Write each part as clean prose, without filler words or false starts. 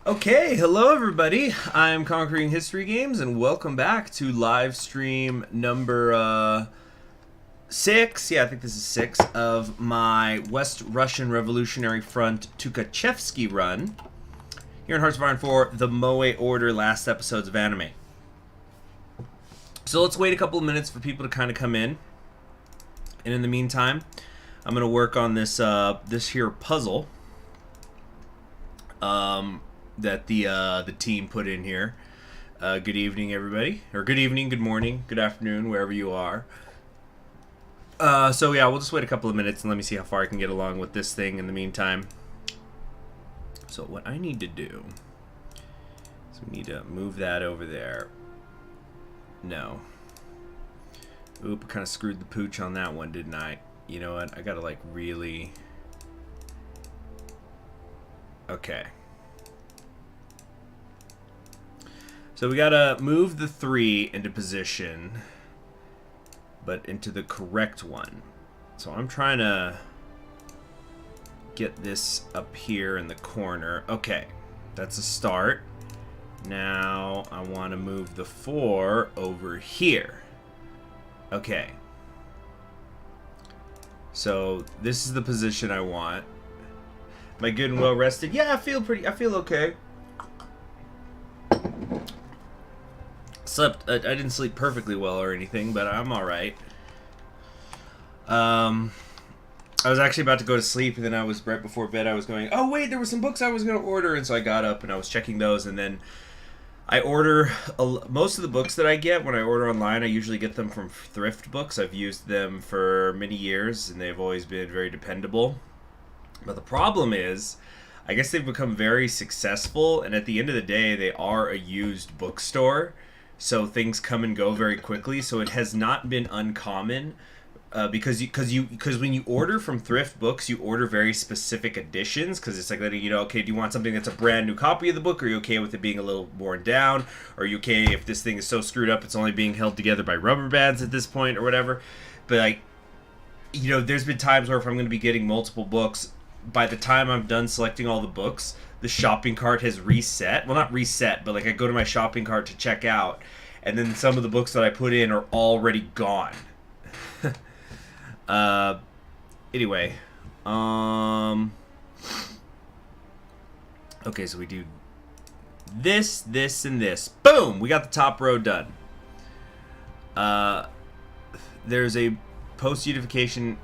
Okay, hello everybody. I'm Conquering History Games, and welcome back to live stream number 6. Yeah, I think this is 6 of my West Russian Revolutionary Front Tukhachevsky run here in Hearts of Iron 4, the Moe Order last episodes of anime. So let's wait a couple of minutes for people to kind of come in, and in the meantime, I'm gonna work on this this here puzzle. That the team put in here. Good evening, everybody. Or good evening, good morning, good afternoon, wherever you are. So yeah, we'll just wait a couple of minutes and let me see how far I can get along with this thing in the meantime. So what I need to do is we need to move that over there. No. Oop, I kind of screwed the pooch on that one, didn't I? You know what? I gotta like really... Okay. So we gotta move the 3 into position, but into the correct one. So I'm trying to get this up here in the corner. Okay, that's a start. Now I want to move the 4 over here. Okay. So this is the position I want. Am I good and well rested? Yeah, I feel okay. I didn't sleep perfectly well or anything, but I'm alright. I was actually about to go to sleep, and then I was right before bed. I was going, oh wait, there were some books I was going to order, and so I got up and I was checking those, and then I order most of the books that I get when I order online. I usually get them from thrift books. I've used them for many years, and they've always been very dependable. But the problem is, I guess they've become very successful, and at the end of the day, they are a used bookstore. So things come and go very quickly. So it has not been uncommon because when you order from thrift books, you order very specific editions, because it's like letting you know, okay, do you want something that's a brand new copy of the book? Are you okay with it being a little worn down? Are you okay if this thing is so screwed up it's only being held together by rubber bands at this point or whatever? But like, you know, there's been times where if I'm going to be getting multiple books, by the time I'm done selecting all the books, the shopping cart has reset. Well, not reset, but like I go to my shopping cart to check out, and then some of the books that I put in are already gone. Anyway. Okay, so we do this, this, and this. Boom! We got the top row done. There's a post-unification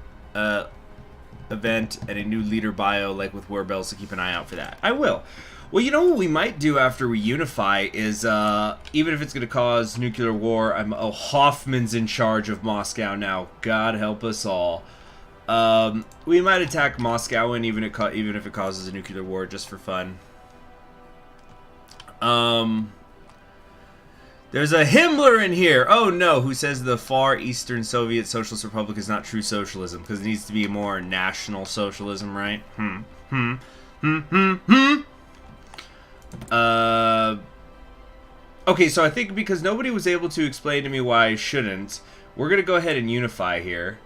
event and a new leader bio, like with Warbells, so keep an eye out for that. I will. Well, you know what we might do after we unify is, even if it's going to cause nuclear war, Hoffman's in charge of Moscow now. God help us all. We might attack Moscow, and even if it causes a nuclear war, just for fun. There's a Himmler in here. Oh no, who says the Far Eastern Soviet Socialist Republic is not true socialism because it needs to be more national socialism, right? Okay, so I think because nobody was able to explain to me why I shouldn't, we're gonna go ahead and unify here.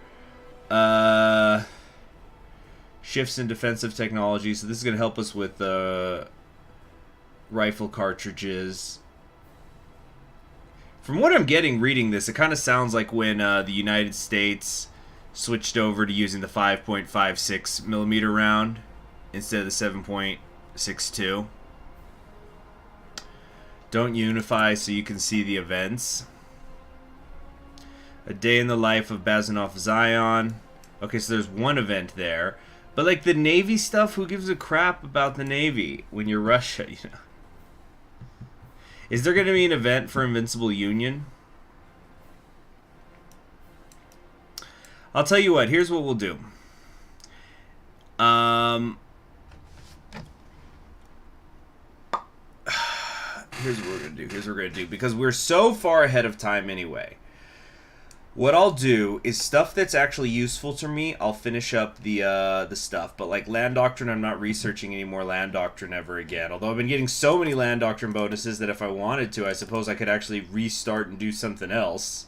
Shifts in defensive technology, so this is gonna help us with rifle cartridges. From what I'm getting reading this, it kind of sounds like when the United States switched over to using the 5.56 millimeter round instead of the 7.62. Don't unify so you can see the events. A day in the life of Bazanov Zion. Okay, so there's one event there. But like the Navy stuff, who gives a crap about the Navy when you're Russia, you know? Is there going to be an event for Invincible Union? I'll tell you what. Here's what we'll do. Here's what we're going to do. Because we're so far ahead of time anyway. What I'll do is stuff that's actually useful to me, I'll finish up the stuff. But like Land Doctrine, I'm not researching any more Land Doctrine ever again. Although I've been getting so many Land Doctrine bonuses that if I wanted to, I suppose I could actually restart and do something else.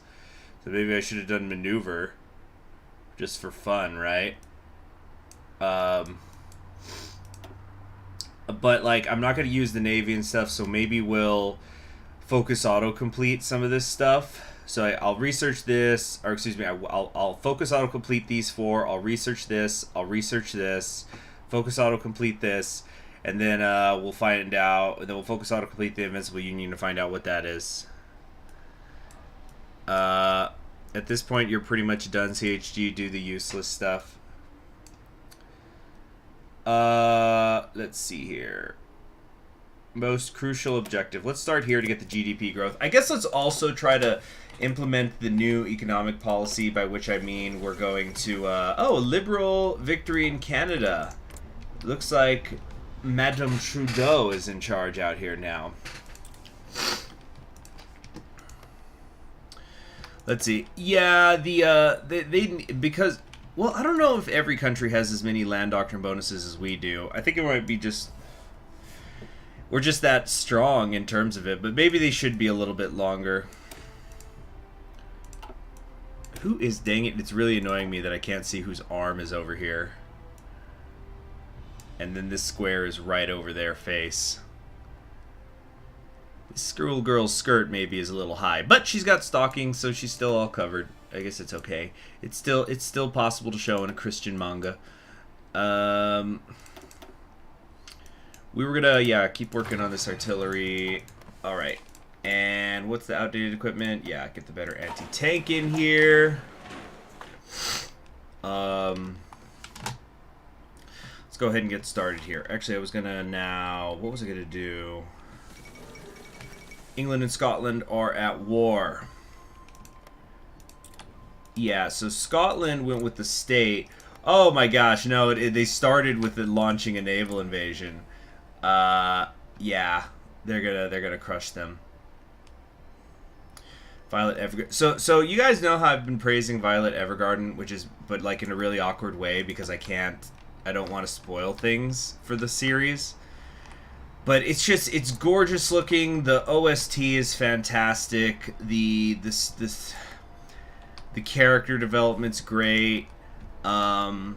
So maybe I should have done Maneuver. Just for fun, right? But like, I'm not gonna use the Navy and stuff, so maybe we'll focus autocomplete some of this stuff. So I'll research this, or excuse me, I'll focus autocomplete these four. I'll research this. I'll research this. Focus autocomplete this, and then we'll find out. Then we'll focus autocomplete the Invincible Union to find out what that is. At this point, you're pretty much done. CHG, do the useless stuff. Let's see here. Most crucial objective. Let's start here to get the GDP growth. I guess let's also try to implement the new economic policy, by which I mean we're going to, oh, liberal victory in Canada. Looks like Madame Trudeau is in charge out here now. Let's see. Yeah, they because, well, I don't know if every country has as many land doctrine bonuses as we do. I think it might be just, we're just that strong in terms of it, but maybe they should be a little bit longer. Who is, dang it, it's really annoying me that I can't see whose arm is over here. And then this square is right over their face. This schoolgirl's skirt maybe is a little high, but she's got stockings, so she's still all covered. I guess it's okay. It's still possible to show in a Christian manga. We were gonna, yeah, keep working on this artillery. All right. And what's the outdated equipment? Yeah, get the better anti-tank in here. Let's go ahead and get started here. Actually, I was gonna now, what was I gonna do? England and Scotland are at war. Yeah, so Scotland went with the state. Oh my gosh, no, they started with launching a naval invasion. Yeah, they're gonna crush them. Violet Evergarden. So you guys know how I've been praising Violet Evergarden, which is, but like in a really awkward way because I don't want to spoil things for the series. But it's just, it's gorgeous looking. The OST is fantastic. The character development's great. The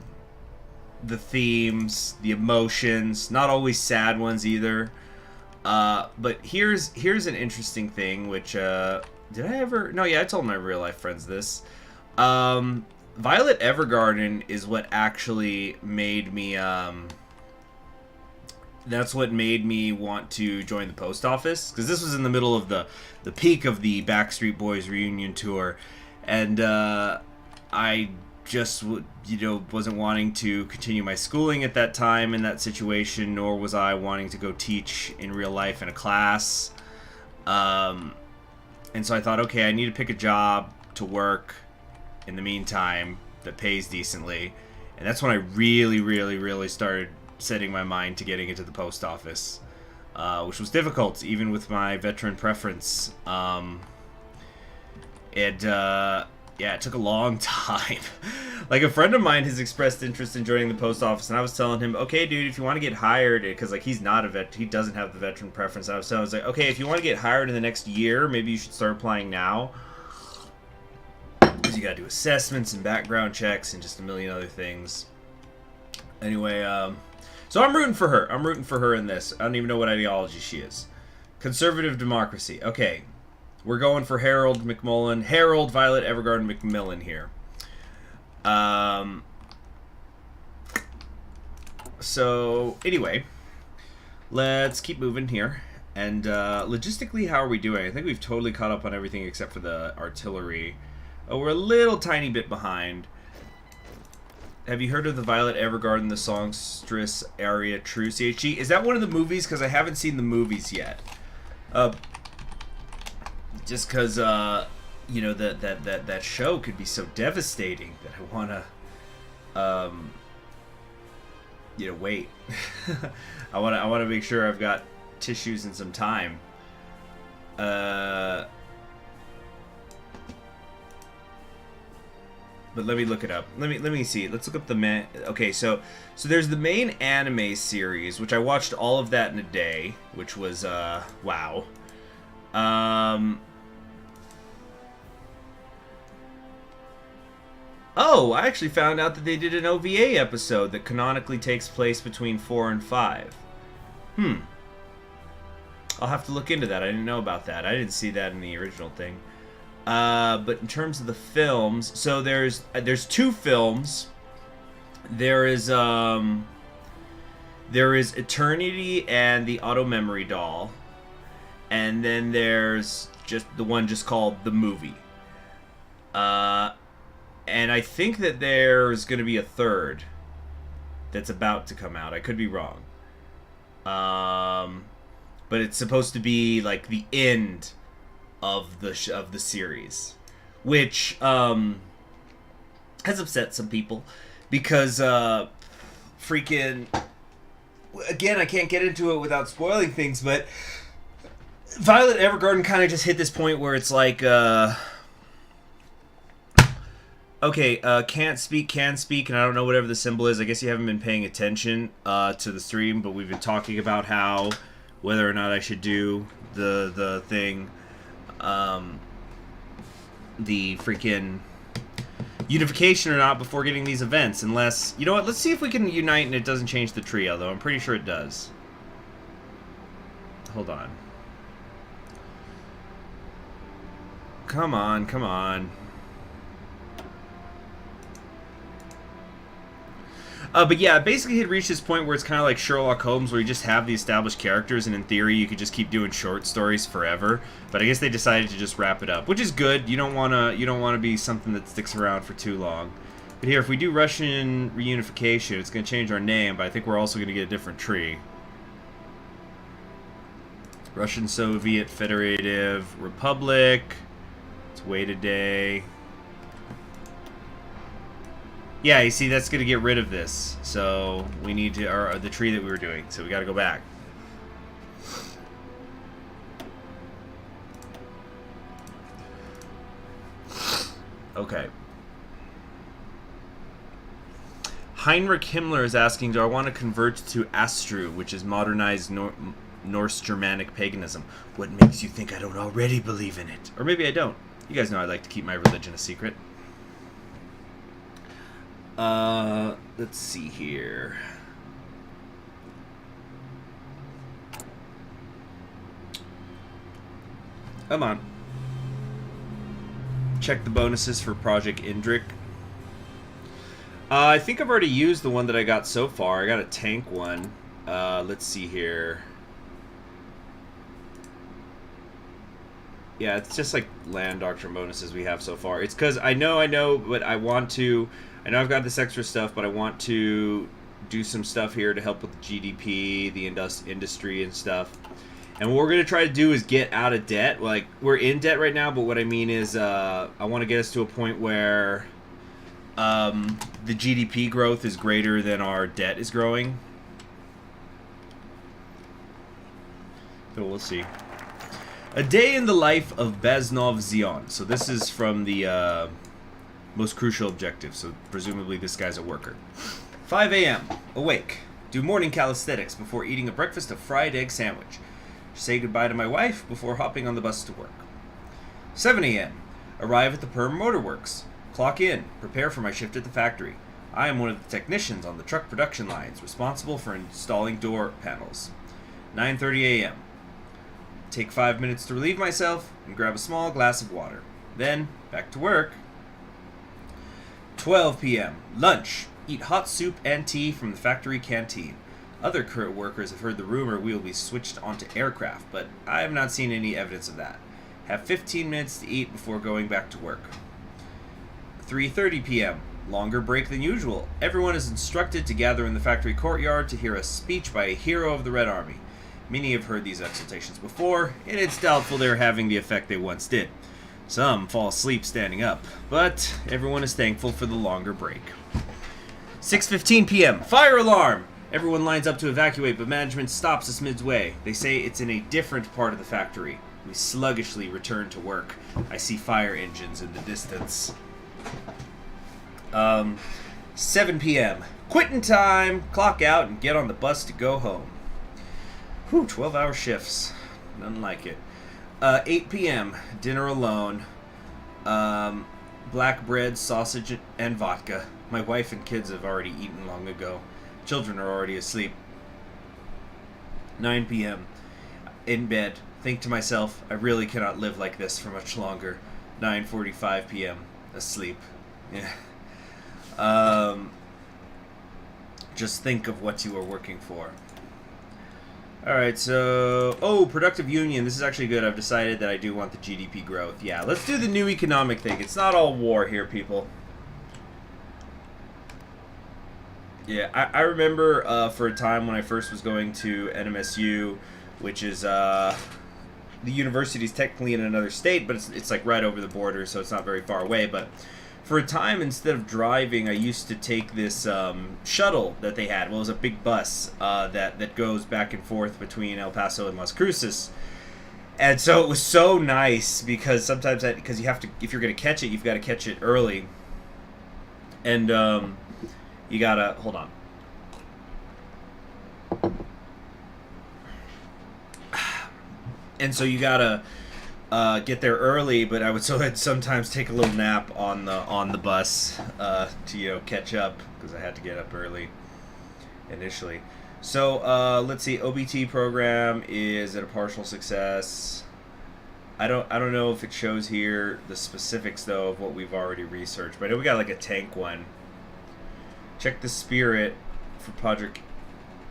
themes, the emotions, not always sad ones either. But here's an interesting thing, which did I ever? No, yeah, I told my real life friends this. Violet Evergarden is what actually made me that's what made me want to join the post office, because this was in the middle of the peak of the Backstreet Boys reunion tour, and I just wasn't wanting to continue my schooling at that time in that situation, nor was I wanting to go teach in real life in a class. And so I thought, okay, I need to pick a job to work in the meantime that pays decently. And that's when I really started setting my mind to getting into the post office, which was difficult, even with my veteran preference. Yeah, it took a long time. Like, a friend of mine has expressed interest in joining the post office, and I was telling him, okay, dude, if you want to get hired, because, like, he's not a vet, he doesn't have the veteran preference. I was like, okay, if you want to get hired in the next year, maybe you should start applying now. Because you gotta do assessments and background checks and just a million other things. Anyway, so I'm rooting for her. I'm rooting for her in this. I don't even know what ideology she is. Conservative democracy. Okay. We're going for Harold McMullen. Harold Violet Evergarden McMillan here. So, anyway. Let's keep moving here. And, logistically, how are we doing? I think we've totally caught up on everything except for the artillery. Oh, we're a little tiny bit behind. Have you heard of the Violet Evergarden, the songstress area True CHG? Is that one of the movies? Because I haven't seen the movies yet. Just because, you know, that show could be so devastating that I want to, you know, wait. I want to make sure I've got tissues and some time. But let me look it up. Let me see. Let's look up the Okay, so there's the main anime series, which I watched all of that in a day, which was wow. Oh, I actually found out that they did an OVA episode that canonically takes place between 4 and 5. Hmm. I'll have to look into that. I didn't know about that. I didn't see that in the original thing. But in terms of the films, so there's 2 films. There is Eternity and the Auto Memory Doll, and then there's just the one just called The Movie. And I think that there's going to be a third that's about to come out. I could be wrong. But it's supposed to be like the end of the series, which has upset some people because freaking again, I can't get into it without spoiling things, but Violet Evergarden kind of just hit this point where it's like okay, can't speak, can speak, and I don't know whatever the symbol is. I guess you haven't been paying attention to the stream, but we've been talking about how whether or not I should do the thing, the freaking unification or not before getting these events. Unless, you know what? Let's see if we can unite and it doesn't change the tree. Although I'm pretty sure it does. Hold on. Come on, come on. But yeah, basically had reached this point where it's kind of like Sherlock Holmes, where you just have the established characters, and in theory you could just keep doing short stories forever. But I guess they decided to just wrap it up, which is good. You don't wanna be something that sticks around for too long. But here, if we do Russian reunification, it's gonna change our name, but I think we're also gonna get a different tree. Russian Soviet Federative Republic. Let's wait a day. Yeah, you see, that's going to get rid of this. So we need to, or the tree that we were doing. So we got to go back. Okay. Heinrich Himmler is asking, do I want to convert to Astru, which is modernized Norse Germanic paganism? What makes you think I don't already believe in it? Or maybe I don't. You guys know I like to keep my religion a secret. Let's see here. Come on. Check the bonuses for Project Indrik. I think I've already used the one that I got so far. I got a tank one. Let's see here. Yeah, it's just like land doctrine bonuses we have so far. It's because I know, but I want to... I know I've got this extra stuff, but I want to do some stuff here to help with the GDP, the industry and stuff. And what we're going to try to do is get out of debt. Like, we're in debt right now, but what I mean is I want to get us to a point where the GDP growth is greater than our debt is growing. So we'll see. A day in the life of Beznov Zion. So this is from the... most crucial objective, so presumably this guy's a worker. 5 a.m. Awake. Do morning calisthenics before eating a breakfast of fried egg sandwich. Say goodbye to my wife before hopping on the bus to work. 7 a.m. Arrive at the Perm Motorworks. Clock in. Prepare for my shift at the factory. I am one of the technicians on the truck production lines, responsible for installing door panels. 9:30 a.m. Take 5 minutes to relieve myself and grab a small glass of water. Then, back to work. 12 p.m. Lunch. Eat hot soup and tea from the factory canteen. Other current workers have heard the rumor we will be switched onto aircraft, but I have not seen any evidence of that. Have 15 minutes to eat before going back to work. 3:30 p.m. Longer break than usual. Everyone is instructed to gather in the factory courtyard to hear a speech by a hero of the Red Army. Many have heard these exultations before, and it's doubtful they're having the effect they once did. Some fall asleep standing up, but everyone is thankful for the longer break. 6:15 p.m. Fire alarm! Everyone lines up to evacuate, but management stops us midway. They say it's in a different part of the factory. We sluggishly return to work. I see fire engines in the distance. 7 p.m. Quitting time! Clock out and get on the bus to go home. Whew, 12-hour shifts. Nothing like it. 8 p.m. Dinner alone. Black bread, sausage, and vodka. My wife and kids have already eaten long ago. Children are already asleep. 9 p.m. in bed. Think to myself, I really cannot live like this for much longer. 9:45 p.m. asleep. Yeah. Just think of what you are working for. Alright, so... Oh, productive union. This is actually good. I've decided that I do want the GDP growth. Yeah, let's do the new economic thing. It's not all war here, people. Yeah, I remember for a time when I first was going to NMSU, which is... the university is technically in another state, but it's like right over the border, so it's not very far away. But for a time, instead of driving, I used to take this shuttle that they had. Well, it was a big bus that goes back and forth between El Paso and Las Cruces. And so it was so nice because sometimes because you have to, if you're going to catch it, you've got to catch it early. And you got to, hold on. And so you gotta get there early, but I would sometimes take a little nap on the bus to catch up because I had to get up early initially. So let's see, OBT program is at a partial success. I don't know if it shows here the specifics though of what we've already researched, but I know we got like a tank one. Check the spirit for Project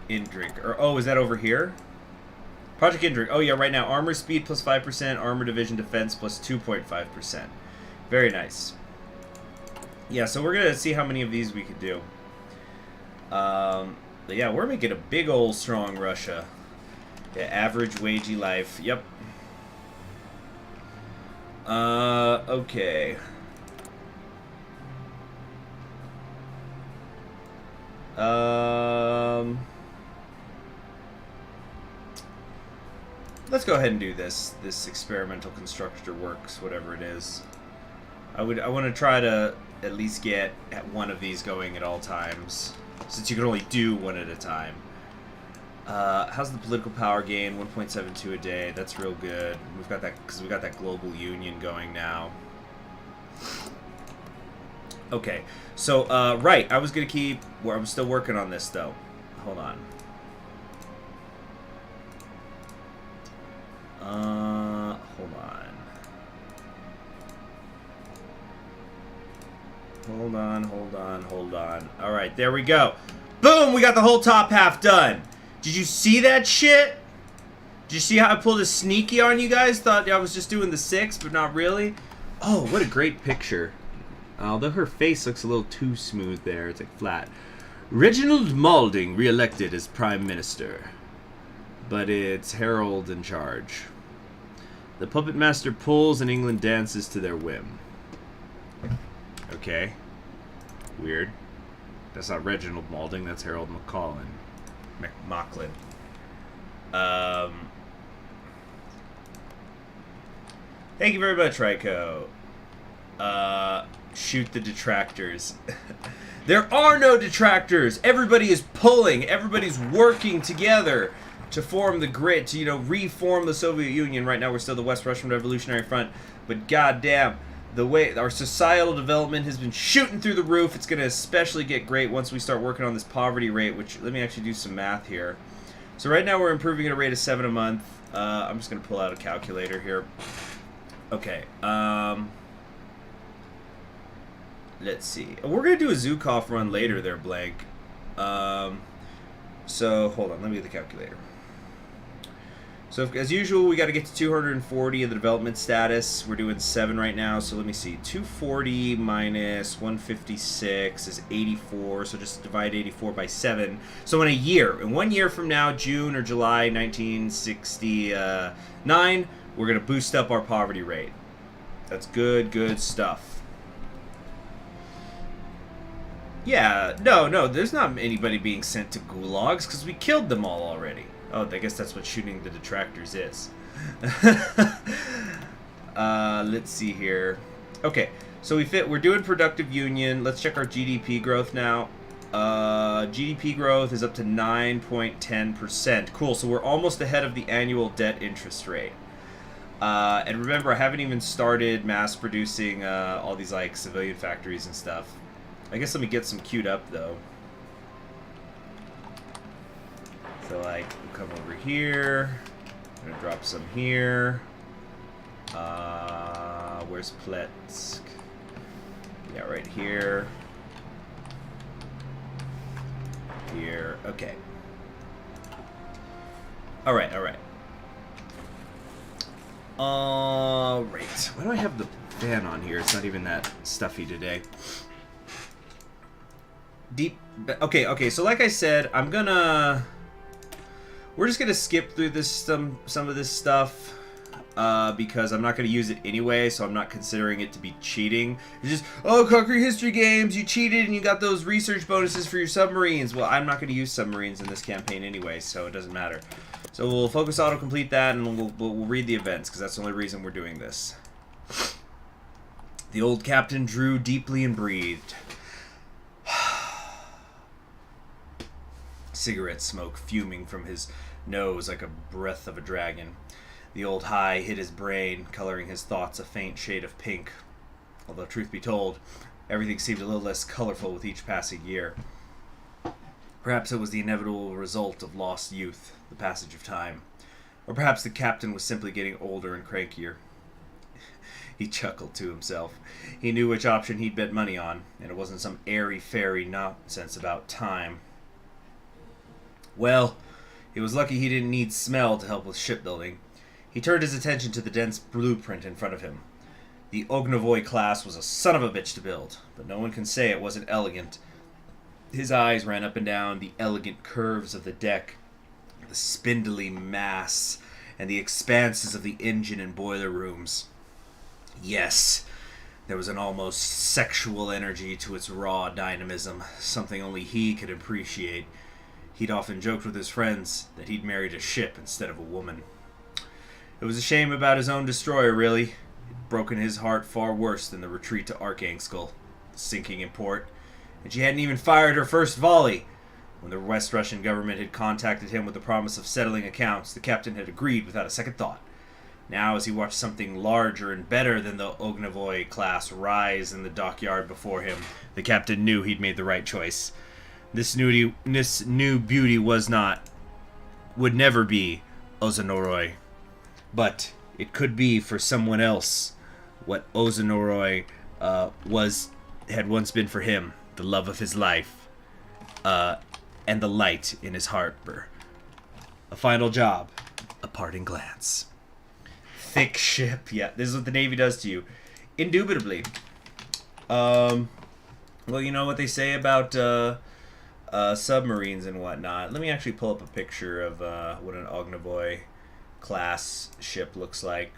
Indrik. Or oh, is that over here? Project Indrik. Oh yeah, right now armor speed plus 5%, armor division defense plus 2.5%. Very nice. Yeah, so we're gonna see how many of these we could do. But yeah, we're making a big old strong Russia. Yeah, average wagey life. Yep. Okay. Let's go ahead and do this. This experimental constructor works, whatever it is. I want to try to at least get one of these going at all times, since you can only do one at a time. How's the political power gain? 1.72 a day. That's real good. We've got that because we got that global union going now. Okay, so right, I was gonna keep. Well, I'm still working on this though. Hold on. Hold on. Hold on. Alright, there we go. Boom! We got the whole top half done. Did you see that shit? Did you see how I pulled a sneaky on you guys? Thought I was just doing the 6, but not really? Oh, what a great picture. Although her face looks a little too smooth there. It's like flat. Reginald Malding re-elected as Prime Minister. But it's Harold in charge. The puppet master pulls and England dances to their whim. Okay. Weird. That's not Reginald Malding, that's Harold Macklin. Thank you very much, Ryko. Shoot the detractors. There are no detractors! Everybody is pulling, everybody's working together to form the grid, to, reform the Soviet Union. Right now we're still the West Russian Revolutionary Front, but goddamn, the way our societal development has been shooting through the roof. It's going to especially get great once we start working on this poverty rate, which, let me actually do some math here. So right now we're improving at a rate of 7 a month. I'm just going to pull out a calculator here. Okay, let's see. We're going to do a Zukov run later there, Blank. So, hold on, let me get the calculator. So, as usual, we got to get to 240 of the development status. We're doing 7 right now, so let me see. 240 minus 156 is 84, so just divide 84 by 7. So, in 1 year from now, June or July 1969, we're going to boost up our poverty rate. That's good stuff. Yeah, no, there's not anybody being sent to gulags, because we killed them all already. Oh, I guess that's what shooting the detractors is. Let's see here. Okay, so we're doing productive union. Let's check our GDP growth now. GDP growth is up to 9.10%. Cool, so we're almost ahead of the annual debt interest rate. And remember, I haven't even started mass producing all these like civilian factories and stuff. I guess let me get some queued up though. So, like, we'll come over here. I'm gonna drop some here. Where's Pletsk? Yeah, right here. Here. Okay. Alright, alright. Alright. Why do I have the fan on here? It's not even that stuffy today. Okay, so like I said, we're just gonna skip through this some of this stuff because I'm not gonna use it anyway, so I'm not considering it to be cheating. It's just, oh, concrete history games, you cheated and you got those research bonuses for your submarines. Well, I'm not gonna use submarines in this campaign anyway, so it doesn't matter. So we'll focus auto-complete that, and we'll read the events, because that's the only reason we're doing this. The old captain drew deeply and breathed. Cigarette smoke fuming from his nose like a breath of a dragon. The old high hit his brain, coloring his thoughts a faint shade of pink. Although, truth be told, everything seemed a little less colorful with each passing year. Perhaps it was the inevitable result of lost youth, the passage of time. Or perhaps the captain was simply getting older and crankier. He chuckled to himself. He knew which option he'd bet money on, and it wasn't some airy-fairy nonsense about time. Well, he was lucky he didn't need smell to help with shipbuilding. He turned his attention to the dense blueprint in front of him. The Ognovoy class was a son of a bitch to build, but no one can say it wasn't elegant. His eyes ran up and down the elegant curves of the deck, the spindly mass, and the expanses of the engine and boiler rooms. Yes, there was an almost sexual energy to its raw dynamism, something only he could appreciate. He'd often joked with his friends that he'd married a ship instead of a woman. It was a shame about his own destroyer, really. It'd broken his heart far worse than the retreat to Archangel, sinking in port. And she hadn't even fired her first volley. When the West Russian government had contacted him with the promise of settling accounts, the captain had agreed without a second thought. Now, as he watched something larger and better than the Ognovoy class rise in the dockyard before him, the captain knew he'd made the right choice. This new beauty would never be Ozanoroy. But it could be for someone else what Ozanoroy had once been for him, the love of his life, and the light in his heart. A final job, a parting glance. Thick ship, yeah, this is what the Navy does to you. Indubitably. Well, you know what they say about submarines and whatnot. Let me actually pull up a picture of what an Ognovoy class ship looks like.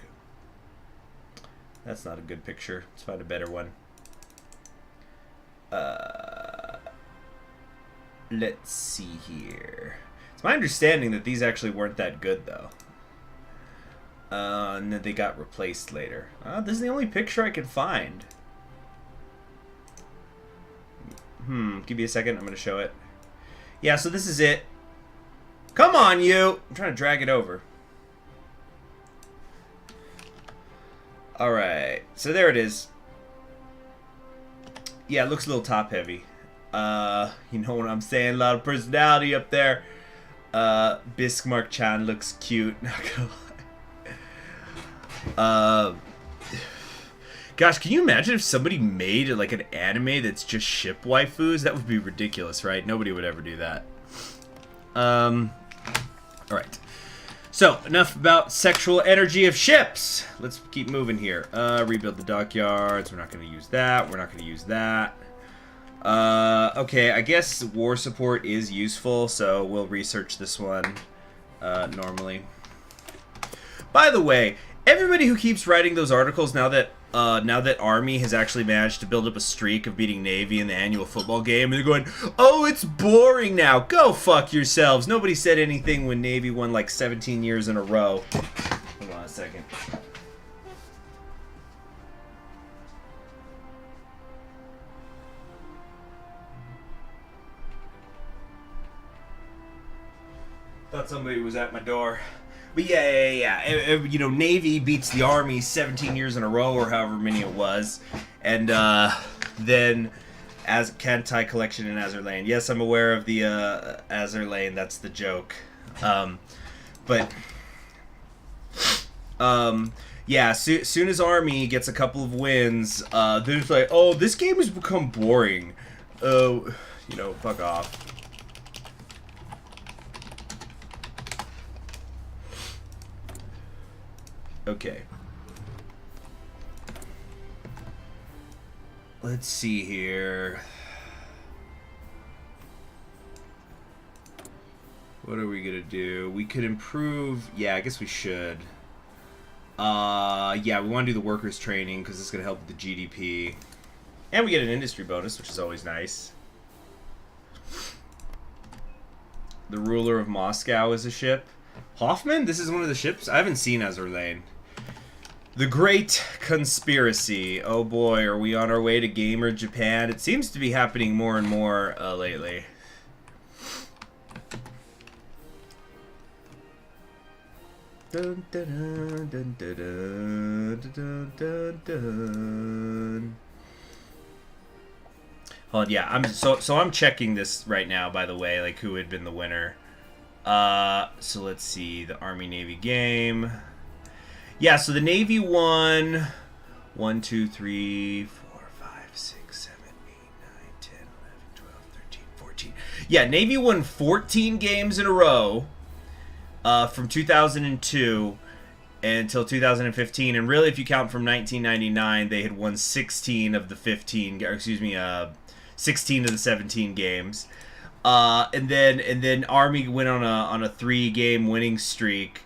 That's not a good picture. Let's find a better one. Let's see here. It's my understanding that these actually weren't that good, though. And then they got replaced later. This is the only picture I could find. Give me a second. I'm going to show it. Yeah, so this is it. Come on, you! I'm trying to drag it over. Alright, so there it is. Yeah, it looks a little top-heavy. You know what I'm saying? A lot of personality up there. Bismarck-chan looks cute. Not gonna lie. Gosh, can you imagine if somebody made like an anime that's just ship waifus? That would be ridiculous, right? Nobody would ever do that. Alright. So, enough about sexual energy of ships. Let's keep moving here. Rebuild the dockyards. We're not going to use that. We're not going to use that. Okay, I guess war support is useful, so we'll research this one normally. By the way, everybody who keeps writing those articles now that Army has actually managed to build up a streak of beating Navy in the annual football game, and they're going, oh, it's boring now. Go fuck yourselves. Nobody said anything when Navy won like 17 years in a row. Hold on a second. Thought somebody was at my door. But yeah. You know, Navy beats the Army 17 years in a row, or however many it was. And then as Kantai Collection in Azur Lane. Yes, I'm aware of the Azur Lane. That's the joke. But yeah, soon as Army gets a couple of wins, they're just like, oh, this game has become boring. You know, fuck off. Okay. Let's see here. What are we gonna do? We could improve. Yeah, I guess we should. Yeah, we want to do the workers training because it's gonna help with the GDP, and we get an industry bonus, which is always nice. The ruler of Moscow is a ship. Hoffman? This is one of the ships I haven't seen Azerlane. The Great Conspiracy. Oh boy, are we on our way to Gamer Japan? It seems to be happening more and more lately. Dun, dun, dun, dun, dun, dun, dun, dun. Hold on, yeah, I'm checking this right now, by the way, like who had been the winner. So let's see, the Army Navy game. Yeah, so the Navy won 1, 2, 3, 4, 5, 6, 7, 8, 9, 10, 11, 12, 13, 14. Yeah, Navy won 14 games in a row from 2002 until 2015. And really, if you count from 1999, they had won 16 of the 15, or excuse me, 16 of the 17 games. And then Army went on a 3-game winning streak.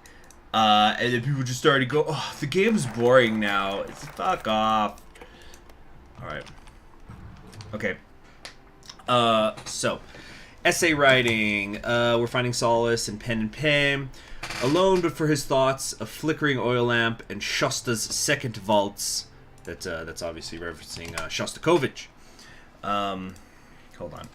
And then people just started to go, oh, the game's boring now. It's fuck off. Alright. Okay. So, essay writing. We're finding solace in pen and pain. Alone but for his thoughts, a flickering oil lamp, and Shosta's second waltz. That's obviously referencing Shostakovich. Hold on.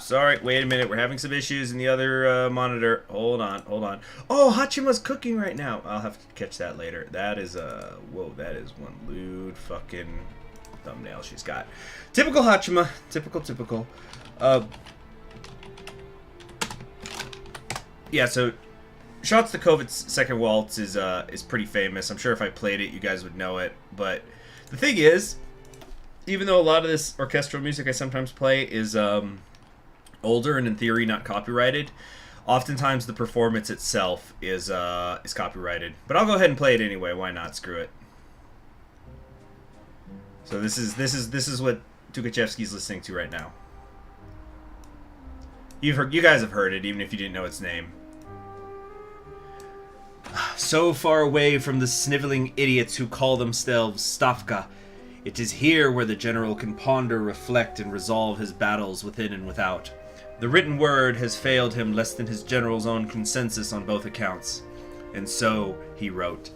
Sorry. Wait a minute. We're having some issues in the other monitor. Hold on. Oh, Hachima's cooking right now. I'll have to catch that later. That is whoa, that is one lewd fucking thumbnail she's got. Typical Hachima. Typical. Yeah, so Shostakovich's second waltz is pretty famous. I'm sure if I played it, you guys would know it. But the thing is, even though a lot of this orchestral music I sometimes play is older and in theory not copyrighted, oftentimes the performance itself is copyrighted. But I'll go ahead and play it anyway. Why not? Screw it. So this is what Tukhachevsky's listening to right now. You guys have heard it, even if you didn't know its name. So far away from the sniveling idiots who call themselves Stavka. It is here where the general can ponder, reflect, and resolve his battles within and without. The written word has failed him less than his general's own consensus on both accounts. And so, he wrote.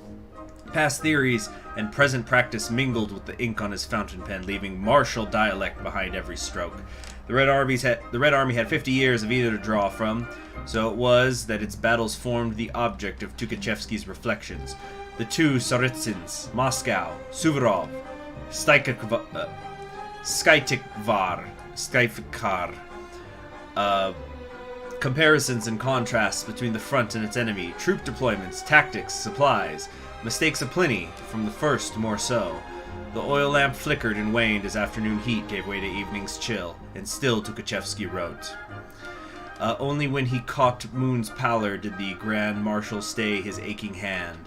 Past theories and present practice mingled with the ink on his fountain pen, leaving martial dialect behind every stroke. The Red Army had 50 years of either to draw from, so it was that its battles formed the object of Tukhachevsky's reflections. The two Tsaritsins, Moscow, Suvorov, Skytikvar, comparisons and contrasts between the front and its enemy, troop deployments, tactics, supplies, mistakes aplenty, from the first more so. The oil lamp flickered and waned as afternoon heat gave way to evening's chill, and still Tukhachevsky wrote. Only when he caught Moon's pallor did the Grand Marshal stay his aching hand.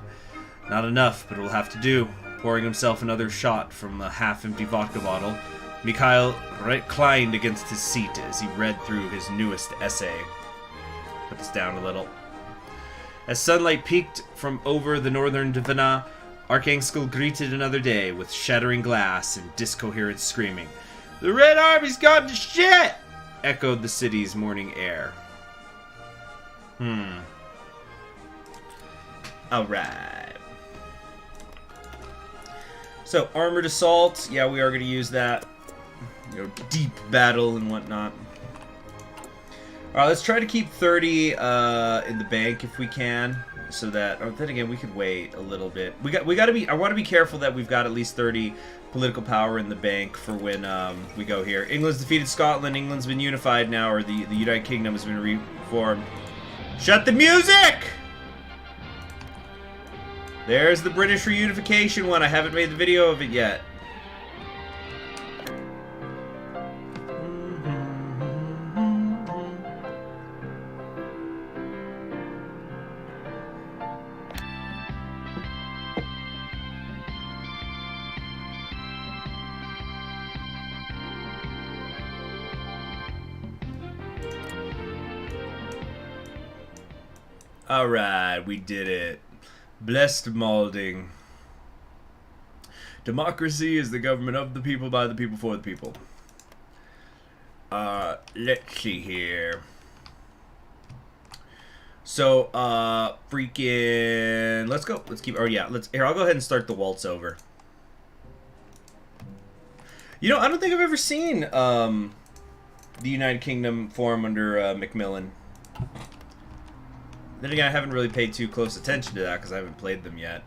Not enough, but it will have to do. Pouring himself another shot from a half-empty vodka bottle, Mikhail reclined against his seat as he read through his newest essay. Put this down a little. As sunlight peeked from over the northern Dvina, Archangel greeted another day with shattering glass and discoherent screaming. "The Red Army's gone to shit!" echoed the city's morning air. Alright. So, armored assault. Yeah, we are going to use that. You know, deep battle and whatnot. Alright, let's try to keep 30 in the bank if we can. So that, or then again, we could wait a little bit. We got to be, I want to be careful that we've got at least 30 political power in the bank for when we go here. England's defeated Scotland. England's been unified now, or the United Kingdom has been reformed. Shut the music! There's the British reunification one. I haven't made the video of it yet. Alright, we did it. Blessed Malding. Democracy is the government of the people, by the people, for the people. Let's see here. So, freaking... Let's go. Let's keep... Oh, yeah. Here, I'll go ahead and start the waltz over. You know, I don't think I've ever seen, the United Kingdom form under, Macmillan. Then again, I haven't really paid too close attention to that because I haven't played them yet.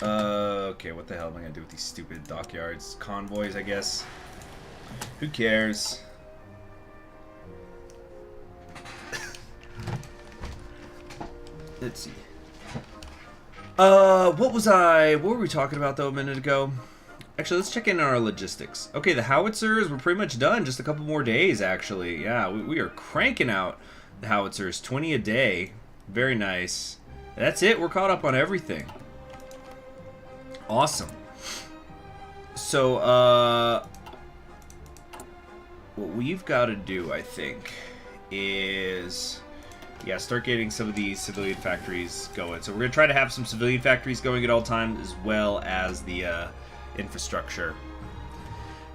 Okay, what the hell am I going to do with these stupid dockyards? Convoys, I guess. Who cares? Let's see. What were we talking about though a minute ago? Actually, let's check in on our logistics. Okay, the howitzers, we're pretty much done. Just a couple more days, actually. Yeah, we are cranking out the howitzers. 20 a day. Very nice. That's it. We're caught up on everything. Awesome. So, what we've got to do, I think, is... yeah, start getting some of these civilian factories going. So we're going to try to have some civilian factories going at all times, as well as the infrastructure.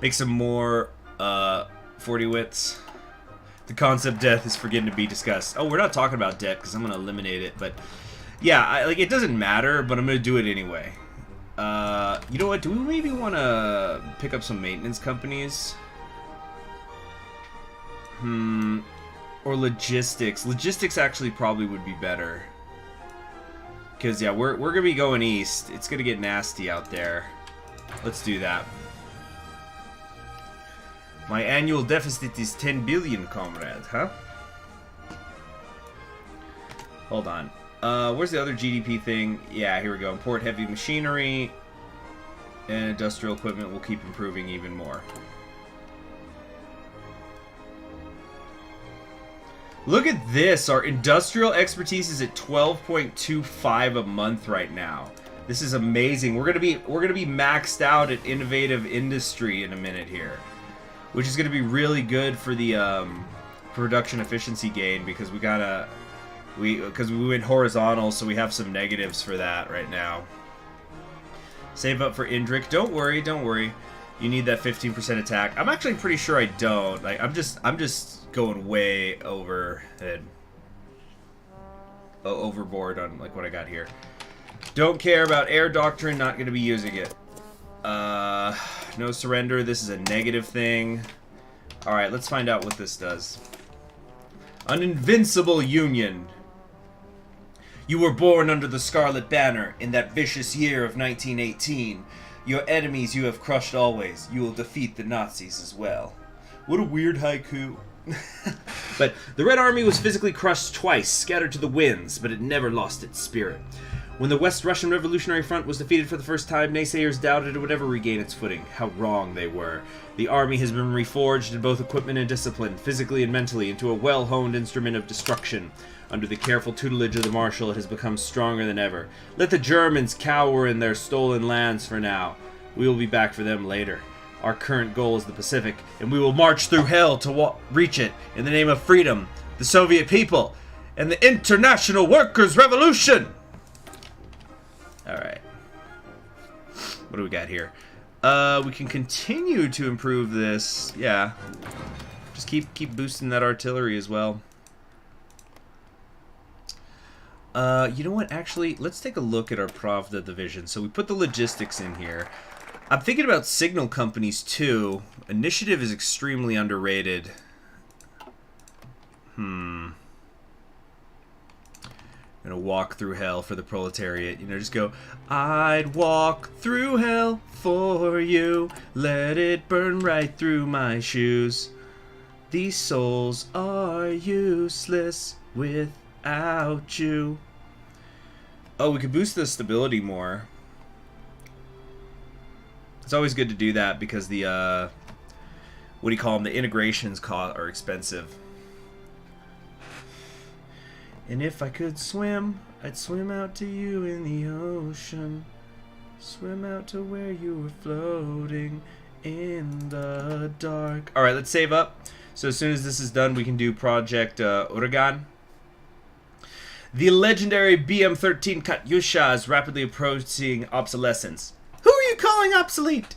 Make some more 40 wits. The concept death is forgetting to be discussed. Oh, we're not talking about debt because I'm going to eliminate it. But yeah, like it doesn't matter, but I'm going to do it anyway. You know what? Do we maybe want to pick up some maintenance companies? Or logistics. Logistics actually probably would be better. Because, yeah, we're going to be going east. It's going to get nasty out there. Let's do that. My annual deficit is 10 billion, comrade, huh? Hold on. Where's the other GDP thing? Yeah, here we go. Import heavy machinery and industrial equipment will keep improving even more. Look at this. Our industrial expertise is at 12.25 a month right now. This is amazing. We're gonna be maxed out at innovative industry in a minute here, which is gonna be really good for the production efficiency gain because we went horizontal, so we have some negatives for that right now. Save up for Indrik. Don't worry, don't worry. You need that 15% attack. I'm actually pretty sure I don't. Like I'm just going way overboard on like what I got here. Don't care about air doctrine, not going to be using it. No surrender, this is a negative thing. Alright, let's find out what this does. An invincible union. You were born under the Scarlet Banner in that vicious year of 1918. Your enemies you have crushed always. You will defeat the Nazis as well. What a weird haiku. But the Red Army was physically crushed twice, scattered to the winds, but it never lost its spirit. When the West Russian Revolutionary Front was defeated for the first time, naysayers doubted it would ever regain its footing. How wrong they were. The army has been reforged in both equipment and discipline, physically and mentally, into a well-honed instrument of destruction. Under the careful tutelage of the Marshal, it has become stronger than ever. Let the Germans cower in their stolen lands for now. We will be back for them later. Our current goal is the Pacific, and we will march through hell to reach it in the name of freedom, the Soviet people, and the International Workers' Revolution! Alright. What do we got here? We can continue to improve this. Yeah. Just keep boosting that artillery as well. You know what? Actually, let's take a look at our Pravda division. So we put the logistics in here. I'm thinking about signal companies too. Initiative is extremely underrated. I'm gonna walk through hell for the proletariat. You know, just go, I'd walk through hell for you. Let it burn right through my shoes. These souls are useless without you. Oh, we could boost the stability more. It's always good to do that because the, what do you call them? The integrations are expensive. And if I could swim, I'd swim out to you in the ocean. Swim out to where you were floating in the dark. Alright, let's save up. So as soon as this is done, we can do Project Uragan. The legendary BM-13 Katyusha is rapidly approaching obsolescence. Who are you calling obsolete?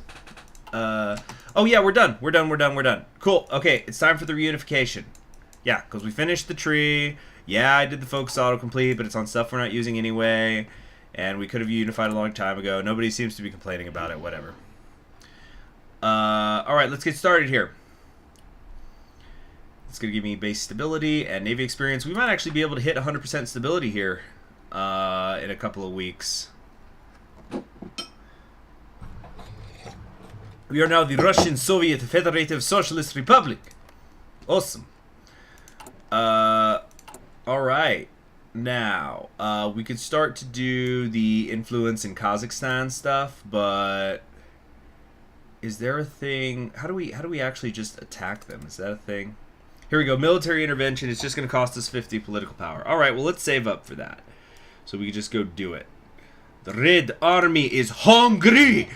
Oh yeah, we're done. We're done. Cool. Okay, it's time for the reunification. Yeah, because we finished the tree. Yeah, I did the focus autocomplete, but it's on stuff we're not using anyway. And we could have unified a long time ago. Nobody seems to be complaining about it. Whatever. Alright, let's get started here. It's going to give me base stability and Navy experience. We might actually be able to hit 100% stability here in a couple of weeks. We are now the Russian Soviet Federative Socialist Republic. Awesome. Alright. Now, we could start to do the influence in Kazakhstan stuff, but is there a thing? How do we actually just attack them? Is that a thing? Here we go. Military intervention. It's just going to cost us 50 political power. Alright, well, let's save up for that. So we can just go do it. The Red Army is hungry!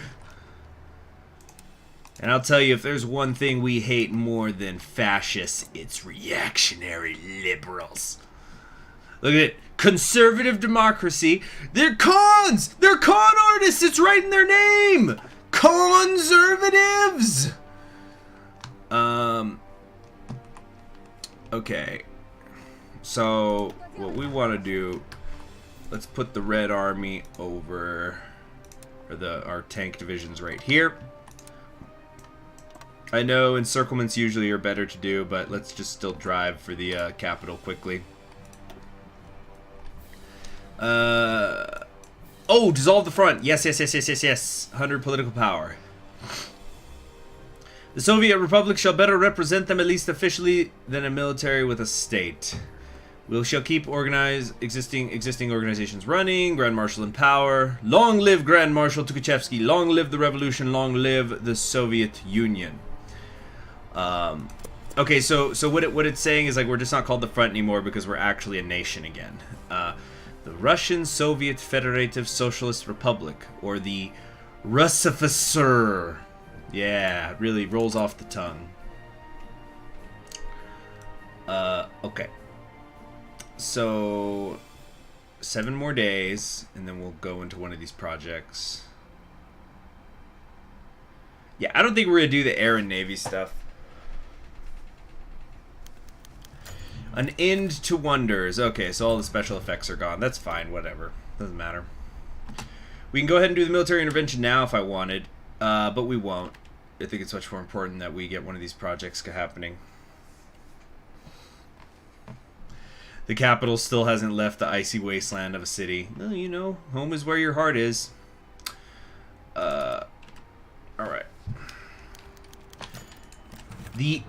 And I'll tell you, if there's one thing we hate more than fascists, it's reactionary liberals. Look at it. Conservative democracy. They're cons! They're con artists! It's right in their name! Conservatives! Okay. So, what we want to do, let's put the Red Army over, or our tank divisions right here. I know encirclements usually are better to do, but let's just still drive for the capital quickly. Oh, dissolve the front. Yes. 100 political power. The Soviet Republic shall better represent them, at least officially, than a military with a state. We shall keep existing organizations running. Grand Marshal in power. Long live Grand Marshal Tukhachevsky. Long live the revolution. Long live the Soviet Union. Okay, so what it's saying is, like, we're just not called the front anymore because we're actually a nation again. The Russian Soviet Federative Socialist Republic, or the RSFSR. Yeah, it really rolls off the tongue. Okay. So 7 more days, and then we'll go into one of these projects. Yeah, I don't think we're gonna do the air and navy stuff. An end to wonders. Okay, so all the special effects are gone. That's fine, whatever. Doesn't matter. We can go ahead and do the military intervention now if I wanted, but we won't. I think it's much more important that we get one of these projects happening. The capital still hasn't left the icy wasteland of a city. Well, you know, home is where your heart is. Alright. The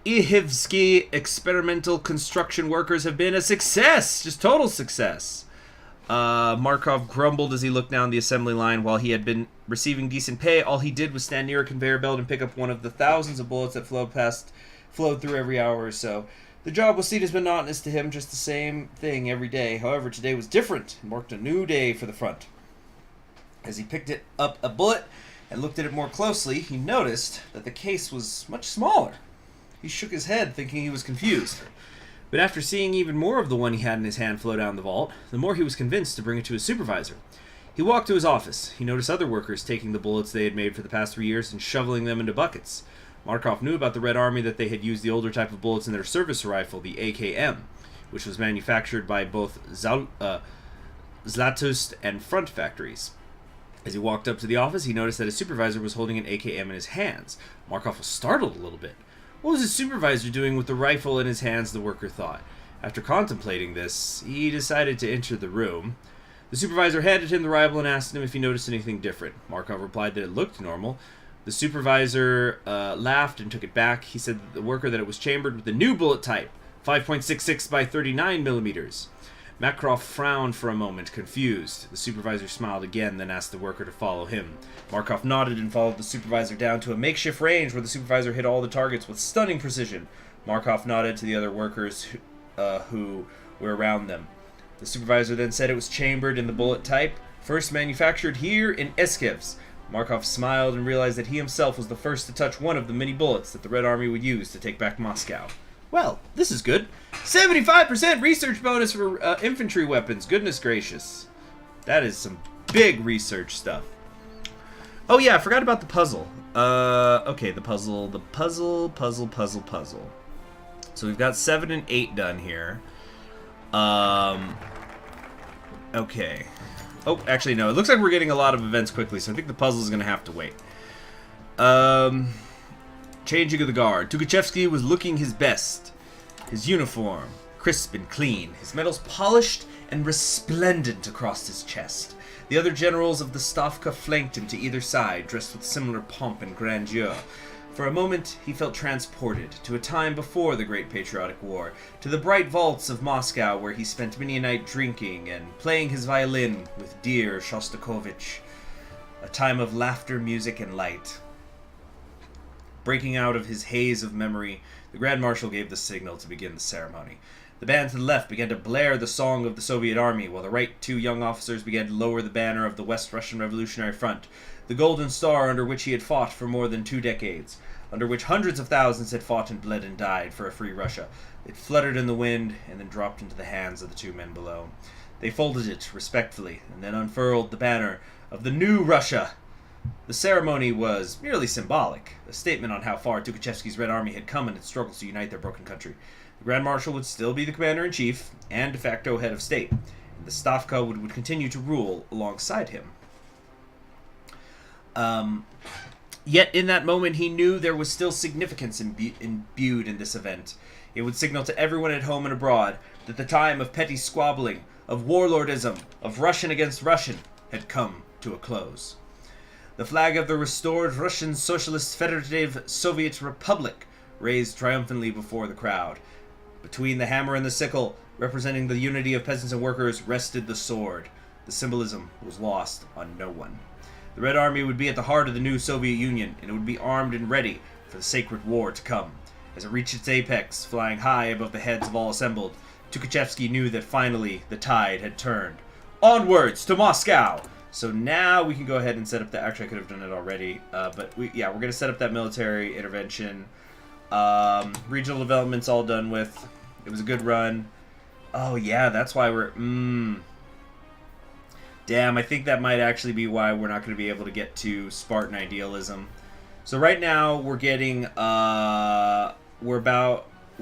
Ihivsky experimental construction workers have been a success! Just total success. Markov grumbled as he looked down the assembly line. While he had been receiving decent pay, all he did was stand near a conveyor belt and pick up one of the thousands of bullets that flowed through every hour or so. The job was seen as monotonous to him, just the same thing every day. However, today was different and marked a new day for the front. As he picked up a bullet and looked at it more closely, he noticed that the case was much smaller. He shook his head, thinking he was confused. But after seeing even more of the one he had in his hand flow down the vault, the more he was convinced to bring it to his supervisor. He walked to his office. He noticed other workers taking the bullets they had made for the past 3 years and shoveling them into buckets. Markov knew about the Red Army that they had used the older type of bullets in their service rifle, the AKM, which was manufactured by both Zlatust and Front factories. As he walked up to the office, he noticed that his supervisor was holding an AKM in his hands. Markov was startled a little bit. What was his supervisor doing with the rifle in his hands, the worker thought. After contemplating this, he decided to enter the room. The supervisor handed him the rifle and asked him if he noticed anything different. Markov replied that it looked normal, The supervisor laughed and took it back. He said to the worker that it was chambered with the new bullet type, 5.66 by 39 millimeters. Macroft frowned for a moment, confused. The supervisor smiled again, then asked the worker to follow him. Markov nodded and followed the supervisor down to a makeshift range where the supervisor hit all the targets with stunning precision. Markov nodded to the other workers who were around them. The supervisor then said it was chambered in the bullet type, first manufactured here in Eskevs. Markov smiled and realized that he himself was the first to touch one of the many bullets that the Red Army would use to take back Moscow. Well, this is good. 75% research bonus for infantry weapons. Goodness gracious. That is some big research stuff. Oh yeah, I forgot about the puzzle. Okay, the puzzle. So we've got 7 and 8 done here. Okay. Oh, actually, no. It looks like we're getting a lot of events quickly, so I think the puzzle is going to have to wait. Changing of the guard. Tukhachevsky was looking his best. His uniform, crisp and clean. His medals polished and resplendent across his chest. The other generals of the Stavka flanked him to either side, dressed with similar pomp and grandeur. For a moment, he felt transported to a time before the Great Patriotic War, to the bright vaults of Moscow where he spent many a night drinking and playing his violin with dear Shostakovich. A time of laughter, music, and light. Breaking out of his haze of memory, the Grand Marshal gave the signal to begin the ceremony. The band to the left began to blare the song of the Soviet Army, while the right 2 young officers began to lower the banner of the West Russian Revolutionary Front, the golden star under which he had fought for more than 2 decades, under which hundreds of thousands had fought and bled and died for a free Russia. It fluttered in the wind and then dropped into the hands of the 2 men below. They folded it respectfully and then unfurled the banner of the new Russia. The ceremony was merely symbolic, a statement on how far Tukhachevsky's Red Army had come in its struggles to unite their broken country. The Grand Marshal would still be the commander-in-chief and de facto head of state, and the Stavka would continue to rule alongside him. Yet in that moment he knew there was still significance imbued in this event. It would signal to everyone at home and abroad that the time of petty squabbling, of warlordism, of Russian against Russian, had come to a close. The flag of the restored Russian Socialist Federative Soviet Republic raised triumphantly before the crowd. Between the hammer and the sickle, representing the unity of peasants and workers, rested the sword. The symbolism was lost on no one. The Red Army would be at the heart of the new Soviet Union, and it would be armed and ready for the sacred war to come. As it reached its apex, flying high above the heads of all assembled, Tukhachevsky knew that finally the tide had turned. Onwards to Moscow! So now we can go ahead and set up that. Actually, I could have done it already, but we're going to set up that military intervention. Regional development's all done with. It was a good run. Oh yeah, that's why we're. Damn, I think that might actually be why we're not going to be able to get to Spartan idealism. So right now we're getting we're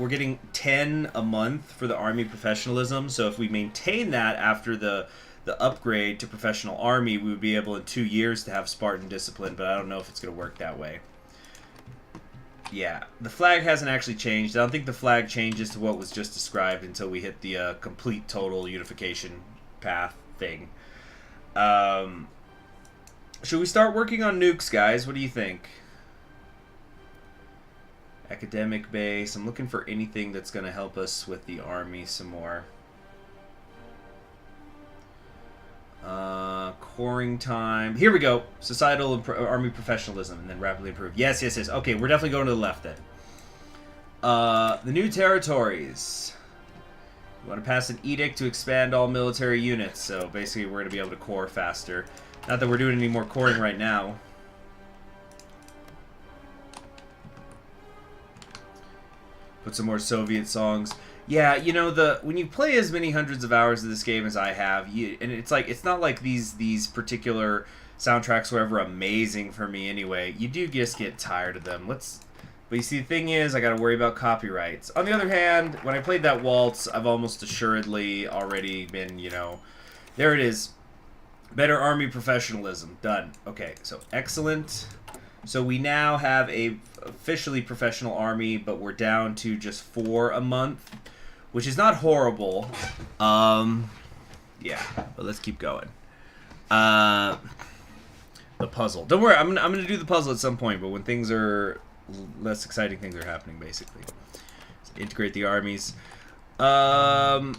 getting 10 a month for the army professionalism. So if we maintain that after the upgrade to professional army, we would be able in 2 years to have Spartan discipline, but I don't know if it's going to work that way. Yeah, the flag hasn't actually changed. I don't think the flag changes to what was just described until we hit the complete total unification path thing. Should we start working on nukes, guys? What do you think? Academic base. I'm looking for anything that's going to help us with the army some more. Coring time. Here we go. Societal and army professionalism, and then rapidly improve. Yes, yes, yes. Okay, we're definitely going to the left then. The new territories. We want to pass an edict to expand all military units. So basically, we're going to be able to core faster. Not that we're doing any more coring right now. Put some more Soviet songs. Yeah, you know, when you play as many hundreds of hours of this game as I have, and it's not like these particular soundtracks were ever amazing for me anyway. You do just get tired of them. But you see, the thing is, I got to worry about copyrights. On the other hand, when I played that waltz, I've almost assuredly already been, you know, there it is. Better army professionalism. Done. Okay, so excellent. So we now have a officially professional army, but we're down to just 4 a month, which is not horrible. Yeah, but let's keep going. The the puzzle. Don't worry, I'm gonna do the puzzle at some point, but when things are less exciting, things are happening basically. So integrate the armies. Let's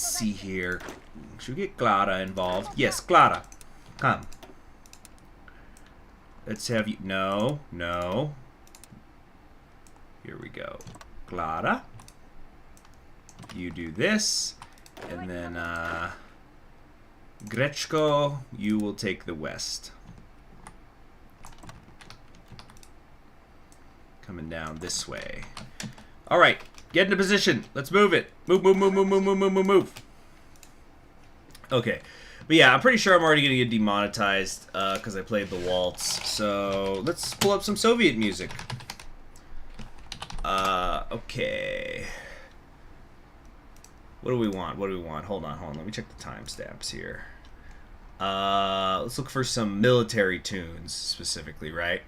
see here. Should we get Clara involved? Yes, Clara. Come. Let's have you. No, no. Here we go. Clara. You do this. And then, Grechko, you will take the west. Coming down this way. Alright, get into position. Let's move it. Move, move, move, move, move, move, move, move, move. Okay. But yeah, I'm pretty sure I'm already going to get demonetized because I played the waltz. So, let's pull up some Soviet music. Okay. What do we want? What do we want? Hold on, hold on. Let me check the timestamps here. Let's look for some military tunes specifically, right?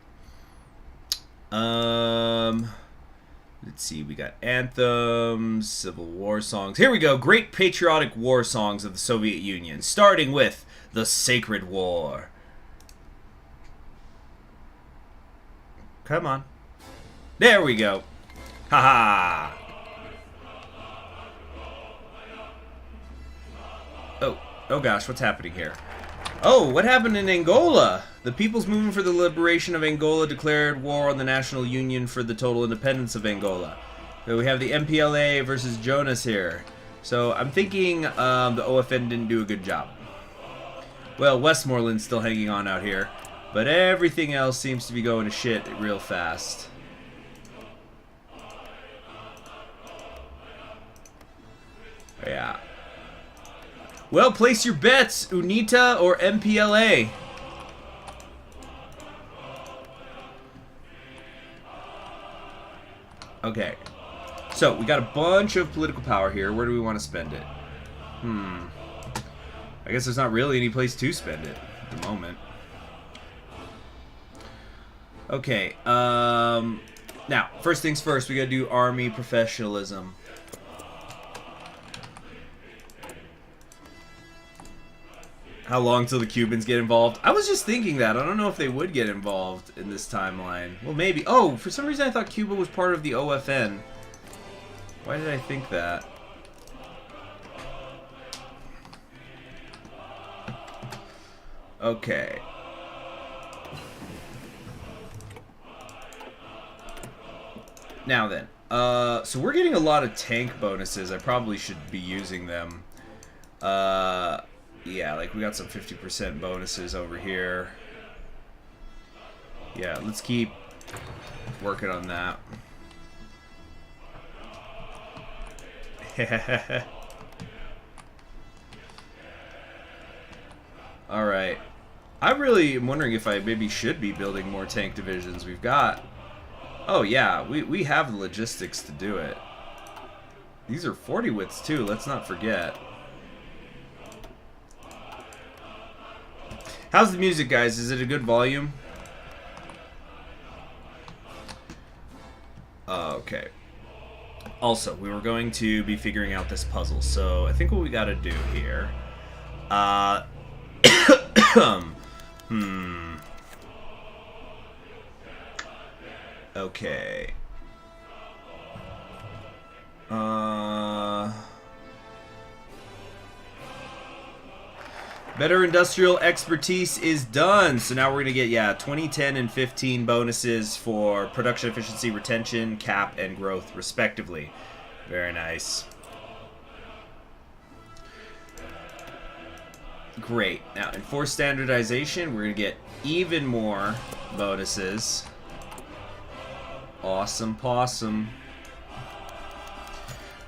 Let's see. We got anthems, Civil War songs. Here we go. Great patriotic war songs of the Soviet Union, starting with The Sacred War. Come on. There we go. Haha. Oh gosh, what's happening here? Oh, what happened in Angola? The People's Movement for the Liberation of Angola declared war on the National Union for the total independence of Angola. So we have the MPLA versus Jonas here. So I'm thinking the OFN didn't do a good job. Well, Westmoreland's still hanging on out here, but everything else seems to be going to shit real fast. Yeah. Well, place your bets, UNITA or MPLA. Okay. So, we got a bunch of political power here. Where do we want to spend it? I guess there's not really any place to spend it at the moment. Okay. Now, first things first, we gotta do army professionalism. How long till the Cubans get involved? I was just thinking that. I don't know if they would get involved in this timeline. Well, maybe. Oh, for some reason I thought Cuba was part of the OFN. Why did I think that? Okay. Now then. So we're getting a lot of tank bonuses. I probably should be using them. Yeah, like we got some 50% bonuses over here. Yeah, let's keep working on that. Alright. I really am wondering if I maybe should be building more tank divisions. We've got... Oh yeah, we have the logistics to do it. These are 40 widths too, let's not forget. How's the music, guys? Is it a good volume? Okay. Also, we were going to be figuring out this puzzle, so I think what we gotta do here... Okay. Better industrial expertise is done. So now we're going to get, yeah, 20, 10, and 15 bonuses for production efficiency, retention, cap, and growth, respectively. Very nice. Great. Now, in force standardization, we're going to get even more bonuses. Awesome possum.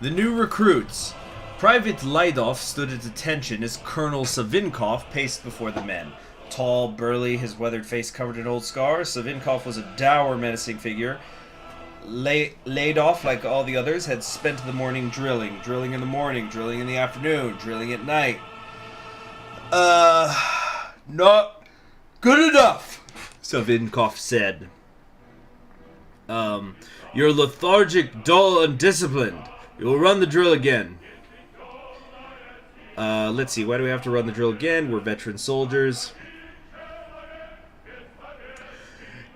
The new recruits. Private Lydov stood at attention as Colonel Savinkov paced before the men. Tall, burly, his weathered face covered in old scars, Savinkov was a dour, menacing figure. Laid off, like all the others, had spent the morning drilling. Drilling in the morning, drilling in the afternoon, drilling at night. Not good enough, Savinkov said. You're lethargic, dull, undisciplined. You'll run the drill again. Let's see, why do we have to run the drill again? We're veteran soldiers.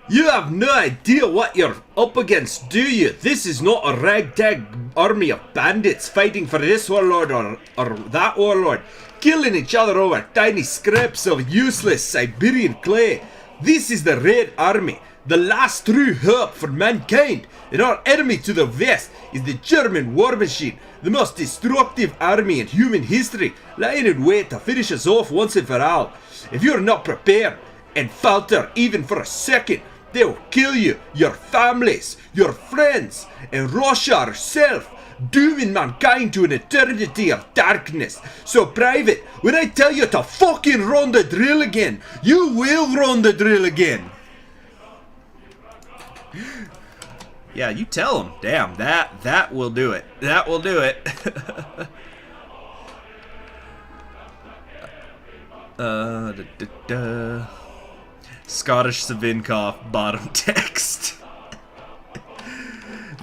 You have no idea what you're up against, do you? This is not a ragtag army of bandits fighting for this warlord or that warlord, killing each other over tiny scraps of useless Siberian clay. This is the Red Army, the last true hope for mankind, and our enemy to the west is the German war machine, the most destructive army in human history, lying in wait to finish us off once and for all. If you're not prepared and falter even for a second, they will kill you, your families, your friends, and Russia herself, dooming mankind to an eternity of darkness. So, Private, when I tell you to fucking run the drill again, you will run the drill again. Yeah, you tell him. Damn, that will do it. That will do it. Scottish Savinkov bottom text.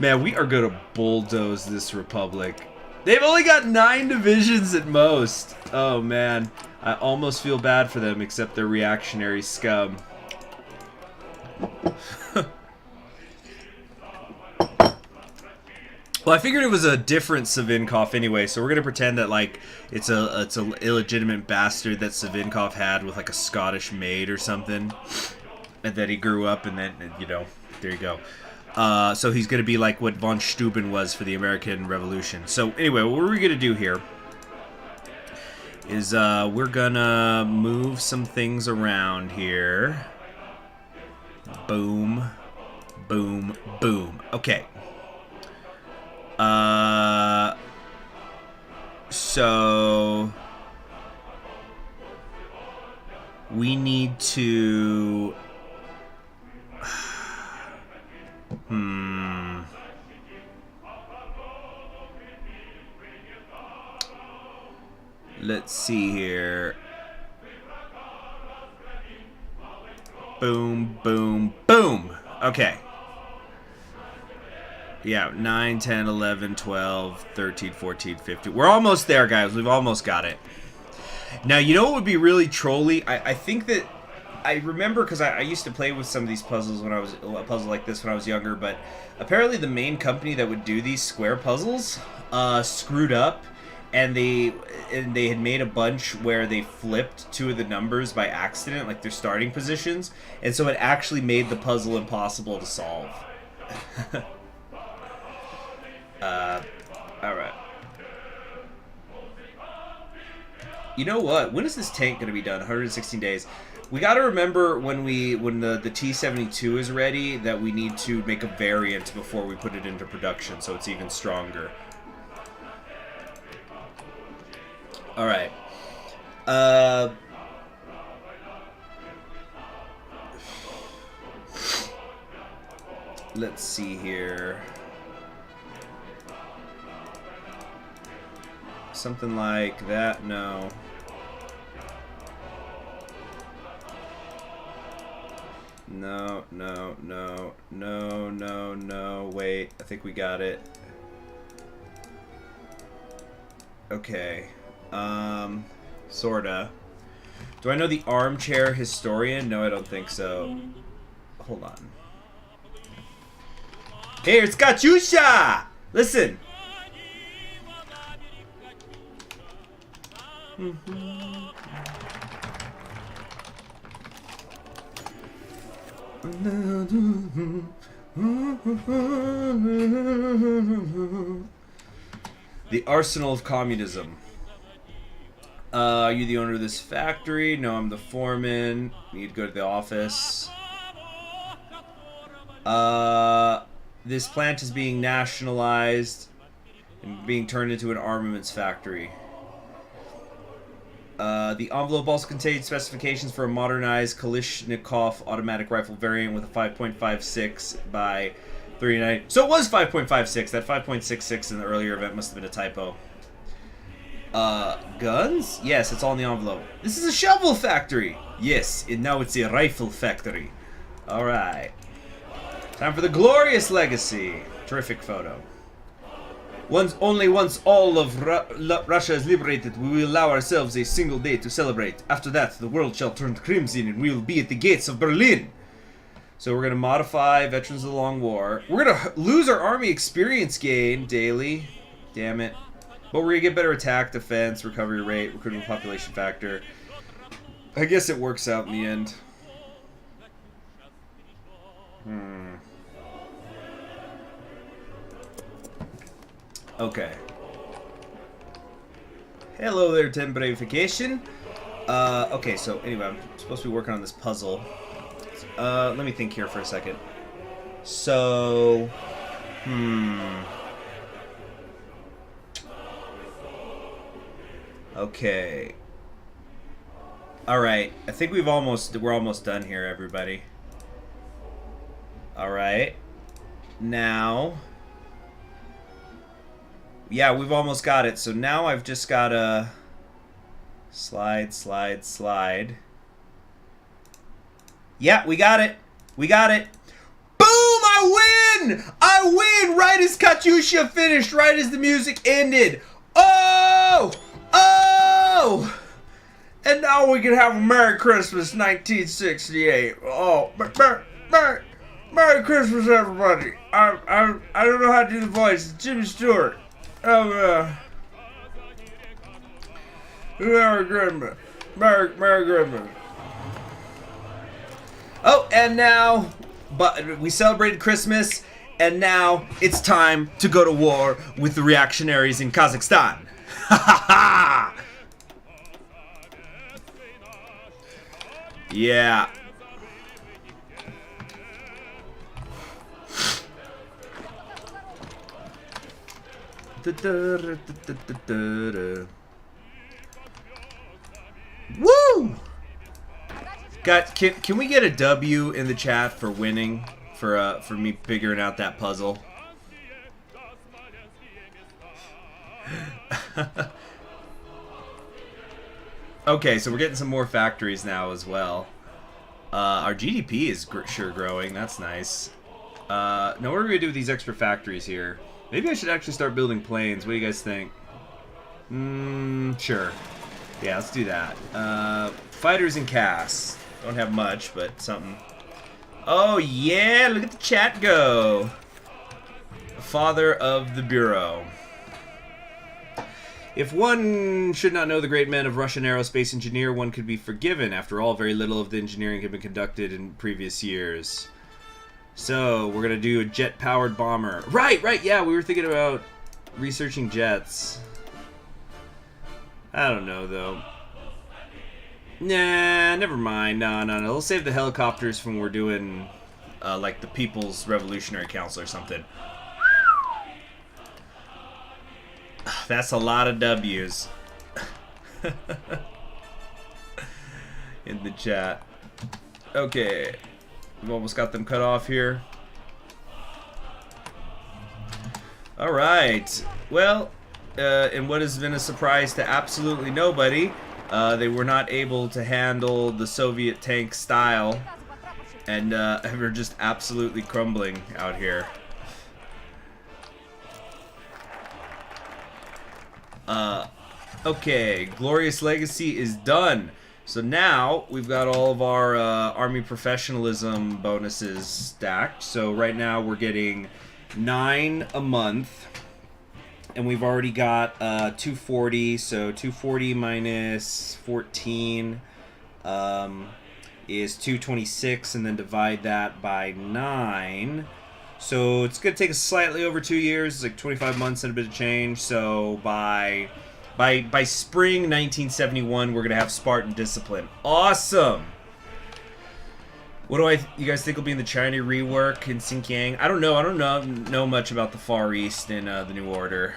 Man, we are gonna bulldoze this republic. They've only got 9 divisions at most. Oh man, I almost feel bad for them, except they're reactionary scum. Well, I figured it was a different Savinkov anyway, so we're gonna pretend that like it's a illegitimate bastard that Savinkov had with like a Scottish maid or something, and that he grew up and then you know, there you go. So he's gonna be like what von Steuben was for the American Revolution. So anyway, what we're gonna do here is we're gonna move some things around here. Boom, boom, boom. Okay. So we need to let's see here. Boom, boom, boom. Okay. Yeah, 9, 10, 11, 12, 13, 14, 15. We're almost there, guys. We've almost got it. Now, you know what would be really trolly? I think that... I remember, because I used to play with some of these puzzles when I was... A puzzle like this when I was younger, but apparently the main company that would do these square puzzles screwed up, and they had made a bunch where they flipped 2 of the numbers by accident, like their starting positions, and so it actually made the puzzle impossible to solve. Alright. You know what? When is this tank going to be done? 116 days. We got to remember when the T-72 is ready that we need to make a variant before we put it into production so it's even stronger. Alright. Let's see here. Something like that, no. No, no, no, no, no, no, wait, I think we got it. Okay, sorta. Do I know the armchair historian? No, I don't think so. Hold on. Hey, it's Katyusha! Listen! The arsenal of communism. Are you the owner of this factory? No, I'm the foreman. Need to go to the office. This plant is being nationalized and being turned into an armaments factory. The envelope also contains specifications for a modernized Kalashnikov automatic rifle variant with a 5.56 by 39. So it was 5.56. That 5.66 in the earlier event must have been a typo. Guns? Yes, it's all in the envelope. This is a shovel factory. Yes, and now it's a rifle factory. All right. Time for the glorious legacy. Terrific photo. Only once all of Russia is liberated, we will allow ourselves a single day to celebrate. After that, the world shall turn crimson and we will be at the gates of Berlin. So we're going to modify Veterans of the Long War. We're going to lose our army experience gain daily. Damn it. But we're going to get better attack, defense, recovery rate, recruitment population factor. I guess it works out in the end. Okay. Hello there, Unification. Okay, so anyway, I'm supposed to be working on this puzzle. Let me think here for a second. So, okay. All right. I think we're almost done here, everybody. All right. Now, yeah, we've almost got it. So now I've just got to slide, slide, slide. Yeah, we got it. We got it. Boom! I win! I win! Right as Katyusha finished, right as the music ended. Oh! Oh! And now we can have a Merry Christmas 1968. Oh, Merry Christmas, everybody. I don't know how to do the voice. It's Jimmy Stewart. Merry Christmas. Merry Christmas. Oh, and now, but we celebrated Christmas, and now it's time to go to war with the reactionaries in Kazakhstan. Ha ha ha! Yeah. Woo! Guys, can we get a W in the chat for winning? For me figuring out that puzzle? Okay, so we're getting some more factories now as well. Our GDP is sure growing. That's nice. Now what are we gonna do with these extra factories here? Maybe I should actually start building planes. What do you guys think? Sure. Yeah, let's do that. Fighters and casts. Don't have much, but something. Oh yeah, look at the chat go. Father of the Bureau. If one should not know the great men of Russian aerospace engineer, one could be forgiven. After all, very little of the engineering had been conducted in previous years. So, we're going to do a jet-powered bomber. Right, yeah, we were thinking about researching jets. I don't know, though. Nah, never mind. No. We'll save the helicopters when we're doing, like, the People's Revolutionary Council or something. That's a lot of W's. In the chat. Okay. We've almost got them cut off here. Alright. Well, and what has been a surprise to absolutely nobody, they were not able to handle the Soviet tank style, and we're just absolutely crumbling out here. Okay, Glorious Legacy is done. So now we've got all of our Army professionalism bonuses stacked. So right now we're getting 9 a month. And we've already got 240. So 240 minus 14 is 226. And then divide that by 9. So it's going to take us slightly over 2 years. It's like 25 months and a bit of change. So by spring 1971, we're going to have Spartan Discipline. Awesome! What do you guys think will be in the China rework in Xinjiang? I don't know. I don't know much about the Far East in the New Order.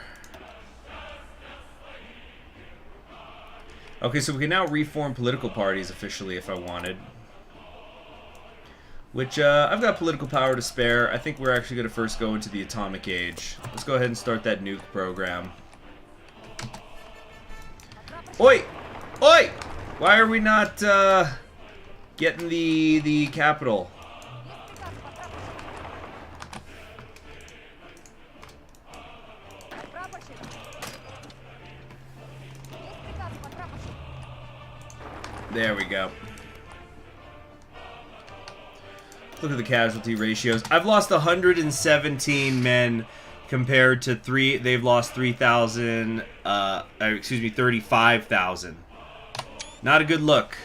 Okay, so we can now reform political parties officially if I wanted. Which, I've got political power to spare. I think we're actually going to first go into the atomic age. Let's go ahead and start that nuke program. Oi! Oi! Why are we not, getting the capital? There we go. Look at the casualty ratios. I've lost 117 men compared to they've lost 3,000, excuse me, 35,000. Not a good look.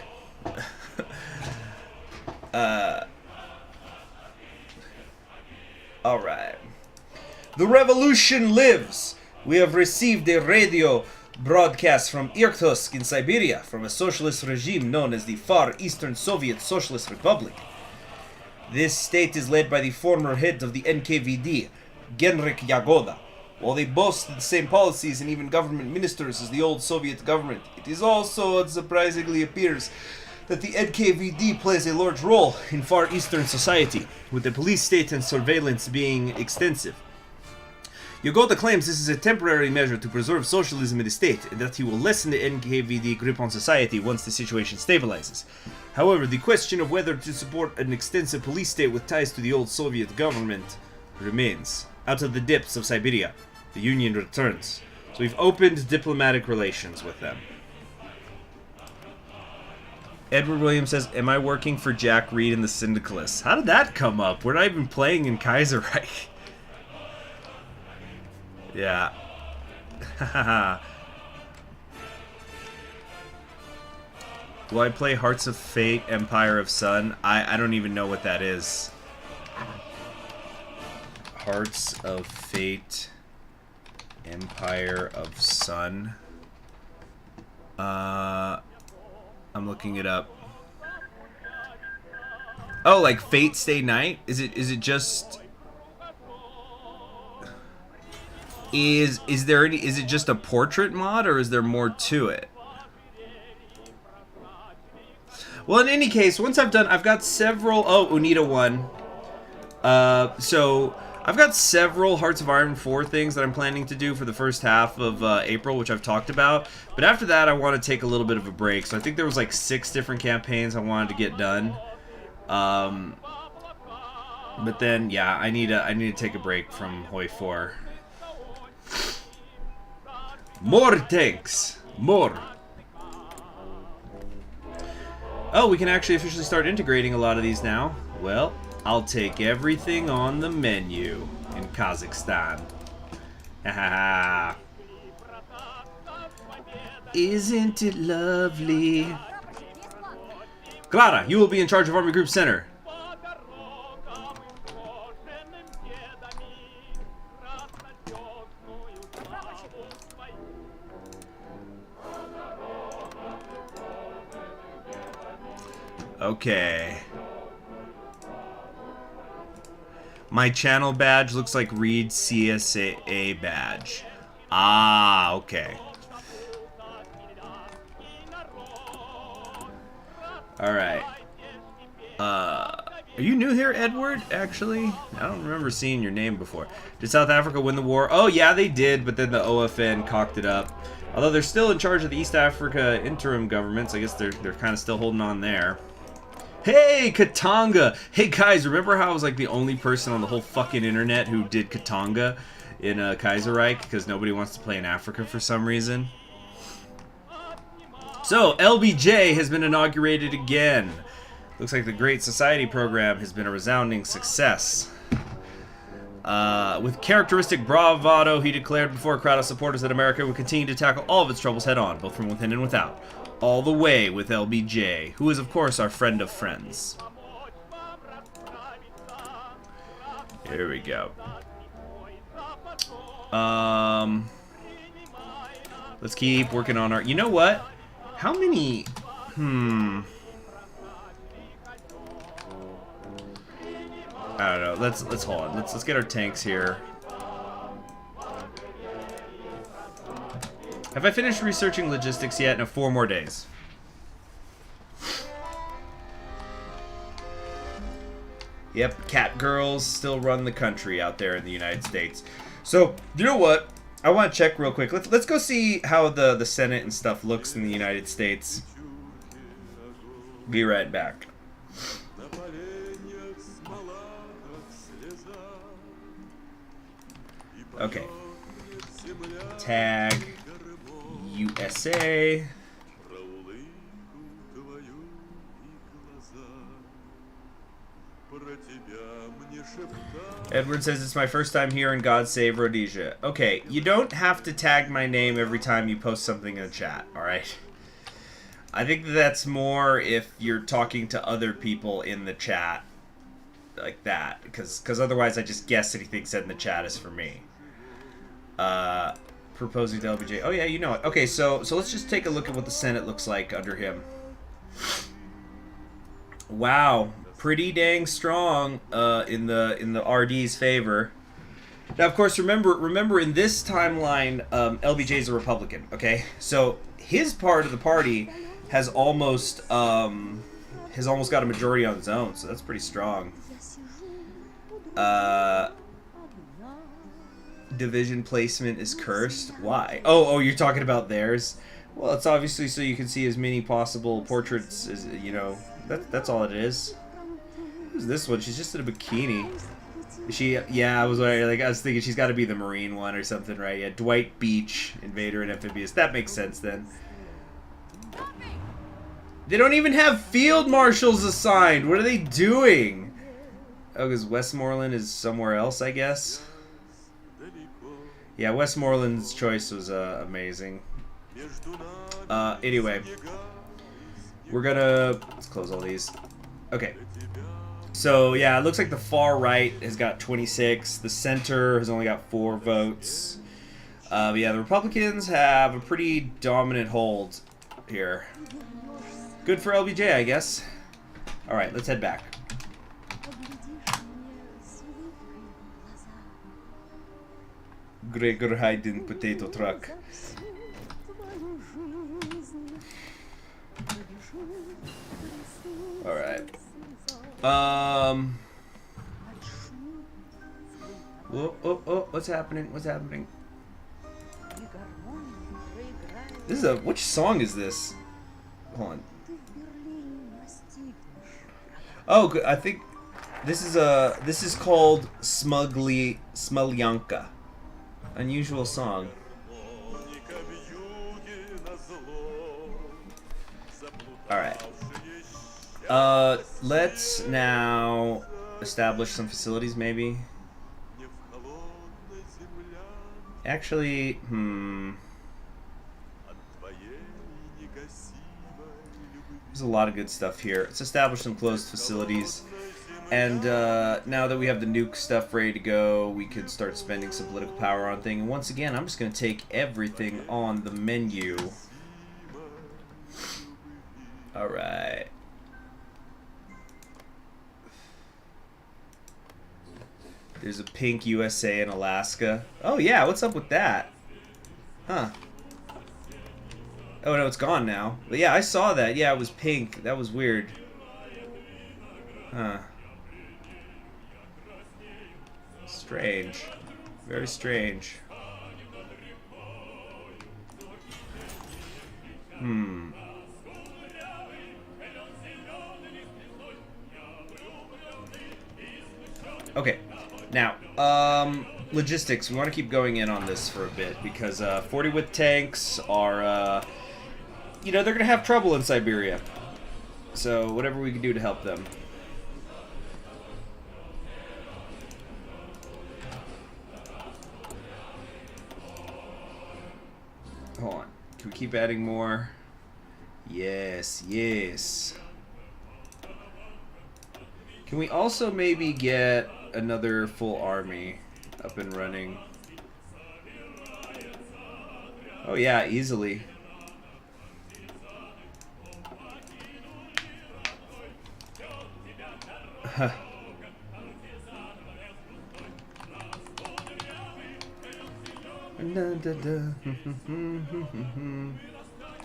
Alright. The revolution lives! We have received a radio broadcast from Irkutsk in Siberia from a socialist regime known as the Far Eastern Soviet Socialist Republic. This state is led by the former head of the NKVD, Genrik Yagoda. While they boast the same policies and even government ministers as the old Soviet government, it is also, unsurprisingly appears, that the NKVD plays a large role in Far Eastern society, with the police state and surveillance being extensive. Yagoda claims this is a temporary measure to preserve socialism in the state, and that he will lessen the NKVD grip on society once the situation stabilizes. However, the question of whether to support an extensive police state with ties to the old Soviet government remains. Out of the depths of Siberia, the Union returns. So we've opened diplomatic relations with them. Edward Williams says, am I working for Jack Reed and the Syndicalists? How did that come up? We're not even playing in Kaiserreich. Yeah. Do I play Hearts of Fate, Empire of Sun? I don't even know what that is. Hearts of Fate, Empire of Sun. I'm looking it up. Oh, like Fate Stay Night? Is it just is it just a portrait mod, or is there more to it? Well, in any case, once I've got several. Oh, Unita 1. So I've got several Hearts of Iron 4 things that I'm planning to do for the first half of April, which I've talked about. But after that, I want to take a little bit of a break. So I think there was like 6 different campaigns I wanted to get done. But then, yeah, I need to take a break from HOI4. More tanks! More! Oh, we can actually officially start integrating a lot of these now. Well, I'll take everything on the menu in Kazakhstan. Haha. Isn't it lovely? Clara, you will be in charge of Army Group Center. Okay. My channel badge looks like Reed CSA badge. Ah, okay. Alright. Are you new here, Edward, actually? I don't remember seeing your name before. Did South Africa win the war? Oh, yeah, they did, but then the OFN cocked it up. Although they're still in charge of the East Africa interim government, so I guess they're kind of still holding on there. Hey, Katanga! Hey, guys, remember how I was like the only person on the whole fucking internet who did Katanga in Kaiserreich because nobody wants to play in Africa for some reason? So, LBJ has been inaugurated again. Looks like the Great Society program has been a resounding success. With characteristic bravado, he declared before a crowd of supporters that America would continue to tackle all of its troubles head-on, both from within and without. All the way with LBJ, who is, of course, our friend of friends. Here we go. Let's keep working on our... You know what? How many... I don't know. Let's hold on. Let's get our tanks here. Have I finished researching logistics yet? No, 4 more days. Yep, cat girls still run the country out there in the United States. So, you know what? I want to check real quick. Let's go see how the Senate and stuff looks in the United States. Be right back. Okay. Tag USA. Edward says it's my first time here in God Save Rhodesia. Okay, you don't have to tag my name every time you post something in the chat, alright? I think that's more if you're talking to other people in the chat like that, because otherwise I just guess anything said in the chat is for me. Proposing to LBJ. Oh yeah, you know it. Okay, so let's just take a look at what the Senate looks like under him. Wow, pretty dang strong in the RD's favor. Now, of course, remember in this timeline, LBJ is a Republican. Okay, so his part of the party has almost got a majority on its own, so that's pretty strong. Division placement is cursed. Why? Oh, you're talking about theirs. Well, it's obviously so you can see as many possible portraits as, you know. That's all it is. Who's this one? She's just in a bikini. She, yeah, I was thinking she's got to be the Marine one or something, right? Yeah, Dwight Beach, Invader and Amphibious. That makes sense then. They don't even have field marshals assigned. What are they doing? Oh, because Westmoreland is somewhere else, I guess. Yeah, Westmoreland's choice was amazing. Anyway, let's close all these. Okay. So, yeah, it looks like the far right has got 26. The center has only got 4 votes. But yeah, the Republicans have a pretty dominant hold here. Good for LBJ, I guess. Alright, let's head back. Gregor Hayden potato truck. Alright. Oh, what's happening? What's happening? This is which song is this? Hold on. Oh, I think this is called Smolyanka. Unusual song. Alright. Let's now establish some facilities, maybe. Actually, there's a lot of good stuff here. Let's establish some closed facilities. And now that we have the nuke stuff ready to go, we could start spending some political power on things. And once again, I'm just going to take everything on the menu. Alright. There's a pink USA in Alaska. Oh yeah, what's up with that? Huh. Oh no, it's gone now. But yeah, I saw that. Yeah, it was pink. That was weird. Huh. Strange. Very strange. Okay. Now, logistics. We want to keep going in on this for a bit because 40 width tanks are, you know, they're going to have trouble in Siberia. So whatever we can do to help them. Hold on. Can we keep adding more? Yes, yes. Can we also maybe get another full army up and running? Oh yeah, easily.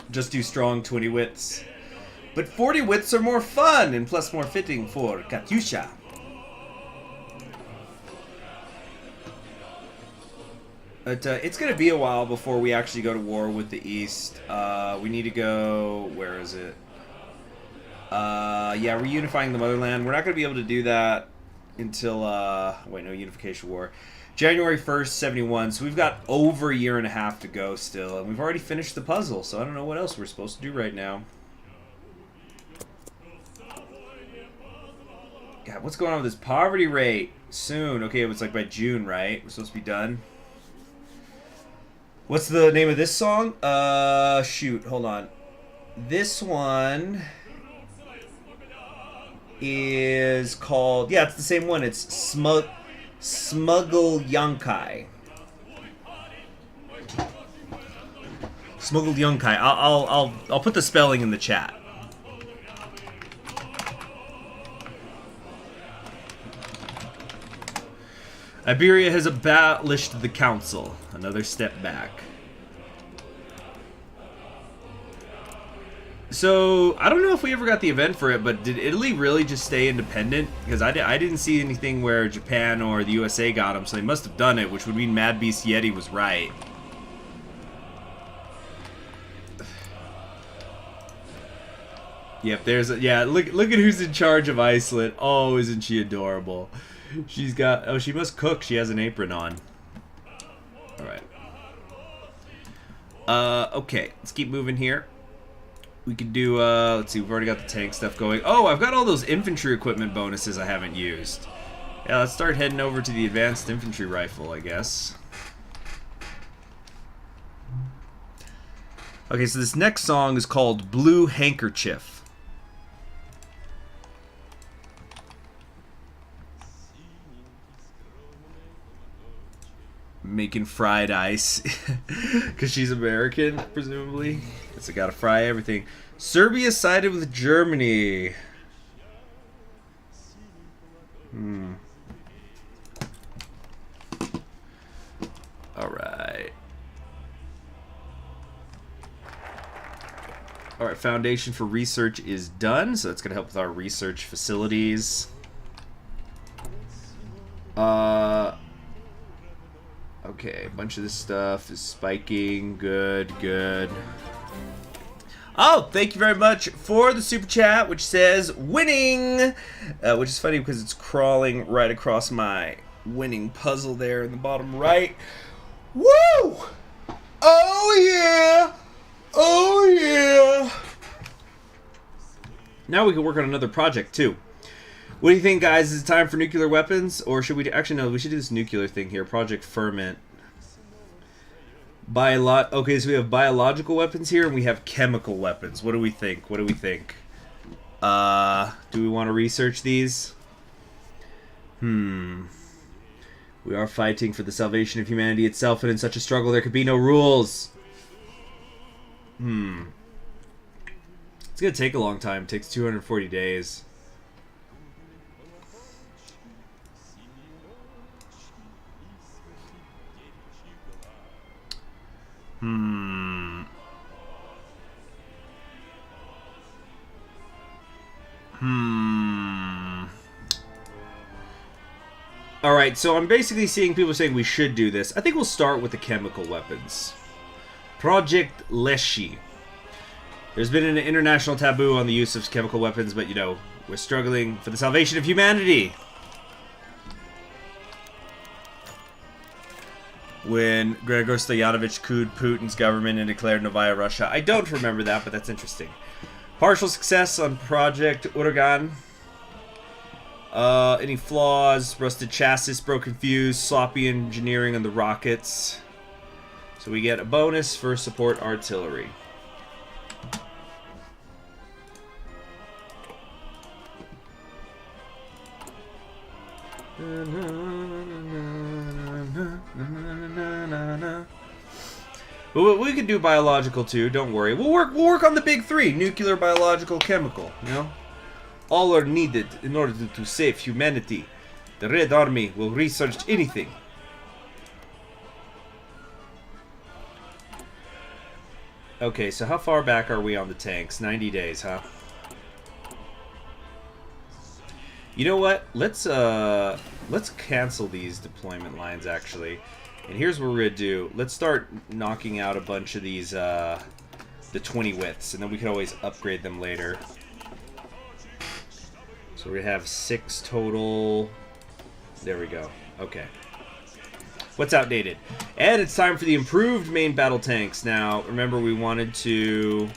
Just do strong 20 widths. But 40 widths are more fun and plus more fitting for Katyusha. But it's going to be a while before we actually go to war with the East. We need to go... Where is it? Yeah, reunifying the motherland. We're not going to be able to do that until... wait, no, Unification War. January 1st, 71. So we've got over a year and a half to go still. And we've already finished the puzzle. So I don't know what else we're supposed to do right now. God, what's going on with this poverty rate? Soon. Okay, it was like by June, right? We're supposed to be done. What's the name of this song? Shoot, hold on. This one is called... Yeah, it's the same one. It's Smuggle Yankai. Smuggled Yunkai. I'll put the spelling in the chat. Iberia has abolished the council. Another step back. So, I don't know if we ever got the event for it, but did Italy really just stay independent? Because I didn't see anything where Japan or the USA got them, so they must have done it, which would mean Mad Beast Yeti was right. Yep, there's a, yeah, look at who's in charge of Iceland. Oh, isn't she adorable? She's got, oh, she must cook. She has an apron on. Alright. Okay, let's keep moving here. We could do, let's see, we've already got the tank stuff going. Oh, I've got all those infantry equipment bonuses I haven't used. Yeah, let's start heading over to the advanced infantry rifle, I guess. Okay, so this next song is called Blue Handkerchief. Making fried ice because she's American, presumably. So gotta fry everything. Serbia sided with Germany. Alright. Alright, Foundation for Research is done, so that's gonna help with our research facilities. Okay, a bunch of this stuff is spiking. Good, good. Oh, thank you very much for the super chat, which says winning, which is funny because it's crawling right across my winning puzzle there in the bottom right. Woo! Oh yeah! Oh yeah! Now we can work on another project too. What do you think, guys? Is it time for nuclear weapons? Or should we... Actually, no. We should do this nuclear thing here. Project Ferment. Okay, so we have biological weapons here, and we have chemical weapons. What do we think? What do we think? Do we want to research these? We are fighting for the salvation of humanity itself, and in such a struggle, there could be no rules. It's going to take a long time. It takes 240 days. Alright, so I'm basically seeing people saying we should do this. I think we'll start with the chemical weapons. Project Leshy. There's been an international taboo on the use of chemical weapons, but, you know, we're struggling for the salvation of humanity. When Gregor Stoyanovich cooed Putin's government and declared Novaya Russia. I don't remember that, but that's interesting. Partial success on Project Uragan. Any flaws? Rusted chassis, broken fuse, sloppy engineering on the rockets. So we get a bonus for support artillery. But we could do biological too. Don't worry. We'll work on the big three: nuclear, biological, chemical. You know, all are needed in order to save humanity. The Red Army will research anything. Okay, so how far back are we on the tanks? 90 days, huh? You know what? Let's cancel these deployment lines actually. And here's what we're gonna do. Let's start knocking out a bunch of these the 20 widths, and then we can always upgrade them later. So we have 6 total. There we go. Okay. What's outdated? And it's time for the improved main battle tanks. Now, remember we wanted to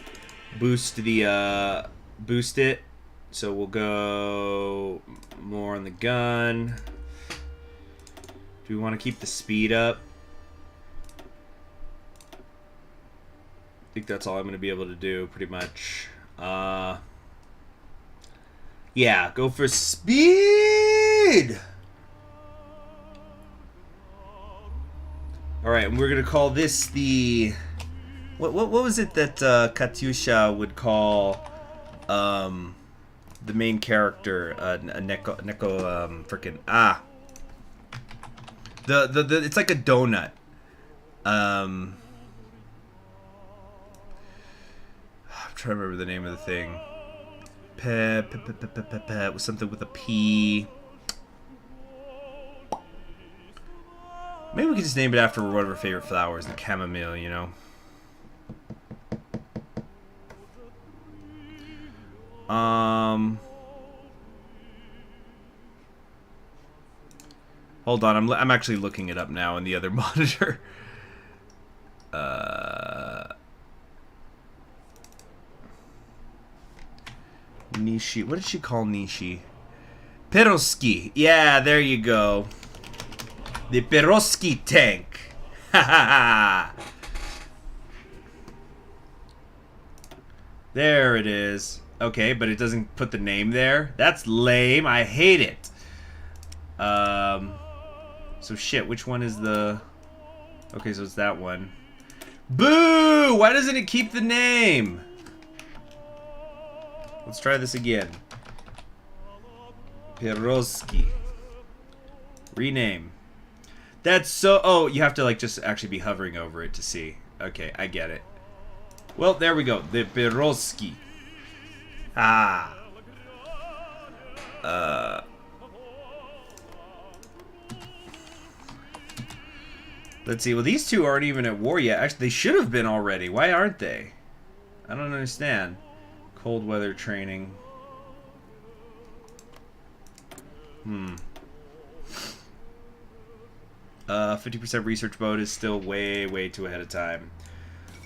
boost the boost it. So we'll go more on the gun. Do we want to keep the speed up? I think that's all I'm going to be able to do, pretty much. Yeah, go for speed! Alright, and we're going to call this the... What was it that Katyusha would call the main character? Neko frickin' the it's like a donut. I'm trying to remember the name of the thing. It was something with a P. Maybe we could just name it after one of our favorite flowers, the chamomile, you know. Hold on, I'm actually looking it up now in the other monitor. Nishi. What did she call Nishi? Peroski. Yeah, there you go. The Peroski tank. Ha ha ha. There it is. Okay, but it doesn't put the name there. That's lame. I hate it. So shit, which one is the... Okay, so it's that one. Boo! Why doesn't it keep the name? Let's try this again. Peroski. Rename. That's so... Oh, you have to like just actually be hovering over it to see. Okay, I get it. Well, there we go. The Peroski. Ah. Let's see. Well, these two aren't even at war yet. Actually, they should have been already. Why aren't they? I don't understand. Cold weather training. 50% research mode is still way too ahead of time.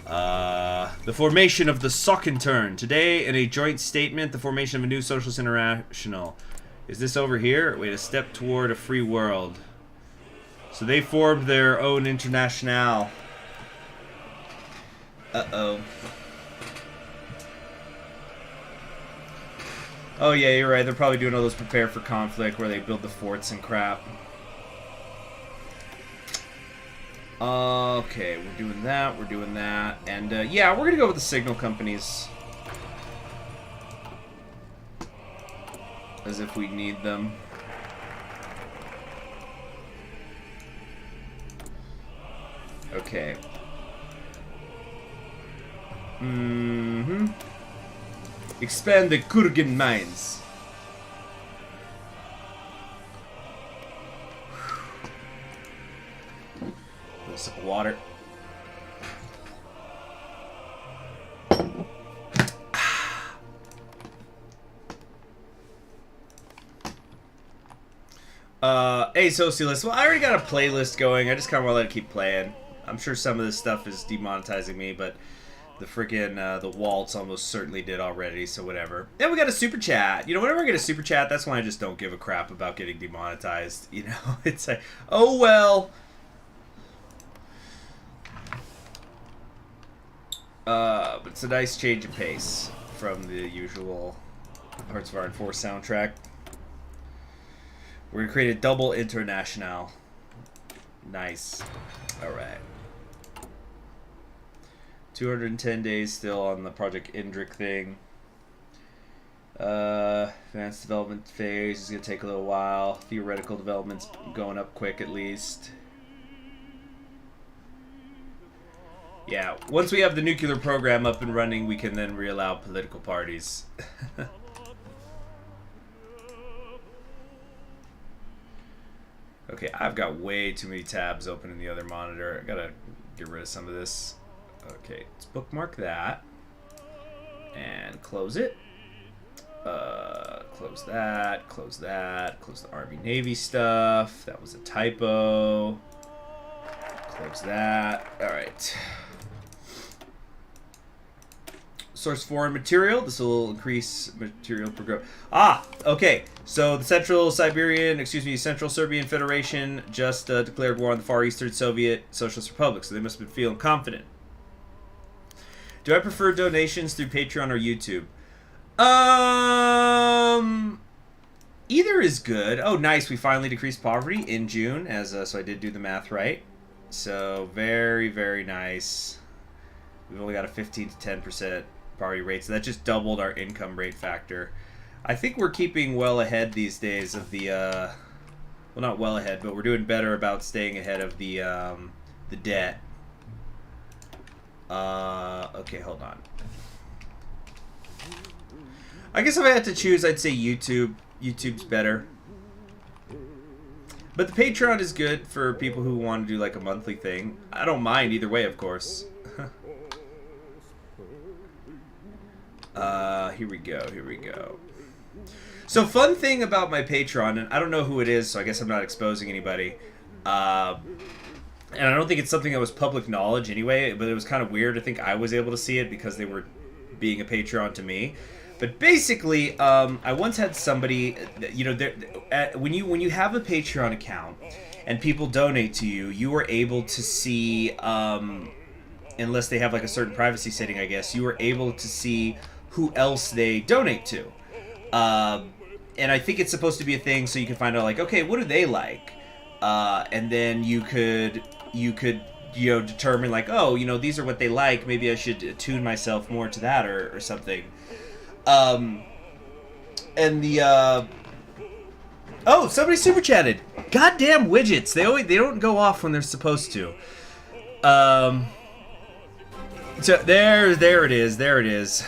The formation of the Sokintern. Today, in a joint statement, the formation of a new socialist international. Is this over here? Wait, a step toward a free world. So they formed their own internationale. Uh-oh. Oh yeah, you're right. They're probably doing all those prepare for conflict where they build the forts and crap. Okay, we're doing that, and yeah, we're gonna go with the signal companies. As if we need them. Okay. Expand the Kurgan mines. A sip of water. Hey, Socialist. Well, I already got a playlist going. I just kind of want to let it keep playing. I'm sure some of this stuff is demonetizing me, but the freaking the waltz almost certainly did already, so whatever. Then we got a super chat. You know, whenever I get a super chat, that's when I just don't give a crap about getting demonetized. You know, it's like, oh well. But it's a nice change of pace from the usual Hearts of Iron 4 soundtrack. We're gonna create a double international. Nice. Alright. 210 days still on the Project Indrik thing. Advanced development phase is gonna take a little while. Theoretical development's going up quick at least. Yeah, once we have the nuclear program up and running, we can then reallow political parties. Okay, I've got way too many tabs open in the other monitor. I gotta get rid of some of this. Okay, let's bookmark that. And close it. Close that, close that, close the Army-Navy stuff. That was a typo. Close that. Alright. source foreign material. This will increase material per growth. Okay. So the Central Serbian Federation just declared war on the Far Eastern Soviet Socialist Republic, so they must have been feeling confident. Do I prefer donations through Patreon or YouTube? Either is good. Oh, nice. We finally decreased poverty in June, so I did do the math right. So very, very nice. We've only got a 15 to 10% poverty rate, so that just doubled our income rate factor. I think we're keeping well ahead these days of the, well, not well ahead, but we're doing better about staying ahead of the debt. Okay, hold on. I guess if I had to choose, I'd say YouTube. YouTube's better. But the Patreon is good for people who want to do like a monthly thing. I don't mind either way, of course. Here we go. So fun thing about my Patreon, and I don't know who it is, so I guess I'm not exposing anybody. And I don't think it's something that was public knowledge anyway, but it was kind of weird. I think I was able to see it because they were being a Patreon to me. But basically, I once had somebody, you know, when you have a Patreon account and people donate to you, you are able to see, unless they have like a certain privacy setting, I guess, you are able to see who else they donate to. And I think it's supposed to be a thing so you can find out like, okay, what do they like? And then you could determine like, oh, these are what they like. Maybe I should attune myself more to that or something. And the oh, somebody super chatted. Goddamn widgets! They don't go off when they're supposed to. So there it is.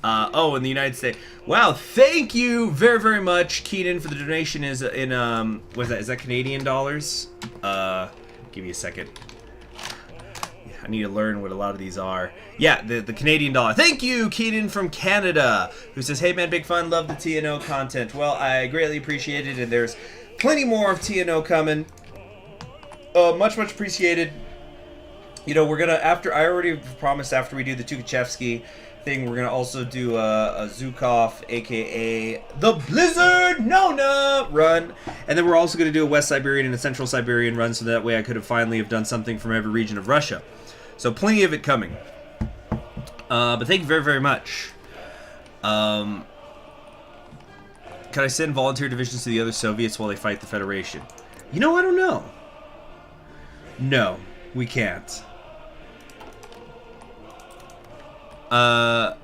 Oh, in the United States. Wow, thank you very, very much, Keenan, for the donation. Is in what is that? Is that Canadian dollars? Give me a second. I need to learn what a lot of these are. Yeah, the Canadian dollar. Thank you, Keenan from Canada, who says, "Hey man, big fun, love the TNO content." Well, I greatly appreciate it, and there's plenty more of TNO coming. Much appreciated. We're gonna I already promised after we do the Tukhachevsky thing, we're gonna also do a Zukov, aka the Blizzard Nona run, and then we're also gonna do a West Siberian and a Central Siberian run, so that way I could have finally have done something from every region of Russia. So plenty of it coming. But thank you very, very much. Can I send volunteer divisions to the other Soviets while they fight the Federation? I don't know. No, we can't. The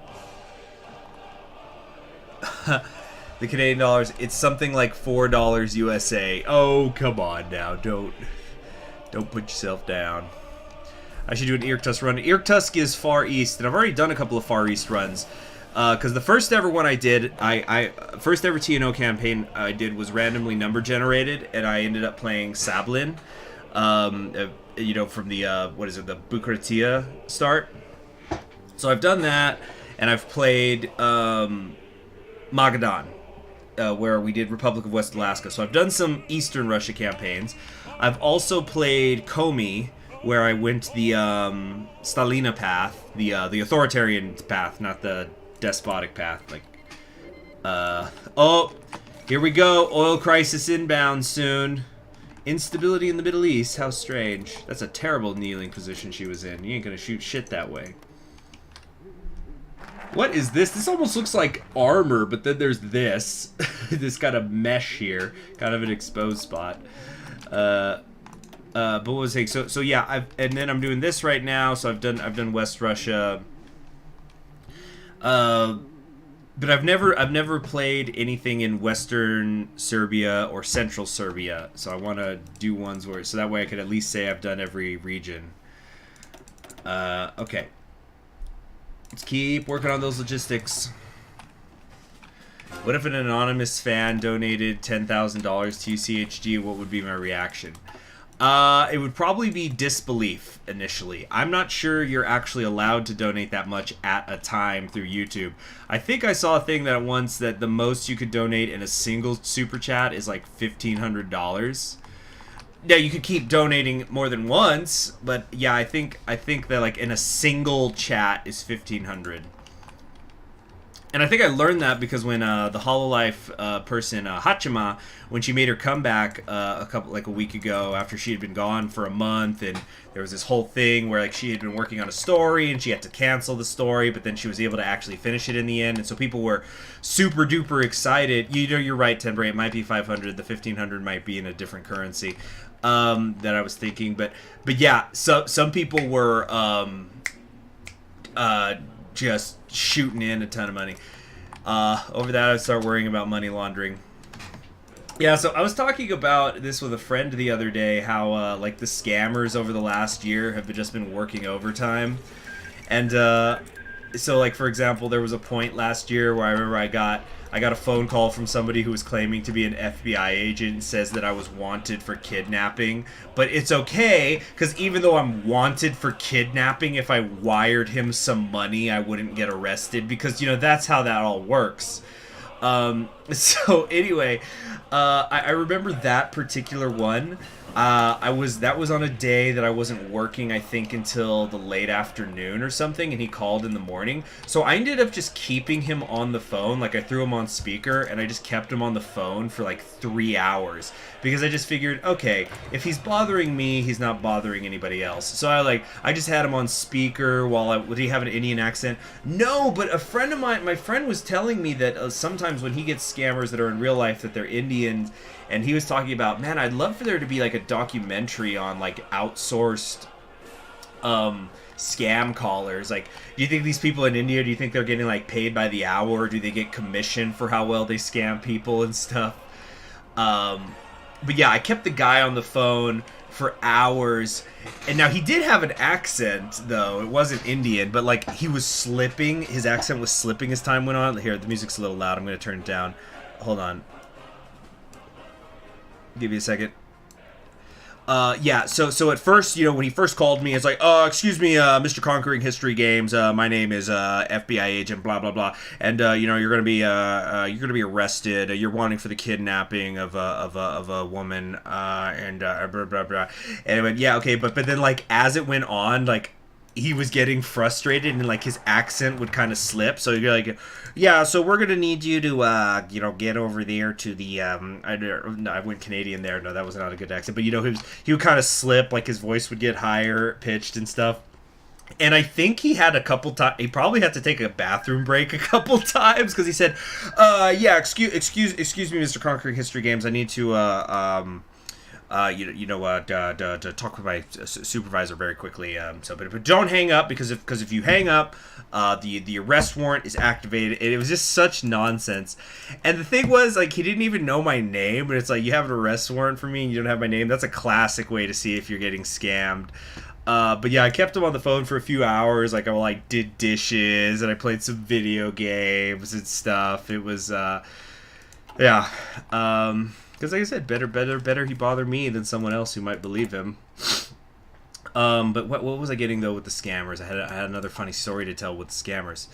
Canadian dollars, it's something like $4 USA. Oh, come on now. Don't put yourself down. I should do an Irkutsk run. Irkutsk is Far East, and I've already done a couple of Far East runs. Because the first ever one I did, first ever TNO campaign I did was randomly number generated, and I ended up playing Sablin. From the, the Bukratia start. So I've done that, and I've played Magadan, where we did Republic of West Alaska. So I've done some Eastern Russia campaigns. I've also played Komi, where I went the Stalina path, the authoritarian path, not the despotic path. Oh, here we go. Oil crisis inbound soon. Instability in the Middle East. How strange. That's a terrible kneeling position she was in. You ain't gonna shoot shit that way. What is this? This almost looks like armor, but then there's this. This kind of mesh here. Kind of an exposed spot. But what was I saying? So yeah, and then I'm doing this right now. So I've done West Russia. But I've never played anything in Western Serbia or Central Serbia. So I want to do ones where, so that way I could at least say I've done every region. Okay. Let's keep working on those logistics. What if an anonymous fan donated $10,000 to UCHG? What would be my reaction? It would probably be disbelief initially. I'm not sure you're actually allowed to donate that much at a time through YouTube. I think I saw a thing that once that the most you could donate in a single super chat is like $1,500. Now you could keep donating more than once, but yeah, I think that like in a single chat is $1,500. And I think I learned that because when the Hololive person Hachima, when she made her comeback a week ago after she had been gone for a month, and there was this whole thing where like she had been working on a story and she had to cancel the story, but then she was able to actually finish it in the end, and so people were super duper excited. You know, you're right, Tenbray. It might be 500. The 1500 might be in a different currency that I was thinking, but yeah, so some people were just shooting in a ton of money. Over that, I would start worrying about money laundering. Yeah, so I was talking about this with a friend the other day, how like the scammers over the last year have just been working overtime. And so like for example, there was a point last year where I remember I got a phone call from somebody who was claiming to be an FBI agent and says that I was wanted for kidnapping. But it's okay, because even though I'm wanted for kidnapping, if I wired him some money, I wouldn't get arrested, because, you know, that's how that all works. So anyway, I remember that particular one. That was on a day that I wasn't working, I think, until the late afternoon or something, and he called in the morning. So I ended up just keeping him on the phone. Like, I threw him on speaker, and I just kept him on the phone for like 3 hours, because I just figured, okay, if he's bothering me, he's not bothering anybody else. So I just had him on speaker while would he have an Indian accent? No, but a friend of mine, my friend was telling me that sometimes when he gets scammers that are in real life, that they're Indians. And he was talking about, man, I'd love for there to be like a documentary on like outsourced scam callers. Like, do you think these people in India, do you think they're getting like paid by the hour? Or do they get commission for how well they scam people and stuff? But yeah, I kept the guy on the phone for hours. And now he did have an accent, though. It wasn't Indian, but like he was slipping. His accent was slipping as time went on. Here, the music's a little loud. I'm going to turn it down. Hold on. Give you a second. Yeah, so at first, you know, when he first called me, it's like, excuse me, Mr. Conquering History Games, my name is FBI agent, blah blah blah, and you know, you're gonna be arrested. You're wanting for the kidnapping of a woman, and blah blah blah. And I went, yeah, okay, but then like as it went on, like he was getting frustrated and like his accent would kind of slip. So you're like, yeah, so we're gonna need you to you know, get over there to the I went Canadian there. No, that was not a good accent. But you know, he would kind of slip, like his voice would get higher pitched and stuff. And I think he had a couple times. He probably had to take a bathroom break a couple times, because he said, yeah, excuse me, Mr. Conquering History Games, I need to to talk with my supervisor very quickly. But don't hang up, because if you hang up, the arrest warrant is activated. And it was just such nonsense. And the thing was, like, he didn't even know my name, but it's like, you have an arrest warrant for me and you don't have my name. That's a classic way to see if you're getting scammed. But yeah, I kept him on the phone for a few hours. Like, I did dishes and I played some video games and stuff. It was yeah. Because like I said, better he bother me than someone else who might believe him. But what was I getting, though, with the scammers? I had another funny story to tell with the scammers.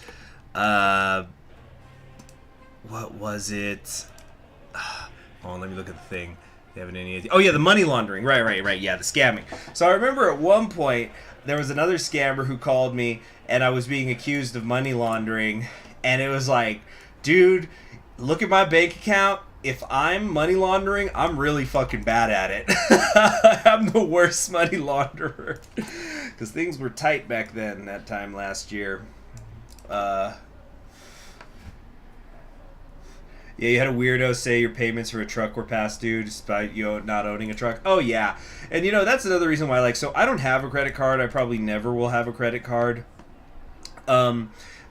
What was it? Hold on, let me look at the thing. You have any idea? Oh, yeah, the money laundering. Right. Yeah, the scamming. So I remember at one point, there was another scammer who called me, and I was being accused of money laundering. And it was like, dude, look at my bank account. If I'm money laundering, I'm really fucking bad at it. I'm the worst money launderer. Because things were tight back then, that time last year. Yeah, you had a weirdo say your payments for a truck were past due despite you not owning a truck. Oh, yeah. And, you know, that's another reason why, like, so I don't have a credit card. I probably never will have a credit card.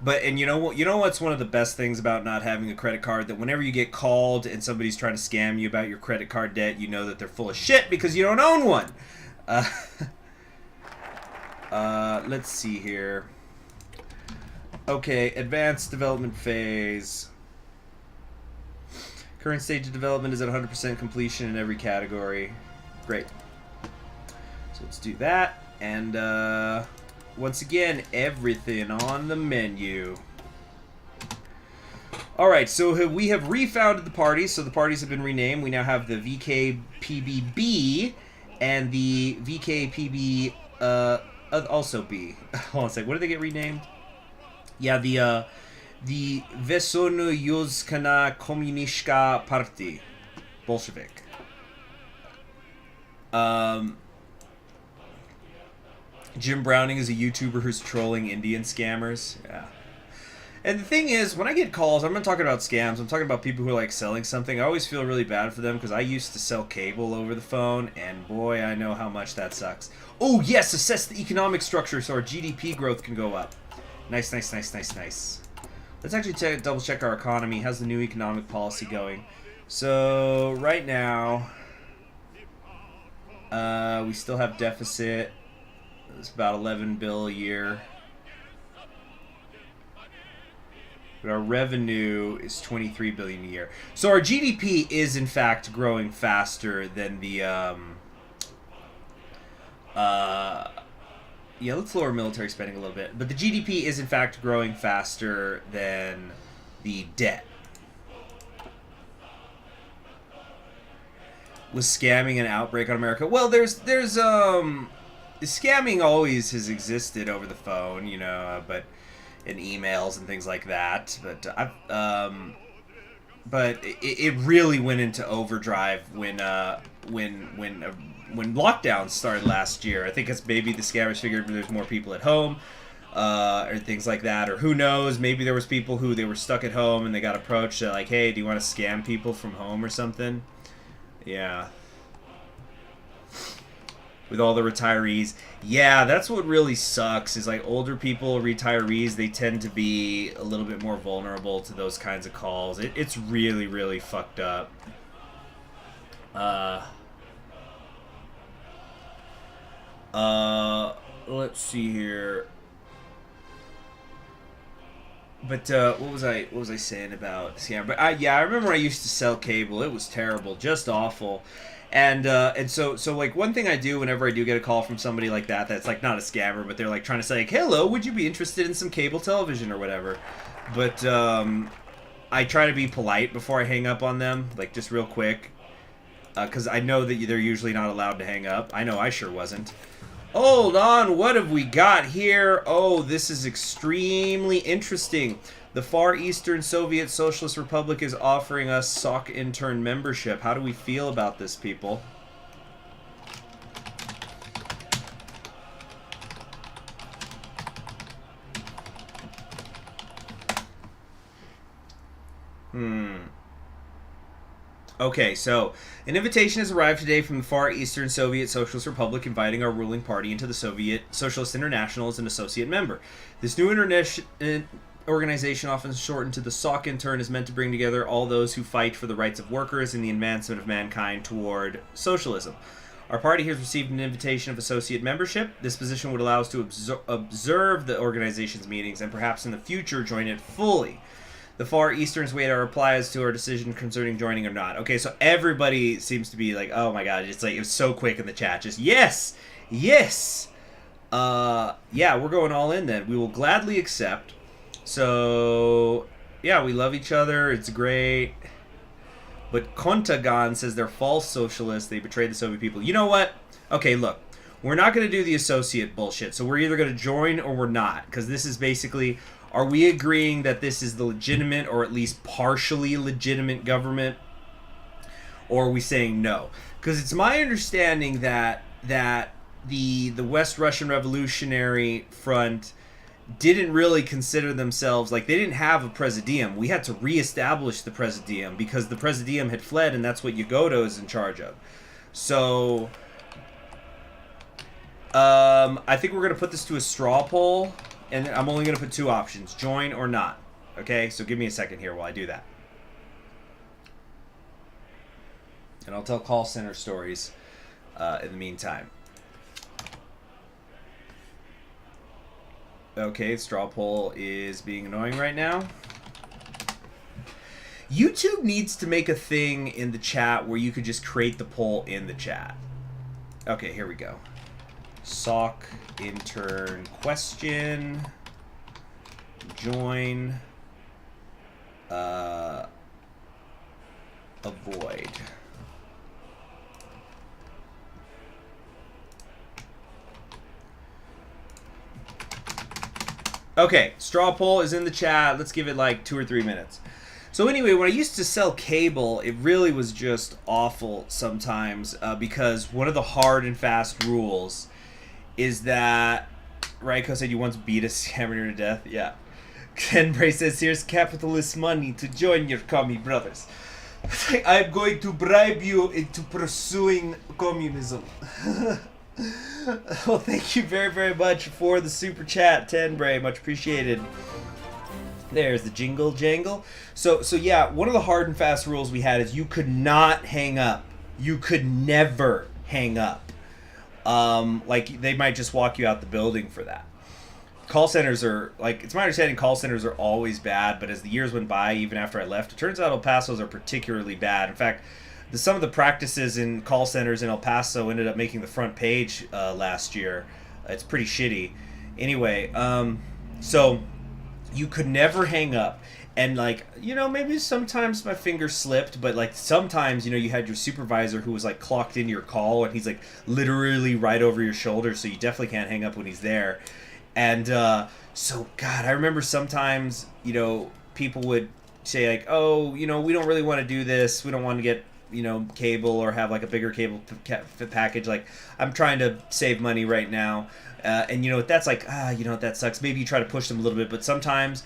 But, and you know what? You know what's one of the best things about not having a credit card? That whenever you get called and somebody's trying to scam you about your credit card debt, you know that they're full of shit because you don't own one. Let's see here. Okay, advanced development phase. Current stage of development is at 100% completion in every category. Great. So let's do that. And, once again, everything on the menu. Alright, so we have refounded the parties. So the parties have been renamed. We now have the VKPBB and the VKPB also B. Hold on a sec. What did they get renamed? Yeah, the the Vesonuuzhskaya Komunistska Party, Bolshevik. Jim Browning is a YouTuber who's trolling Indian scammers. Yeah. And the thing is, when I get calls, I'm not talking about scams. I'm talking about people who are like selling something. I always feel really bad for them because I used to sell cable over the phone, and boy, I know how much that sucks. Oh yes, assess the economic structure so our GDP growth can go up. Nice, nice, nice, nice, nice. Let's actually double check our economy. How's the new economic policy going? So right now, we still have deficit. It's about 11 bill a year. But our revenue is 23 billion a year. So our GDP is in fact growing faster than the yeah, let's lower military spending a little bit. But the GDP is in fact growing faster than the debt. Was scamming an outbreak on America? Well, there's scamming always has existed over the phone, you know, but in emails and things like that. But it really went into overdrive when lockdowns started last year. I think it's maybe the scammers figured there's more people at home, or things like that, or who knows, maybe there was people who they were stuck at home and they got approached like, hey, do you want to scam people from home or something? Yeah. With all the retirees. Yeah, that's what really sucks is like older people, retirees, they tend to be a little bit more vulnerable to those kinds of calls. It's really, really fucked up. Let's see here. But what was I saying about scam? But I remember I used to sell cable. It was terrible, just awful. And so like one thing I do whenever I do get a call from somebody like that's like not a scammer, but they're like trying to say like, hello, would you be interested in some cable television or whatever? But I try to be polite before I hang up on them, like just real quick, because I know that they're usually not allowed to hang up. I know I sure wasn't. Hold on, what have we got here? Oh, this is extremely interesting. The Far Eastern Soviet Socialist Republic is offering us SOC intern membership. How do we feel about this, people? Okay, so an invitation has arrived today from the Far Eastern Soviet Socialist Republic inviting our ruling party into the Soviet Socialist International as an associate member. This new organization, often shortened to the SOC intern, is meant to bring together all those who fight for the rights of workers and the advancement of mankind toward socialism. Our party has received an invitation of associate membership. This position would allow us to observe the organization's meetings and perhaps in the future join it fully. The Far Easterns wait our replies to our decision concerning joining or not. Okay, so everybody seems to be like, oh my god, it's like it was so quick in the chat. Just yes, yes. Yeah, we're going all in then. We will gladly accept. So yeah, we love each other. It's great. But Kontagan says they're false socialists. They betrayed the Soviet people. You know what? Okay, look. We're not going to do the associate bullshit. So we're either going to join or we're not. Because this is basically, are we agreeing that this is the legitimate or at least partially legitimate government? Or are we saying no? Because it's my understanding that the West Russian Revolutionary Front didn't really consider themselves, like, they didn't have a presidium. We had to reestablish the presidium because the presidium had fled, and that's what Yagoda is in charge of. So I think we're going to put this to a straw poll, and I'm only going to put two options, join or not. Okay, so give me a second here while I do that. And I'll tell call center stories in the meantime. Okay, straw poll is being annoying right now. YouTube needs to make a thing in the chat where you could just create the poll in the chat. Okay, here we go. SOC intern question. Join. Avoid. Okay, straw poll is in the chat. Let's give it like 2 or 3 minutes. So anyway, when I used to sell cable, it really was just awful sometimes because one of the hard and fast rules is that Raiko said you once beat a scammer to death. Yeah. Ken Bray says here's capitalist money to join your commie brothers. I'm going to bribe you into pursuing communism. Well, thank you very, very much for the super chat, Tenbray. Much appreciated. There's the jingle jangle. So yeah, one of the hard and fast rules we had is you could not hang up. You could never hang up. Like, they might just walk you out the building for that. Call centers are, like, it's my understanding call centers are always bad, but as the years went by, even after I left, it turns out El Paso's are particularly bad. In fact, some of the practices in call centers in El Paso ended up making the front page last year. It's pretty shitty. Anyway, so you could never hang up. And, like, you know, maybe sometimes my finger slipped, but, like, sometimes, you know, you had your supervisor who was, like, clocked into your call, and he's, like, literally right over your shoulder, so you definitely can't hang up when he's there. And so, God, I remember sometimes, you know, people would say, like, oh, you know, we don't really want to do this. We don't want to get, you know, cable or have, like, a bigger cable package. Like, I'm trying to save money right now. And, you know, that's like, you know, that sucks. Maybe you try to push them a little bit. But sometimes,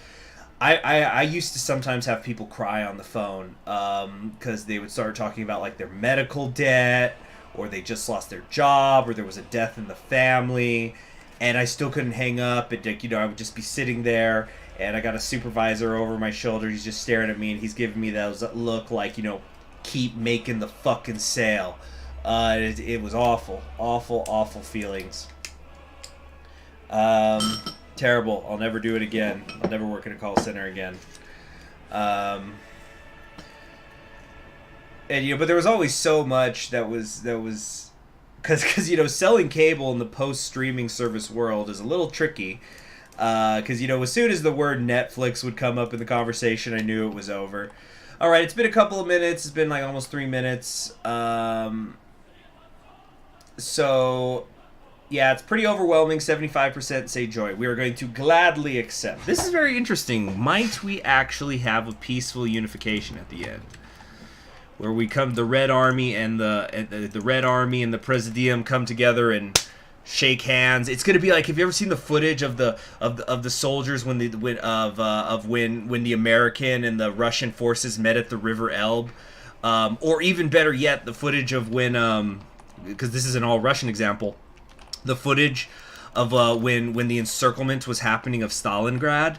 I used to sometimes have people cry on the phone because they would start talking about, like, their medical debt, or they just lost their job, or there was a death in the family. And I still couldn't hang up. And, you know, I would just be sitting there, and I got a supervisor over my shoulder. He's just staring at me, and he's giving me that look like, you know, keep making the fucking sale. It was awful. Awful, awful feelings. Terrible. I'll never do it again. I'll never work in a call center again. And, you know, but there was always so much that was... Because, you know, selling cable in the post-streaming service world is a little tricky. Because, you know, as soon as the word Netflix would come up in the conversation, I knew it was over. All right, it's been a couple of minutes. It's been, like, almost 3 minutes. So, yeah, it's pretty overwhelming. 75% say joy. We are going to gladly accept. This is very interesting. Might we actually have a peaceful unification at the end? Where we come, the Red Army and the Red Army and the Presidium come together and shake hands. It's gonna be like, have you ever seen the footage of the soldiers when the American and the Russian forces met at the River Elbe, or even better yet, the footage of when because this is an all Russian example, the footage of when the encirclement was happening of Stalingrad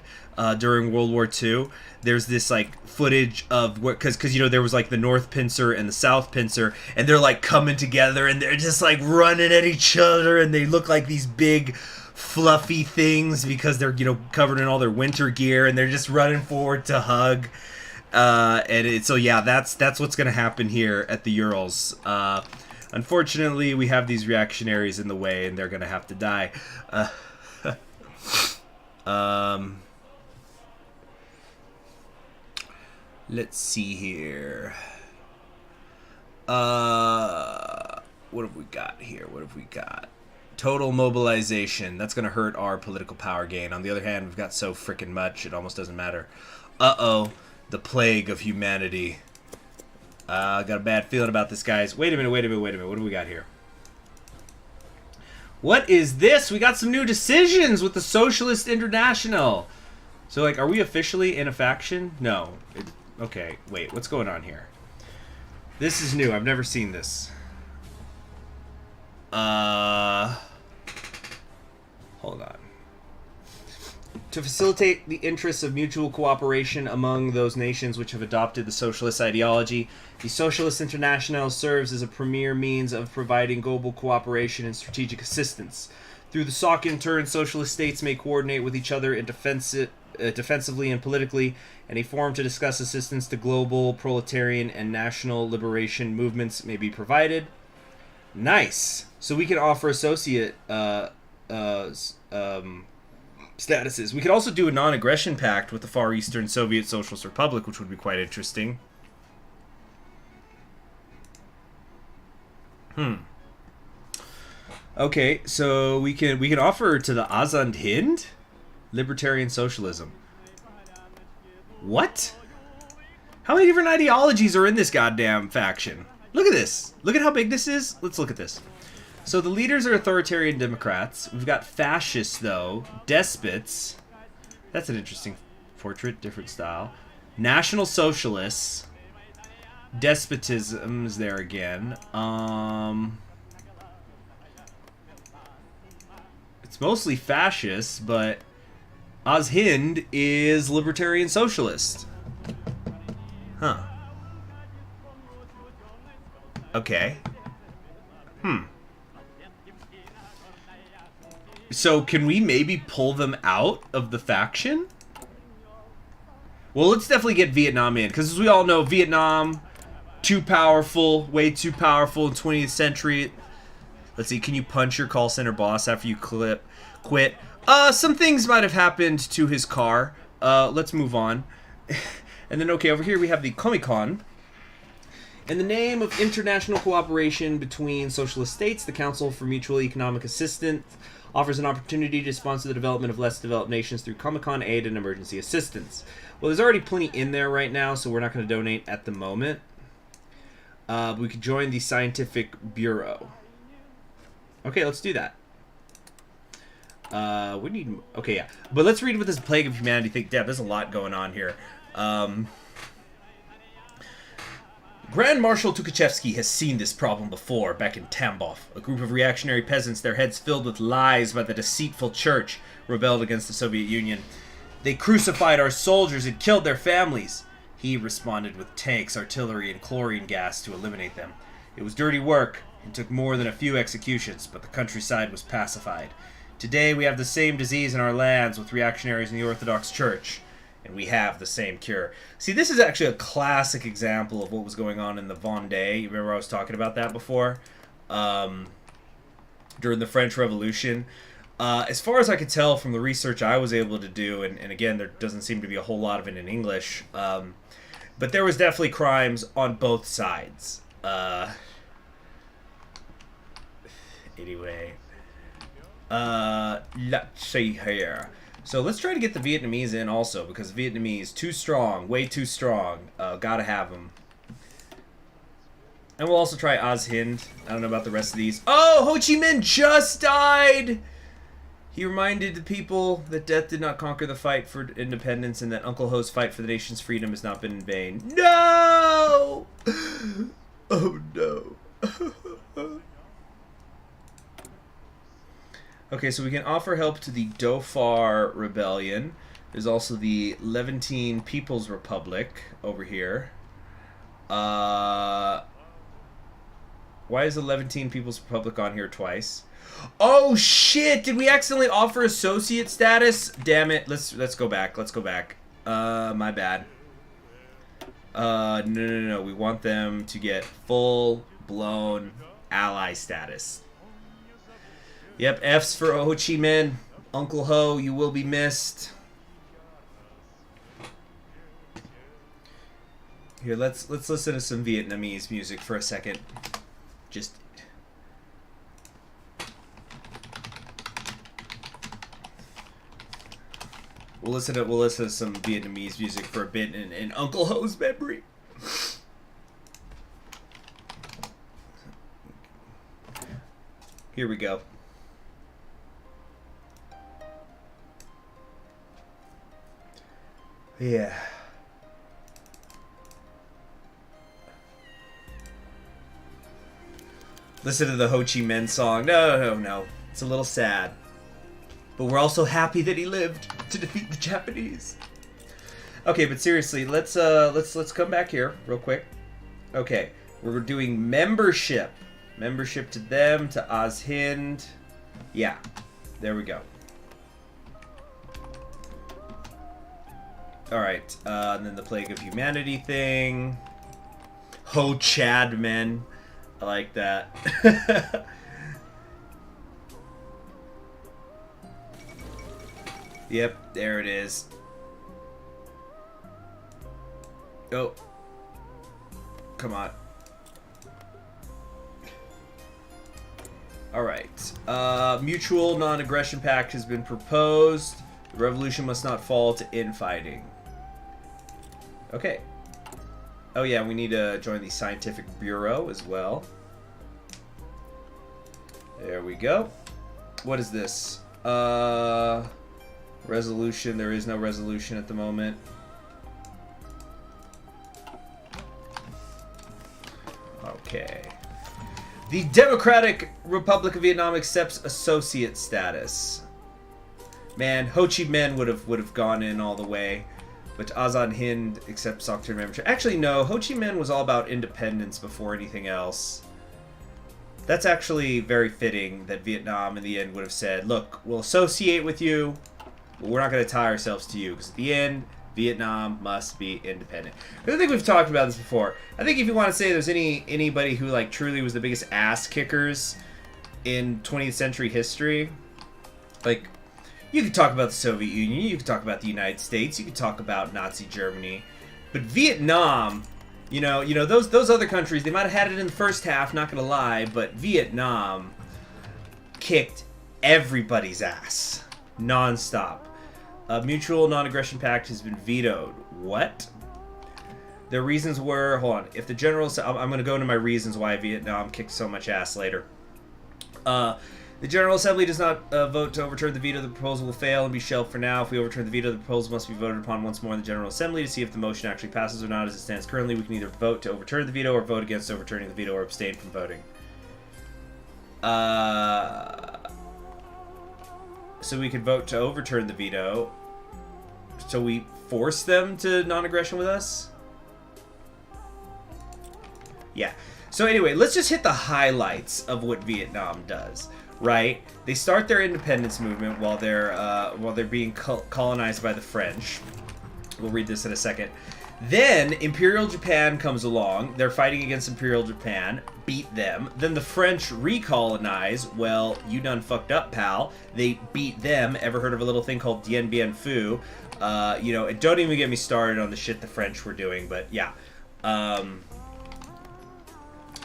during World War II. There's this, like, footage of what, because you know, there was, like, the North Pincer and the South Pincer, and they're, like, coming together, and they're just, like, running at each other, and they look like these big fluffy things because they're, you know, covered in all their winter gear, and they're just running forward to hug. So yeah, that's what's gonna happen here at the Urals. Unfortunately, we have these reactionaries in the way, and they're gonna have to die. Let's see here. What have we got here? What have we got? Total mobilization. That's going to hurt our political power gain. On the other hand, we've got so freaking much, it almost doesn't matter. Uh-oh. The plague of humanity. Got a bad feeling about this, guys. Wait a minute. What do we got here? What is this? We got some new decisions with the Socialist International. So, like, are we officially in a faction? No. Okay, wait, what's going on here? This is new. I've never seen this. Hold on. To facilitate the interests of mutual cooperation among those nations which have adopted the socialist ideology, the Socialist International serves as a premier means of providing global cooperation and strategic assistance. Through the SOC, in turn, socialist states may coordinate with each other in defensively and politically, and a forum to discuss assistance to global proletarian and national liberation movements may be provided. Nice. So we can offer associate statuses. We could also do a non-aggression pact with the Far Eastern Soviet Socialist Republic, which would be quite interesting. Okay, so we can offer to the Azand Hind, Libertarian socialism. What? How many different ideologies are in this goddamn faction? Look at this. Look at how big this is. Let's look at this. So the leaders are authoritarian Democrats. We've got fascists, though. Despots. That's an interesting portrait. Different style. National Socialists. Despotism is there again. It's mostly fascists, but Oz Hind is libertarian socialist. Huh. Okay. So can we maybe pull them out of the faction? Well, let's definitely get Vietnam in, because as we all know, Vietnam, too powerful, way too powerful in 20th century. Let's see, can you punch your call center boss after you quit? Some things might have happened to his car. Let's move on. And then, okay, over here we have the Comic-Con. In the name of international cooperation between socialist states, the Council for Mutual Economic Assistance offers an opportunity to sponsor the development of less developed nations through Comic-Con aid and emergency assistance. Well, there's already plenty in there right now, so we're not going to donate at the moment. We could join the Scientific Bureau. Okay, let's do that. We need... Okay, yeah. But let's read what this Plague of Humanity thing... Deb, there's a lot going on here. Grand Marshal Tukhachevsky has seen this problem before, back in Tambov. A group of reactionary peasants, their heads filled with lies by the deceitful church, rebelled against the Soviet Union. They crucified our soldiers and killed their families. He responded with tanks, artillery, and chlorine gas to eliminate them. It was dirty work. It took more than a few executions, but the countryside was pacified. Today we have the same disease in our lands with reactionaries in the Orthodox Church. And we have the same cure. See, this is actually a classic example of what was going on in the Vendée. You remember I was talking about that before? During the French Revolution. As far as I could tell from the research I was able to do, and again, there doesn't seem to be a whole lot of it in English, but there was definitely crimes on both sides. Anyway. Let's see here. So let's try to get the Vietnamese in also, because Vietnamese, too strong, way too strong. Gotta have them. And we'll also try Oz Hind. I don't know about the rest of these. Oh, Ho Chi Minh just died! He reminded the people that death did not conquer the fight for independence and that Uncle Ho's fight for the nation's freedom has not been in vain. No! Oh, no. Okay, so we can offer help to the Dhofar Rebellion. There's also the Levantine People's Republic over here. Why is the Levantine People's Republic on here twice? Oh shit! Did we accidentally offer associate status? Damn it! Let's go back. Let's go back. My bad. No. We want them to get full-blown ally status. Yep, F's for Ho Chi Minh. Uncle Ho, you will be missed. Here, let's listen to some Vietnamese music for a second. Just we'll listen to some Vietnamese music for a bit in Uncle Ho's memory. Here we go. Yeah. Listen to the Ho Chi Minh song. No. It's a little sad. But we're also happy that he lived to defeat the Japanese. Okay, but seriously, let's come back here real quick. Okay, we're doing membership. Membership to them, to Oz Hind. Yeah. There we go. Alright, and then the Plague of Humanity thing. Ho Chad Men. I like that. Yep, there it is. Oh. Come on. Alright. Mutual non-aggression pact has been proposed. The revolution must not fall to infighting. Okay. Oh yeah, we need to join the Scientific Bureau as well. There we go. What is this? Resolution. There is no resolution at the moment. Okay. The Democratic Republic of Vietnam accepts associate status. Man, Ho Chi Minh would have gone in all the way, but Azad Hind accepts Doctrine membership. Actually, no. Ho Chi Minh was all about independence before anything else. That's actually very fitting that Vietnam in the end would have said, "Look, we'll associate with you, but we're not going to tie ourselves to you because at the end, Vietnam must be independent." I don't think we've talked about this before. I think if you want to say there's anybody who like truly was the biggest ass kickers in 20th century history, like you could talk about the Soviet Union, you could talk about the United States, you could talk about Nazi Germany, but Vietnam, you know those other countries, they might have had it in the first half, not gonna lie, but Vietnam kicked everybody's ass non-stop. A mutual non-aggression pact has been vetoed. What? Their reasons were, hold on, if the general, I'm going to go into my reasons why Vietnam kicked so much ass later. The General Assembly does not vote to overturn the veto. The proposal will fail and be shelved for now. If we overturn the veto, the proposal must be voted upon once more in the General Assembly to see if the motion actually passes or not. As it stands currently, we can either vote to overturn the veto or vote against overturning the veto or abstain from voting. So we could vote to overturn the veto. So we force them to non-aggression with us? Yeah. So anyway, let's just hit the highlights of what Vietnam does. Right? They start their independence movement while they're being colonized by the French. We'll read this in a second. Then Imperial Japan comes along. They're fighting against Imperial Japan, beat them. Then the French recolonize. Well, you done fucked up, pal. They beat them. Ever heard of a little thing called Dien Bien Phu? You know, don't even get me started on the shit the French were doing, but yeah.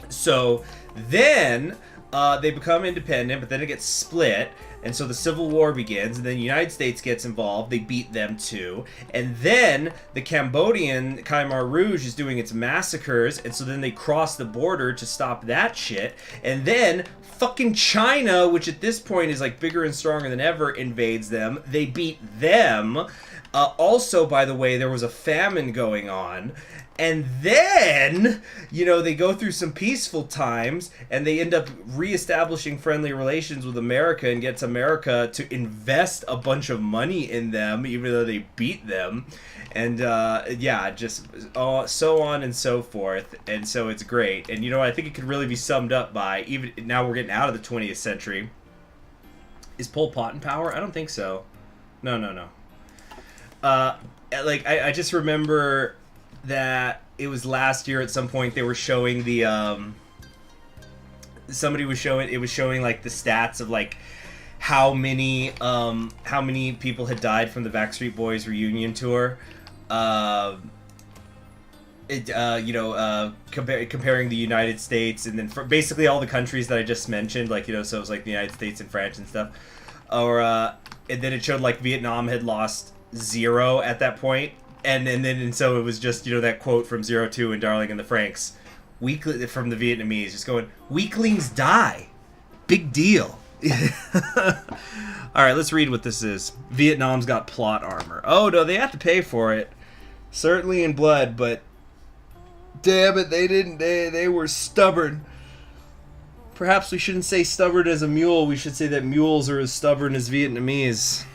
So then they become independent, but then it gets split. And so the Civil War begins, and then the United States gets involved. They beat them too. And then the Cambodian Khmer Rouge is doing its massacres, and so then they cross the border to stop that shit. And then fucking China, which at this point is like bigger and stronger than ever, invades them. They beat them. Also, by the way, there was a famine going on. And then, you know, they go through some peaceful times, and they end up reestablishing friendly relations with America and gets America to invest a bunch of money in them, even though they beat them. And, yeah, just so on and so forth. And so it's great. And, you know, I think it could really be summed up by, even now we're getting out of the 20th century. Is Pol Pot in power? I don't think so. No. Like, I just remember that it was last year at some point they were showing the somebody was showing, it was showing like the stats of like how many people had died from the Backstreet Boys reunion tour. You know, comparing the United States and then for basically all the countries that I just mentioned, like, you know, so it was like the United States and France and stuff, or and then it showed like Vietnam had lost 0 at that point. And so it was just, you know, that quote from 02 and Darling in the Franxx, from the Vietnamese, just going, "Weaklings die. Big deal." All right, let's read what this is. Vietnam's got plot armor. Oh, no, they have to pay for it. Certainly in blood, but damn it, they didn't. They were stubborn. Perhaps we shouldn't say stubborn as a mule. We should say that mules are as stubborn as Vietnamese.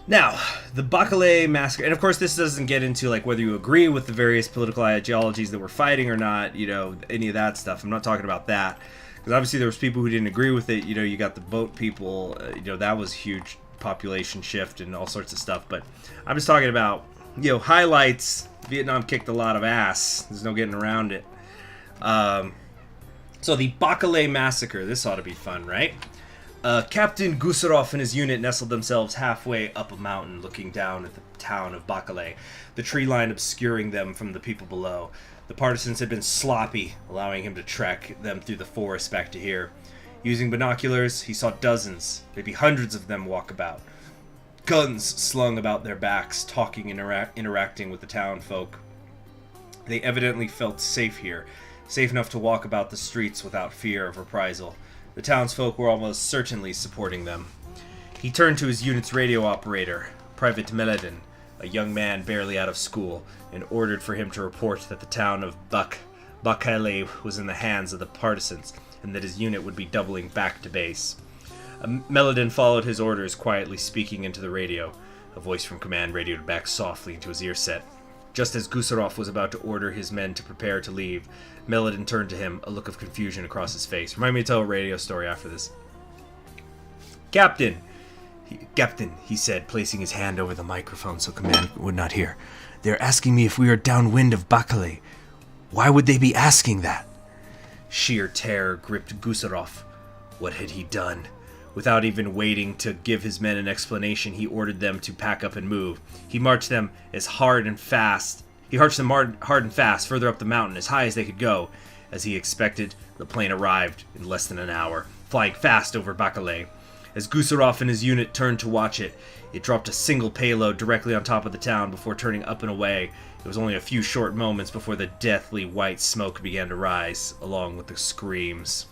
Now, the Ba Ka massacre, and of course this doesn't get into like whether you agree with the various political ideologies that we're fighting or not, you know, any of that stuff. I'm not talking about that, because obviously there was people who didn't agree with it. You know, you got the boat people, you know, that was huge population shift and all sorts of stuff. But I'm just talking about, you know, highlights. Vietnam kicked a lot of ass. There's no getting around it. So the Ba Ka massacre, this ought to be fun, right? Captain Gusarov and his unit nestled themselves halfway up a mountain, looking down at the town of Ba Ka, the tree line obscuring them from the people below. The partisans had been sloppy, allowing him to trek them through the forest back to here. Using binoculars, he saw dozens, maybe hundreds of them walk about. Guns slung about their backs, talking and interacting with the town folk. They evidently felt safe here, safe enough to walk about the streets without fear of reprisal. The townsfolk were almost certainly supporting them. He turned to his unit's radio operator, Private Meladin, a young man barely out of school, and ordered for him to report that the town of Bakale was in the hands of the partisans, and that his unit would be doubling back to base. Meladin followed his orders, quietly speaking into the radio. A voice from command radioed back softly into his ear set. Just as Gusarov was about to order his men to prepare to leave, Meladin turned to him, a look of confusion across his face. Remind me to tell a radio story after this. Captain, he said, placing his hand over the microphone so command would not hear. They're asking me if we are downwind of Bakale. Why would they be asking that? Sheer terror gripped Gusarov. What had he done? Without even waiting to give his men an explanation, he ordered them to pack up and move. He marched them hard and fast, further up the mountain, as high as they could go. As he expected, the plane arrived in less than an hour, flying fast over Bakale. As Gusarov and his unit turned to watch it, it dropped a single payload directly on top of the town before turning up and away. It was only a few short moments before the deathly white smoke began to rise, along with the screams.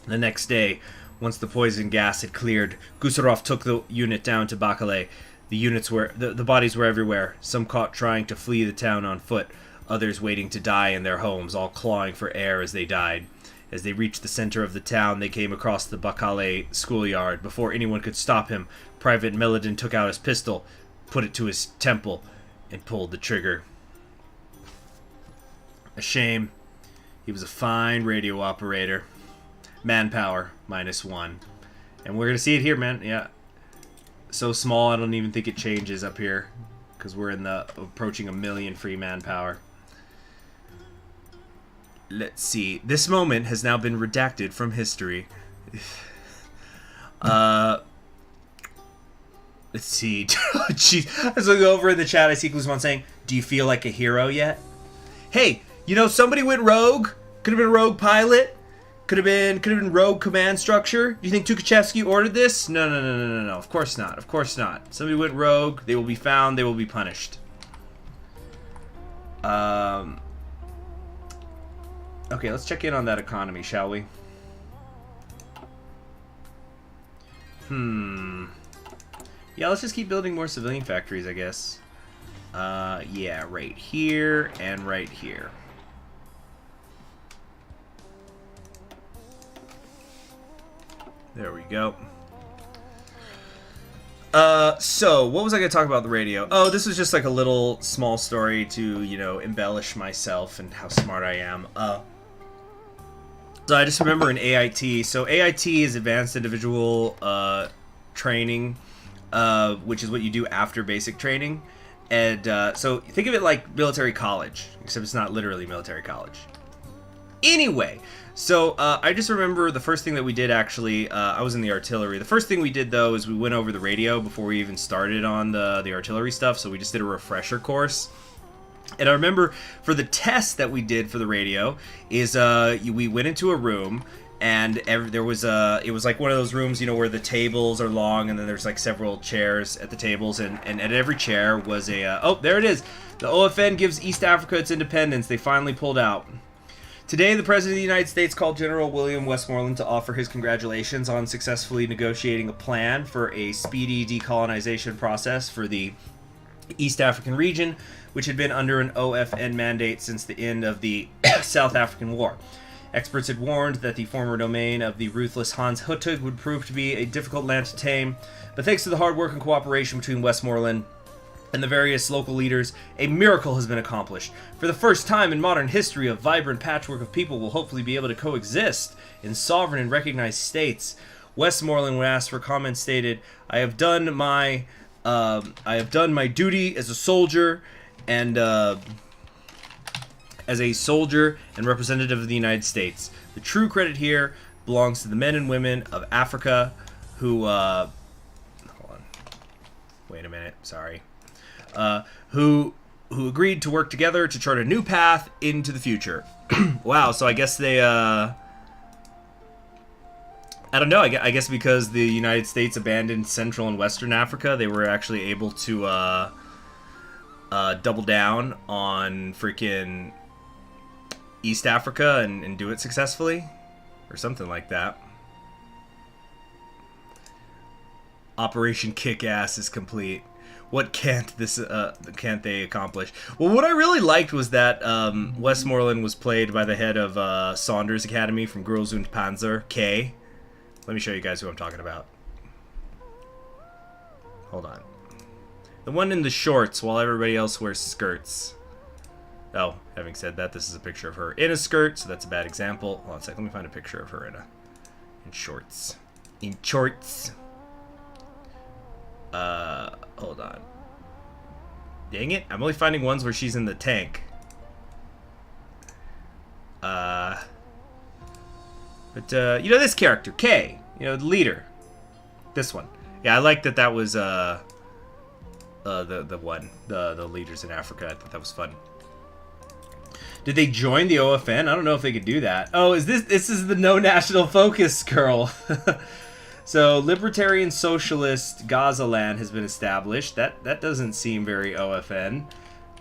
The next day, once the poison gas had cleared, Gusarov took the unit down to Bakale. The bodies were everywhere, some caught trying to flee the town on foot, others waiting to die in their homes, all clawing for air as they died. As they reached the center of the town, they came across the Bakale schoolyard. Before anyone could stop him, Private Meladin took out his pistol, put it to his temple, and pulled the trigger. A shame. He was a fine radio operator. Manpower, -1. And we're going to see it here, man. Yeah. So small, I don't even think it changes up here. Because we're approaching 1 million free manpower. Let's see. This moment has now been redacted from history. Let's see. Jeez. I was looking over in the chat. I see Guzman saying, "Do you feel like a hero yet?" Hey, somebody went rogue. Could have been a rogue pilot. Could have been rogue command structure. Do you think Tukhachevsky ordered this? No. Of course not. Of course not. Somebody went rogue. They will be found. They will be punished. Okay, let's check in on that economy, shall we? Yeah, let's just keep building more civilian factories, I guess. Yeah, right here and right here. There we go. So, what was I going to talk about the radio? Oh, this was just like a little small story to, embellish myself and how smart I am. So I just remember in AIT. So AIT is Advanced Individual Training, which is what you do after basic training. And so think of it like military college, except it's not literally military college. Anyway, so I just remember the first thing that we did, actually, I was in the artillery. The first thing we did, though, is we went over the radio before we even started on the artillery stuff, so we just did a refresher course. And I remember for the test that we did for the radio is we went into a room, and it was like one of those rooms, where the tables are long, and then there's like several chairs at the tables, and at every chair was a... oh, there it is! The OFN gives East Africa its independence. They finally pulled out. Today, the President of the United States called General William Westmoreland to offer his congratulations on successfully negotiating a plan for a speedy decolonization process for the East African region, which had been under an OFN mandate since the end of the South African War. Experts had warned that the former domain of the ruthless Hans Huttig would prove to be a difficult land to tame, but thanks to the hard work and cooperation between Westmoreland and the various local leaders, a miracle has been accomplished. For the first time in modern history, a vibrant patchwork of people will hopefully be able to coexist in sovereign and recognized states. Westmoreland, when asked for comment, stated, I have done my duty as a soldier and representative of the United States. The true credit here belongs to the men and women of Africa who hold on. Wait a minute, sorry. Who agreed to work together to chart a new path into the future. Wow, so I guess they I don't know. I guess because the United States abandoned Central and Western Africa, they were actually able to double down on freaking East Africa and do it successfully, or something like that. Operation Kick-Ass is complete. What can't they accomplish? Well, what I really liked was that Westmoreland was played by the head of Saunders Academy from Girls und Panzer, K. Let me show you guys who I'm talking about. Hold on. The one in the shorts while everybody else wears skirts. Oh, having said that, this is a picture of her in a skirt, so that's a bad example. Hold on a second, let me find a picture of her in shorts. In shorts. Hold on. Dang it, I'm only finding ones where she's in the tank. But, you know this character, K. You know, the leader. This one. Yeah, I like that was, the one. The leaders in Africa. I thought that was fun. Did they join the OFN? I don't know if they could do that. Oh, this is the no national focus girl. So, Libertarian Socialist Gazaland has been established. That doesn't seem very OFN.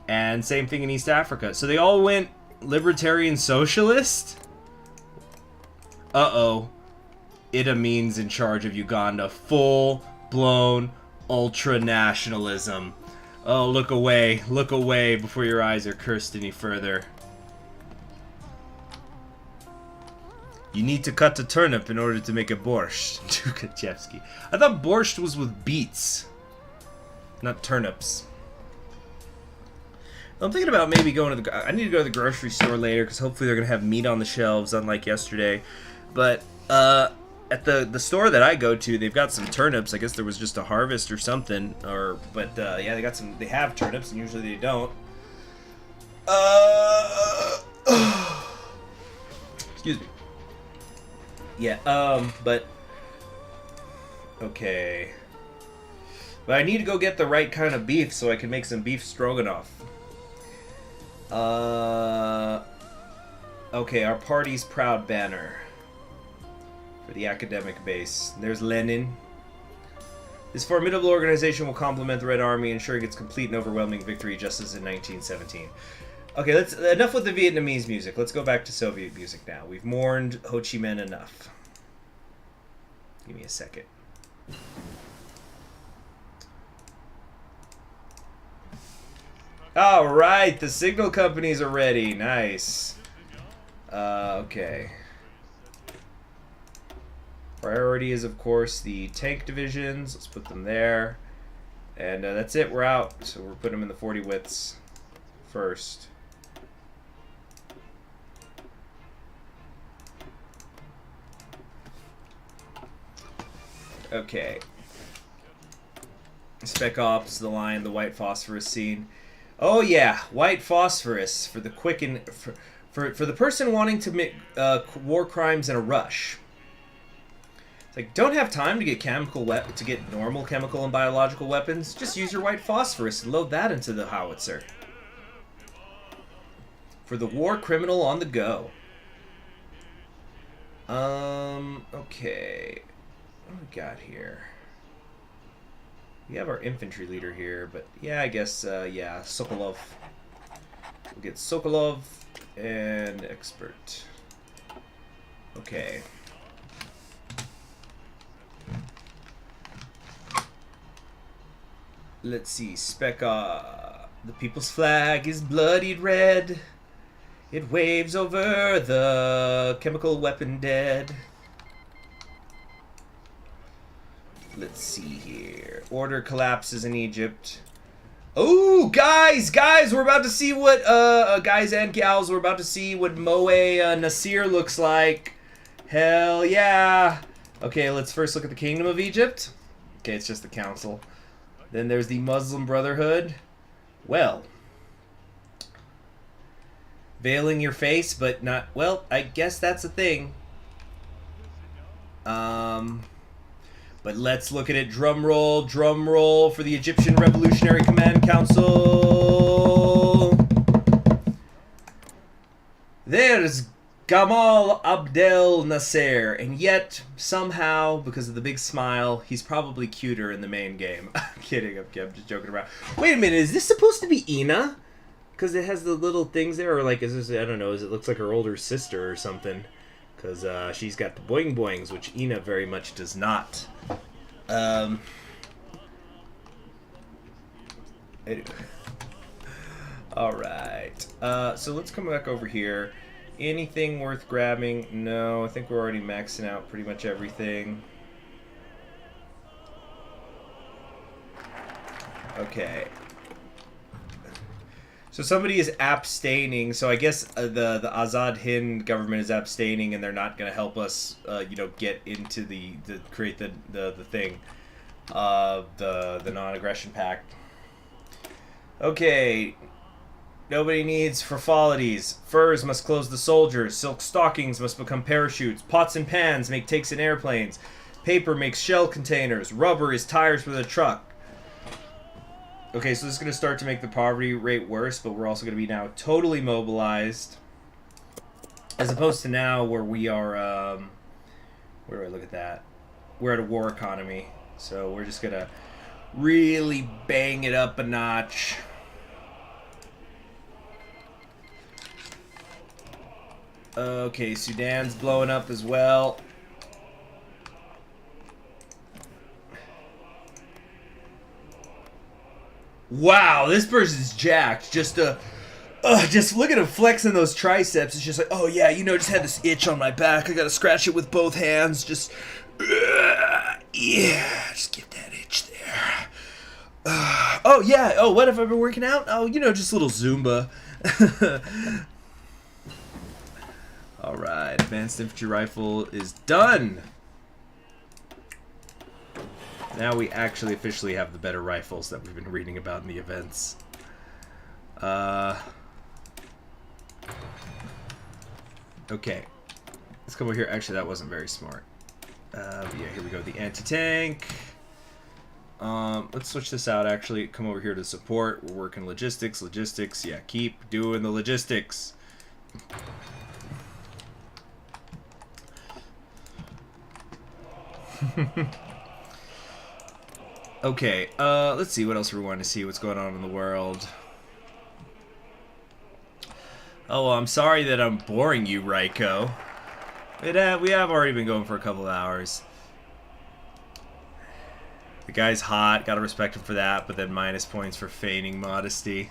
And same thing in East Africa. So they all went Libertarian Socialist? Uh-oh. Idi Amin's in charge of Uganda. Full-blown ultra-nationalism. Oh, look away. Look away before your eyes are cursed any further. You need to cut the turnip in order to make a borscht. Tukachevsky. I thought borscht was with beets, not turnips. I'm thinking about maybe going to the... I need to go to the grocery store later because hopefully they're going to have meat on the shelves, unlike yesterday. But at the store that I go to, they've got some turnips. I guess there was just a harvest or something. But yeah, they got some... They have turnips, and usually they don't. Excuse me. Yeah, but... Okay. But I need to go get the right kind of beef so I can make some beef stroganoff. Okay, our party's proud banner. For the academic base. There's Lenin. This formidable organization will complement the Red Army, ensuring its complete and overwhelming victory just as in 1917. Okay, enough with the Vietnamese music. Let's go back to Soviet music now. We've mourned Ho Chi Minh enough. Give me a second. Alright, the signal companies are ready. Nice. Okay. Priority is, of course, the tank divisions. Let's put them there. And that's it. We're out. So we're putting them in the 40 widths first. Okay. Spec Ops, the line, the white phosphorus scene. Oh yeah, white phosphorus for the quicken for the person wanting to make war crimes in a rush. It's like, don't have time to get normal chemical and biological weapons. Just use your white phosphorus and load that into the howitzer. For the war criminal on the go. Okay. What do we got here? We have our infantry leader here, but yeah, I guess, yeah, Sokolov. We'll get Sokolov and expert. Okay. Let's see, the people's flag is bloodied red. It waves over the chemical weapon dead. Let's see here. Order collapses in Egypt. Oh, guys, we're about to see what, guys and gals, we're about to see what Moe Nasir looks like. Hell yeah. Okay, let's first look at the Kingdom of Egypt. Okay, it's just the council. Then there's the Muslim Brotherhood. Well. Veiling your face, but not, well, I guess that's a thing. But let's look at it. Drum roll for the Egyptian Revolutionary Command Council. There's Gamal Abdel Nasser, and yet, somehow, because of the big smile, he's probably cuter in the main game. I'm kidding, I'm just joking around. Wait a minute, is this supposed to be Ina? Because it has the little things there, or like, is this, I don't know, it looks like her older sister or something. Because she's got the boing boings, which Ina very much does not. Anyway. Alright. So let's come back over here. Anything worth grabbing? No, I think we're already maxing out pretty much everything. Okay. So somebody is abstaining, so I guess the Azad Hind government is abstaining, and they're not going to help us, you know, get into create the thing, the non-aggression pact. Okay, nobody needs frivolities. Furs must clothe the soldiers. Silk stockings must become parachutes. Pots and pans make takes in airplanes. Paper makes shell containers. Rubber is tires for the truck. Okay, so this is going to start to make the poverty rate worse, but we're also going to be now totally mobilized. As opposed to now where we are, where do I look at that? We're at a war economy. So we're just going to really bang it up a notch. Okay, Sudan's blowing up as well. Wow, this person's jacked. Just look at him flexing those triceps. It's just like, oh yeah, you know, just had this itch on my back. I gotta scratch it with both hands. Just, yeah, just get that itch there. Oh yeah, oh, what have I been working out? Oh, you know, just a little Zumba. Alright, advanced infantry rifle is done. Now we actually officially have the better rifles that we've been reading about in the events. Okay. Let's come over here. Actually, that wasn't very smart. But yeah, here we go. The anti-tank. Let's switch this out, actually. Come over here to support. We're working logistics. Logistics. Yeah, keep doing the logistics. Okay, let's see what else we want to see. What's going on in the world? Oh, well, I'm sorry that I'm boring you, Raiko. We have already been going for a couple of hours. The guy's hot, gotta respect him for that, but then minus points for feigning modesty.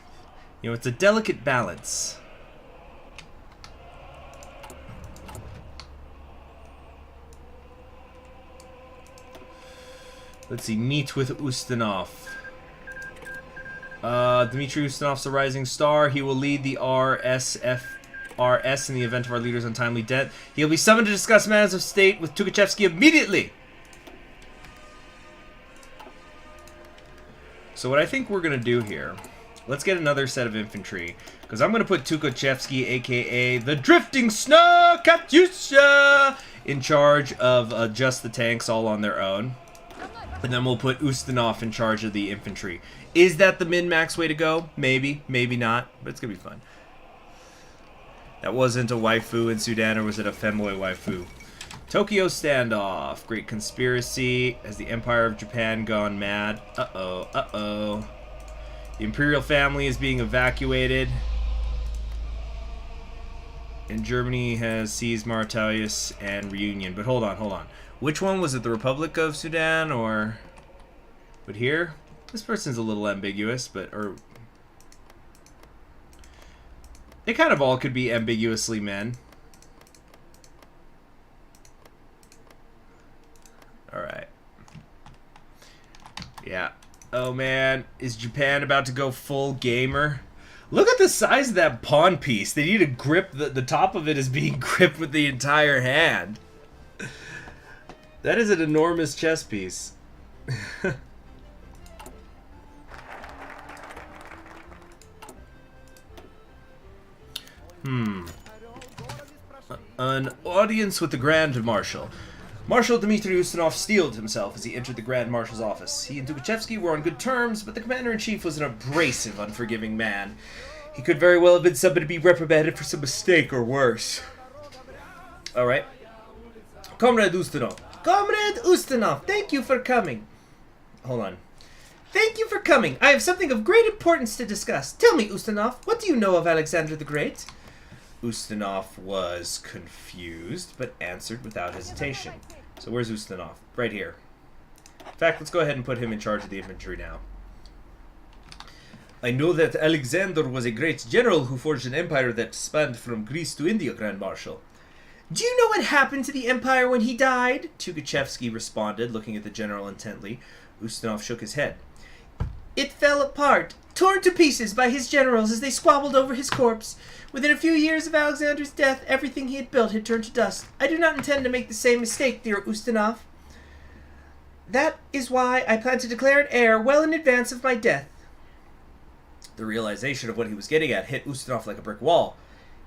You know, it's a delicate balance. Let's see, meet with Ustinov. Dmitry Ustinov's a rising star. He will lead the RSFRS in the event of our leader's untimely death. He'll be summoned to discuss matters of state with Tukhachevsky immediately. So what I think we're going to do here, let's get another set of infantry. Because I'm going to put Tukhachevsky, a.k.a. the Drifting Snow Katyusha, in charge of just the tanks all on their own. And then we'll put Ustinov in charge of the infantry. Is that the min-max way to go? Maybe, maybe not, but it's going to be fun. That wasn't a waifu in Sudan, or was it a femboy waifu? Tokyo standoff. Great conspiracy. Has the Empire of Japan gone mad? Uh-oh, uh-oh. The imperial family is being evacuated. And Germany has seized Mauritius and Reunion. But hold on, hold on. Which one was it? The Republic of Sudan or... But here? This person's a little ambiguous, but... Or... They kind of all could be ambiguously men. Alright. Yeah. Oh man, is Japan about to go full gamer? Look at the size of that pawn piece. They need to grip, the top of it is being gripped with the entire hand. That is an enormous chess piece. An audience with the Grand Marshal. Marshal Dmitry Ustinov steeled himself as he entered the Grand Marshal's office. He and Tukhachevsky were on good terms, but the Commander-in-Chief was an abrasive, unforgiving man. He could very well have been somebody to be reprimanded for some mistake or worse. Alright. Comrade Ustinov. Comrade Ustinov, thank you for coming. Hold on. Thank you for coming. I have something of great importance to discuss. Tell me, Ustinov, what do you know of Alexander the Great? Ustinov was confused, but answered without hesitation. So where's Ustinov? Right here. In fact, let's go ahead and put him in charge of the infantry now. I know that Alexander was a great general who forged an empire that spanned from Greece to India, Grand Marshal. Do you know what happened to the empire when he died? Tukhachevsky responded, looking at the general intently. Ustinov shook his head. It fell apart, torn to pieces by his generals as they squabbled over his corpse. Within a few years of Alexander's death, everything he had built had turned to dust. I do not intend to make the same mistake, dear Ustinov. That is why I plan to declare an heir well in advance of my death. The realization of what he was getting at hit Ustinov like a brick wall.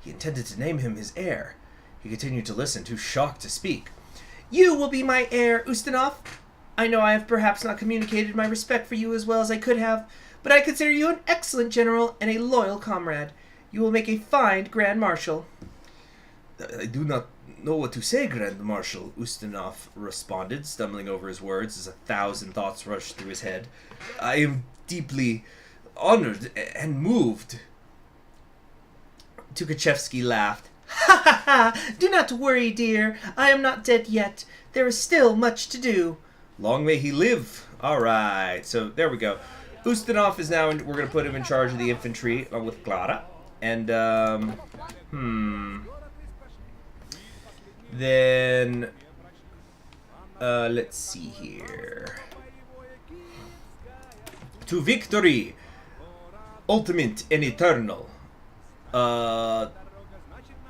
He intended to name him his heir. He continued to listen, too shocked to speak. You will be my heir, Ustinov. I know I have perhaps not communicated my respect for you as well as I could have, but I consider you an excellent general and a loyal comrade. You will make a fine Grand Marshal. I do not know what to say, Grand Marshal, Ustinov responded, stumbling over his words as 1,000 thoughts rushed through his head. I am deeply honored and moved. Tukhachevsky laughed. Ha ha ha! Do not worry, dear. I am not dead yet. There is still much to do. Long may he live. Alright, so there we go. Ustinov is now, we're going to put him in charge of the infantry with Clara. And, then, let's see here. To victory! Ultimate and eternal. The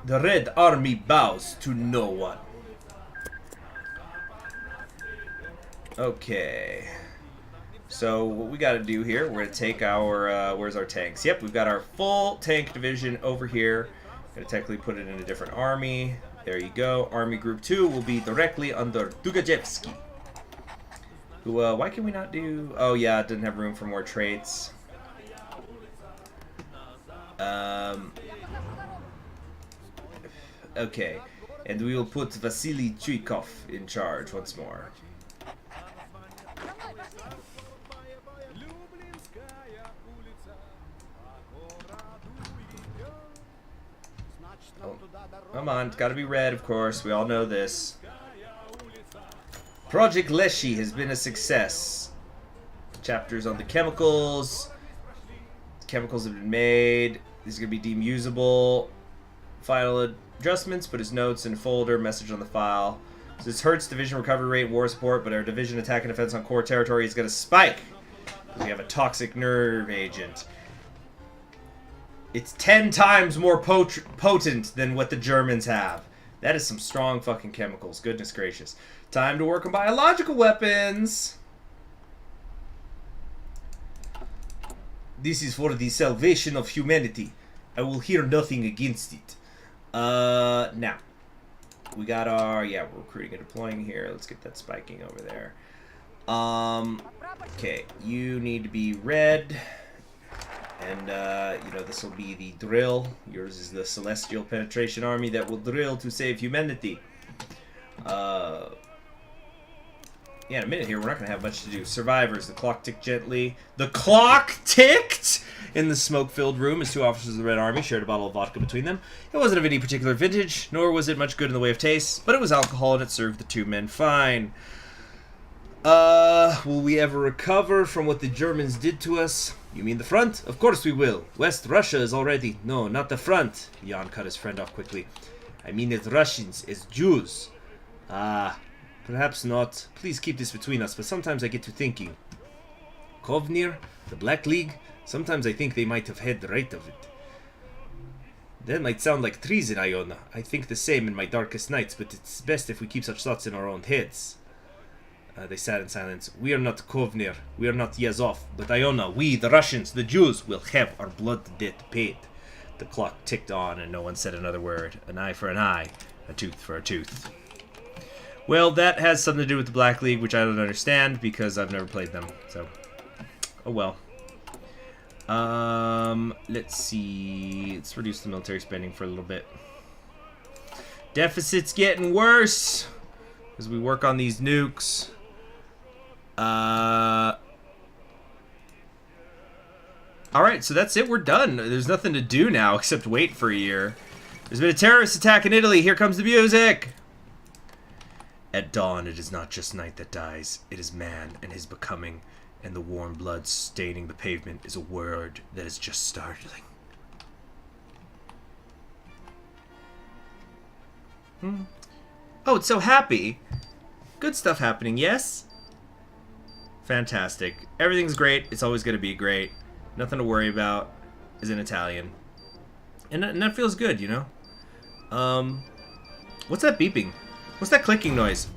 Red Army bows to no one. Okay. So what we got to do here, we're going to take our, where's our tanks? Yep, we've got our full tank division over here. Going to technically put it in a different army. There you go. Army Group 2 will be directly under Tukhachevsky. Who, why can we not do... Oh, yeah, it didn't have room for more traits. Okay. And we will put Vasily Chuikov in charge once more. Oh, come on, it's gotta be red, of course. We all know this. Project Leshy has been a success. Chapters on the chemicals. Chemicals have been made. These are gonna be deemed usable. Final adjustments. Put his notes in a folder. Message on the file. So this hurts division recovery rate, war support, but our division attack and defense on core territory is gonna spike. We have a toxic nerve agent. It's 10 times more potent than what the Germans have. That is some strong fucking chemicals. Goodness gracious. Time to work on biological weapons. This is for the salvation of humanity. I will hear nothing against it. Now. We got our... Yeah, we're recruiting and deploying here. Let's get that spiking over there. Okay. You need to be red. And, you know, this will be the drill. Yours is the Celestial Penetration Army that will drill to save humanity. Yeah, in a minute here, we're not going to have much to do. Survivors, the clock ticked gently. The clock ticked! In the smoke-filled room, as two officers of the Red Army shared a bottle of vodka between them. It wasn't of any particular vintage, nor was it much good in the way of taste, but it was alcohol and it served the two men fine. Will we ever recover from what the Germans did to us? You mean the front? Of course we will. West Russia is already... No, not the front. Jan cut his friend off quickly. I mean as Russians, as Jews. Ah, perhaps not. Please keep this between us, but sometimes I get to thinking. Kovnir, the Black League, sometimes I think they might have had the right of it. That might sound like treason, Iona. I think the same in my darkest nights, but it's best if we keep such thoughts in our own heads. They sat in silence. We are not Kovnir, we are not Yazov, but Iona, we, the Russians, the Jews, will have our blood debt paid. The clock ticked on and no one said another word. An eye for an eye, a tooth for a tooth. Well, that has something to do with the Black League, which I don't understand because I've never played them, so... Oh well. Let's see... Let's reduce the military spending for a little bit. Deficit's getting worse as we work on these nukes. Alright, so that's it. We're done. There's nothing to do now except wait for a year. There's been a terrorist attack in Italy. Here comes the music. At dawn, it is not just night that dies. It is man and his becoming. And the warm blood staining the pavement is a word that is just startling. Oh, it's so happy. Good stuff happening, yes? Fantastic. Everything's great. It's always going to be great. Nothing to worry about. Is in Italian. And that feels good, you know? What's that beeping? What's that clicking noise?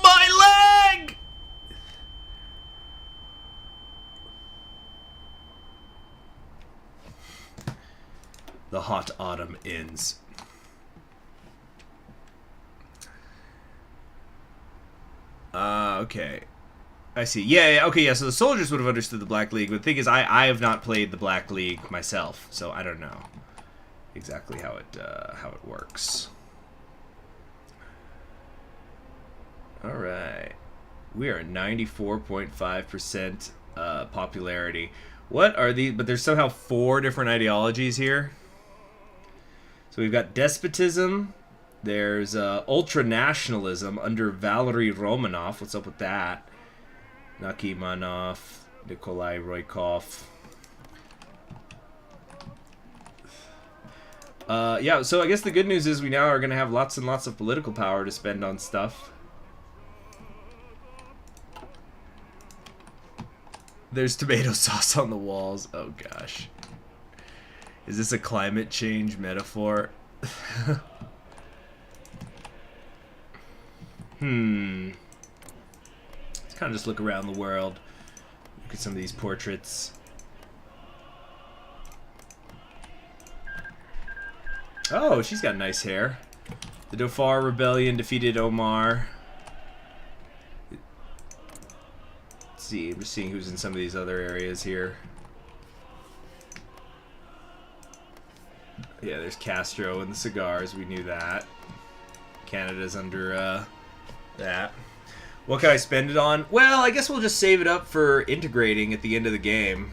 My leg! The hot autumn ends. Okay. I see. Yeah, okay, yeah, so the soldiers would have understood the Black League, but the thing is, I have not played the Black League myself, so I don't know exactly how it works. Alright. We are at 94.5% popularity. What are these? But there's somehow 4 different ideologies here. So we've got despotism. There's ultra-nationalism under Valery Romanov. What's up with that? Nakimanov, Nikolai Roykov. Yeah, so I guess the good news is we now are going to have lots and lots of political power to spend on stuff. There's tomato sauce on the walls. Oh, gosh. Is this a climate change metaphor? Let's kind of just look around the world. Look at some of these portraits. Oh, she's got nice hair. The Dhofar Rebellion defeated Omar. Let's see, we're seeing who's in some of these other areas here. Yeah, there's Castro and the cigars, we knew that. Canada's under that. What can I spend it on? Well, I guess we'll just save it up for integrating at the end of the game.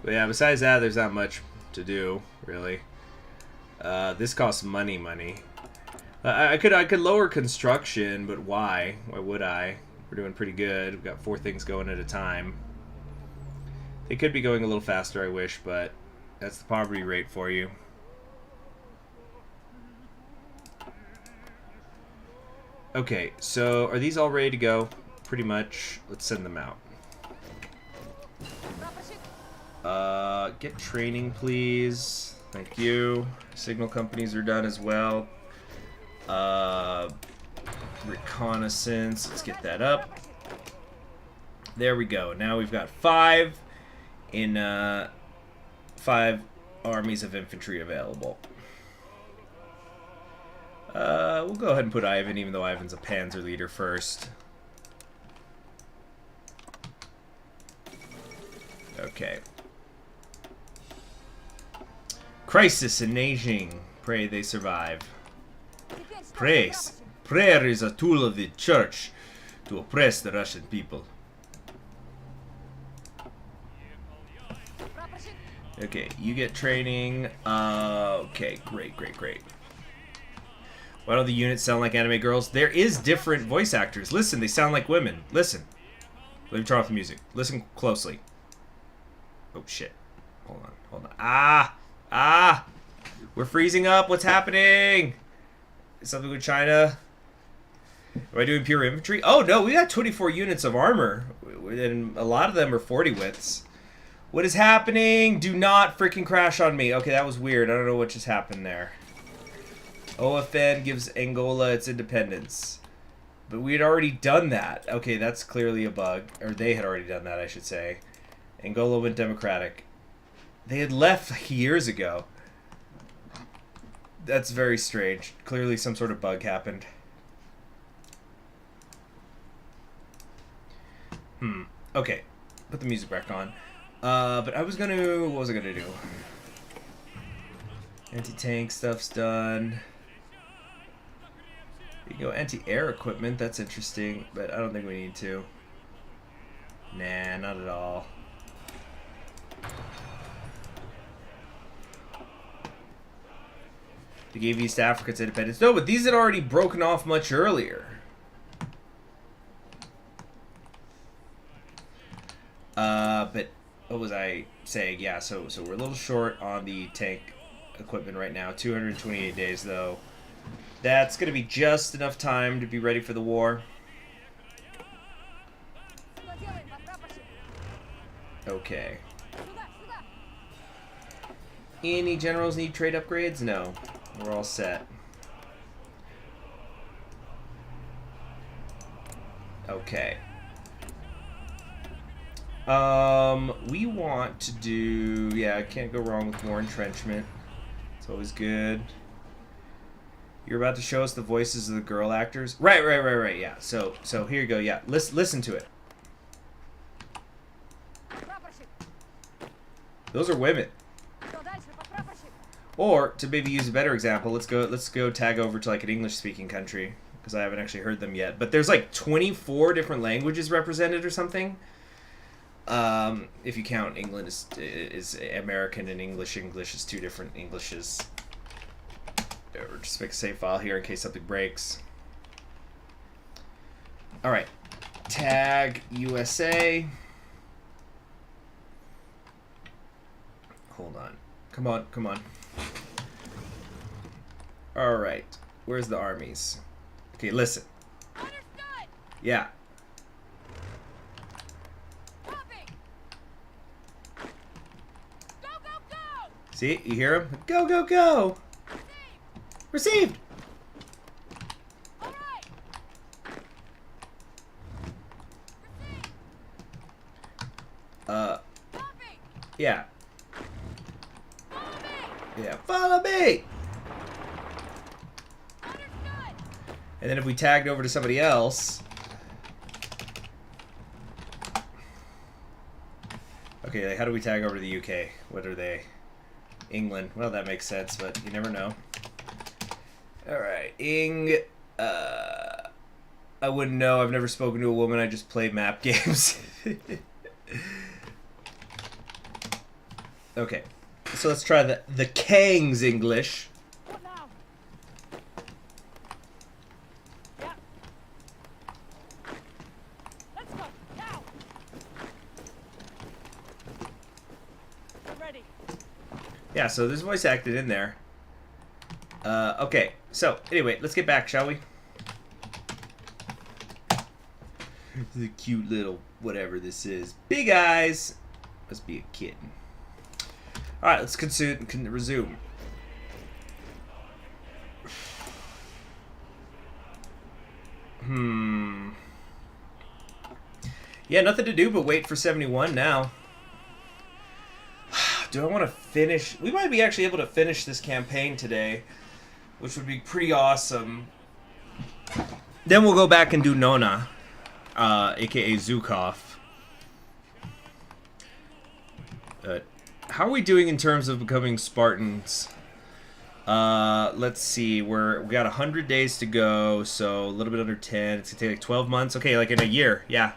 But yeah, besides that, there's not much to do, really. This costs money. I could lower construction, but why? Why would I? We're doing pretty good. We've got 4 things going at a time. They could be going a little faster, I wish, but that's the poverty rate for you. Okay, so are these all ready to go? Pretty much. Let's send them out. Get training, please. Thank you. Signal companies are done as well. Reconnaissance. Let's get that up. There we go. Now we've got 5 in 5 armies of infantry available. We'll go ahead and put Ivan, even though Ivan's a panzer leader first. Okay. Crisis in Nanjing. Pray they survive. Prayer is a tool of the church to oppress the Russian people. Okay, you get training. Okay, great. Why don't the units sound like anime girls? There is different voice actors. Listen, they sound like women. Listen. Let me turn off the music. Listen closely. Oh, shit. Hold on. Ah! We're freezing up. What's happening? Is something with China? Am I doing pure infantry? Oh, no. We got 24 units of armor. And a lot of them are 40 widths. What is happening? Do not freaking crash on me. Okay, that was weird. I don't know what just happened there. OFN gives Angola its independence. But we had already done that. Okay, that's clearly a bug. Or they had already done that, I should say. Angola went democratic. They had left like years ago. That's very strange. Clearly some sort of bug happened. Okay. Put the music back on. But I was gonna... What was I gonna do? Anti-tank stuff's done. You go anti-air equipment, that's interesting, but I don't think we need to. Nah, not at all. They gave East Africa its independence. No, but these had already broken off much earlier. But what was I saying? Yeah, so we're a little short on the tank equipment right now. 228 days, though. That's going to be just enough time to be ready for the war. Okay. Any generals need trade upgrades? No. We're all set. Okay. We want to do... Yeah, I can't go wrong with more entrenchment. It's always good. You're about to show us the voices of the girl actors? Right, yeah. So here you go, yeah. Listen to it. Those are women. Or, to maybe use a better example, let's go tag over to like an English-speaking country, because I haven't actually heard them yet. But there's like 24 different languages represented or something. If you count England is American and English. English is two different Englishes. Or just make a save file here in case something breaks. Alright. Tag USA. Hold on. Come on. Alright. Where's the armies? Okay, listen. Understood. Yeah. Copy. Go! See? You hear him? Go! Received! All right. Copy. Yeah. Yeah, follow me! Understood. And then if we tagged over to somebody else... Okay, like how do we tag over to the UK? What are they? England. Well, that makes sense, but you never know. Alright, I wouldn't know. I've never spoken to a woman. I just play map games. Okay. So let's try the Kang's English. What now? Yeah. Let's go now. I'm ready. Yeah, so there's voice acted in there. Okay. So anyway, let's get back, shall we? The cute little whatever this is. Big eyes. Must be a kitten. Alright, let's resume. Yeah, nothing to do but wait for 71 now. Do I want to finish? We might be actually able to finish this campaign today, which would be pretty awesome. Then we'll go back and do Nona, aka Zukov. How are we doing in terms of becoming Spartans? Let's see. We got 100 days to go, so a little bit under 10. It's gonna take like 12 months. Okay, like in a year. Yeah.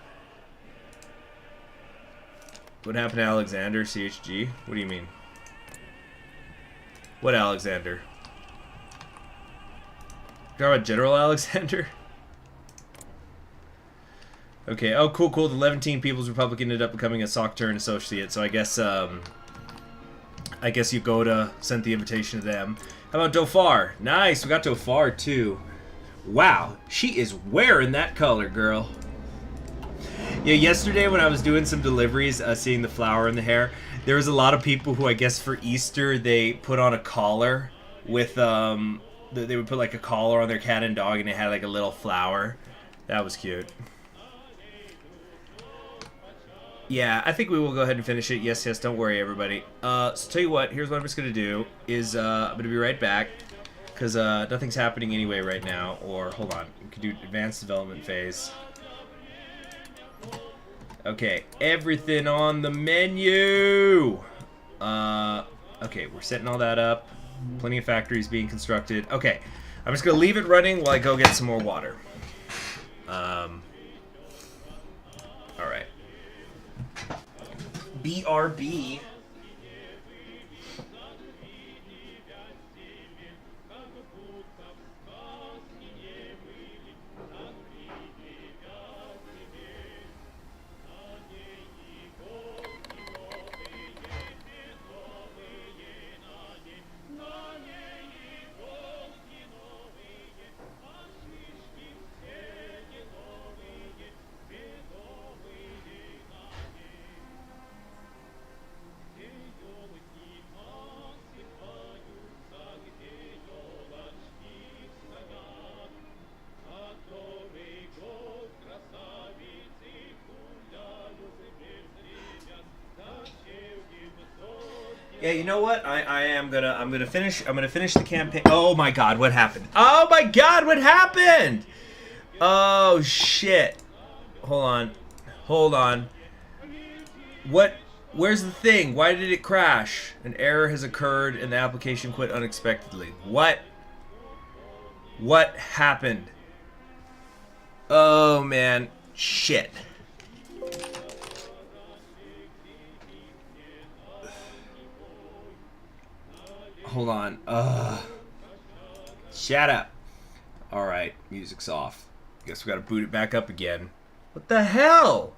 What happened to Alexander, CHG? What do you mean? What Alexander? You talking about General Alexander? Okay. Oh, cool. The Levantine People's Republic ended up becoming a Socturn associate, so I guess Yugoda sent the invitation to them. How about Dhofar? Nice, we got Dhofar too. Wow, she is wearing that color, girl. Yeah, yesterday when I was doing some deliveries, seeing the flower in the hair, there was a lot of people who I guess for Easter they put on a collar with they would put like a collar on their cat and dog and it had like a little flower. That was cute. Yeah, I think we will go ahead and finish it. Yes, don't worry, everybody. So tell you what, here's what I'm just going to do, is I'm going to be right back, because nothing's happening anyway right now. Or, hold on, we can do advanced development phase. Okay, everything on the menu! Okay, we're setting all that up. Plenty of factories being constructed. Okay, I'm just gonna leave it running while I go get some more water. All right. BRB. Yeah, you know what? I'm gonna finish the campaign. Oh my god, what happened? Oh my god, what happened? Oh shit. Hold on. Hold on. What? Where's the thing? Why did it crash? An error has occurred and the application quit unexpectedly. What? What happened? Oh man. Shit. Hold on. Shut up. Alright, music's off. Guess we gotta boot it back up again. What the hell?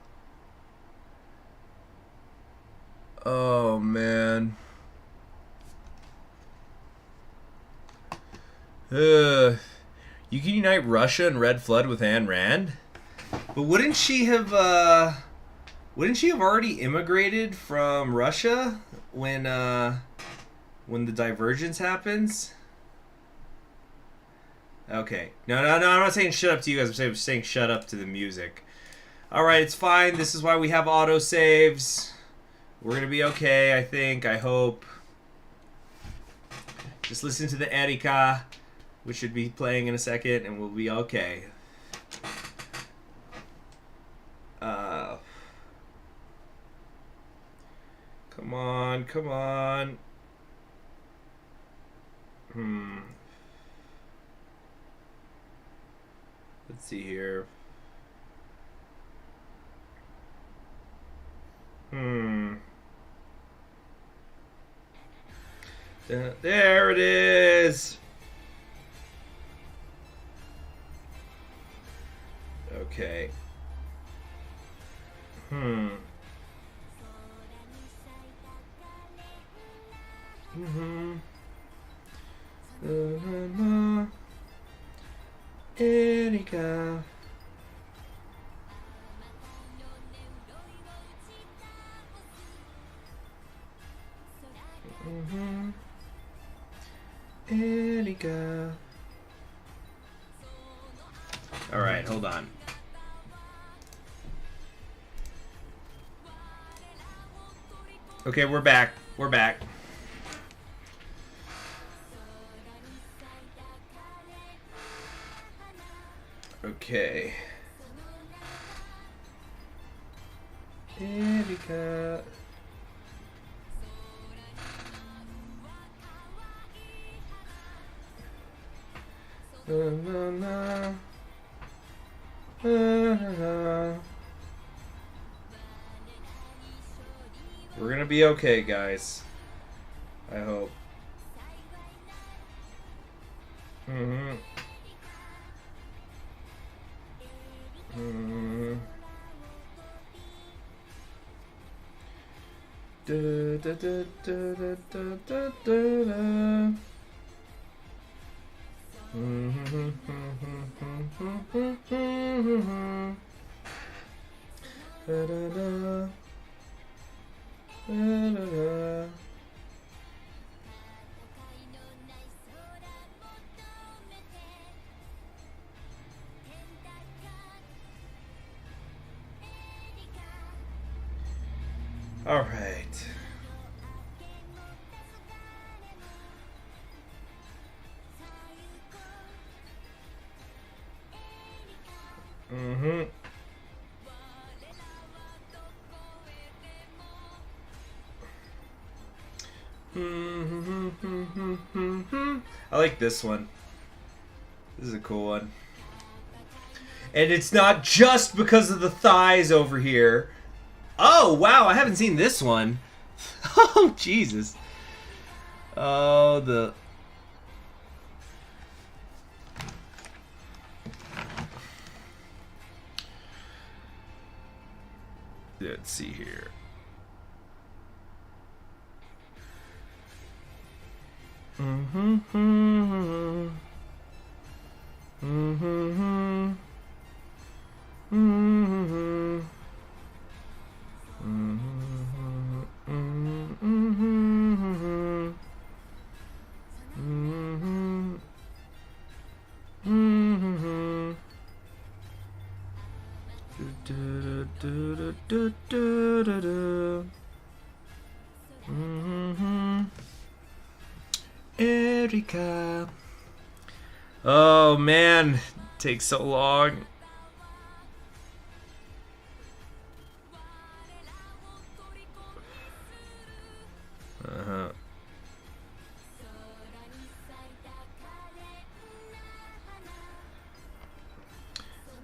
Oh, man. You can unite Russia and Red Flood with Ayn Rand? But wouldn't she have already immigrated from Russia when the divergence happens? Okay. No, I'm not saying shut up to you guys. I'm saying shut up to the music. Alright, it's fine. This is why we have autosaves. We're going to be okay, I think. I hope. Just listen to the Erika, which should be playing in a second, and we'll be okay. Come on, come on. Let's see here. There it is. Okay. Erika. Erika. All right, hold on. Okay, we're back. We're back. Okay. Erika. We're gonna be okay, guys. I hope. All right. like this one. This is a cool one. And it's not just because of the thighs over here. Oh, wow, I haven't seen this one. Oh, Jesus. Oh, the... Let's see here. Erika. Oh man, it takes so long.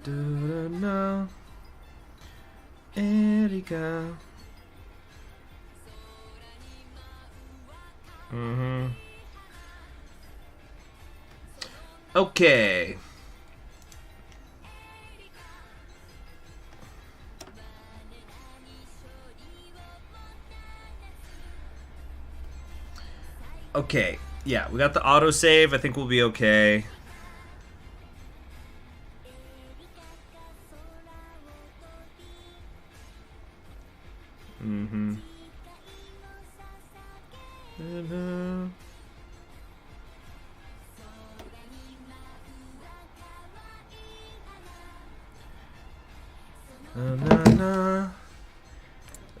No. Erika. Okay. Okay. Yeah, we got the autosave. I think we'll be okay.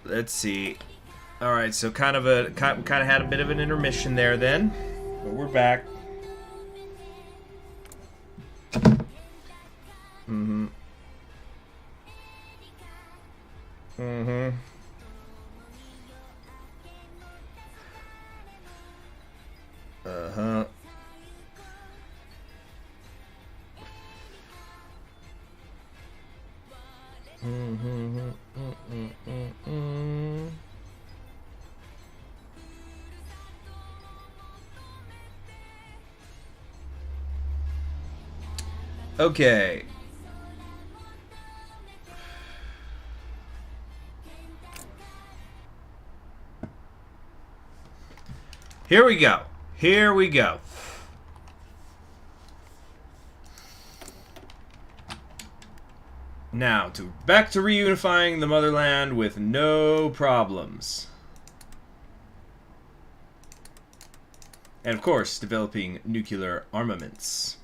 Let's see. All right, so kind of had a bit of an intermission there then, but we're back. Okay. Here we go. Here we go. Now, back to reunifying the motherland with no problems. And of course, developing nuclear armaments.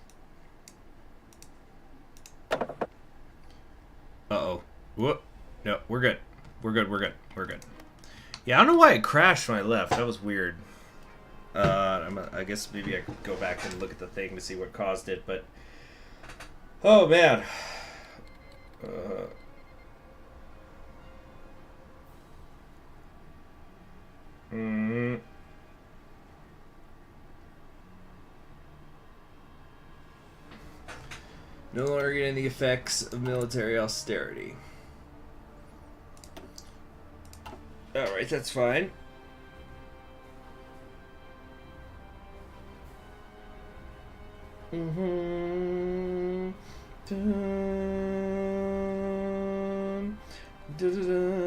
Uh-oh. Whoop. No, we're good. We're good, we're good, we're good. Yeah, I don't know why it crashed when I left. That was weird. I guess maybe I could go back and look at the thing to see what caused it, but... Oh, man. No longer getting the effects of military austerity. Alright, that's fine. Dun, dun, dun, dun.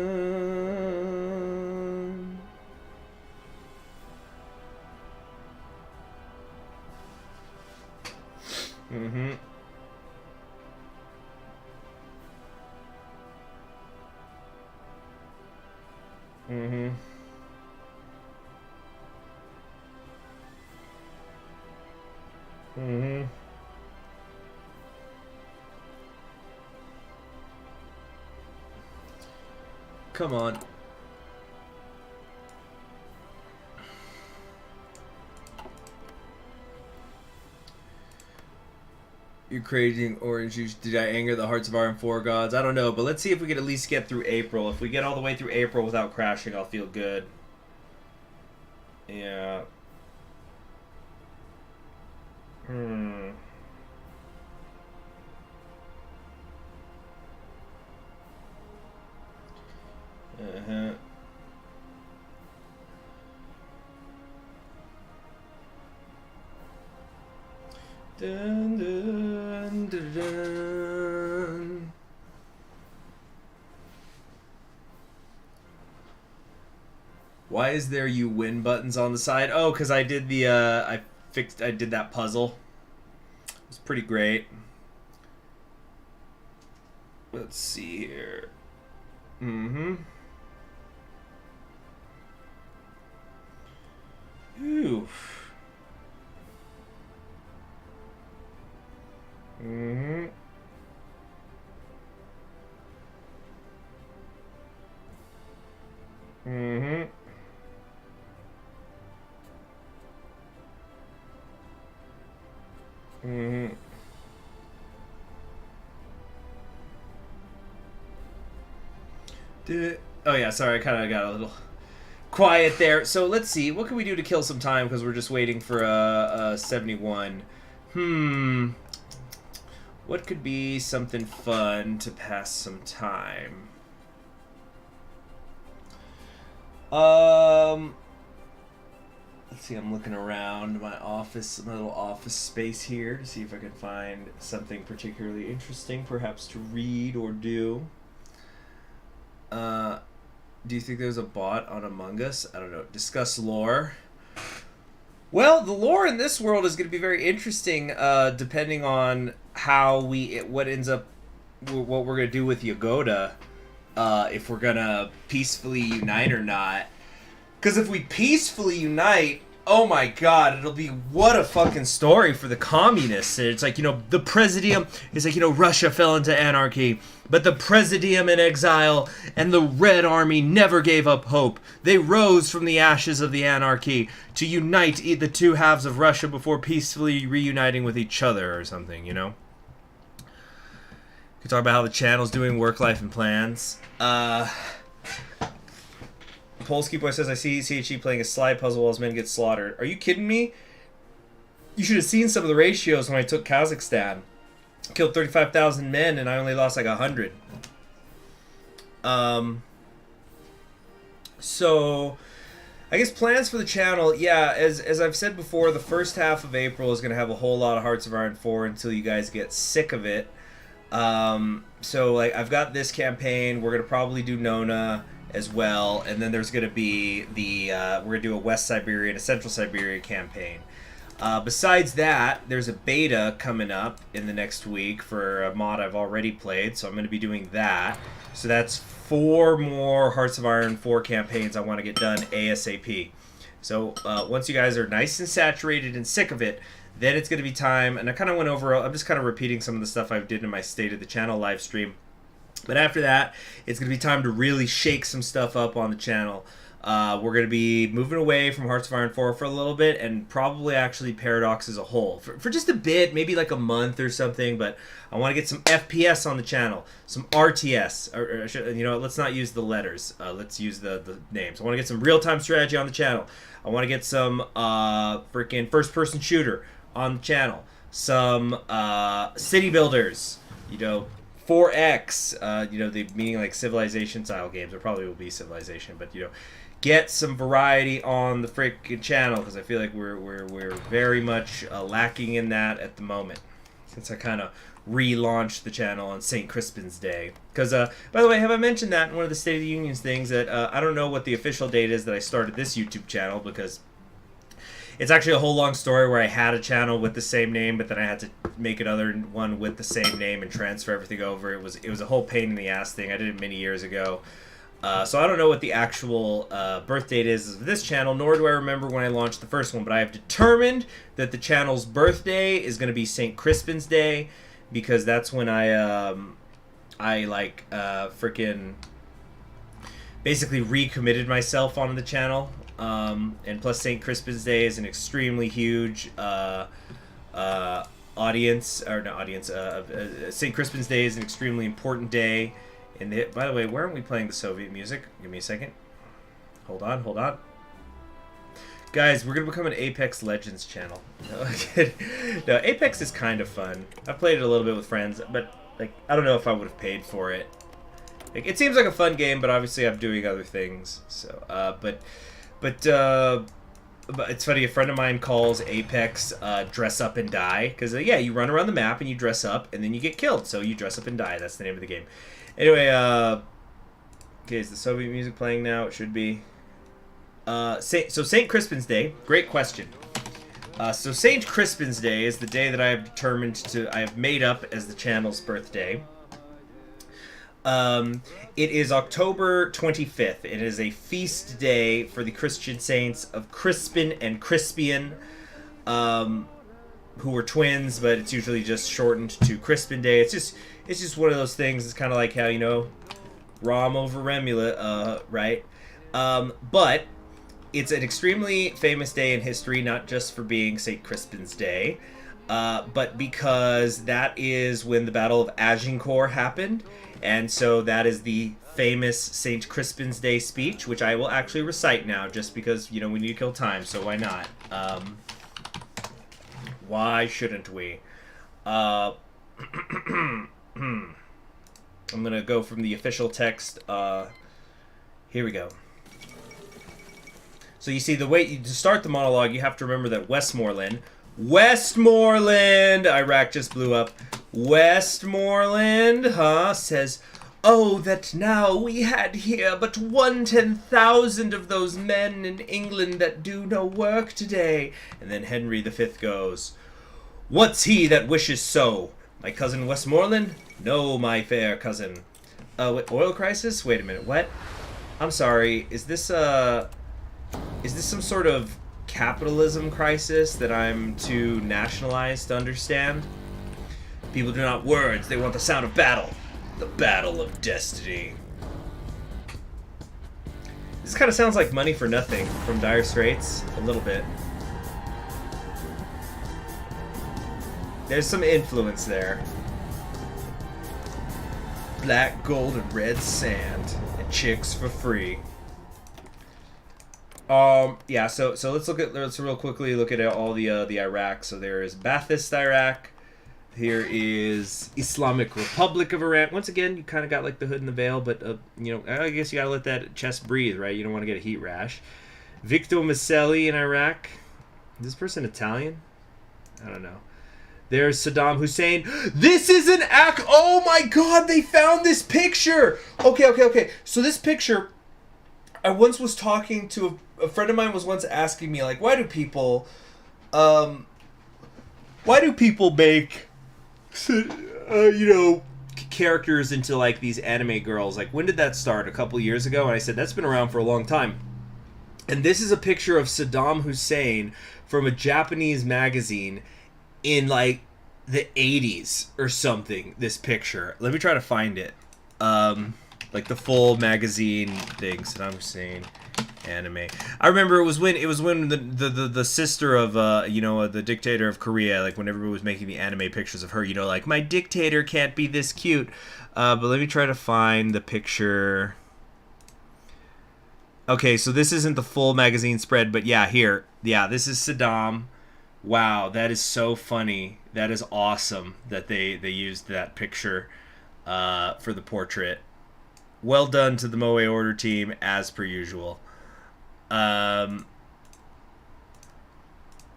Come on. You're creating orange juice. Did I anger the hearts of our four gods? I don't know, but let's see if we can at least get through April. If we get all the way through April without crashing, I'll feel good. Yeah. Hmm. Uh-huh. Dun, dun, dun, dun. Why is there you win buttons on the side? Oh, because I did the I did that puzzle. It was pretty great. Let's see here. Mm-hmm. Ooh. Mm-hmm. Mm-hmm. Mm-hmm. Oh yeah, sorry, I kind of got a little quiet there. So let's see, what can we do to kill some time because we're just waiting for a 71. What could be something fun to pass some time? Let's see, I'm looking around my office, my little office space here to see if I can find something particularly interesting, perhaps to read or do. Do you think there's a bot on Among Us? I don't know. Discuss lore. Well, the lore in this world is going to be very interesting, depending on what ends up, what we're going to do with Yagoda, if we're going to peacefully unite or not. Because if we peacefully unite, oh my god, it'll be what a fucking story for the communists. It's like, the Presidium is like, Russia fell into anarchy, but the Presidium in exile and the Red Army never gave up hope. They rose from the ashes of the anarchy to unite the two halves of Russia before peacefully reuniting with each other or something, You could talk about how the channel's doing work, life, and plans. Polsky Boy says, I see CHE playing a slide puzzle while his men get slaughtered. Are you kidding me? You should have seen some of the ratios when I took Kazakhstan. I killed 35,000 men and I only lost like 100. So, I guess plans for the channel, yeah, as I've said before, the first half of April is going to have a whole lot of Hearts of Iron 4 until you guys get sick of it. So, like, I've got this campaign. We're going to probably do Nona as well, and then there's going to be the we're going to do a West Siberia and a Central Siberia campaign. Besides that, there's a beta coming up in the next week for a mod I've already played, so I'm going to be doing that. So that's 4 more Hearts of Iron 4 campaigns I want to get done ASAP. So once you guys are nice and saturated and sick of it, then it's going to be time, and I kind of went over, I'm just kind of repeating some of the stuff I did in my State of the Channel live stream. But after that, it's going to be time to really shake some stuff up on the channel. We're going to be moving away from Hearts of Iron 4 for a little bit, and probably actually Paradox as a whole. For just a bit, maybe like a month or something, but I want to get some FPS on the channel, some RTS. Let's not use the letters. Let's use the names. I want to get some real-time strategy on the channel. I want to get some freaking first-person shooter on the channel. Some city builders, 4X, the meaning like Civilization style games, or probably will be Civilization, but get some variety on the freaking channel because I feel like we're very much lacking in that at the moment. Since I kind of relaunched the channel on St. Crispin's Day, because by the way, have I mentioned that in one of the State of the Unions things that I don't know what the official date is that I started this YouTube channel, because it's actually a whole long story where I had a channel with the same name, but then I had to make another one with the same name and transfer everything over. It was a whole pain in the ass thing. I did it many years ago. So I don't know what the actual birth date is of this channel, nor do I remember when I launched the first one, but I have determined that the channel's birthday is going to be St. Crispin's Day, because that's when I freaking basically recommitted myself onto the channel. And plus St. Crispin's Day is an extremely huge audience, or not audience, St. Crispin's Day is an extremely important day. And by the way, where aren't we playing the Soviet music? Give me a second. Hold on. Guys, we're gonna become an Apex Legends channel. No, no, Apex is kind of fun. I've played it a little bit with friends, but like I don't know if I would have paid for it. Like, it seems like a fun game, but obviously I'm doing other things. So, but it's funny. A friend of mine calls Apex "Dress Up and Die" because yeah, you run around the map and you dress up, and then you get killed. So you dress up and die. That's the name of the game. Anyway, okay, is the Soviet music playing now? It should be. So St. Crispin's Day, great question. So St. Crispin's Day is the day that I have made up as the channel's birthday. It is October 25th. It is a feast day for the Christian saints of Crispin and Crispian, who were twins, but it's usually just shortened to Crispin Day. It's just one of those things. It's kind of like how, you know, Rom over Remula, right? But it's an extremely famous day in history, not just for being St. Crispin's Day, but because that is when the Battle of Agincourt happened, and so that is the famous St. Crispin's Day speech, which I will actually recite now, just because, you know, we need to kill time, so why not? Why shouldn't we? I'm gonna go from the official text. Here we go. So you see, the way to start the monologue, you have to remember that Westmoreland, Iraq just blew up. Westmoreland, says, "Oh, that now we had here but 1/10,000 of those men in England that do no work today." And then Henry V goes, "What's he that wishes so? My cousin Westmoreland? No, my fair cousin." Wait, oil crisis? Wait a minute, what? I'm sorry, is this some sort of capitalism crisis that I'm too nationalized to understand? People do not words, they want the sound of battle. The battle of destiny. This kind of sounds like Money for Nothing from Dire Straits, a little bit. There's some influence there. Black, gold, and red sand, and chicks for free. Yeah, so let's real quickly look at all the Iraq. So there is Ba'athist Iraq. Here is Islamic Republic of Iran. Once again, you kind of got like the hood and the veil, but you know, I guess you gotta let that chest breathe, right? You don't want to get a heat rash. Victor Maselli in Iraq. Is this person Italian? I don't know. There's Saddam Hussein. This is an act. Oh my God! They found this picture. Okay. So this picture, I once was talking to a friend of mine was once asking me, like, why do people make, you know, characters into like these anime girls? Like, when did that start? A couple years ago? And I said that's been around for a long time. And this is a picture of Saddam Hussein from a Japanese magazine in like the 80s or something. This picture. Let me try to find it. Like the full magazine thing. Saddam Hussein anime. I remember it was when the sister of you know, the dictator of Korea, like when everybody was making the anime pictures of her, you know, like, my dictator can't be this cute. But let me try to find the picture. Okay, so this isn't the full magazine spread, but yeah, here. Yeah, this is Saddam. Wow, that is so funny. That is awesome that they used that picture for the portrait. Well done to the Moe Order team, as per usual.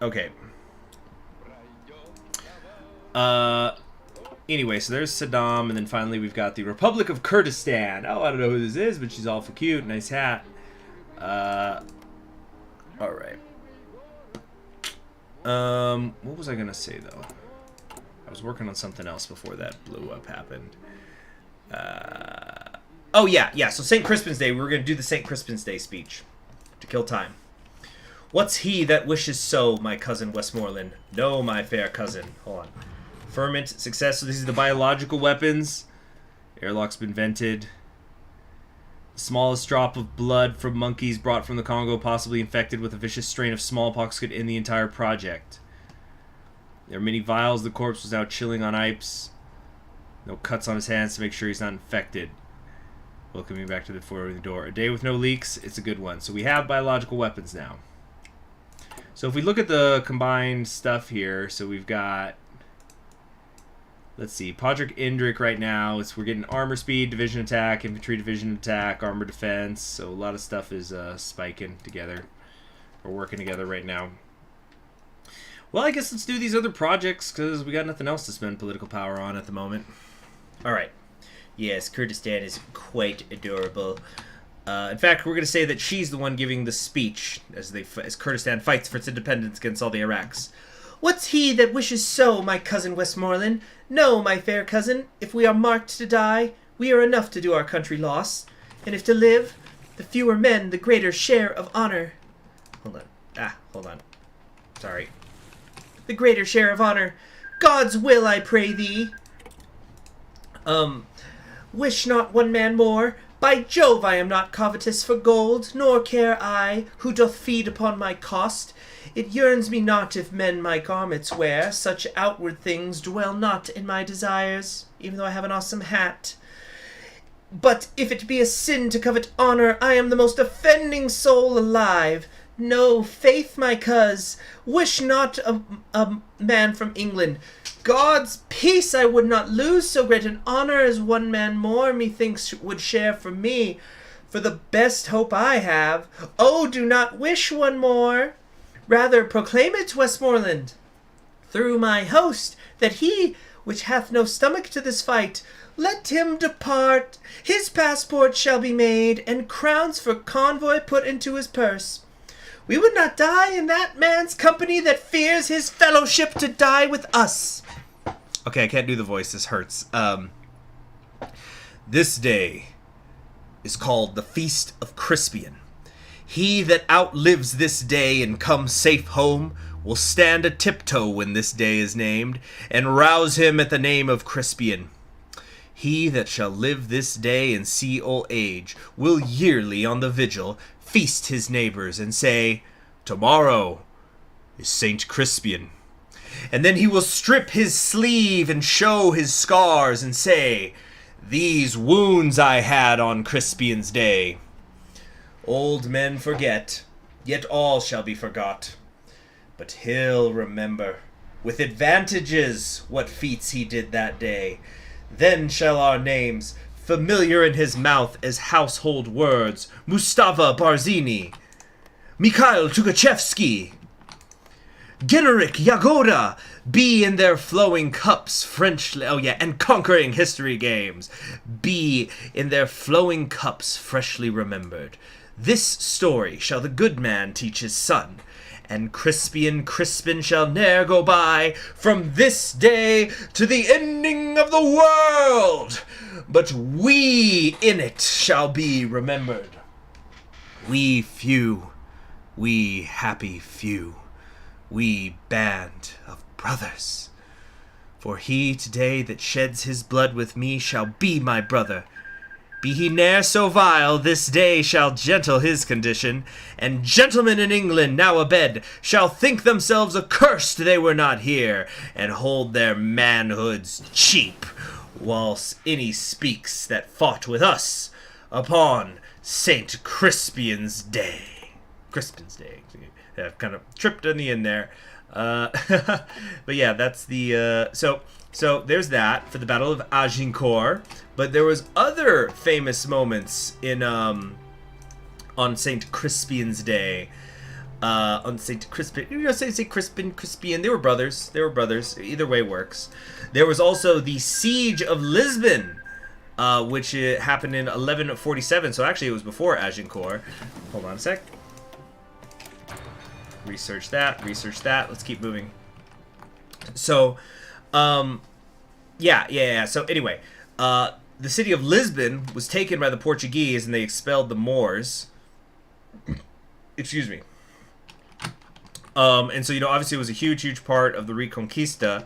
Okay. Anyway, so there's Saddam, and then finally we've got the Republic of Kurdistan. Oh, I don't know who this is, but she's awful cute. Nice hat. Alright. What was I gonna say, though? I was working on something else before that blew up happened. Oh, yeah, so St. Crispin's Day, we were gonna do the St. Crispin's Day speech to kill time. What's he that wishes so, my cousin Westmoreland? No, my fair cousin. Hold on. Ferment, success. So these are the biological weapons. Airlock's been vented. The smallest drop of blood from monkeys brought from the Congo, possibly infected with a vicious strain of smallpox, could end the entire project. There are many vials. The corpse was now chilling on Ipes. No cuts on his hands to make sure he's not infected. Welcoming back to the door. A day with no leaks. It's a good one. So we have biological weapons now. So if we look at the combined stuff here, so we've got, let's see, Podrick Indrik right now, we're getting armor speed, division attack, infantry division attack, armor defense, so a lot of stuff is spiking together, or working together right now. Well, I guess let's do these other projects, because we got nothing else to spend political power on at the moment. Alright. Yes, Kurdistan is quite adorable. In fact, we're going to say that she's the one giving the speech as Kurdistan fights for its independence against all the Iraqs. What's he that wishes so, my cousin Westmoreland? No, my fair cousin, if we are marked to die, we are enough to do our country loss. And if to live, the fewer men, the greater share of honor. Hold on. Sorry. The greater share of honor. God's will, I pray thee. Wish not one man more. By Jove, I am not covetous for gold, nor care I, who doth feed upon my cost. It yearns me not if men my garments wear, such outward things dwell not in my desires, even though I have an awesome hat. But if it be a sin to covet honor, I am the most offending soul alive. No, faith, my coz, wish not a man from England. God's peace, I would not lose so great an honor as one man more, methinks, would share from me. For the best hope I have, oh, do not wish one more. Rather proclaim it, Westmoreland, through my host, that he, which hath no stomach to this fight, let him depart. His passport shall be made, and crowns for convoy put into his purse. We would not die in that man's company that fears his fellowship to die with us. Okay, I can't do the voice. This hurts. This day is called the Feast of Crispian. He that outlives this day and comes safe home will stand a tiptoe when this day is named, and rouse him at the name of Crispian. He that shall live this day and see old age will yearly on the vigil feast his neighbors and say, "Tomorrow is Saint Crispian." And then he will strip his sleeve and show his scars and say, "These wounds I had on Crispian's day." Old men forget, yet all shall be forgot. But he'll remember, with advantages, what feats he did that day. Then shall our names, familiar in his mouth as household words, Mustafa Barzini, Mikhail Tukhachevsky, Generic Yagoda, be in their flowing cups and conquering history games, be in their flowing cups freshly remembered. This story shall the good man teach his son, and Crispin shall ne'er go by from this day to the ending of the world, but we in it shall be remembered. We few, we happy few, we band of brothers. For he today that sheds his blood with me shall be my brother. Be he ne'er so vile, this day shall gentle his condition, and gentlemen in England now abed shall think themselves accursed they were not here, and hold their manhoods cheap, whilst any speaks that fought with us upon Saint Crispian's Day. Crispin's Day. I've kind of tripped on the end there. But yeah, that's the... So there's that for the Battle of Agincourt. But there was other famous moments in on Saint Crispian's Day. On Saint Crispin, Saint Crispian. They were brothers. Either way works. There was also the Siege of Lisbon, which happened in 1147. So actually, it was before Agincourt. Hold on a sec. Research that. Let's keep moving. So, yeah. So anyway, the city of Lisbon was taken by the Portuguese, and they expelled the Moors. Excuse me. And so, obviously it was a huge part of the Reconquista,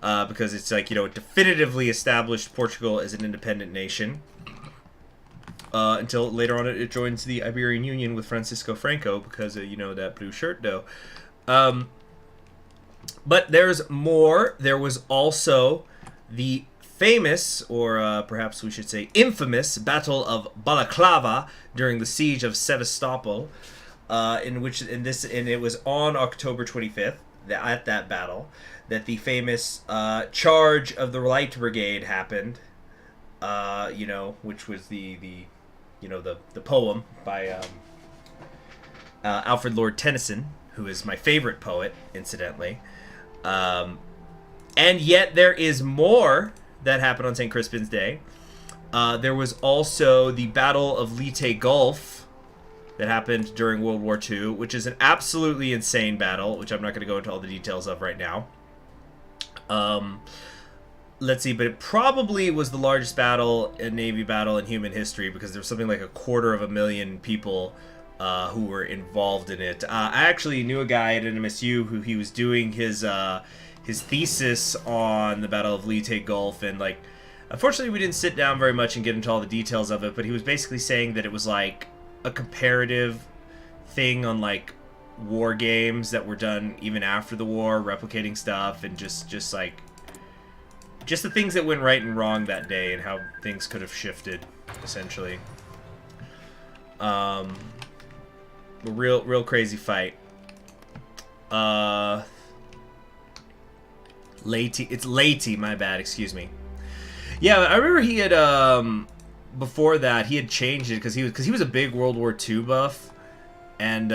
because it's like, it definitively established Portugal as an independent nation. Until later on it joins the Iberian Union with Francisco Franco, because of, that blue shirt though. But there's more. There was also the famous, or perhaps we should say infamous, Battle of Balaclava during the Siege of Sevastopol. and it was on October 25th at that battle that the famous charge of the Light Brigade happened. Which was the poem by Alfred Lord Tennyson, who is my favorite poet, incidentally. And yet there is more that happened on St. Crispin's Day. There was also the Battle of Leyte Gulf that happened during World War II, which is an absolutely insane battle, which I'm not going to go into all the details of right now. Let's see, but it probably was the largest Navy battle in human history, because there was something like 250,000 people who were involved in it. I actually knew a guy at NMSU who he was doing his thesis on the Battle of Leyte Gulf, and unfortunately we didn't sit down very much and get into all the details of it, but he was basically saying that it was like a comparative thing on war games that were done even after the war, replicating stuff, and just the things that went right and wrong that day and how things could have shifted, essentially. A real crazy fight. It's Leyte, my bad, excuse me. Yeah, I remember he had before that he had changed it because he was a big World War II buff, and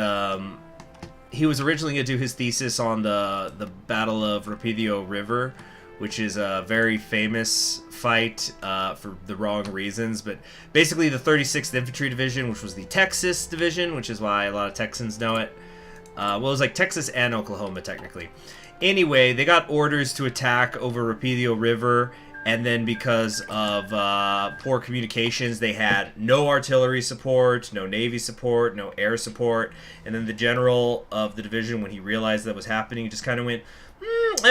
he was originally going to do his thesis on the Battle of Rapidio River, which is a very famous fight for the wrong reasons. But basically the 36th Infantry Division, which was the Texas Division, which is why a lot of Texans know it. Well, it was like Texas and Oklahoma, technically. Anyway, they got orders to attack over Rapidio River, and then because of poor communications, they had no artillery support, no Navy support, no air support. And then the general of the division, when he realized that was happening, just kind of went,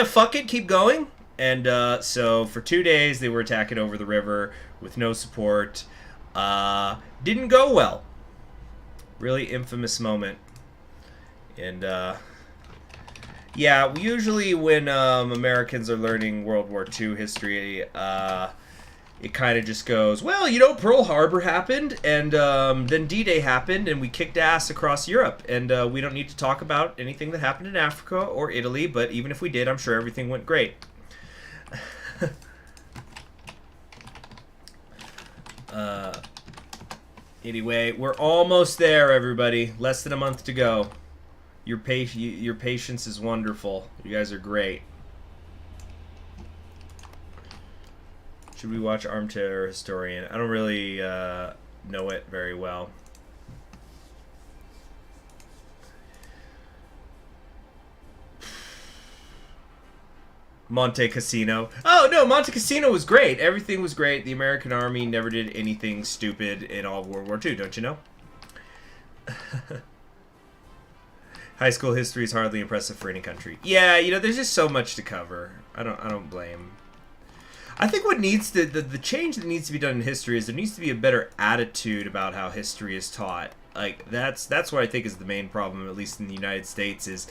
fuck it, keep going. And so for 2 days, they were attacking over the river with no support. Didn't go well. Really infamous moment. And yeah, usually when Americans are learning World War II history, it kind of just goes, well, Pearl Harbor happened, and then D-Day happened, and we kicked ass across Europe. And we don't need to talk about anything that happened in Africa or Italy, but even if we did, I'm sure everything went great. Anyway, we're almost there, everybody. Less than a month to go. Your patience is wonderful. You guys are great. Should we watch Armchair Historian? I don't really know it very well. Monte Cassino. Oh, no, Monte Cassino was great. Everything was great. The American Army never did anything stupid in all of World War II, don't you know? High school history is hardly impressive for any country. Yeah, there's just so much to cover. I don't blame. I think what needs to the change that needs to be done in history is there needs to be a better attitude about how history is taught. That's what I think is the main problem, at least in the United States, is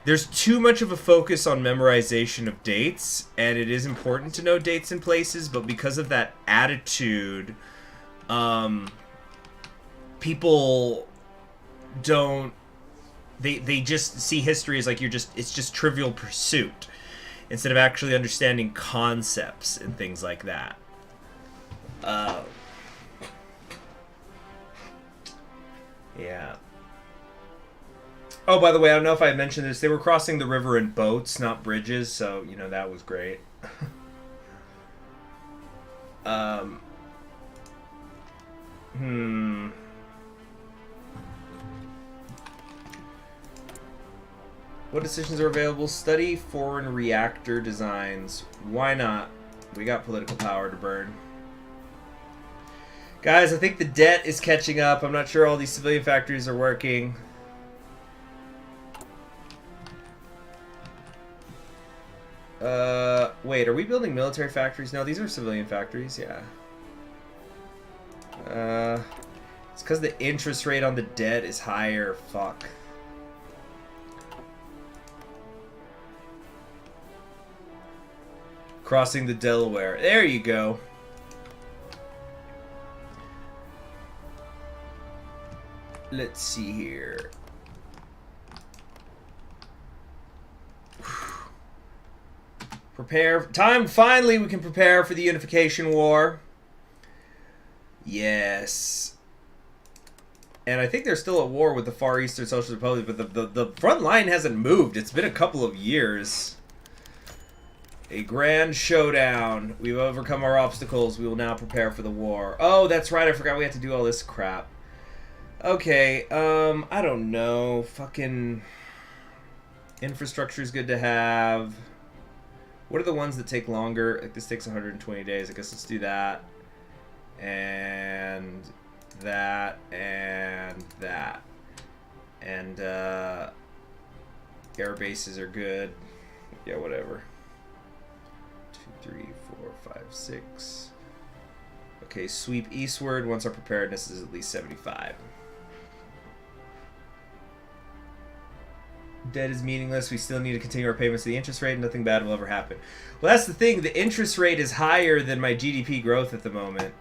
there's too much of a focus on memorization of dates, and it is important to know dates and places, but because of that attitude, people don't. They just see history as it's just Trivial Pursuit, instead of actually understanding concepts and things like that. Yeah. Oh, by the way, I don't know if I mentioned this. They were crossing the river in boats, not bridges, so, that was great. What decisions are available? Study foreign reactor designs. Why not? We got political power to burn. Guys, I think the debt is catching up. I'm not sure all these civilian factories are working. Wait, are we building military factories? No, these are civilian factories, yeah. It's because the interest rate on the debt is higher. Fuck. Crossing the Delaware. There you go. Let's see here. Prepare. Time, finally, we can prepare for the Unification War. Yes. And I think they're still at war with the Far Eastern Socialist Republic, but the front line hasn't moved. It's been a couple of years. A grand showdown. We've overcome our obstacles. We will now prepare for the war. Oh, that's right. I forgot we had to do all this crap. Okay, I don't know. Fucking infrastructure is good to have. What are the ones that take longer? Like, this takes 120 days. I guess let's do that. And that. And that. And, air bases are good. Yeah, whatever. 2, 3, 4, 5, 6. Okay, sweep eastward once our preparedness is at least 75. Debt is meaningless. We still need to continue our payments to the interest rate. Nothing bad will ever happen. Well, that's the thing. The interest rate is higher than my GDP growth at the moment.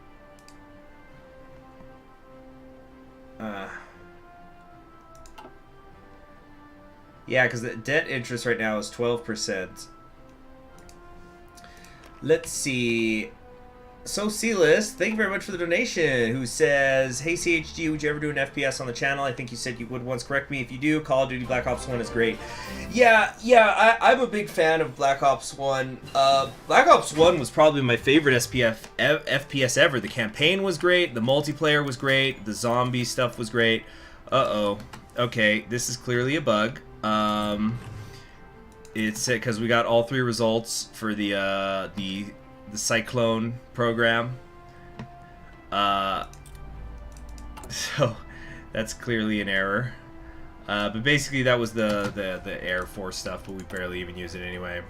Yeah, because the debt interest right now is 12%. Let's see. Socialist, thank you very much for the donation, who says, hey CHG, would you ever do an FPS on the channel? I think you said you would once. Correct me if you do. Call of Duty Black Ops 1 is great. Yeah, I'm a big fan of Black Ops 1. Black Ops 1 was probably my favorite FPS ever. The campaign was great, the multiplayer was great, the zombie stuff was great. Uh-oh. Okay, this is clearly a bug. It's because we got all 3 results for the Cyclone program. So that's clearly an error. But basically that was the Air Force stuff, but we barely even use it anyway.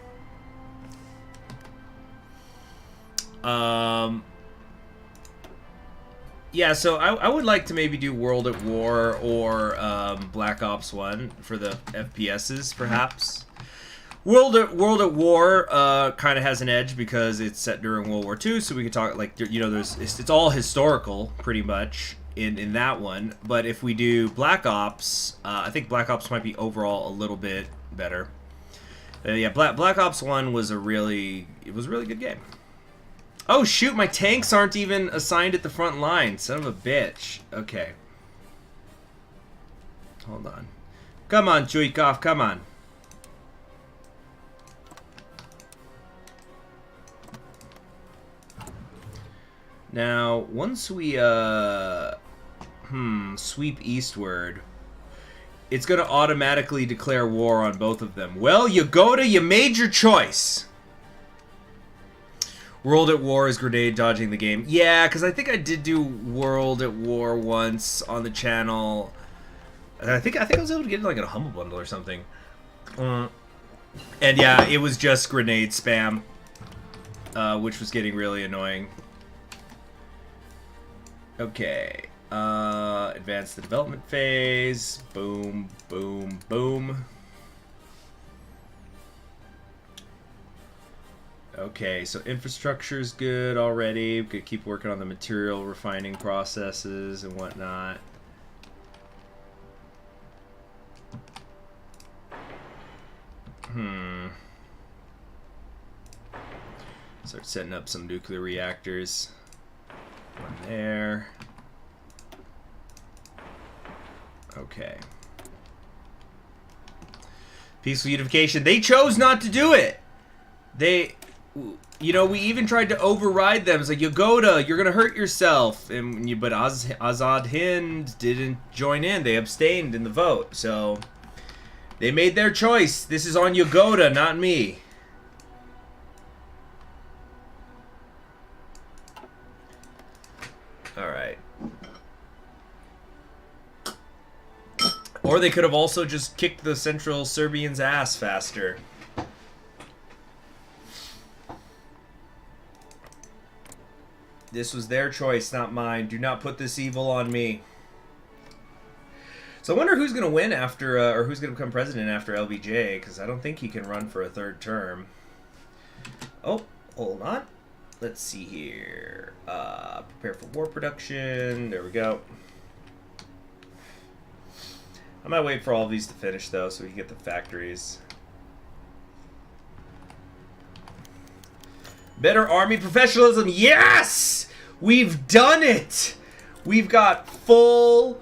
Yeah, so I would like to maybe do World at War or Black Ops 1 for the FPSs, perhaps. World at War kind of has an edge because it's set during World War II, so we could talk, like, you know, it's all historical pretty much in that one. But if we do Black Ops, I think Black Ops might be overall a little bit better. Yeah, Black Ops 1 was a really good game. Oh shoot, my tanks aren't even assigned at the front line. Son of a bitch. Okay. Hold on. Come on, Chuikov, come on. Now, once we, sweep eastward, it's going to automatically declare war on both of them. Well, you made your choice. World at War is grenade dodging the game. Yeah, because I think I did do World at War once on the channel. I think I was able to get it like in a Humble Bundle or something. And yeah, it was just grenade spam, which was getting really annoying. Okay, advance the development phase. Boom, boom, boom. Okay, so infrastructure is good already. We could keep working on the material refining processes and whatnot. Start setting up some nuclear reactors. One there. Okay. Peaceful unification. They chose not to do it. They, you know, we even tried to override them. It's like, Yagoda, you're gonna hurt yourself. And but Azad Hind didn't join in. They abstained in the vote. So they made their choice. This is on Yagoda, not me. Alright. Or they could have also just kicked the Central Serbians' ass faster. This was their choice, not mine. Do not put this evil on me. So I wonder who's going to win after, or who's going to become president after LBJ, because I don't think he can run for a 3rd term. Oh, hold on. Let's see here. Prepare for war production. There we go. I might wait for all of these to finish, though, so we can get the factories. Better army professionalism. Yes! We've done it! We've got full-blown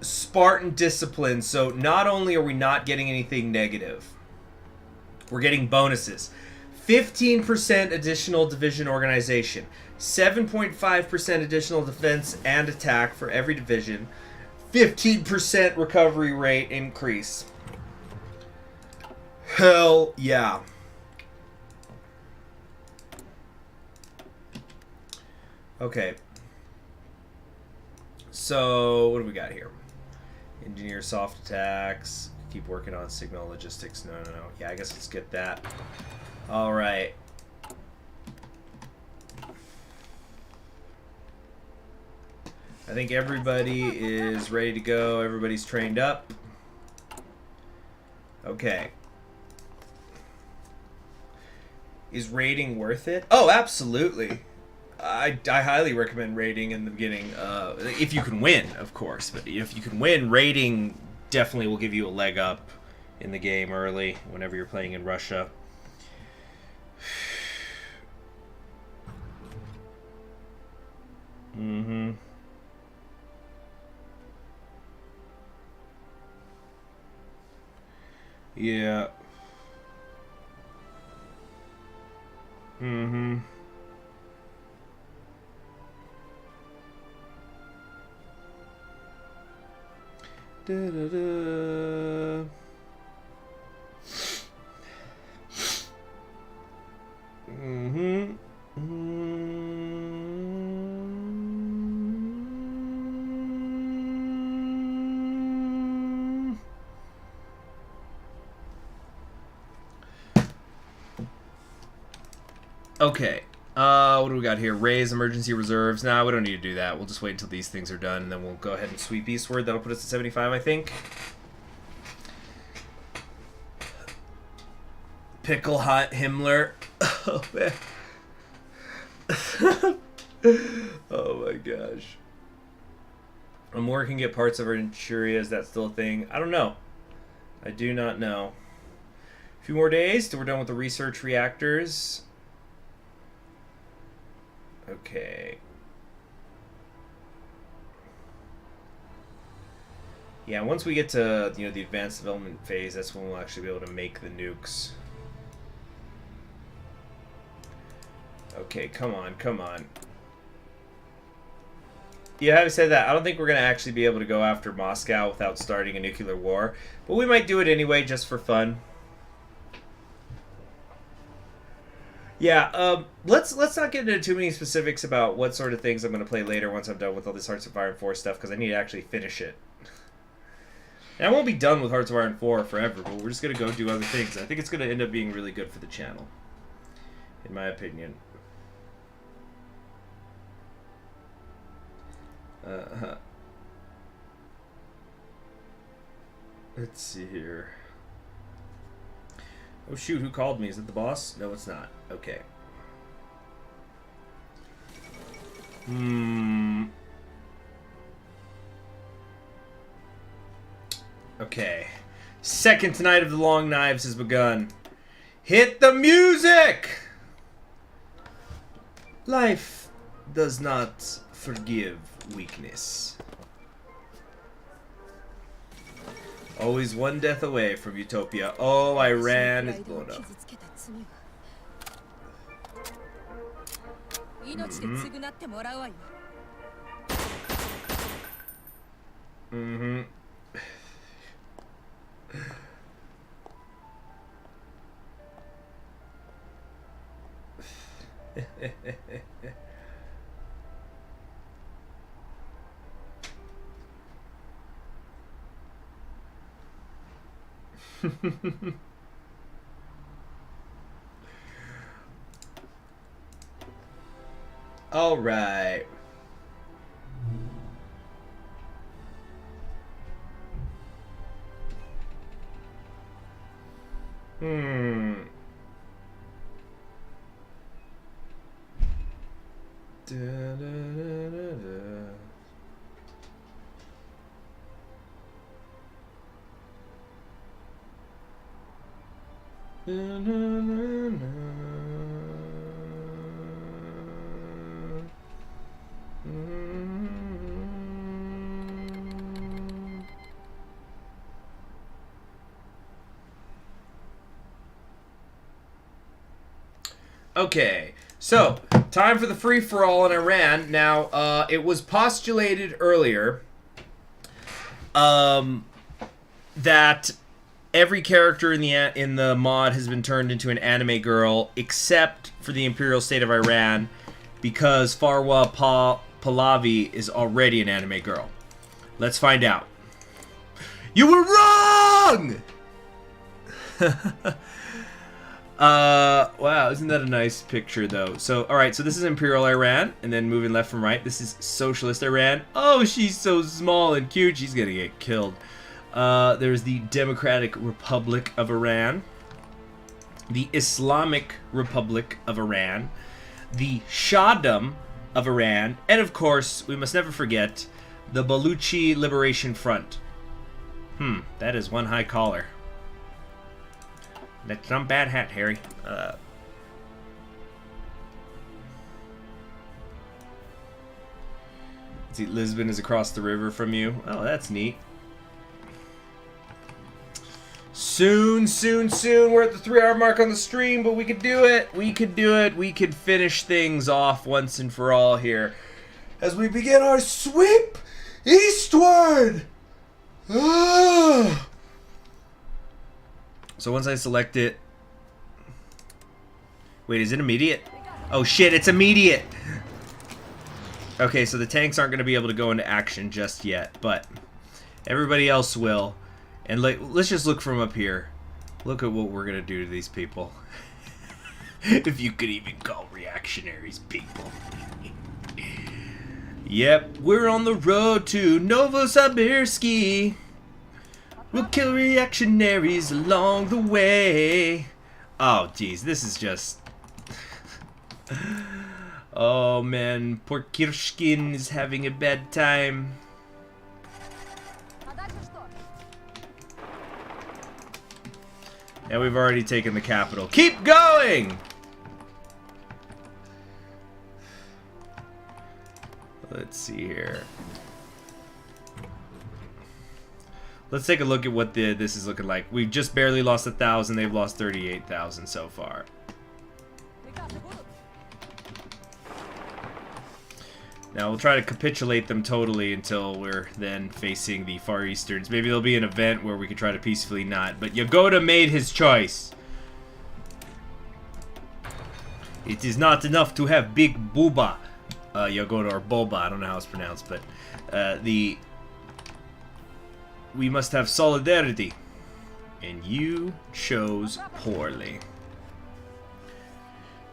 Spartan discipline. So not only are we not getting anything negative, we're getting bonuses. 15% additional division organization. 7.5% additional defense and attack for every division. 15% recovery rate increase. Hell yeah. Okay. So, what do we got here? Engineer soft attacks. Keep working on signal logistics. No. Yeah, I guess let's get that. Alright. I think everybody is ready to go. Everybody's trained up. Okay. Is raiding worth it? Oh, absolutely. I highly recommend raiding in the beginning. If you can win, of course. But if you can win, raiding definitely will give you a leg up in the game early whenever you're playing in Russia. Mm-hmm. Yeah. Mm-hmm. Da-da-da. Mm-hmm. Okay. What do we got here? Raise emergency reserves. Nah, we don't need to do that. We'll just wait until these things are done, and then we'll go ahead and sweep eastward. That'll put us at 75, I think. Pickle hot Himmler. Oh, man. Oh, my gosh. I'm working at parts of Manchuria. Is that still a thing? I don't know. I do not know. A few more days till we're done with the research reactors. Okay. Yeah, once we get to, the advanced development phase, that's when we'll actually be able to make the nukes. Okay, come on. Yeah, having said that, I don't think we're going to actually be able to go after Moscow without starting a nuclear war. But we might do it anyway, just for fun. Yeah, let's not get into too many specifics about what sort of things I'm going to play later once I'm done with all this Hearts of Iron 4 stuff, because I need to actually finish it. And I won't be done with Hearts of Iron 4 forever, but we're just going to go do other things. I think it's going to end up being really good for the channel, in my opinion. Let's see here. Oh shoot, who called me? Is it the boss? No, it's not. Okay. Okay. Second night of the Long Knives has begun. Hit the music! Life does not forgive weakness. Always one death away from Utopia. Oh, Iran is blown up. Mm-hmm. All right. Da, da, da, da, da. Na, na, na, na. Okay, so time for the free-for-all in Iran. Now, it was postulated earlier that every character in the mod has been turned into an anime girl, except for the Imperial State of Iran, because Farwa Pahlavi is already an anime girl. Let's find out. You were wrong! Wow, isn't that a nice picture, though? So, alright, so this is Imperial Iran, and then moving left from right, this is Socialist Iran. Oh, she's so small and cute, she's gonna get killed. There's the Democratic Republic of Iran, the Islamic Republic of Iran, the Shahdom of Iran, and of course, we must never forget, the Baluchi Liberation Front. That is one high collar. That's some bad hat, Harry. See, Lisbon is across the river from you. Oh, that's neat. Soon, soon, soon. We're at the 3-hour mark on the stream, but we could do it. We could do it. We could finish things off once and for all here as we begin our sweep eastward. So once I select it... Wait, is it immediate? Oh shit, it's immediate! Okay, so the tanks aren't going to be able to go into action just yet, but everybody else will. And let's just look from up here. Look at what we're going to do to these people. If you could even call reactionaries people. Yep, we're on the road to Novosibirsk. We'll kill reactionaries along the way. Oh, geez, this is just... Oh, man, poor Kirshkin is having a bad time. And we've already taken the capital. Keep going! Let's see here. Let's take a look at what this is looking like. We've just barely lost 1,000. They've lost 38,000 so far. Now we'll try to capitulate them totally until we're then facing the Far Easterns. Maybe there'll be an event where we can try to peacefully not. But Yagoda made his choice. It is not enough to have big booba. Yagoda or boba, I don't know how it's pronounced, but we must have solidarity. And you chose poorly.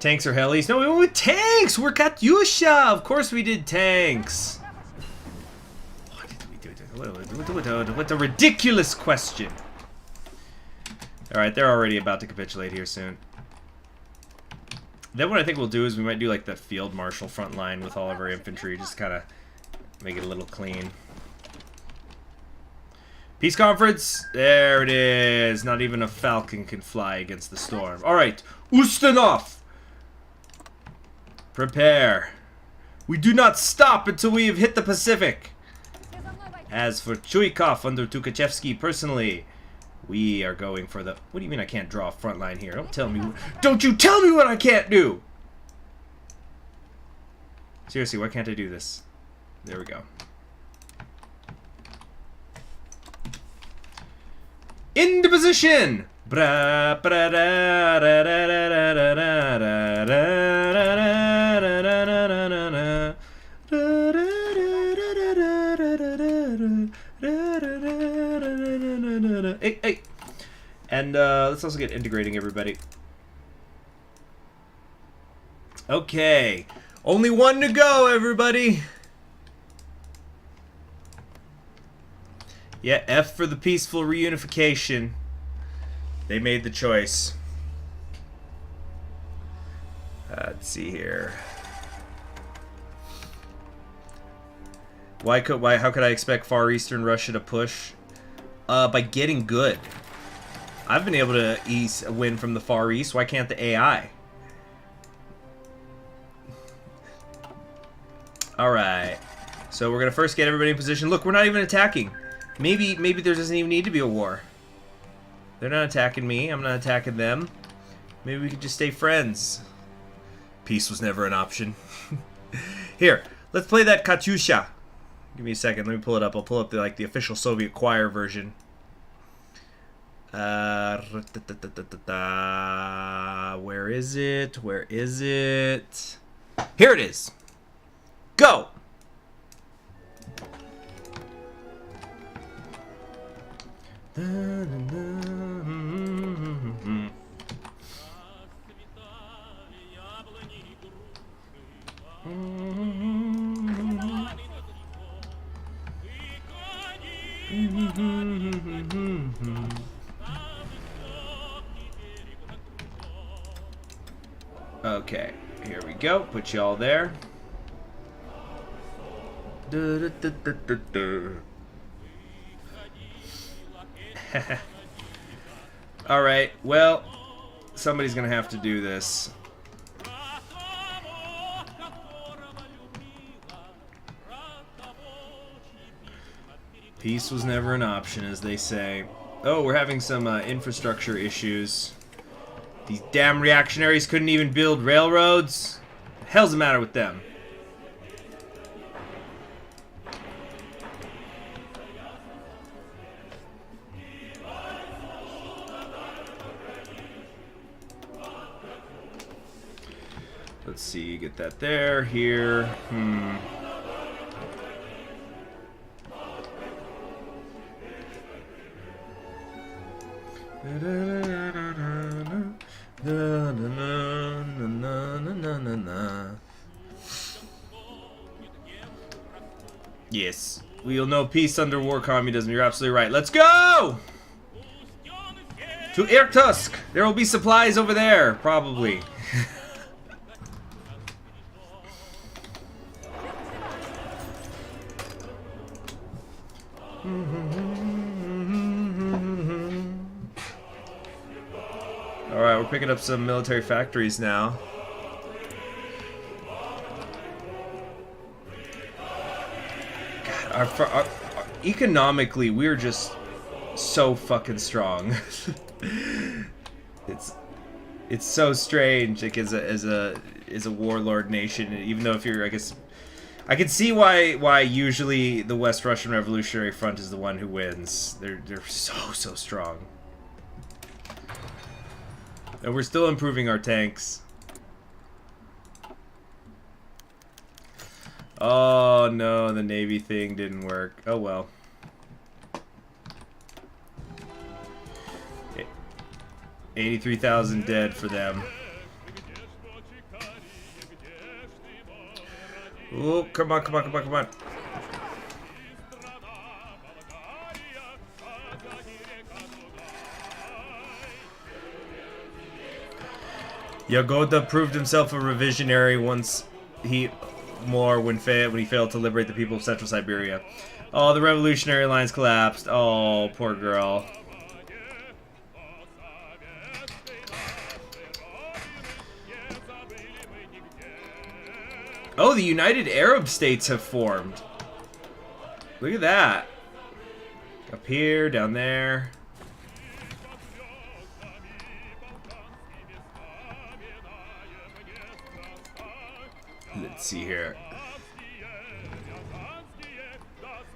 Tanks or helis? No, we went with tanks! We're Katyusha! Of course we did tanks! What did we do? What a ridiculous question! Alright, they're already about to capitulate here soon. Then what I think we'll do is we might do like the field marshal front line with all of our infantry, just kind of make it a little clean. Peace conference! There it is! Not even a falcon can fly against the storm. Alright, Ustanov! Prepare. We do not stop until we have hit the Pacific. As for Chuikov under Tukhachevsky personally, we are going for the... What do you mean I can't draw a front line here? Don't tell me... Don't you tell me what I can't do! Seriously, why can't I do this? There we go. Into position! Bra, bra, da, da, da, da, da, da, da, da, hey, hey. And let's also get integrating everybody. Okay. Only one to go, everybody. Yeah, F for the peaceful reunification. They made the choice. Let's see here. How could I expect Far Eastern Russia to push? By getting good. I've been able to win from the Far East. Why can't the AI? Alright. So we're gonna first get everybody in position. Look, we're not even attacking. Maybe there doesn't even need to be a war. They're not attacking me. I'm not attacking them. Maybe we could just stay friends. Peace was never an option. Here, let's play that Katyusha. Give me a second. Let me pull it up. I'll pull up the official Soviet choir version. Where is it? Where is it? Here it is. Go. Okay, here we go. Put you all there. Alright, well, somebody's gonna have to do this. Peace was never an option, as they say. Oh, we're having some infrastructure issues. These damn reactionaries couldn't even build railroads. What the hell's the matter with them? Let's see, get that there, here. Yes, we'll know peace under war communism. You're absolutely right. Let's go! To Irkutsk! There will be supplies over there, probably. Alright, we're picking up some military factories now. God, economically, we're just so fucking strong. It's so strange, like as a warlord nation. Even though if you're, I guess, I can see why usually the West Russian Revolutionary Front is the one who wins. They're so strong. And we're still improving our tanks. Oh no, the Navy thing didn't work. Oh well. 83,000 dead for them. Oh, come on, come on, come on, come on. Yagoda proved himself a revisionary when he failed to liberate the people of Central Siberia. Oh, the revolutionary lines collapsed. Oh, poor girl. Oh, the United Arab States have formed. Look at that. Up here, down there. Let's see here.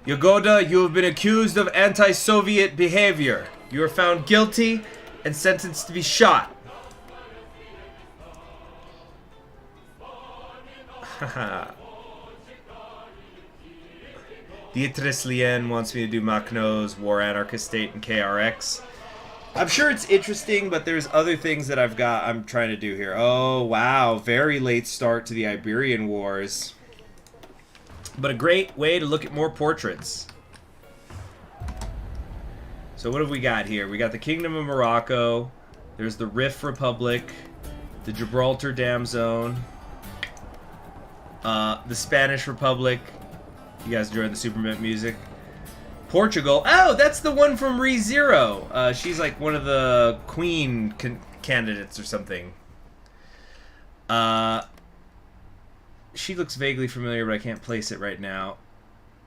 Yagoda, you have been accused of anti-Soviet behavior. You are found guilty and sentenced to be shot. Haha. Beatrice Lien wants me to do Makhno's War Anarchist State and KRX. I'm sure it's interesting, but there's other things that I'm trying to do here. Oh, wow. Very late start to the Iberian Wars. But a great way to look at more portraits. So what have we got here? We got the Kingdom of Morocco. There's the Rif Republic. The Gibraltar Dam Zone. The Spanish Republic. You guys enjoying the Superman music? Portugal. Oh, that's the one from ReZero. She's like one of the queen candidates or something. She looks vaguely familiar, but I can't place it right now.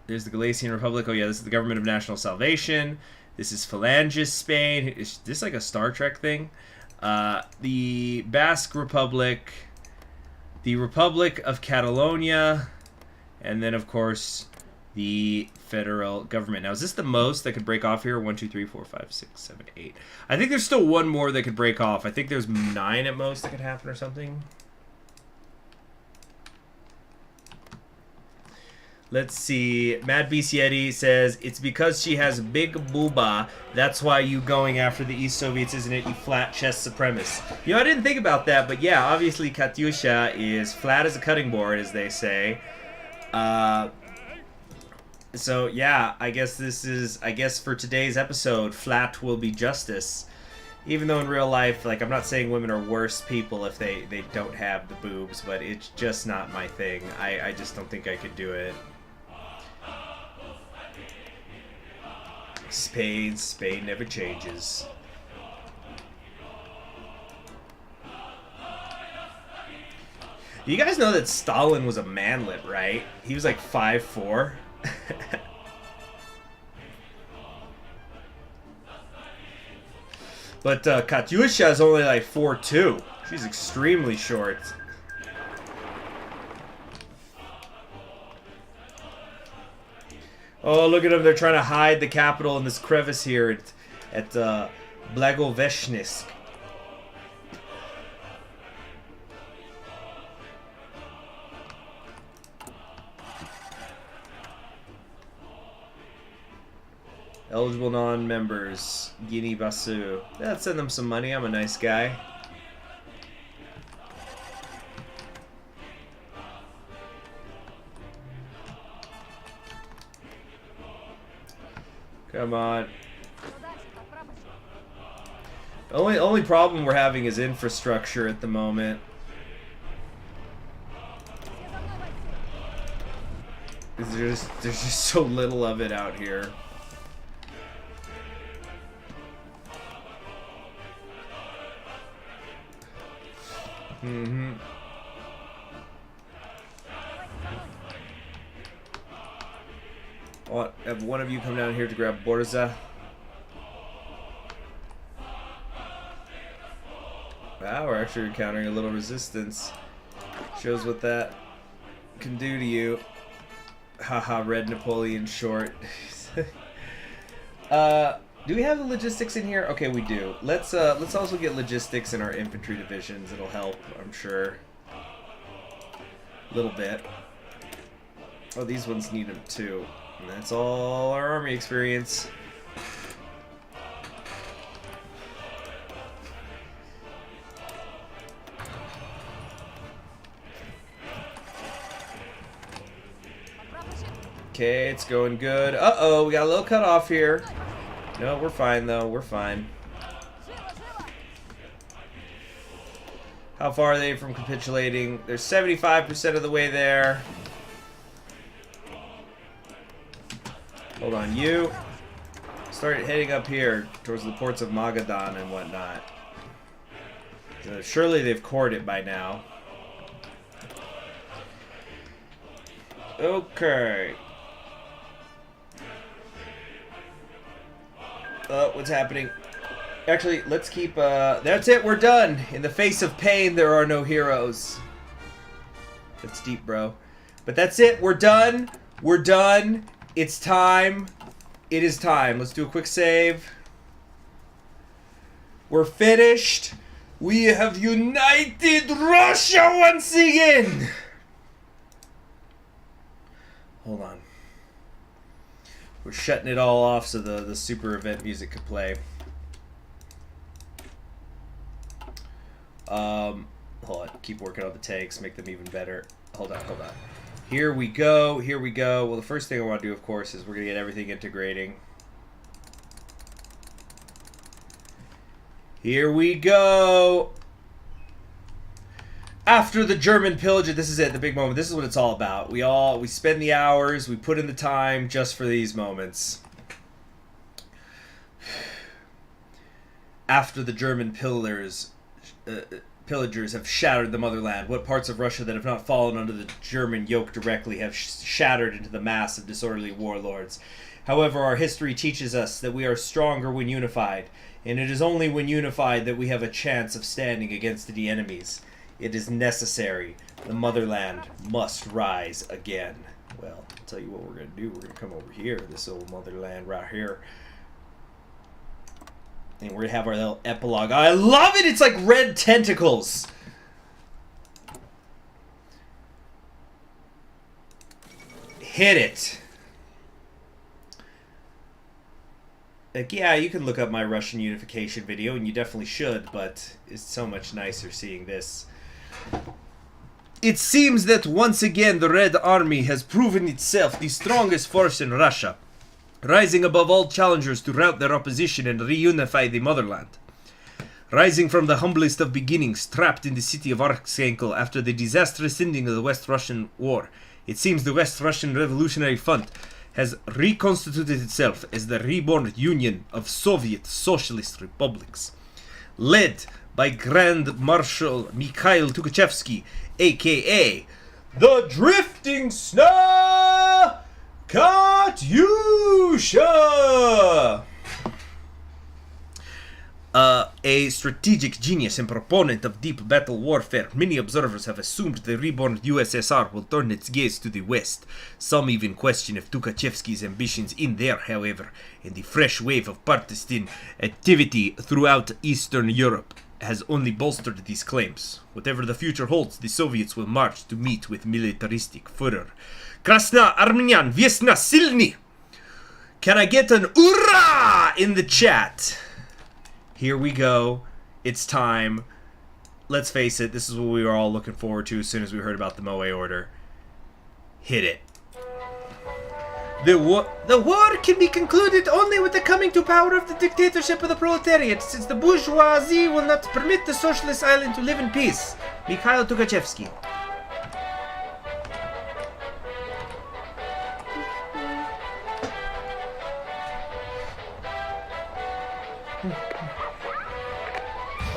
There's the Galician Republic. Oh yeah, this is the Government of National Salvation. This is Phalanges, Spain. Is this like a Star Trek thing? The Basque Republic. the Republic of Catalonia, and then, of course, the federal government. Now, is this the most that could break off here? 1, 2, 3, 4, 5, 6, 7, 8. I think there's still one more that could break off. I think there's 9 at most that could happen or something. Let's see. Mad Bicietti says, it's because she has big booba. That's why you going after the East Soviets, isn't it, you flat chest supremacist? You know, I didn't think about that, but yeah, obviously Katyusha is flat as a cutting board, as they say. So, yeah, I guess for today's episode, flat will be justice. Even though in real life, like, I'm not saying women are worse people if they don't have the boobs, but it's just not my thing. I just don't think I could do it. Spain never changes. You guys know that Stalin was a manlet, right? He was like 5'4". But Katyusha is only like 4'2". She's extremely short. Oh, look at them. They're trying to hide the capital in this crevice here at Blagoveshnisk. Eligible non-members. Guinea Basu. Let's send them some money. I'm a nice guy. Come on. The only problem we're having is infrastructure at the moment. There's just so little of it out here. Mm-hmm. I'll have one of you come down here to grab Borza. Wow, we're actually encountering a little resistance. Shows what that can do to you. Haha, Red Napoleon short. Do we have the logistics in here? Okay, we do. Let's also get logistics in our infantry divisions. It'll help, I'm sure. A little bit. Oh, these ones need them too. And that's all our army experience. Okay, it's going good. Uh-oh, we got a little cut off here. No, we're fine, though. We're fine. How far are they from capitulating? They're 75% of the way there. Hold on, you. Start heading up here towards the ports of Magadan and whatnot. Surely they've cored it by now. Okay. What's happening? Actually, let's keep, that's it, we're done! In the face of pain, there are no heroes. That's deep, bro. But that's it, we're done! We're done! It's time. It is time. Let's do a quick save. We're finished! We have united Russia once again! Hold on. We're shutting it all off so the super event music could play. Hold on. Keep working on the tanks. Make them even better. Hold on. Here we go. Here we go. Well, the first thing I want to do, of course, is we're going to get everything integrating. Here we go. After the German pillage, this is it, the big moment. This is what it's all about. We spend the hours, we put in the time just for these moments. After the German pillagers have shattered the motherland, what parts of Russia that have not fallen under the German yoke directly have shattered into the mass of disorderly warlords. However, our history teaches us that we are stronger when unified, and it is only when unified that we have a chance of standing against the enemies. It is necessary. The motherland must rise again. Well, I'll tell you what we're going to do. We're going to come over here, this old motherland right here. And we're going to have our little epilogue. I love it! It's like red tentacles! Hit it! Like, yeah, you can look up my Russian unification video, and you definitely should, but it's so much nicer seeing this. It seems that once again the Red Army has proven itself the strongest force in Russia, rising above all challengers to rout their opposition and reunify the motherland. Rising from the humblest of beginnings, trapped in the city of Arkhangelsk after the disastrous ending of the West Russian War, it seems the West Russian Revolutionary Front has reconstituted itself as the reborn Union of Soviet Socialist Republics. Led by Grand Marshal Mikhail Tukhachevsky, a.k.a. the Drifting Snow Katyusha! A strategic genius and proponent of deep battle warfare, many observers have assumed the reborn USSR will turn its gaze to the West. Some even question if Tukhachevsky's ambitions in there, however, and the fresh wave of partisan activity throughout Eastern Europe has only bolstered these claims. Whatever the future holds, the Soviets will march to meet with militaristic furor. Krasna Armenian Vesna Silny! Can I get an Ura in the chat? Here we go. It's time. Let's face it, this is what we were all looking forward to as soon as we heard about the Moe order. Hit it. The war can be concluded only with the coming to power of the dictatorship of the proletariat, since the bourgeoisie will not permit the socialist island to live in peace. Mikhail Tukhachevsky.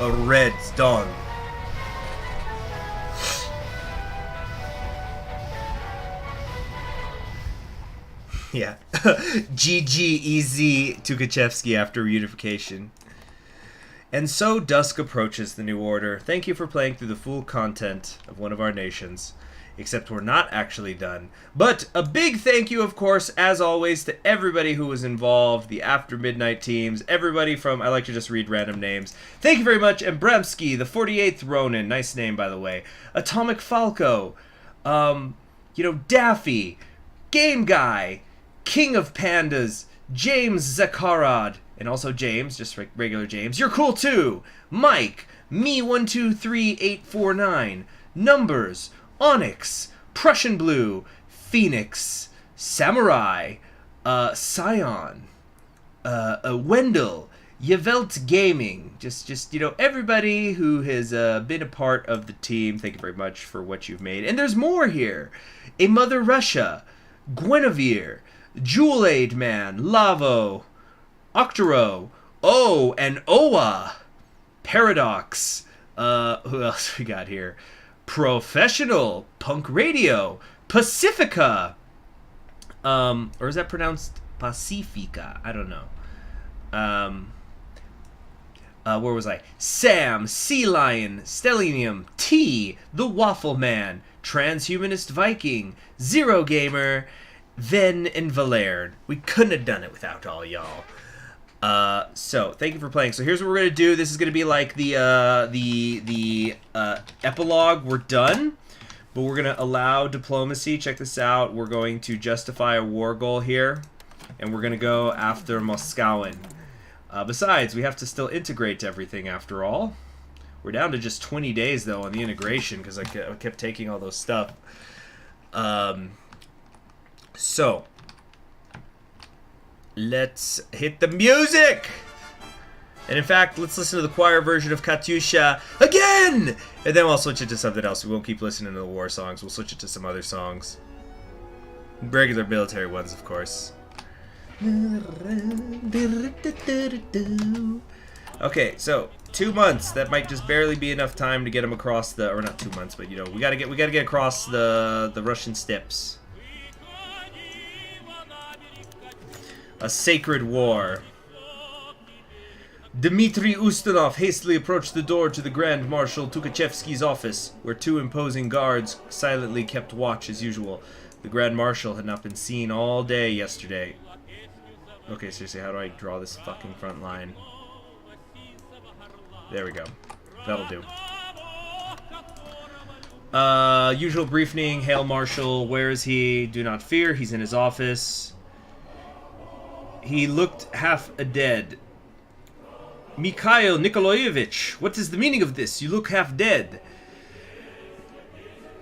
A red dawn. Yeah. GGEZ Tukhachevsky after unification. And so dusk approaches the new order. Thank you for playing through the full content of one of our nations. Except we're not actually done. But a big thank you, of course, as always, to everybody who was involved, the After Midnight teams, everybody from, I like to just read random names. Thank you very much, Abramsky, the 48th Ronin, nice name, by the way. Atomic Falco, Daffy, Game Guy, King of Pandas, James Zakarad, and also James, just regular James. You're cool too! Mike, Me123849, Numbers, Onyx, Prussian Blue, Phoenix, Samurai, Scion, Wendell, Yvelt Gaming, just everybody who has been a part of the team. Thank you very much for what you've made. And there's more here. A Mother Russia, Guinevere, Jewel Aid Man, Lavo, Octoro, O and Oa, Paradox, who else we got here? Professional, Punk Radio, Pacifica, or is that pronounced Pacifica? I don't know. Where was I? Sam, Sea Lion, Stellinium, T, The Waffle Man, Transhumanist Viking, Zero Gamer, Ven, and Valerne. We couldn't have done it without all y'all. So thank you for playing. So here's what we're gonna do. This is gonna be like the epilogue. We're done, but we're gonna allow diplomacy. Check this out. We're going to justify a war goal here, and we're gonna go after Moscowin. Besides, we have to still integrate everything after all. We're down to just 20 days though on the integration because I kept taking all those stuff. So. Let's hit the music! And in fact, let's listen to the choir version of Katyusha again! And then we'll switch it to something else. We won't keep listening to the war songs. We'll switch it to some other songs. Regular military ones, of course. Okay, so 2 months. That might just barely be enough time to get them across the... Or not 2 months, but we gotta get across the Russian steppes. A sacred war. Dmitry Ustinov hastily approached the door to the Grand Marshal Tukhachevsky's office, where two imposing guards silently kept watch as usual. The Grand Marshal had not been seen all day yesterday. Okay, seriously, how do I draw this fucking front line? There we go. That'll do. Usual briefing. Hail, Marshal. Where is he? Do not fear. He's in his office. He looked half dead. Mikhail Nikolaevich, what is the meaning of this? You look half dead.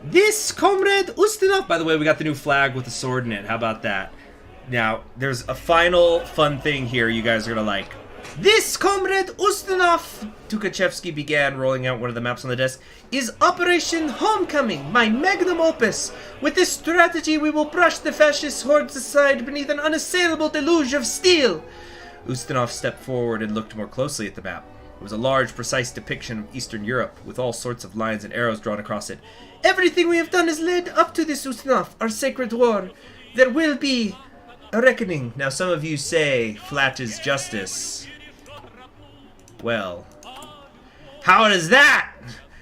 This, Comrade Ustinov... By the way, we got the new flag with the sword in it. How about that? Now, there's a final fun thing here you guys are gonna like. This, Comrade Ustinov, Tukhachevsky began, rolling out one of the maps on the desk, is Operation Homecoming, my magnum opus. With this strategy, we will brush the fascist hordes aside beneath an unassailable deluge of steel. Ustinov stepped forward and looked more closely at the map. It was a large, precise depiction of Eastern Europe, with all sorts of lines and arrows drawn across it. Everything we have done has led up to this, Ustinov, our sacred war. There will be a reckoning. Now, some of you say, flat is justice. Well, how does that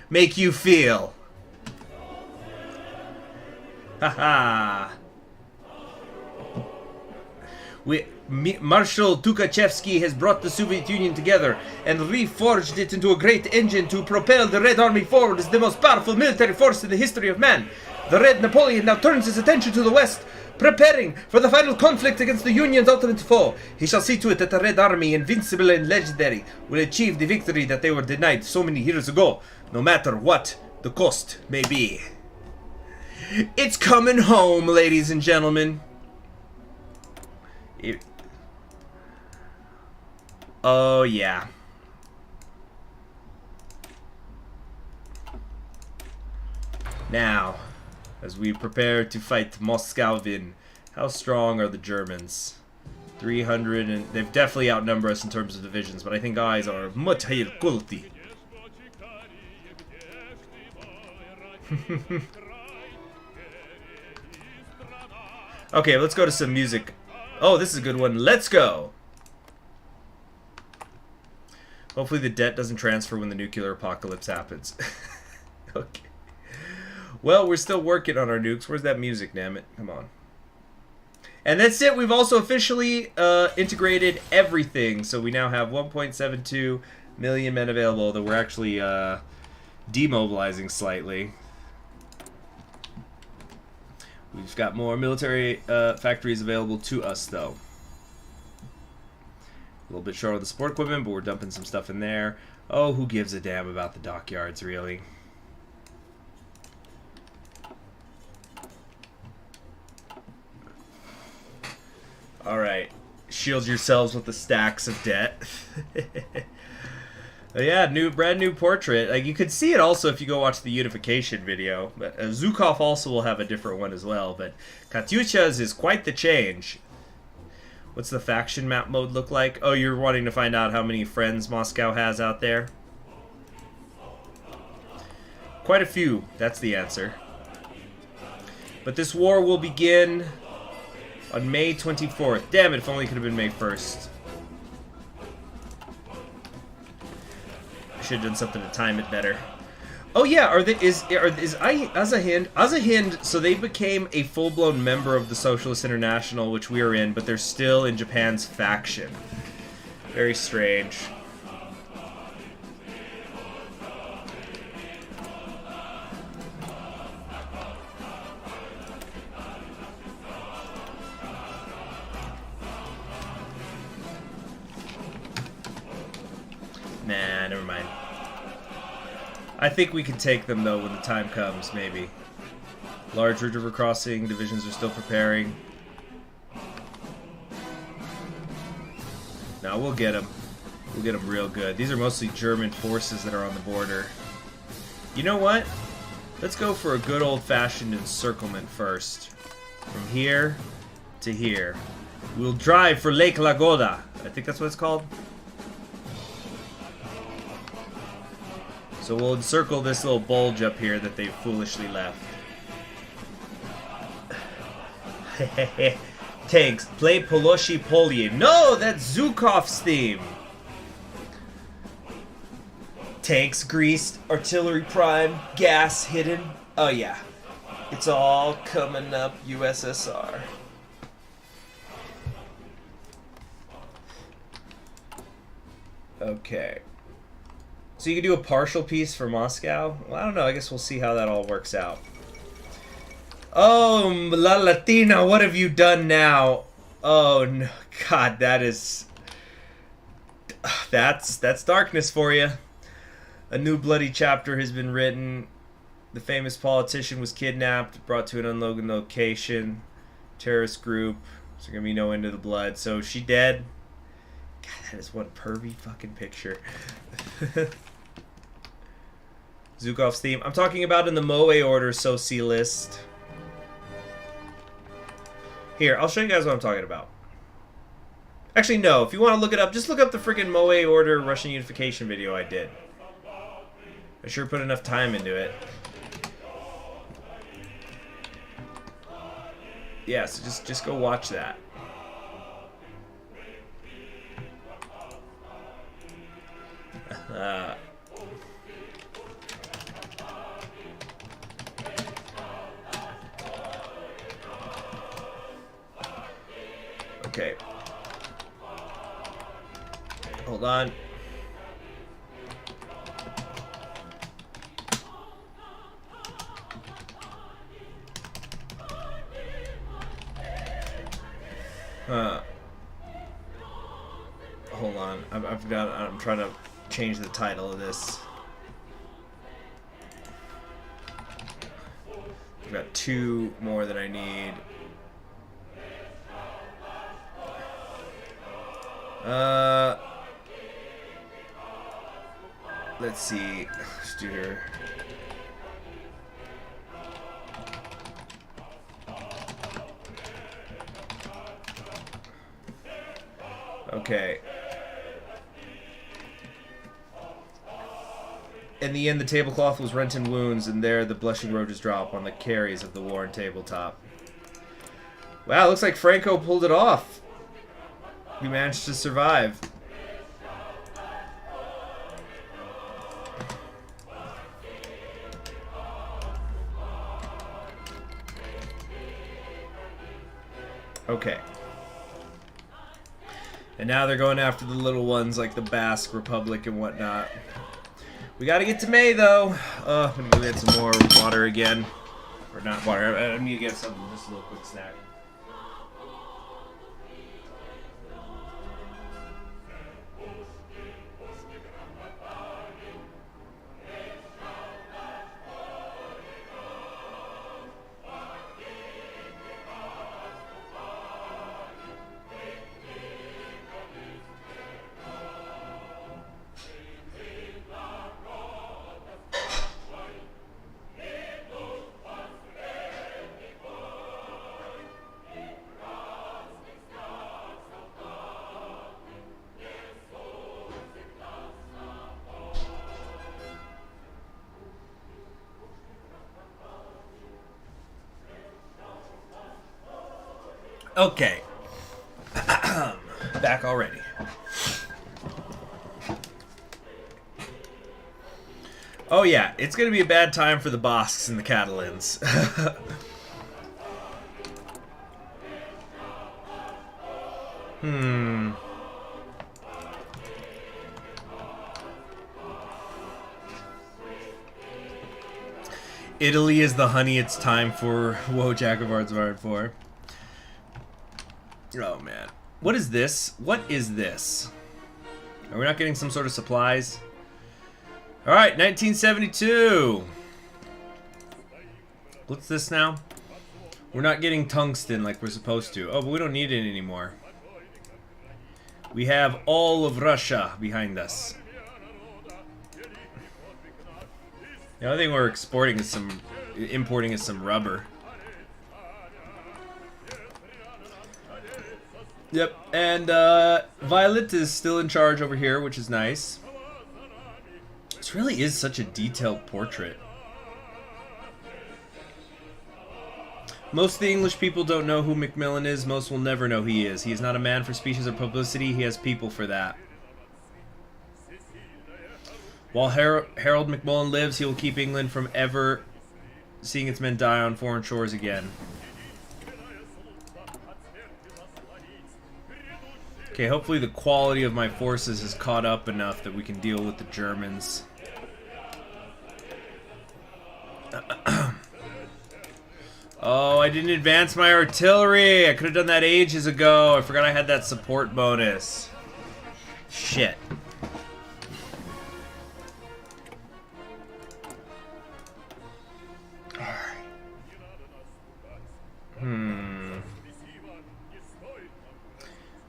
make you feel? Haha. Marshal Tukhachevsky has brought the Soviet Union together and reforged it into a great engine to propel the Red Army forward as the most powerful military force in the history of man. The Red Napoleon now turns his attention to the West, preparing for the final conflict against the Union's ultimate foe. He shall see to it that the Red Army, invincible and legendary, will achieve the victory that they were denied so many years ago, no matter what the cost may be. It's coming home, ladies and gentlemen. Oh, yeah. Now, as we prepare to fight Moscowin, how strong are the Germans? 300, and they've definitely outnumbered us in terms of divisions, but I think eyes are Mutahir Kulti. Okay, let's go to some music. Oh, this is a good one. Let's go! Hopefully the debt doesn't transfer when the nuclear apocalypse happens. Okay. Well, we're still working on our nukes. Where's that music, damn it? Come on. And that's it. We've also officially integrated everything. So we now have 1.72 million men available, though we're actually demobilizing slightly. We've got more military factories available to us, though. A little bit short of the support equipment, but we're dumping some stuff in there. Oh, who gives a damn about the dockyards, really? Alright. Shield yourselves with the stacks of debt. Yeah, brand new portrait. Like, you could see it also if you go watch the Unification video. But Zhukov also will have a different one as well. But Katyusha's is quite the change. What's the faction map mode look like? Oh, you're wanting to find out how many friends Moscow has out there? Quite a few. That's the answer. But this war will begin on May 24th. Damn it, if only it could have been May 1st. I should have done something to time it better. Oh yeah, is Azahind, so they became a full-blown member of the Socialist International, which we are in, but they're still in Japan's faction. Very strange. Nah, never mind. I think we can take them, though, when the time comes, maybe. Large river crossing, divisions are still preparing. No, we'll get them. We'll get them real good. These are mostly German forces that are on the border. You know what? Let's go for a good old-fashioned encirclement first. From here to here. We'll drive for Lake Lagoda. I think that's what it's called. So we'll encircle this little bulge up here that they foolishly left. Tanks, play Poloshi Polye. No, that's Zhukov's theme. Tanks greased, artillery prime, gas hidden. Oh yeah. It's all coming up USSR. Okay. So you can do a partial piece for Moscow? Well, I don't know. I guess we'll see how that all works out. Oh, La Latina, what have you done now? Oh, no. God, that is... That's darkness for you. A new bloody chapter has been written. The famous politician was kidnapped, brought to an unknown location. Terrorist group. There's going to be no end to the blood. So, is she dead? God, that is one pervy fucking picture. Zhukov's theme. I'm talking about in the Moe order Soci list. Here, I'll show you guys what I'm talking about. Actually, no. If you want to look it up, just look up the freaking Moe order Russian Unification video I did. I sure put enough time into it. Yeah, so just go watch that. Okay. Hold on. Hold on. I'm trying to change the title of this. I've got 2 more that I need. Let's see. Let's do her. Okay. In the end, the tablecloth was rent in wounds, and there the blushing roses drop on the carries of the worn tabletop. Wow, looks like Franco pulled it off. He managed to survive. Okay. And now they're going after the little ones like the Basque Republic and whatnot. We gotta get to May, though. I'm gonna go get some more water again. Or not water, I need to get something, just a little quick snack. Okay. Back already. Oh yeah, it's gonna be a bad time for the Basques and the Catalans. Italy is the honey it's time for. Whoa, Jack of Hearts HOI4. Oh man. What is this? What is this? Are we not getting some sort of supplies? Alright, 1972. What's this now? We're not getting tungsten like we're supposed to. Oh, but we don't need it anymore. We have all of Russia behind us. The only thing we're importing is some rubber. Yep, and Violet is still in charge over here, which is nice. This really is such a detailed portrait. Most of the English people don't know who Macmillan is. Most will never know who he is. He is not a man for speeches or publicity. He has people for that. While Harold McMullen lives, he will keep England from ever seeing its men die on foreign shores again. Okay, hopefully the quality of my forces has caught up enough that we can deal with the Germans. Oh, I didn't advance my artillery! I could have done that ages ago. I forgot I had that support bonus. Shit.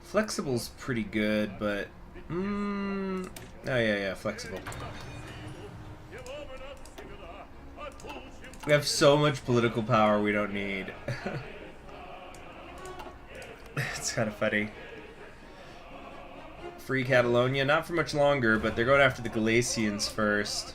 Flexible's pretty good, but... oh, yeah, flexible. We have so much political power we don't need. It's kind of funny. Free Catalonia, not for much longer, but they're going after the Galicians first.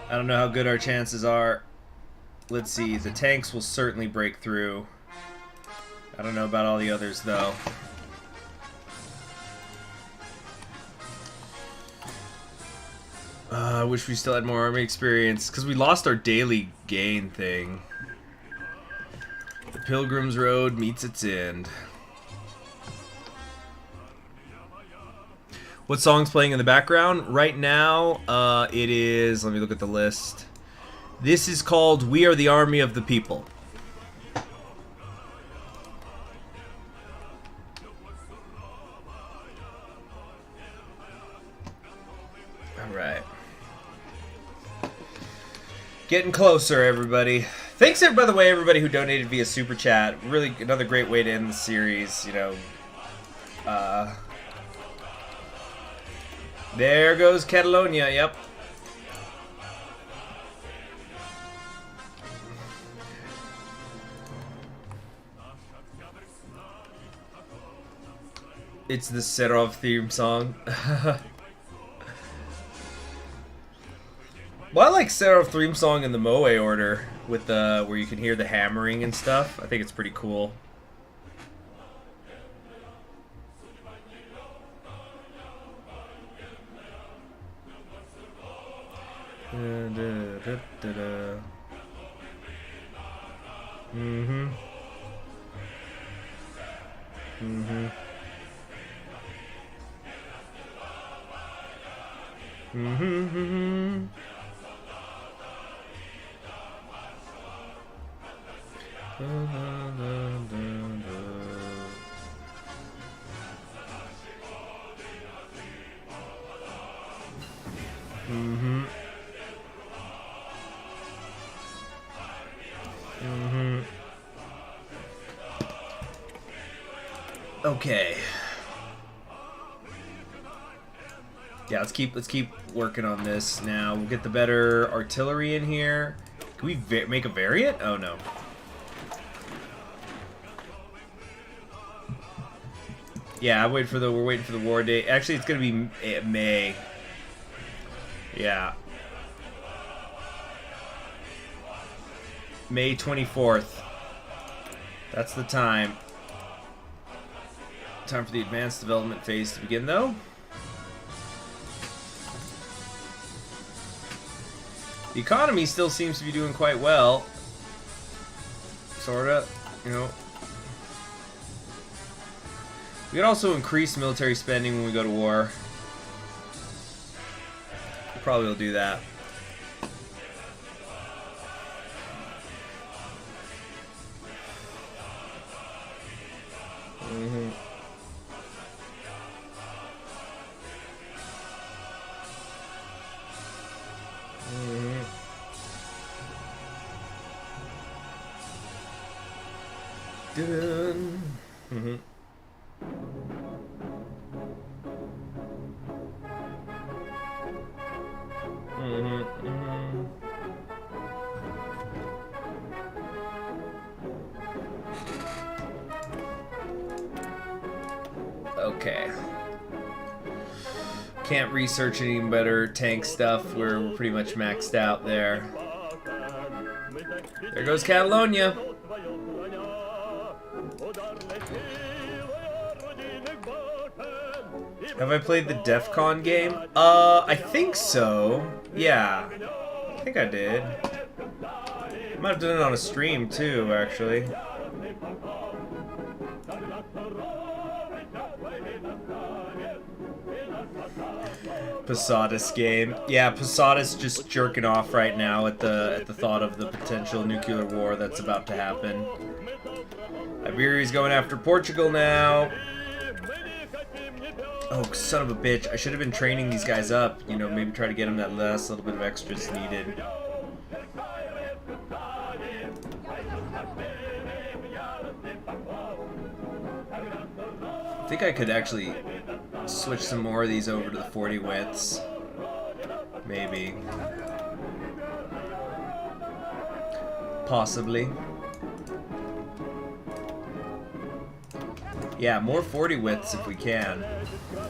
I don't know how good our chances are. Let's see, the tanks will certainly break through. I don't know about all the others, though. I wish we still had more army experience, because we lost our daily gain thing. The Pilgrim's Road meets its end. What song's playing in the background? Right now, it is... Let me look at the list. This is called We Are the Army of the People. Alright. Getting closer, everybody. Thanks, by the way, everybody who donated via Super Chat. Really, another great way to end the series, you know. There goes Catalonia, yep. It's the Serov theme song. Well, I like Serov theme song in the Moe order, with the where you can hear the hammering and stuff. I think it's pretty cool. Okay. Yeah, let's keep working on this now. We'll get the better artillery in here. Can we make a variant? Oh no. Yeah, we're waiting for the war date. Actually, it's gonna be May. Yeah. May 24th. That's the time. Time for the advanced development phase to begin, though. The economy still seems to be doing quite well. Sorta, you know. We could also increase military spending when we go to war. We probably will do that. Okay. Can't research any better tank stuff. We're pretty much maxed out there. There goes Catalonia. Have I played the DEF CON game? I think so. Yeah. I think I did. Might have done it on a stream too, actually. Posadas game. Yeah, Posadas just jerking off right now at the thought of the potential nuclear war that's about to happen. Iberia's going after Portugal now. Oh, son of a bitch. I should have been training these guys up. You know, maybe try to get them that last little bit of extras needed. I think I could actually switch some more of these over to the 40 widths. Maybe. Possibly. Yeah, more 40 widths if we can. I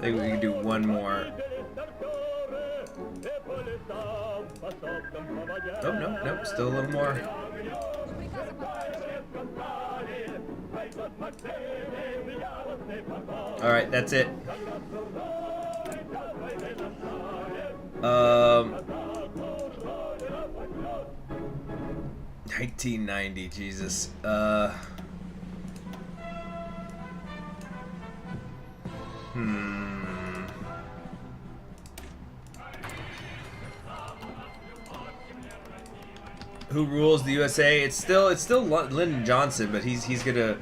think we can do one more. Oh, no, still a little more. Alright, that's it. 1990, Jesus. Who rules the USA? It's still Lyndon Johnson, but he's gonna.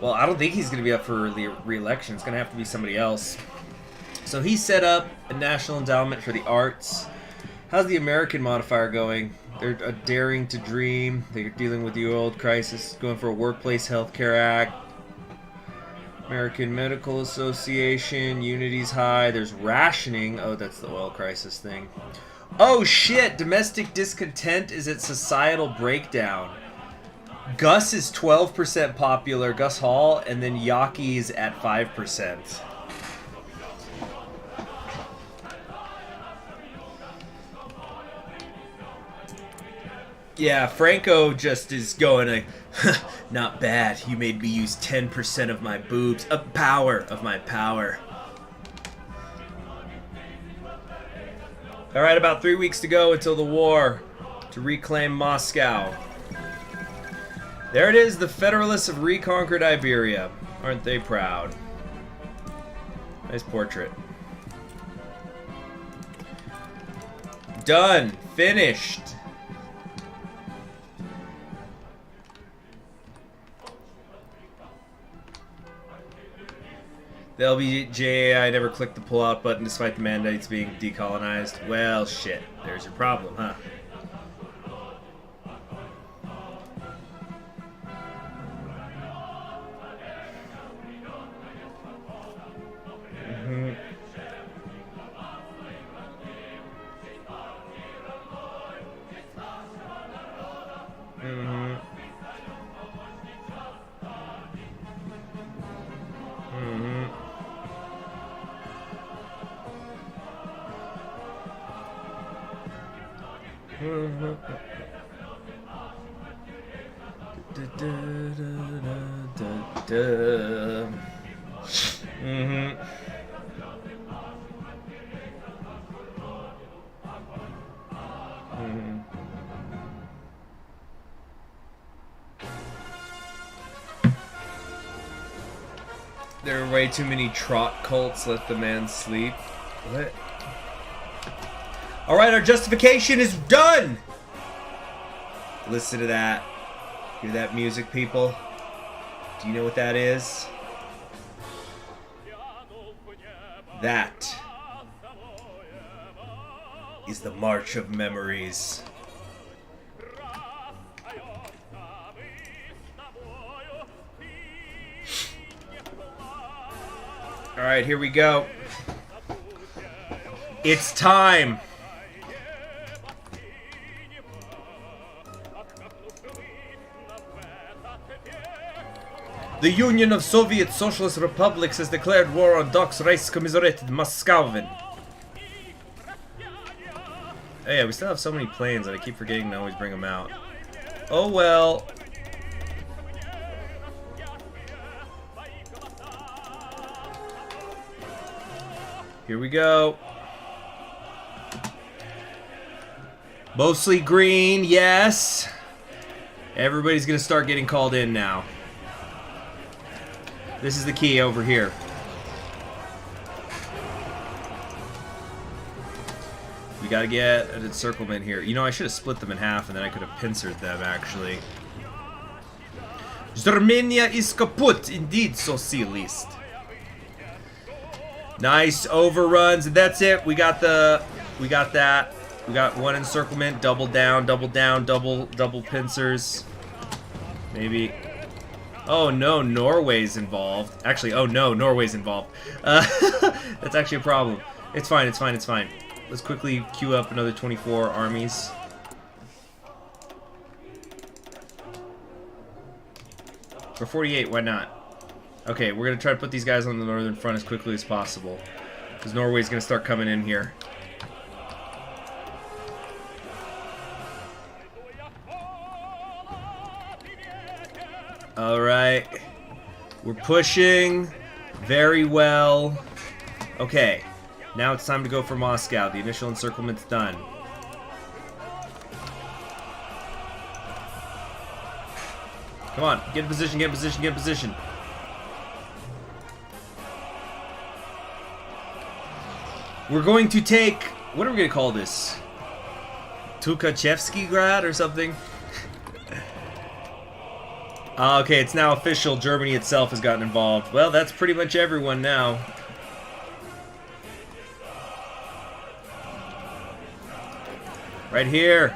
Well, I don't think he's gonna be up for re-election. It's gonna have to be somebody else. So he set up a national endowment for the arts. How's the American modifier going? They're daring to dream. They're dealing with the oil crisis. Going for a workplace health care act. American Medical Association. Unity's high. There's rationing. Oh, that's the oil crisis thing. Oh shit! Domestic discontent is at societal breakdown. Gus is 12% popular, Gus Hall, and then Yaki's at 5%. Yeah, Franco just is going to, not bad, you made me use 10% of my boobs, of my power. Alright, about 3 weeks to go until the war to reclaim Moscow. There it is, the Federalists have reconquered Iberia. Aren't they proud? Nice portrait. Done. Finished. The LBJAI never clicked the pull-out button despite the mandates being decolonized. Well, shit. There's your problem, huh? There are way too many trot cults. Let the man sleep. What? Alright, our justification is done! Listen to that. Hear that music, people? Do you know what that is? That is the March of Memories. Alright, here we go. It's time. The Union of Soviet Socialist Republics has declared war on Doc's Reichskommisariat Moskowin. Oh yeah, we still have so many planes that I keep forgetting to always bring them out. Oh well. Here we go. Mostly green, yes. Everybody's gonna start getting called in now. This is the key over here. We gotta get an encirclement here. You know, I should have split them in half and then I could have pincered them, actually. Germania is kaput, indeed, socialist. Nice overruns, and that's it. We got that. We got one encirclement, double down, double pincers. Maybe. Oh no, Norway's involved. Actually, oh no, Norway's involved. That's actually a problem. It's fine, it's fine, it's fine. Let's quickly queue up another 24 armies. For 48, why not? Okay, we're gonna try to put these guys on the northern front as quickly as possible. Because Norway's gonna start coming in here. Alright. We're pushing very well. Okay. Now it's time to go for Moscow. The initial encirclement's done. Come on, get in position, get in position, get in position. We're going to take... What are we going to call this? Tukachevsky Grad or something? Okay, it's now official. Germany itself has gotten involved. Well, that's pretty much everyone now. Right here.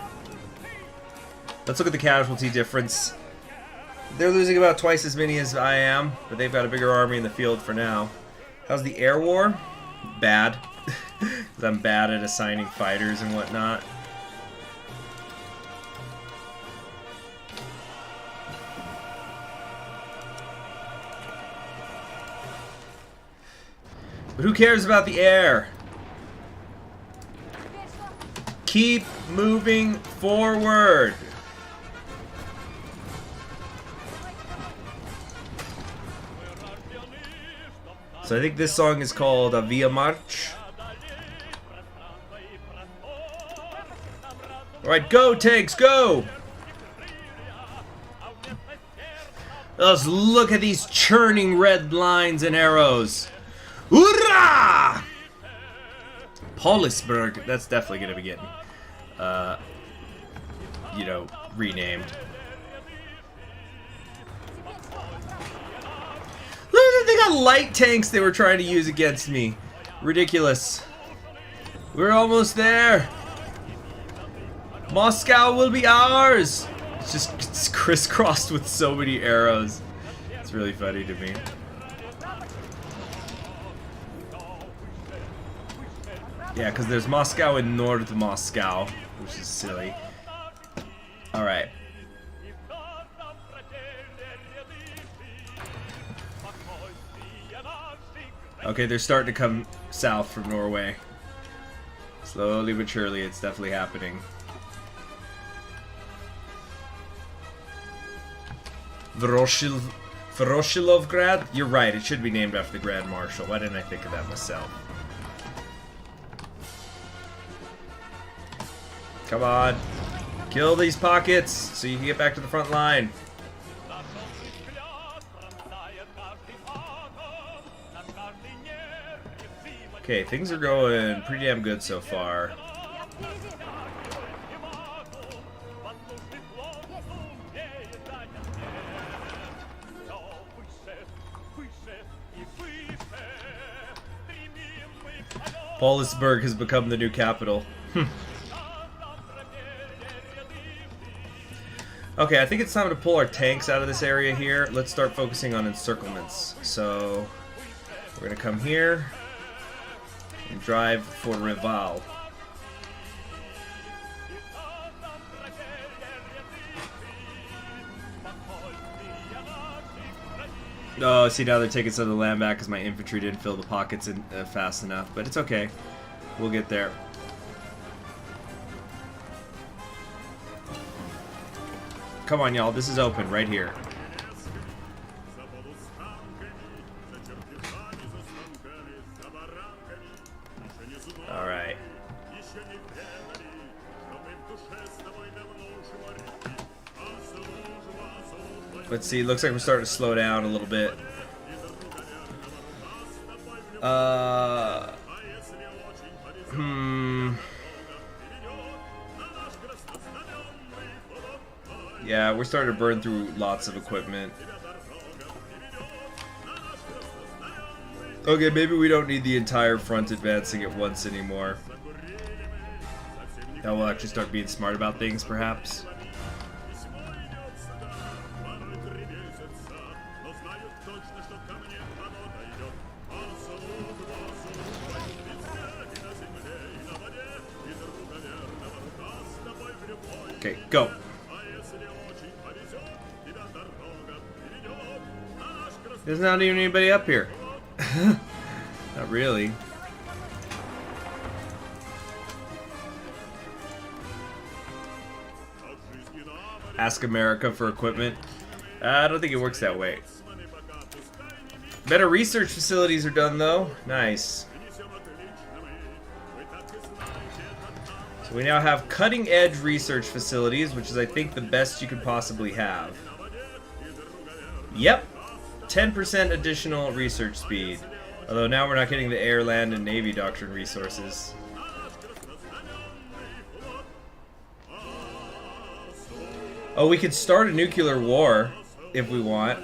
Let's look at the casualty difference. They're losing about twice as many as I am, but they've got a bigger army in the field for now. How's the air war? Bad. Because I'm bad at assigning fighters and whatnot. But who cares about the air? Keep moving forward. So I think this song is called Via March. Alright, go tanks, go! Let's look at these churning red lines and arrows. Hoorah! Polisburg, that's definitely going to be getting, you know, renamed. Look at that, they got light tanks they were trying to use against me. Ridiculous. We're almost there. Moscow will be ours. It's crisscrossed with so many arrows. It's really funny to me. Yeah, because there's Moscow and North Moscow, which is silly. Alright. Okay, they're starting to come south from Norway. Slowly but surely, it's definitely happening. Voroshilovgrad? You're right, it should be named after the Grand Marshal. Why didn't I think of that myself? Come on. Kill these pockets so you can get back to the front line. Okay, things are going pretty damn good so far. Polisburg has become the new capital. Okay, I think it's time to pull our tanks out of this area here. Let's start focusing on encirclements. So, we're going to come here and drive for Reval. Oh, see, now they're taking some of the land back because my infantry didn't fill the pockets in, fast enough. But it's okay. We'll get there. Come on, y'all. This is open right here. Alright. Let's see. Looks like we're starting to slow down a little bit. Yeah, we're starting to burn through lots of equipment. Okay, maybe we don't need the entire front advancing at once anymore. Now we'll actually start being smart about things, perhaps. Okay, go. There's not even anybody up here. Not really. Ask America for equipment. I don't think it works that way. Better research facilities are done though. Nice. So we now have cutting-edge research facilities, which is, I think, the best you could possibly have. Yep. 10% additional research speed. Although now we're not getting the air, land, and navy doctrine resources. Oh, we could start a nuclear war if we want.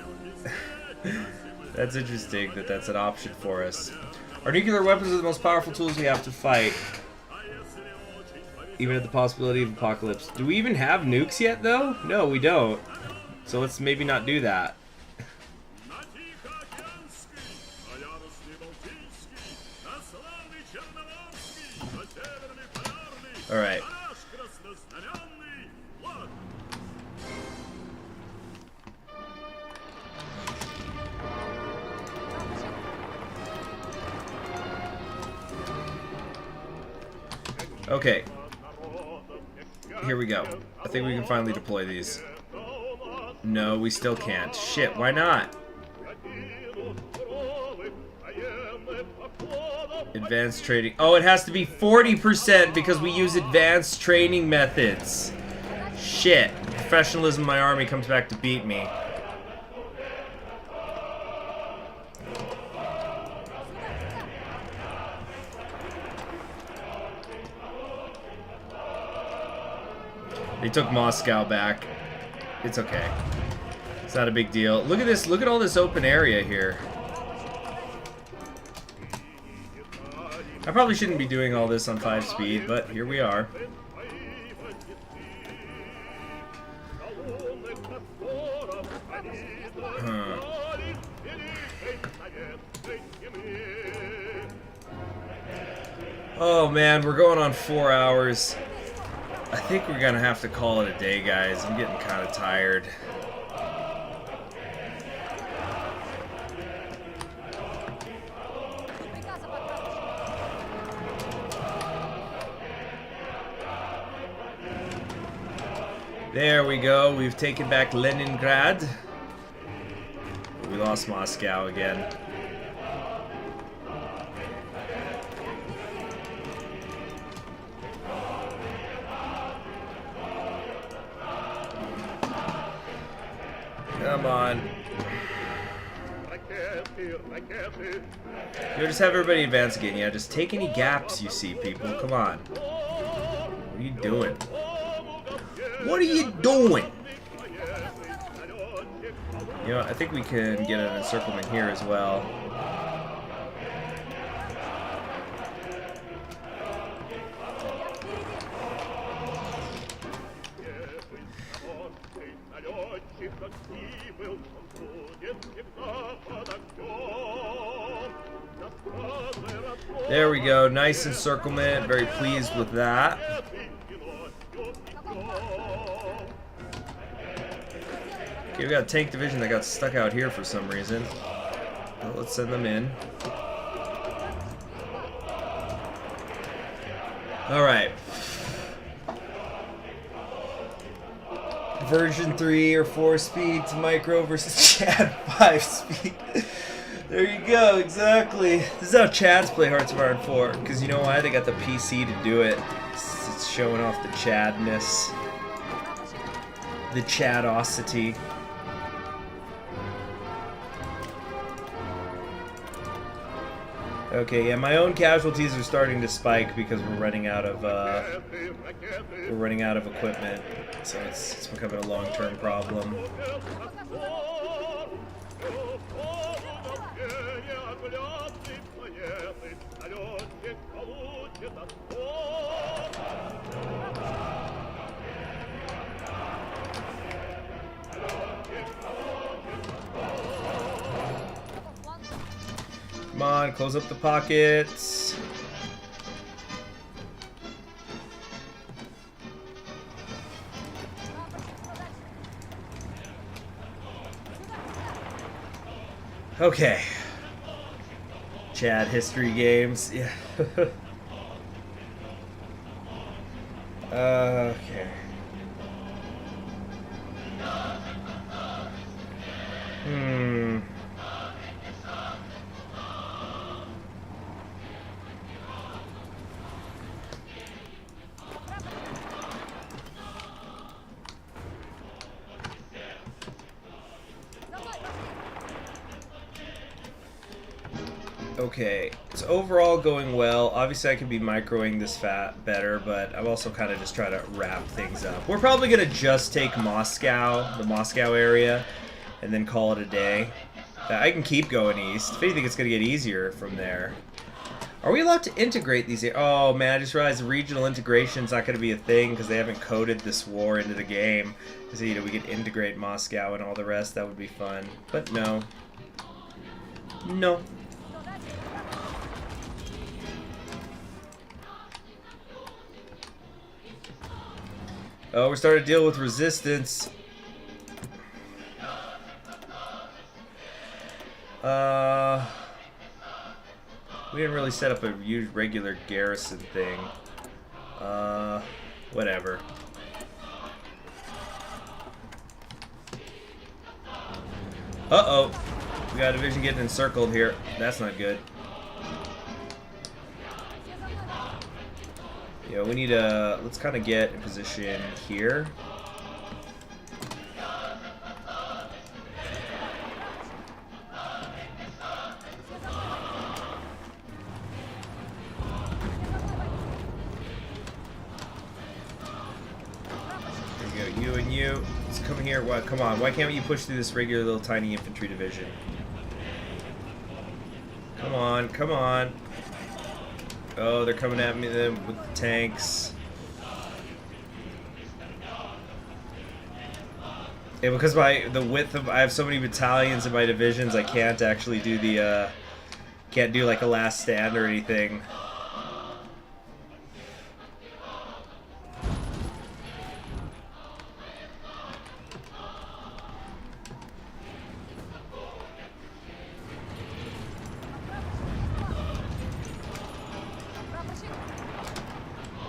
That's interesting that that's an option for us. Our nuclear weapons are the most powerful tools we have to fight. Even at the possibility of apocalypse. Do we even have nukes yet, though? No, we don't. So let's maybe not do that. Alright. Okay. Here we go. I think we can finally deploy these. No, we still can't. Shit, why not? Advanced trading. Oh, it has to be 40% because we use advanced training methods. Shit. Professionalism in my army comes back to beat me. They took Moscow back. It's okay. It's not a big deal. Look at this. Look at all this open area here. I probably shouldn't be doing all this on 5 speed, but here we are. Huh. Oh man, we're going on 4 hours. I think we're gonna have to call it a day, guys. I'm getting kind of tired. There we go. We've taken back Leningrad. We lost Moscow again. Come on. You'll just have everybody advance again. Yeah, just take any gaps you see, people. Come on. What are you doing? What are you doing? You know, I think we can get an encirclement here as well. There we go. Nice encirclement. Very pleased with that. Okay, we got a tank division that got stuck out here for some reason. Well, let's send them in. Alright. version 3 or 4 speed to Micro versus Chad 5 speed. There you go, exactly. This is how Chads play Hearts of Iron 4, because you know why? They got the PC to do it. It's showing off the Chadness. The Chadosity. Okay, yeah, my own casualties are starting to spike because we're running out of equipment, so it's becoming a long-term problem. Come on, close up the pockets. Okay. Chad history games. Yeah. Okay. Okay, it's overall going well. Obviously, I could be microing this better, but I'm also kind of just trying to wrap things up. We're probably going to just take Moscow, the Moscow area, and then call it a day. I can keep going east. If anything, it's going to get easier from there. Are we allowed to integrate these? Oh, man, I just realized regional integration's not going to be a thing because they haven't coded this war into the game. So, you know, we could integrate Moscow and all the rest. That would be fun. But no. No. Oh, we're starting to deal with resistance. We didn't really set up a regular garrison thing. Whatever. Uh-oh. We got a division getting encircled here. That's not good. Yeah, we need a... Let's kind of get in position here. There we go. You and you. Let's come here. What? Come on. Why can't you push through this regular little tiny infantry division? Come on. Come on. Oh, they're coming at me then with the tanks. Yeah, because the width of I have so many battalions in my divisions, I can't actually do the can't do like a last stand or anything.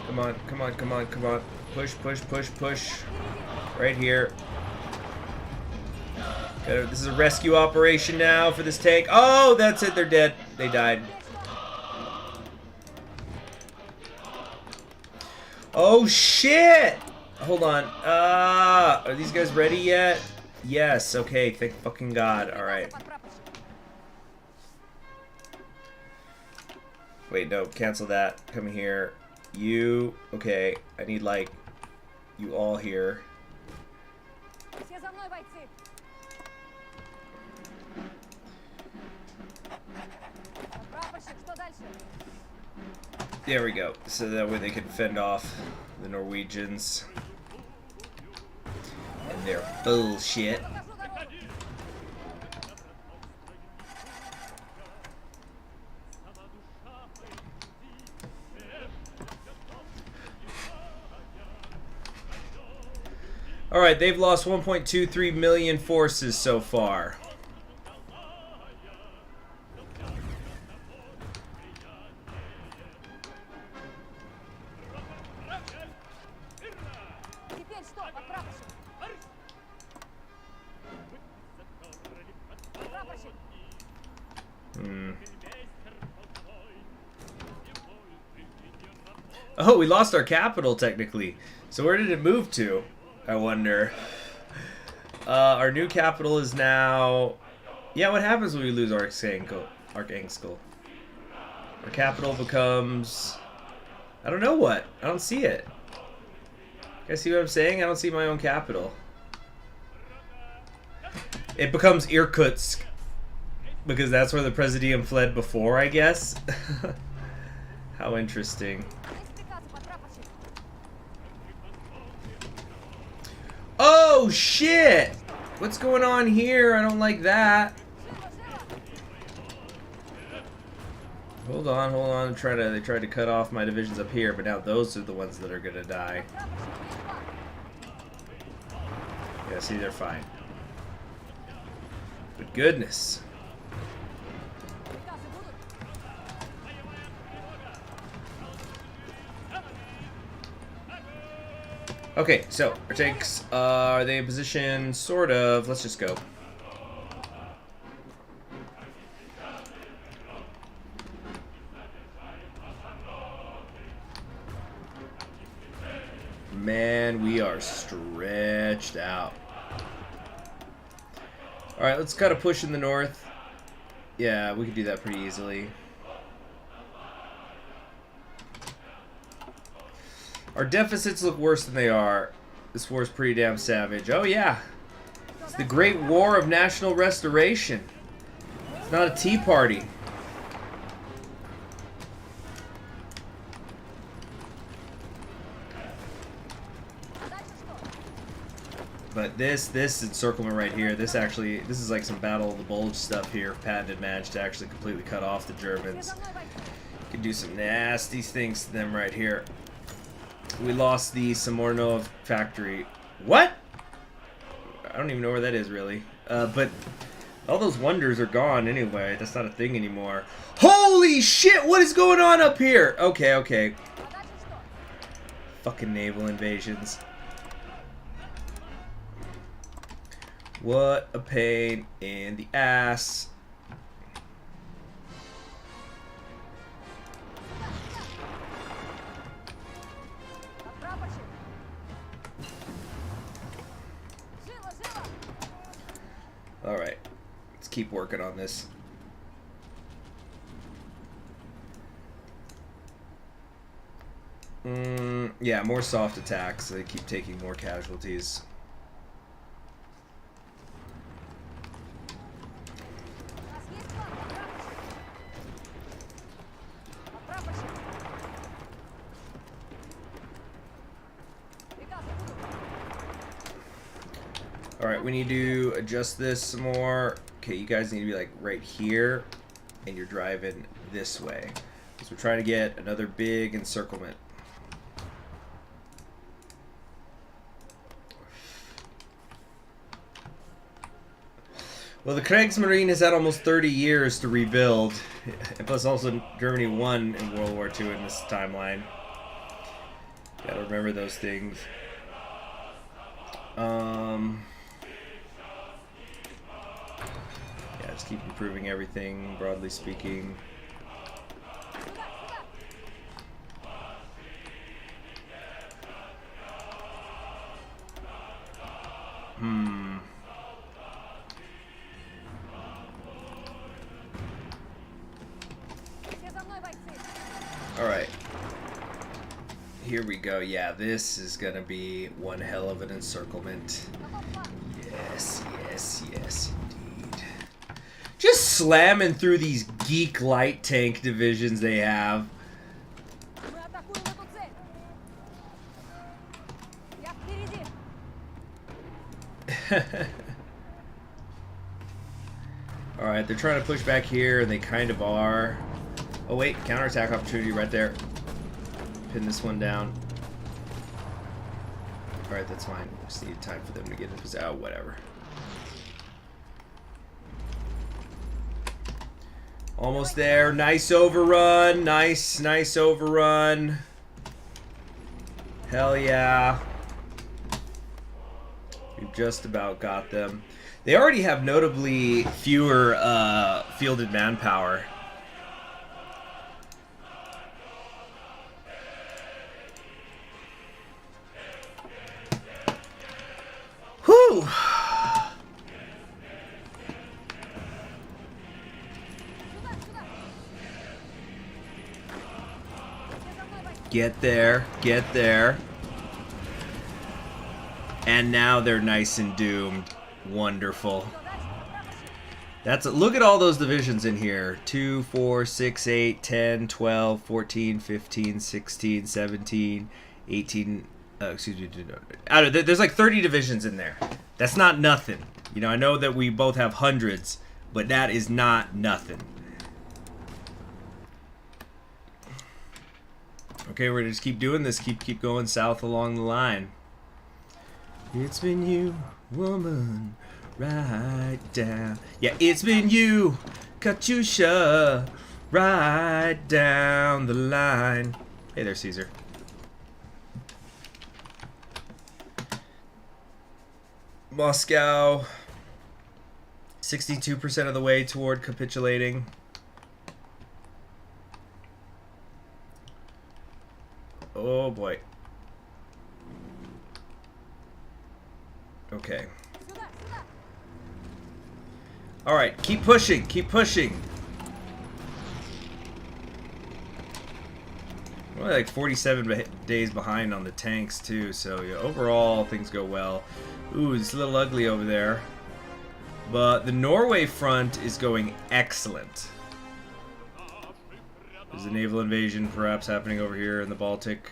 Come on, come on, come on, come on. Push, push, push, push. Right here. This is a rescue operation now for this tank. Oh, that's it. They're dead. They died. Oh, shit! Hold on. Are these guys ready yet? Yes. Okay. Thank fucking God. All right. Wait, no. Cancel that. Come here. You, okay, I need like you all here. There we go, so that way they can fend off the Norwegians and their bullshit. Alright, they've lost 1.23 million forces so far. Oh, we lost our capital, technically. So where did it move to? I wonder. Our new capital is now... Yeah, what happens when we lose Archangel? Our capital becomes... I don't know what. I don't see it. You guys see what I'm saying? I don't see my own capital. It becomes Irkutsk. Because that's where the Presidium fled before, I guess. How interesting. Oh, shit! What's going on here? I don't like that. Hold on, hold on. They tried to cut off my divisions up here, but now those are the ones that are gonna die. Yeah, see, they're fine. But goodness. Okay, so our tanks, are they in position? Sort of. Let's just go. Man, we are stretched out. Alright, let's kind of push in the north. Yeah, we can do that pretty easily. Our deficits look worse than they are. This war is pretty damn savage. Oh yeah. It's the Great War of National Restoration. It's not a tea party. But this encirclement right here, this is like some Battle of the Bulge stuff here. Patton had managed to actually completely cut off the Germans. Can do some nasty things to them right here. We lost the Samornov factory. What? I don't even know where that is, really. But all those wonders are gone anyway. That's not a thing anymore. Holy shit! What is going on up here? Okay, okay. Fucking naval invasions. What a pain in the ass. Alright, let's keep working on this. Yeah, more soft attacks. They keep taking more casualties. Alright, we need to adjust this some more. Okay, you guys need to be like right here, and you're driving this way. So we're trying to get another big encirclement. Well, the Kriegsmarine has had almost 30 years to rebuild. And plus also Germany won in World War II in this timeline. Gotta remember those things. Yeah, just keep improving everything, broadly speaking. Alright. Here we go. Yeah, this is gonna be one hell of an encirclement. Yes, yes, yes, indeed. Just slamming through these geek light tank divisions they have. Alright, they're trying to push back here, and they kind of are. Oh wait, counterattack opportunity right there. Pin this one down. Alright, that's fine. Just need time for them to get this out. Whatever. Almost there. Nice overrun. Nice, nice overrun. Hell yeah. We've just about got them. They already have notably fewer fielded manpower. Woo! Get there, get there. And now they're nice and doomed. Wonderful. Look at all those divisions in here. 2, 4, 6, 8, 10, 12, 14, 15, 16, 17, 18. Excuse me. I don't know, there's like 30 divisions in there. That's not nothing. You know, I know that we both have hundreds, but that is not nothing. Okay, we're gonna just keep doing this. Keep going south along the line. It's been you, woman, right down. Yeah, it's been you, Katyusha, right down the line. Hey there, Caesar. Moscow, 62% of the way toward capitulating. Oh boy. Okay. Alright, keep pushing, keep pushing. We're only like 47 days behind on the tanks too, so yeah, overall things go well. Ooh, it's a little ugly over there. But the Norway front is going excellent. There's a naval invasion perhaps happening over here in the Baltic.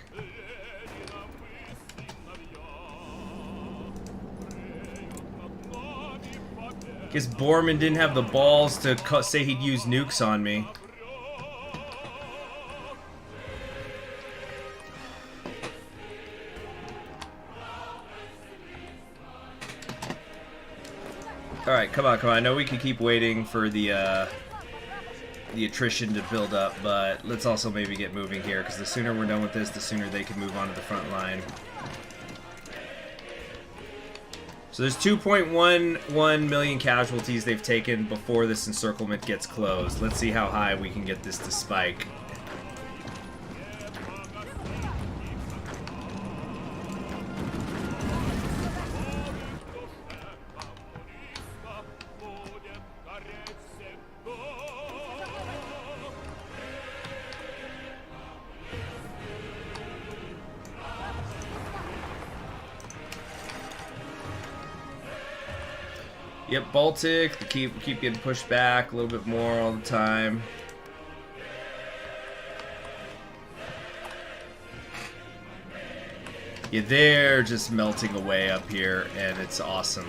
Guess Bormann didn't have the balls to say he'd use nukes on me. Alright, come on, come on. I know we can keep waiting for the attrition to build up, but let's also maybe get moving here, because the sooner we're done with this, the sooner they can move on to the front line. So there's 2.11 million casualties they've taken before this encirclement gets closed. Let's see how high we can get this to spike. Yep, Baltic, keep getting pushed back a little bit more all the time. Yeah, they're just melting away up here, and it's awesome.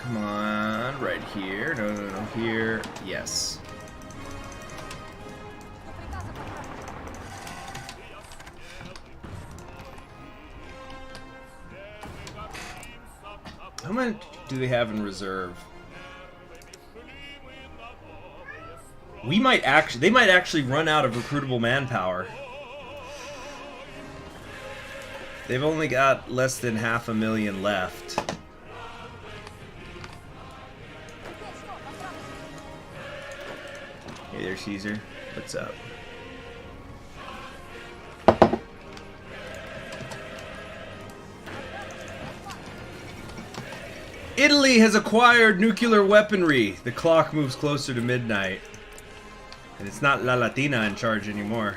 Come on, right here. No, no, no, here. Yes. How much do they have in reserve? They might actually run out of recruitable manpower. They've only got less than 500,000 left. Hey there, Caesar. What's up? Italy has acquired nuclear weaponry. The clock moves closer to midnight. And it's not La Latina in charge anymore.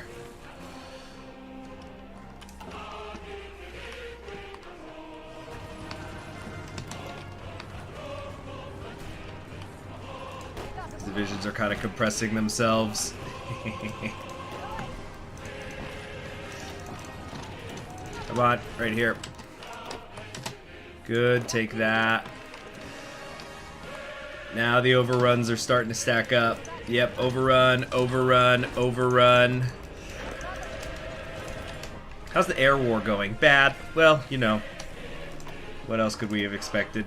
These divisions are kind of compressing themselves. Come on, right here. Good, take that. Now the overruns are starting to stack up. Yep, overrun, overrun, overrun. How's the air war going? Bad. Well, you know. What else could we have expected?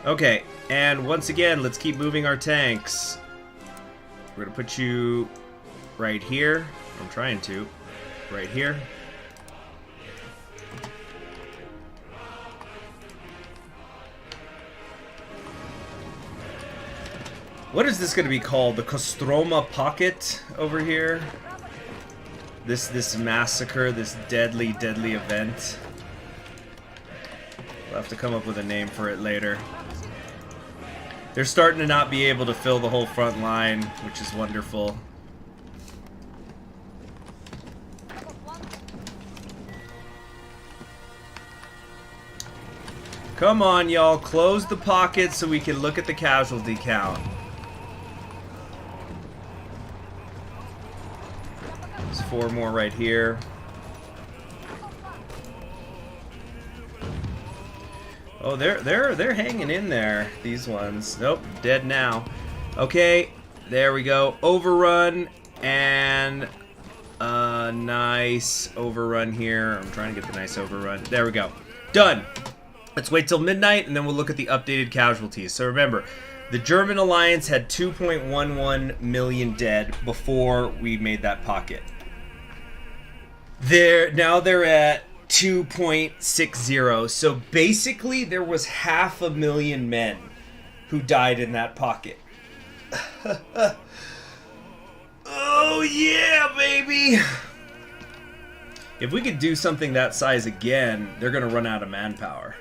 Okay, and once again, let's keep moving our tanks. We're gonna put you right here. I'm trying to. Right here. What is this gonna be called? The Kostroma Pocket over here? This massacre, this deadly event. We'll have to come up with a name for it later. They're starting to not be able to fill the whole front line, which is wonderful. Come on, y'all. Close the pocket so we can look at the casualty count. There's 4 more right here. Oh, they're hanging in there, these ones. Nope, dead now. Okay, there we go. Overrun and a nice overrun here. I'm trying to get the nice overrun. There we go. Done. Let's wait till midnight and then we'll look at the updated casualties. So remember, the German alliance had 2.11 million dead before we made that pocket. Now they're at 2.60. So basically there was 500,000 men who died in that pocket. Oh yeah, baby! If we could do something that size again, they're gonna run out of manpower.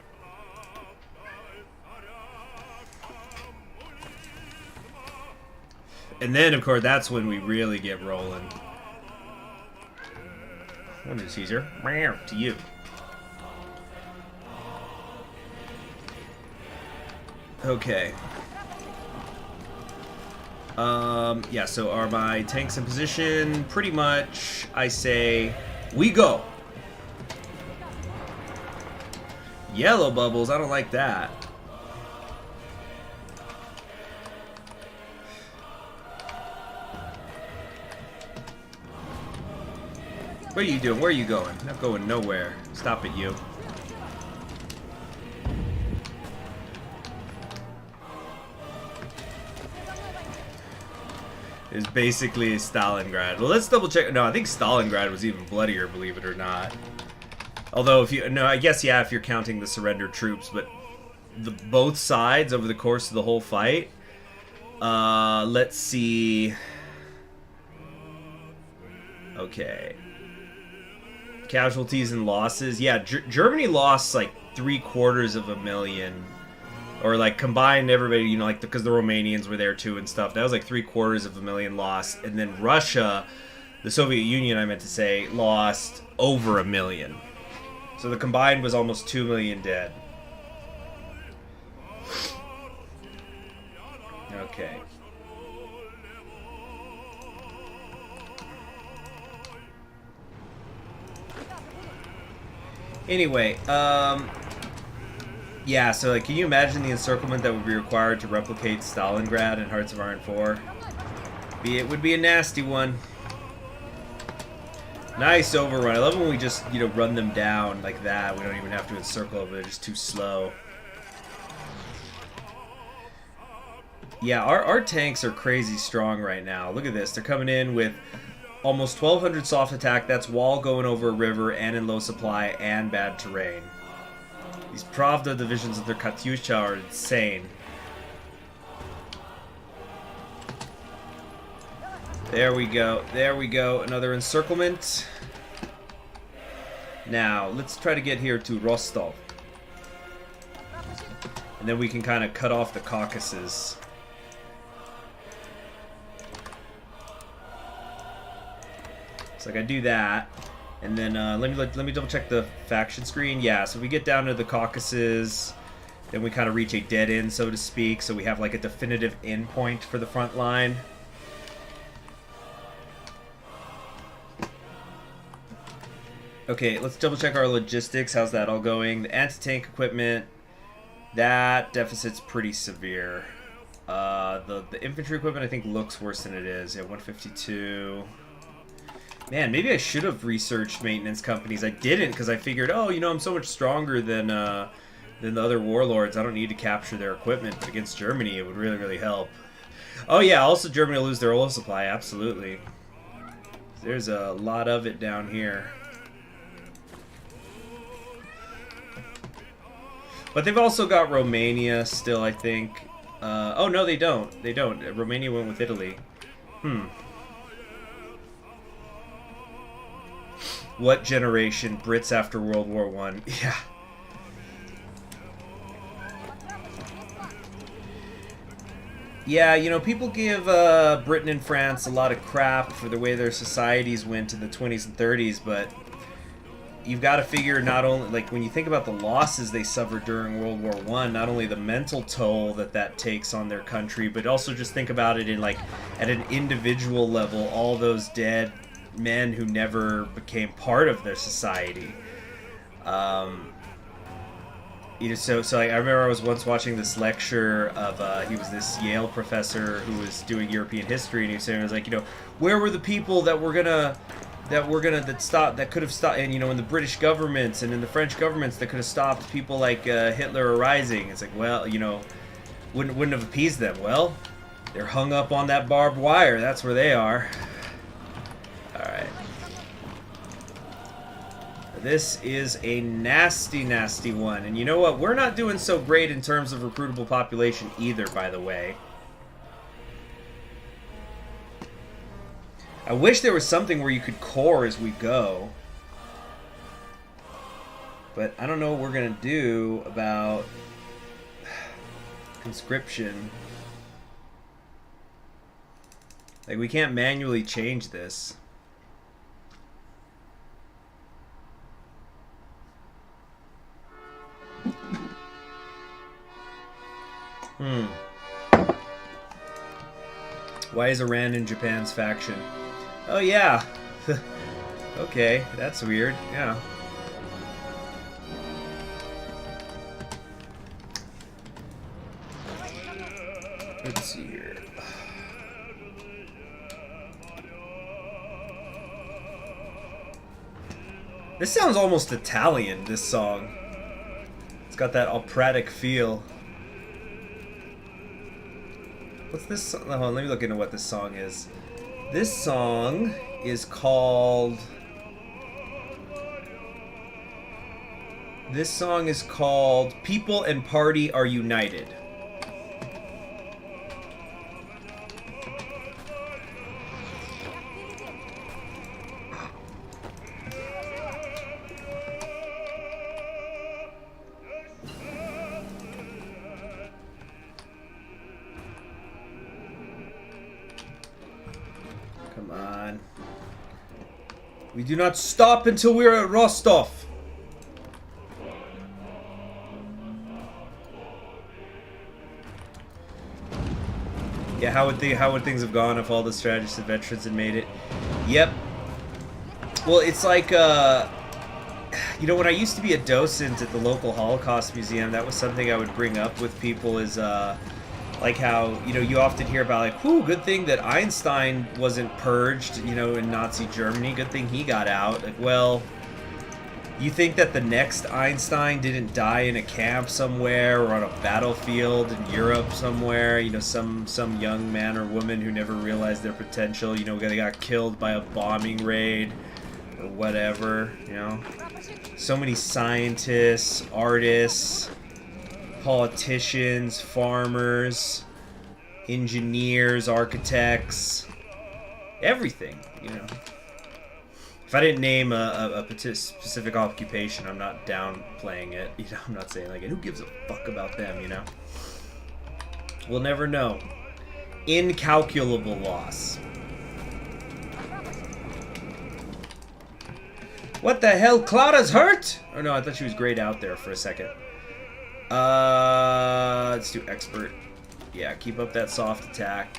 And then, of course, that's when we really get rolling. What is Caesar? To you. Okay. Yeah, so are my tanks in position? Pretty much, I say, we go. Yellow bubbles, I don't like that. What are you doing? Where are you going? Not going nowhere. Stop it, you. It's basically Stalingrad. Well, let's double check. No, I think Stalingrad was even bloodier, believe it or not. Although, if you... No, I guess, yeah, if you're counting the surrendered troops. But both sides over the course of the whole fight. Let's see. Okay. Casualties and losses. Yeah, Germany lost like 750,000, or like combined everybody, you know, like because the Romanians were there too and stuff. That was like 750,000 lost, and then Russia, the Soviet Union, I meant to say, lost over 1 million. So the combined was almost 2 million dead. Okay. Anyway, yeah, so like, can you imagine the encirclement that would be required to replicate Stalingrad and Hearts of Iron 4? It would be a nasty one. Nice overrun. I love when we just, you know, run them down like that. We don't even have to encircle them. They're just too slow. Yeah, our tanks are crazy strong right now. Look at this. They're coming in with almost 1,200 soft attack. That's wall going over a river and in low supply and bad terrain. These Pravda divisions of their Katyusha are insane. There we go. There we go. Another encirclement. Now, let's try to get here to Rostov. And then we can kind of cut off the Caucasus. So like I do that, and then let me double check the faction screen. Yeah, so we get down to the Caucasus, then we kind of reach a dead end, so to speak. So we have like a definitive end point for the front line. Okay, let's double check our logistics. How's that all going? The anti-tank equipment, that deficit's pretty severe. The infantry equipment I think looks worse than it is. Yeah, 152. Man, maybe I should have researched maintenance companies. I didn't because I figured, oh, you know, I'm so much stronger than than the other warlords. I don't need to capture their equipment, but against Germany, it would really, really help. Oh yeah, also Germany will lose their oil supply, absolutely. There's a lot of it down here. But they've also got Romania still, I think. Oh, no, they don't. They don't. Romania went with Italy. What generation? Brits after World War I. Yeah. Yeah, you know, people give Britain and France a lot of crap for the way their societies went in the 20s and 30s, but you've got to figure not only, like, when you think about the losses they suffered during World War I, not only the mental toll that takes on their country, but also just think about it in, like, at an individual level, all those dead men who never became part of their society. You know, so like, I remember I was once watching this lecture of he was this Yale professor who was doing European history, and he was saying, like, you know, where were the people that could have stopped, and, you know, in the British governments and in the French governments that could have stopped people like Hitler arising. It's like, well, you know, wouldn't have appeased them. Well, they're hung up on that barbed wire. That's where they are. All right. This is a nasty, nasty one. And you know what? We're not doing so great in terms of recruitable population either, by the way. I wish there was something where you could core as we go. But I don't know what we're going to do about conscription. Like, we can't manually change this. Why is Iran in Japan's faction? Oh, yeah. Okay, that's weird. Yeah. Let's see here. This sounds almost Italian, this song. It's got that operatic feel. What's this song? Hold on, let me look into what this song is. This song is called... People and Party Are United. Come on. We do not stop until we're at Rostov. Yeah, how would things have gone if all the strategists and veterans had made it? Yep. Well, it's like, you know, when I used to be a docent at the local Holocaust Museum, that was something I would bring up with people is, like how, you know, you often hear about, like, whew, good thing that Einstein wasn't purged, you know, in Nazi Germany. Good thing he got out. Like, well, you think that the next Einstein didn't die in a camp somewhere or on a battlefield in Europe somewhere? You know, some young man or woman who never realized their potential, you know, they got killed by a bombing raid or whatever, you know. So many scientists, artists, politicians, farmers, engineers, architects, everything, you know. If I didn't name a specific occupation, I'm not downplaying it. You know, I'm not saying, like, who gives a fuck about them, you know? We'll never know. Incalculable loss. What the hell? Claudia's hurt? Oh no, I thought she was grayed out there for a second. Let's do expert. Yeah, keep up that soft attack.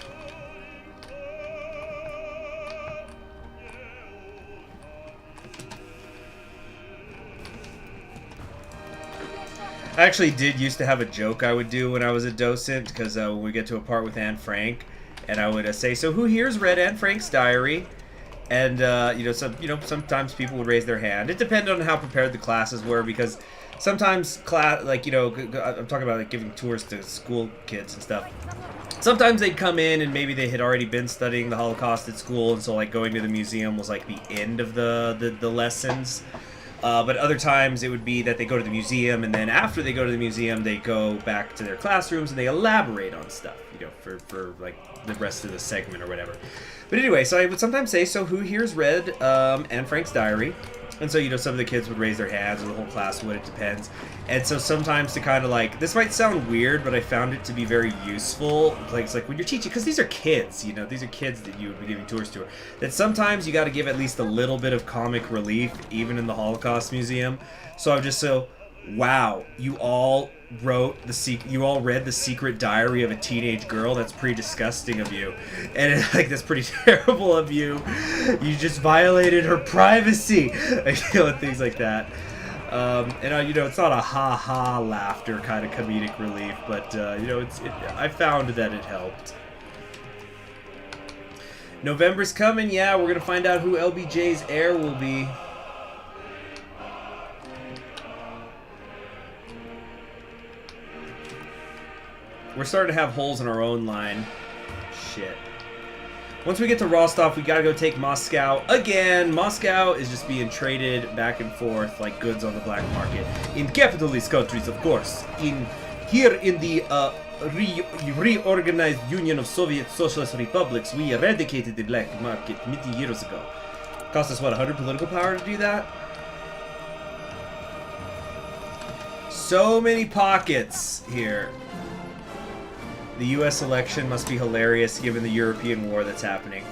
I actually did used to have a joke I would do when I was a docent, because when we get to a part with Anne Frank, and I would say, so who here's read Anne Frank's diary? And sometimes people would raise their hand. It depended on how prepared the classes were, because sometimes I'm talking about like giving tours to school kids and stuff. Sometimes they'd come in and maybe they had already been studying the Holocaust at school, and so like going to the museum was like the end of the lessons. But other times it would be that they go to the museum, and then after they go to the museum, they go back to their classrooms and they elaborate on stuff, for like the rest of the segment or whatever. But anyway, so I would sometimes say, so who here's read Anne Frank's diary? And so, some of the kids would raise their hands, or the whole class would, it depends. And so sometimes to kind of like, this might sound weird, but I found it to be very useful. Like, it's like when you're teaching, because these are kids, these are kids that you would be giving tours to, that sometimes you got to give at least a little bit of comic relief, even in the Holocaust Museum. So I'm just wow, you all read the secret diary of a teenage girl. That's pretty disgusting of you, and that's pretty terrible of you. You just violated her privacy, and things like that. It's not a ha-ha laughter kind of comedic relief, but I found that it helped. November's coming. Yeah, we're gonna find out who LBJ's heir will be. We're starting to have holes in our own line. Shit. Once we get to Rostov, we gotta go take Moscow again. Moscow is just being traded back and forth like goods on the black market. In capitalist countries, of course. Here in the reorganized Union of Soviet Socialist Republics, we eradicated the black market many years ago. Cost us, what, 100 political power to do that? So many pockets here. The U.S. election must be hilarious given the European war that's happening.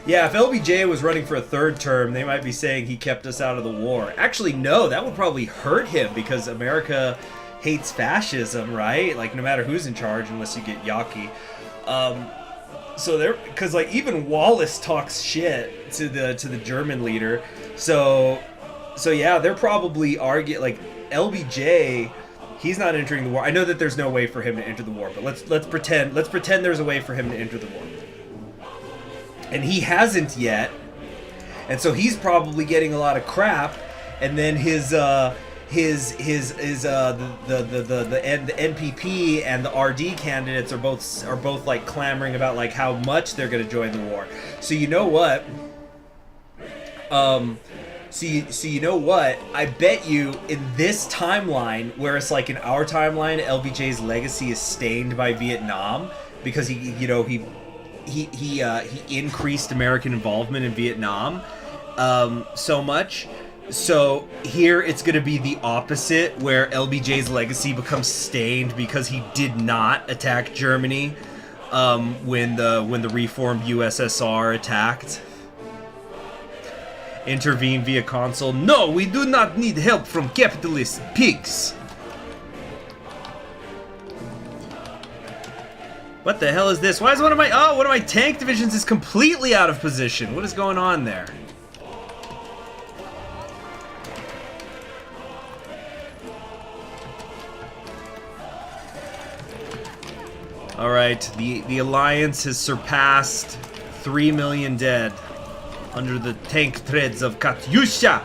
Yeah, if LBJ was running for a third term, they might be saying he kept us out of the war. Actually, no, that would probably hurt him, because America hates fascism, right? Like, no matter who's in charge, unless you get Yaki. Because like even Wallace talks shit to the German leader. So yeah, they're probably arguing like LBJ. He's not entering the war. I know that there's no way for him to enter the war, but let's pretend there's a way for him to enter the war. And he hasn't yet. And so he's probably getting a lot of crap, and then the NPP and the RD candidates are both like clamoring about like how much they're going to join the war. So you know what? So you know what? I bet you in this timeline, where it's like in our timeline, LBJ's legacy is stained by Vietnam, because he increased American involvement in Vietnam so much. So here it's going to be the opposite, where LBJ's legacy becomes stained because he did not attack Germany when the reformed USSR attacked. Intervene via console. No, we do not need help from capitalist pigs. What the hell is this? Why is one of my tank divisions is completely out of position? What is going on there? Alright, the Alliance has surpassed 3 million dead under the tank treads of Katyusha.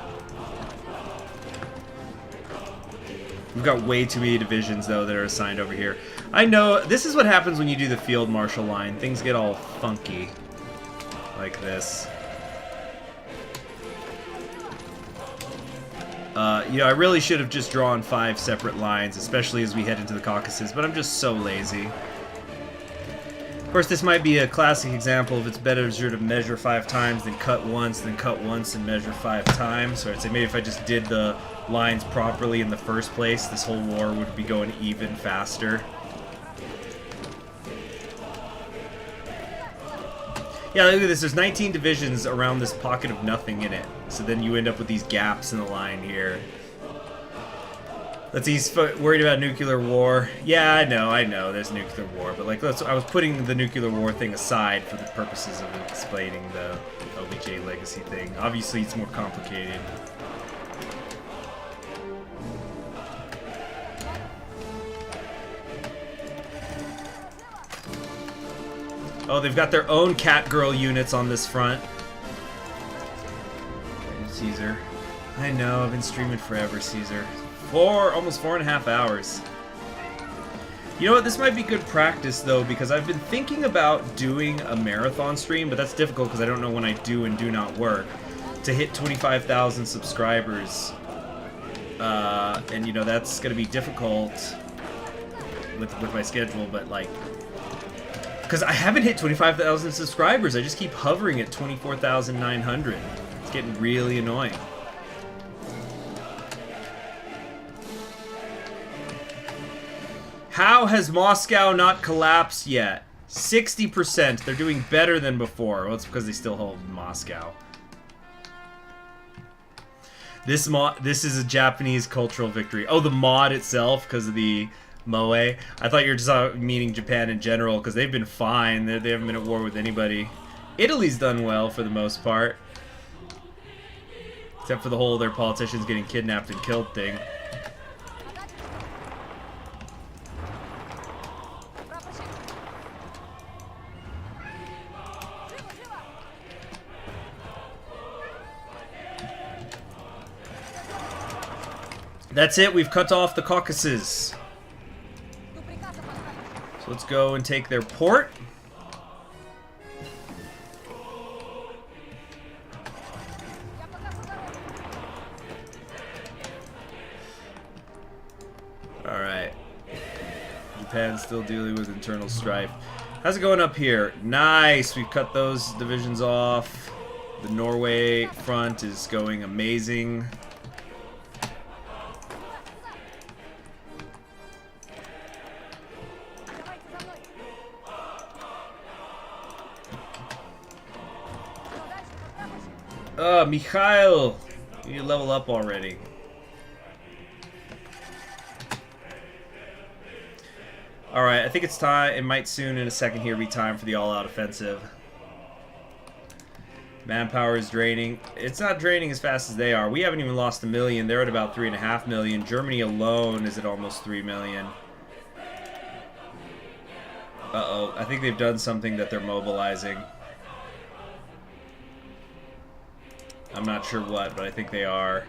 We've got way too many divisions, though, that are assigned over here. I know, this is what happens when you do the field marshal line. Things get all funky. Like this. I really should have just drawn 5 separate lines, especially as we head into the Caucasus, but I'm just so lazy. Of course, this might be a classic example of it's better to measure 5 times than cut once and measure 5 times. So I'd say maybe if I just did the lines properly in the first place, this whole war would be going even faster. Yeah, look at this. There's 19 divisions around this pocket of nothing in it. So then you end up with these gaps in the line here. Let's see, he's worried about nuclear war. Yeah, I know, there's nuclear war. But like, I was putting the nuclear war thing aside for the purposes of explaining the LBJ legacy thing. Obviously, it's more complicated. Oh, they've got their own Catgirl units on this front. Caesar. I know, I've been streaming forever, Caesar. Almost 4.5 hours. You know what, this might be good practice, though, because I've been thinking about doing a marathon stream, but that's difficult because I don't know when I do and do not work, to hit 25,000 subscribers. And, you know, that's going to be difficult with my schedule, but, like... Because I haven't hit 25,000 subscribers, I just keep hovering at 24,900. It's getting really annoying. How has Moscow not collapsed yet? 60%. They're doing better than before. Well, it's because they still hold Moscow. This is a Japanese cultural victory. Oh, the mod itself, because of the Moe. I thought you were just meaning Japan in general, because they've been fine. They haven't been at war with anybody. Italy's done well, for the most part. Except for the whole their politicians getting kidnapped and killed thing. That's it, we've cut off the Caucasus. So let's go and take their port. Alright. Japan's still dealing with internal strife. How's it going up here? Nice, we've cut those divisions off. The Norway front is going amazing. Mikhail! You need to level up already. Alright, I think it's time. It might soon, in a second here, be time for the all-out offensive. Manpower is draining. It's not draining as fast as they are. We haven't even lost 1 million. They're at about 3.5 million. Germany alone is at almost 3 million. Uh-oh. I think they've done something that they're mobilizing. I'm not sure what, but I think they are.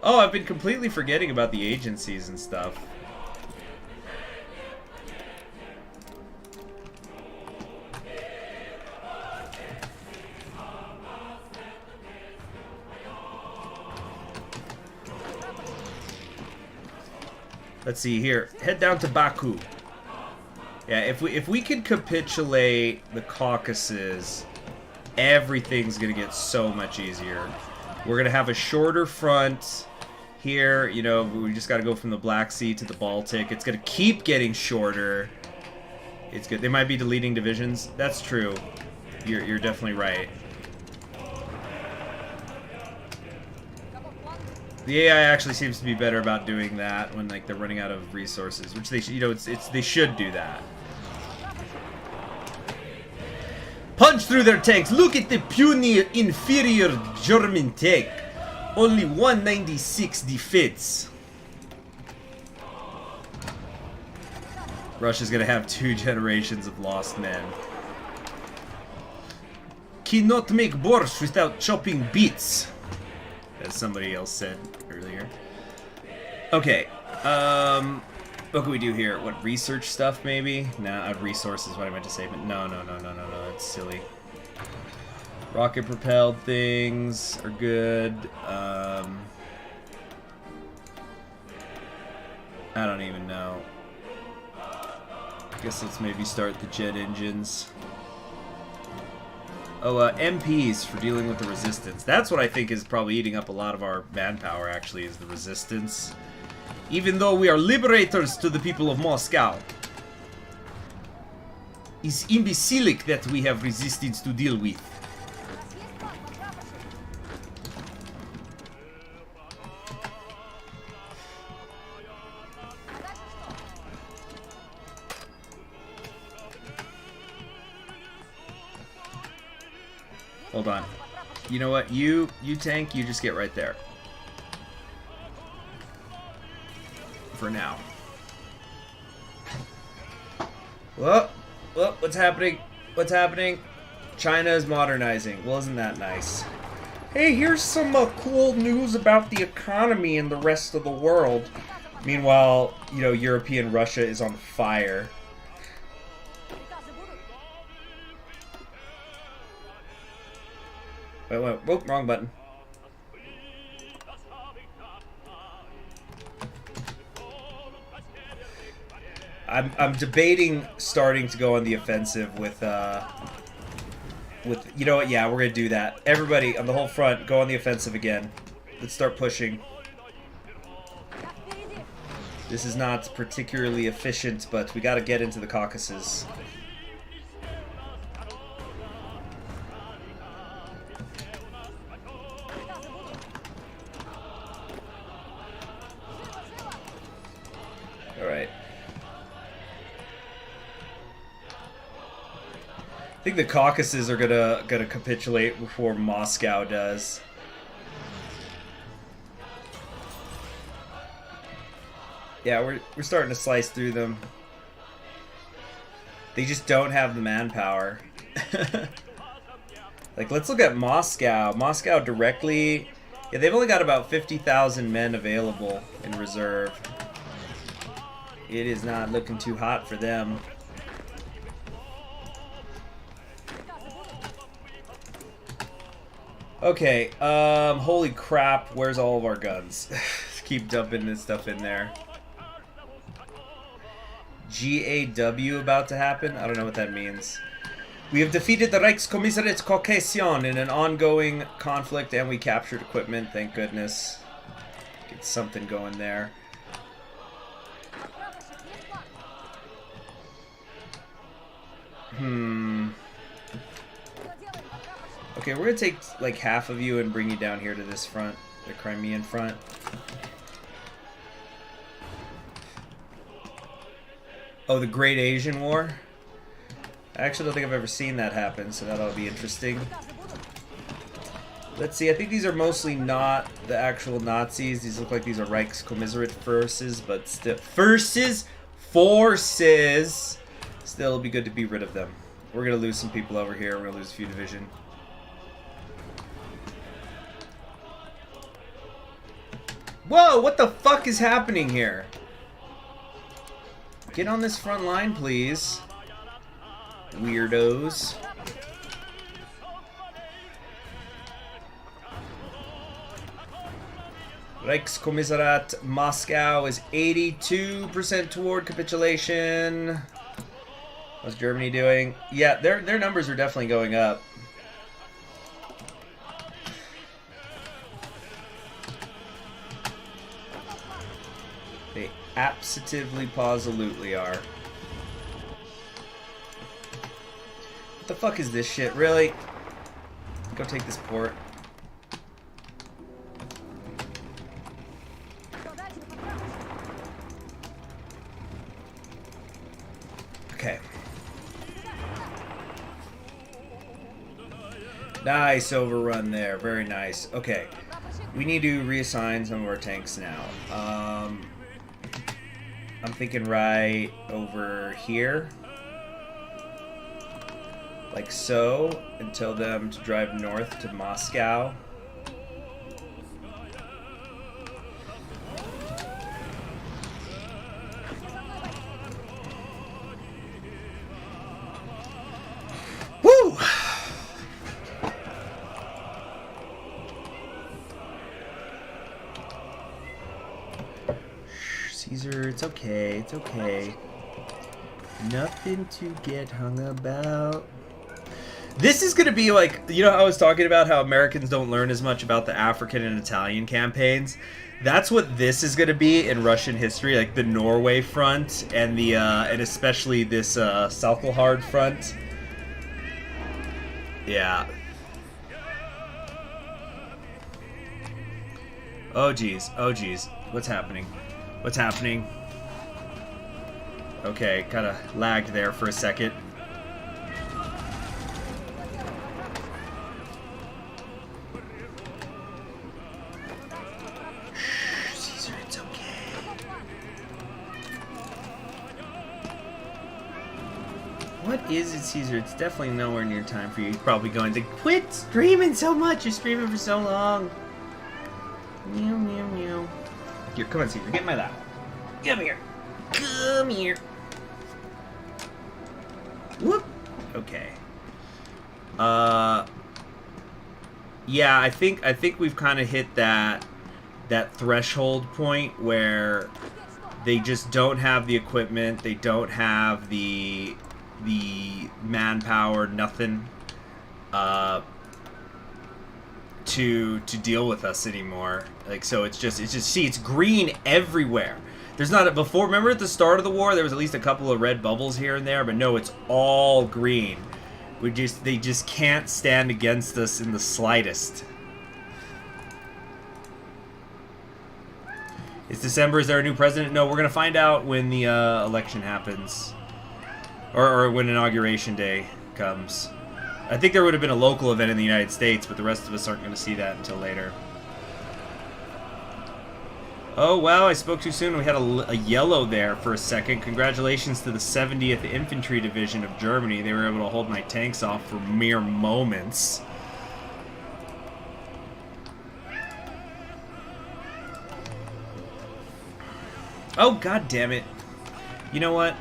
Oh, I've been completely forgetting about the agencies and stuff. Let's see here. Head down to Baku. Yeah, if we could capitulate the Caucasus, everything's gonna get so much easier. We're gonna have a shorter front here. You know, we just gotta go from the Black Sea to the Baltic. It's gonna keep getting shorter. It's good. They might be deleting divisions. That's true. You're definitely right. The AI actually seems to be better about doing that when like they're running out of resources, which they you know they should do that. Punch through their tanks. Look at the puny, inferior German tank. Only 196 defense. Russia's gonna have 2 generations of lost men. Cannot make borscht without chopping beets, as somebody else said earlier. Okay. What can we do here? What, research stuff, maybe? Nah, resources, what I meant to say, but no, that's silly. Rocket-propelled things are good. I don't even know. Guess let's maybe start the jet engines. Oh, MPs for dealing with the resistance. That's what I think is probably eating up a lot of our manpower, actually, is the resistance. Even though we are liberators to the people of Moscow. It's imbecilic that we have resistance to deal with. Hold on. You know what? You tank, you just get right there. For now. Whoa, what's happening? What's happening? China is modernizing. Well, isn't that nice? Hey, here's some cool news about the economy in the rest of the world. Meanwhile, you know, European Russia is on fire. Wait, whoop, wrong button. I'm debating starting to go on the offensive with you know what? Yeah, we're gonna do that. Everybody on the whole front, go on the offensive again. Let's start pushing. This is not particularly efficient, but we got to get into the Caucasus. All right. I think the Caucasus are gonna capitulate before Moscow does. Yeah, we're starting to slice through them. They just don't have the manpower. Like, let's look at Moscow. Moscow directly. Yeah, they've only got about 50,000 men available in reserve. It is not looking too hot for them. Okay, holy crap, where's all of our guns? Keep dumping this stuff in there. GAW about to happen? I don't know what that means. We have defeated the Reichskommissariat Caucasian in an ongoing conflict and we captured equipment, thank goodness. Get something going there. Okay, we're gonna take like half of you and bring you down here to this front, the Crimean front. Oh, the Great Asian War? I actually don't think I've ever seen that happen, so that'll be interesting. Let's see, I think these are mostly not the actual Nazis. These look like these are Reichskommissariat forces, but still... Forces! Still, it'll be good to be rid of them. We're gonna lose some people over here. We're gonna lose a few division. Whoa, what the fuck is happening here? Get on this front line, please. Weirdos. Reichskommissariat Moscow is 82% toward capitulation. What's Germany doing? Yeah, their numbers are definitely going up. They absolutely are. What the fuck is this shit? Really? Go take this port. Okay. Nice overrun there. Very nice. Okay. We need to reassign some of our tanks now. I'm thinking right over here. Like so. And tell them to drive north to Moscow. Woo! Caesar, it's okay, it's okay. Nothing to get hung about. This is gonna be like, you know how I was talking about how Americans don't learn as much about the African and Italian campaigns? That's what this is gonna be in Russian history, like the Norway front and the and especially this Salkelhard front. Yeah. Oh geez, oh geez. What's happening? What's happening? Okay, kind of lagged there for a second. Shh, Caesar, it's okay. What is it, Caesar? It's definitely nowhere near time for you. He's probably going to quit streaming so much. You're streaming for so long. Meow, meow, meow. Here, come on, Caesar. Get my lap. Come here. Come here. Whoop. Okay. Yeah, I think we've kind of hit that threshold point where they just don't have the equipment, they don't have the manpower, nothing to deal with us anymore. Like, so it's just see, it's green everywhere. There's not before. Remember at the start of the war, there was at least a couple of red bubbles here and there, but no, it's all green. They just can't stand against us in the slightest. It's December. Is there a new president? No, we're gonna find out when the election happens, or when Inauguration Day comes. I think there would have been a local event in the United States, but the rest of us aren't going to see that until later. Oh, wow, I spoke too soon. We had a yellow there for a second. Congratulations to the 70th Infantry Division of Germany. They were able to hold my tanks off for mere moments. Oh, god damn it. You know what?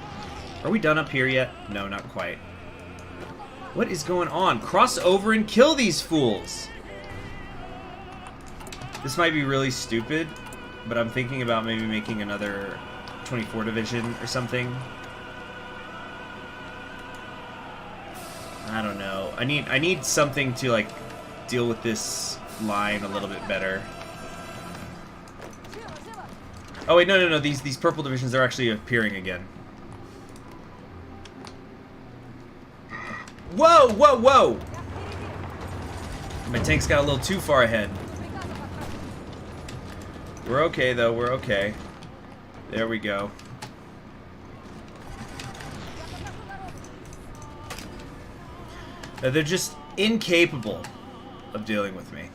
Are we done up here yet? No, not quite. What is going on? Cross over and kill these fools! This might be really stupid, but I'm thinking about maybe making another 24 division or something. I don't know. I need something to like deal with this line a little bit better. Oh wait, no. These purple divisions are actually appearing again. Whoa, whoa, whoa! My tank's got a little too far ahead. We're okay, though. We're okay. There we go. They're just incapable of dealing with me.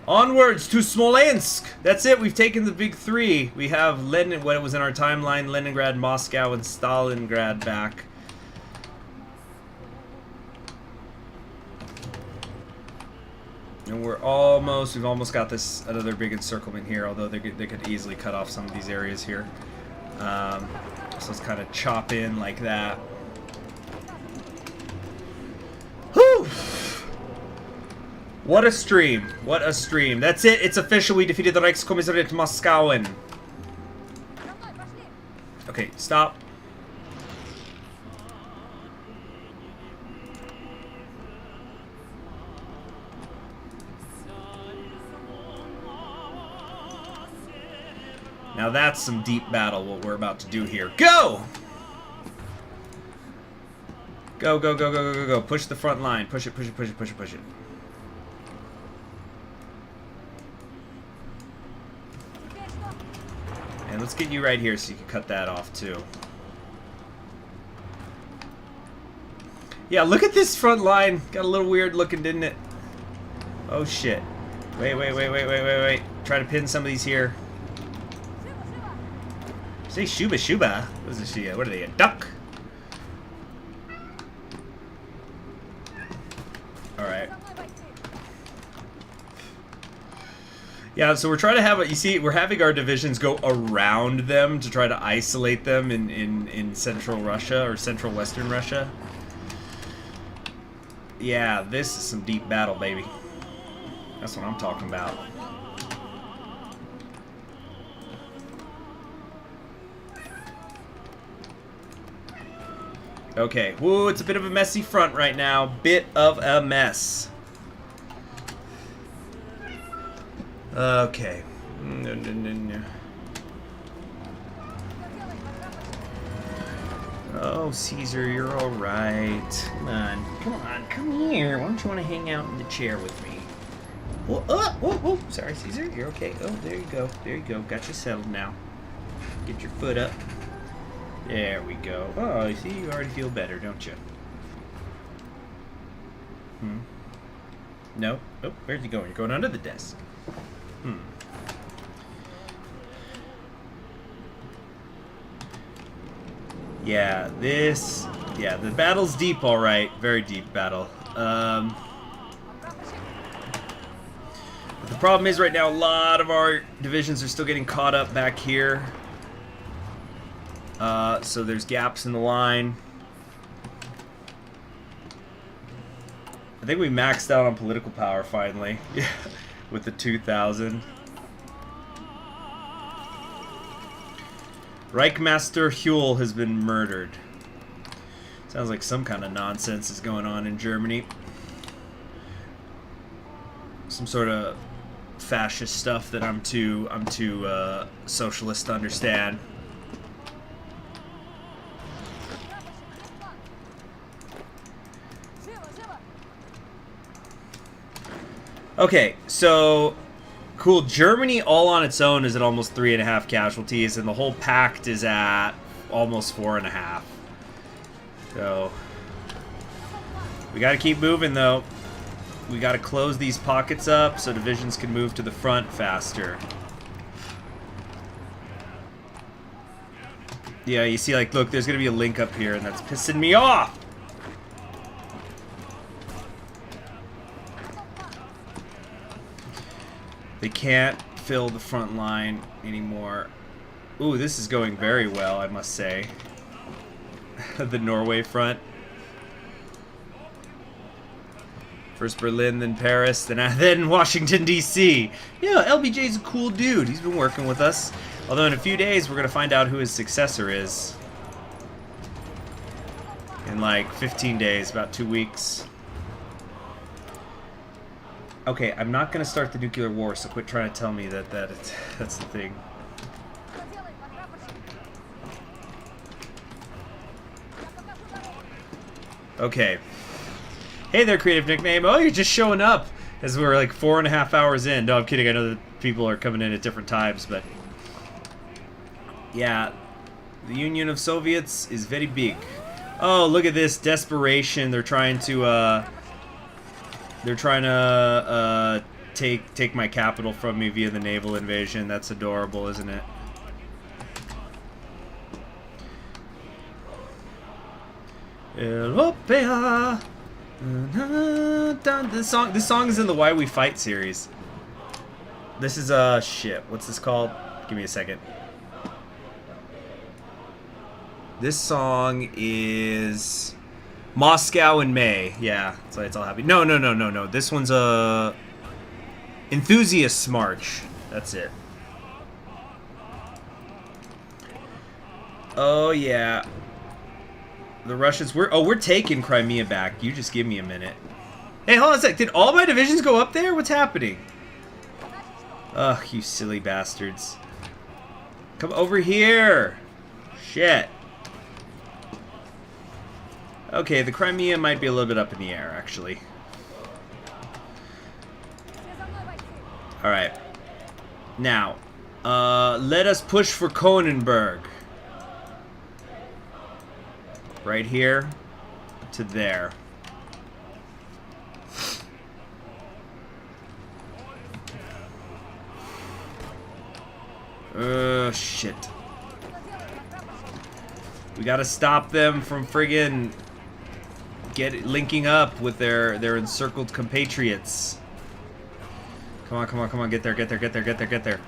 Onwards to Smolensk! That's it, we've taken the big three. We have Lenin, what was in our timeline, Leningrad, Moscow, and Stalingrad back. And we've almost got this, another big encirclement here, although they could easily cut off some of these areas here. So let's kind of chop in like that. Whew! What a stream. What a stream. That's it. It's official. We defeated the Reichskommissariat Moskauen. Okay, stop. Now that's some deep battle, what we're about to do here. Go! Go, go, go, go, go, go, go. Push the front line. Push it, push it, push it, push it, push it. And let's get you right here so you can cut that off too. Yeah, look at this front line. Got a little weird looking, didn't it? Oh shit. Wait. Try to pin some of these here. Say Shuba Shuba. What is this? What are they? A duck? Alright. Yeah, so we're trying to have it. You see, we're having our divisions go around them to try to isolate them in central Russia or central western Russia. Yeah, this is some deep battle, baby. That's what I'm talking about. Okay, whoa, it's a bit of a messy front right now. Bit of a mess. Okay. No. Oh, Caesar, you're alright. Come on, come here. Why don't you want to hang out in the chair with me? Whoa. Sorry, Caesar, you're okay. Oh, there you go. Got you settled now. Get your foot up. There we go. Oh, you see, you already feel better, don't you? No? Oh, where's he going? You're going under the desk. Yeah, this Yeah, the battle's deep, all right. Very deep battle. But the problem is right now, a lot of our divisions are still getting caught up back here. So there's gaps in the line. I think we maxed out on political power finally. With the 2,000. Reichmaster Huel has been murdered. Sounds like some kind of nonsense is going on in Germany. Some sort of fascist stuff that I'm too socialist to understand. Okay, so cool. Germany all on its own is at almost 3.5 casualties, and the whole pact is at almost 4.5. So we got to keep moving, though. We got to close these pockets up so divisions can move to the front faster. Yeah, you see, like, look, there's gonna be a link up here, and that's pissing me off. They can't fill the front line anymore. Ooh, this is going very well, I must say. The Norway front. First Berlin, then Paris, then Washington, D.C. Yeah, LBJ's a cool dude. He's been working with us. Although in a few days, we're going to find out who his successor is. In like 15 days, about 2 weeks. Okay, I'm not going to start the nuclear war, so quit trying to tell me that that's the thing. Okay. Hey there, creative nickname. Oh, you're just showing up as we're like 4.5 hours in. No, I'm kidding. I know that people are coming in at different times, but yeah, the Union of Soviets is very big. Oh, look at this desperation. They're trying to take my capital from me via the naval invasion. That's adorable, isn't it? Europea. This song is in the Why We Fight series. This is shit. What's this called? Give me a second. This song is Moscow in May. Yeah, so it's all happy. No. This one's a Enthusiasts March. That's it. Oh yeah. The Russians, we're taking Crimea back. You just give me a minute. Hey, hold on a sec. Did all my divisions go up there? What's happening? Ugh, you silly bastards. Come over here. Shit. Okay, the Crimea might be a little bit up in the air, actually. Alright. Now, let us push for Kronenberg. Right here to there. Shit. We gotta stop them from friggin' linking up with their encircled compatriots. Come on, get there.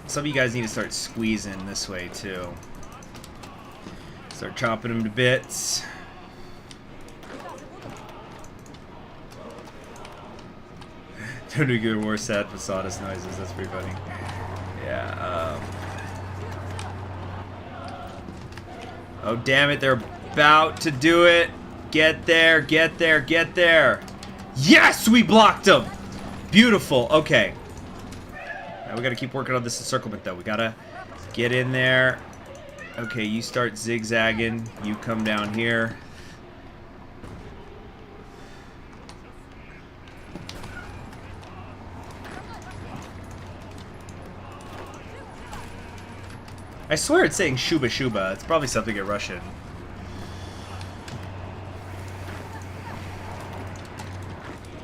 Some of you guys need to start squeezing this way, too. Start chopping them to bits. No nuclear war, sad façades noises. That's pretty funny. Yeah, oh, damn it. They're about to do it. Get there. Yes! We blocked them! Beautiful. Okay. We gotta keep working on this encirclement, though. We gotta get in there. Okay, you start zigzagging. You come down here. I swear it's saying Shuba Shuba. It's probably something in Russian.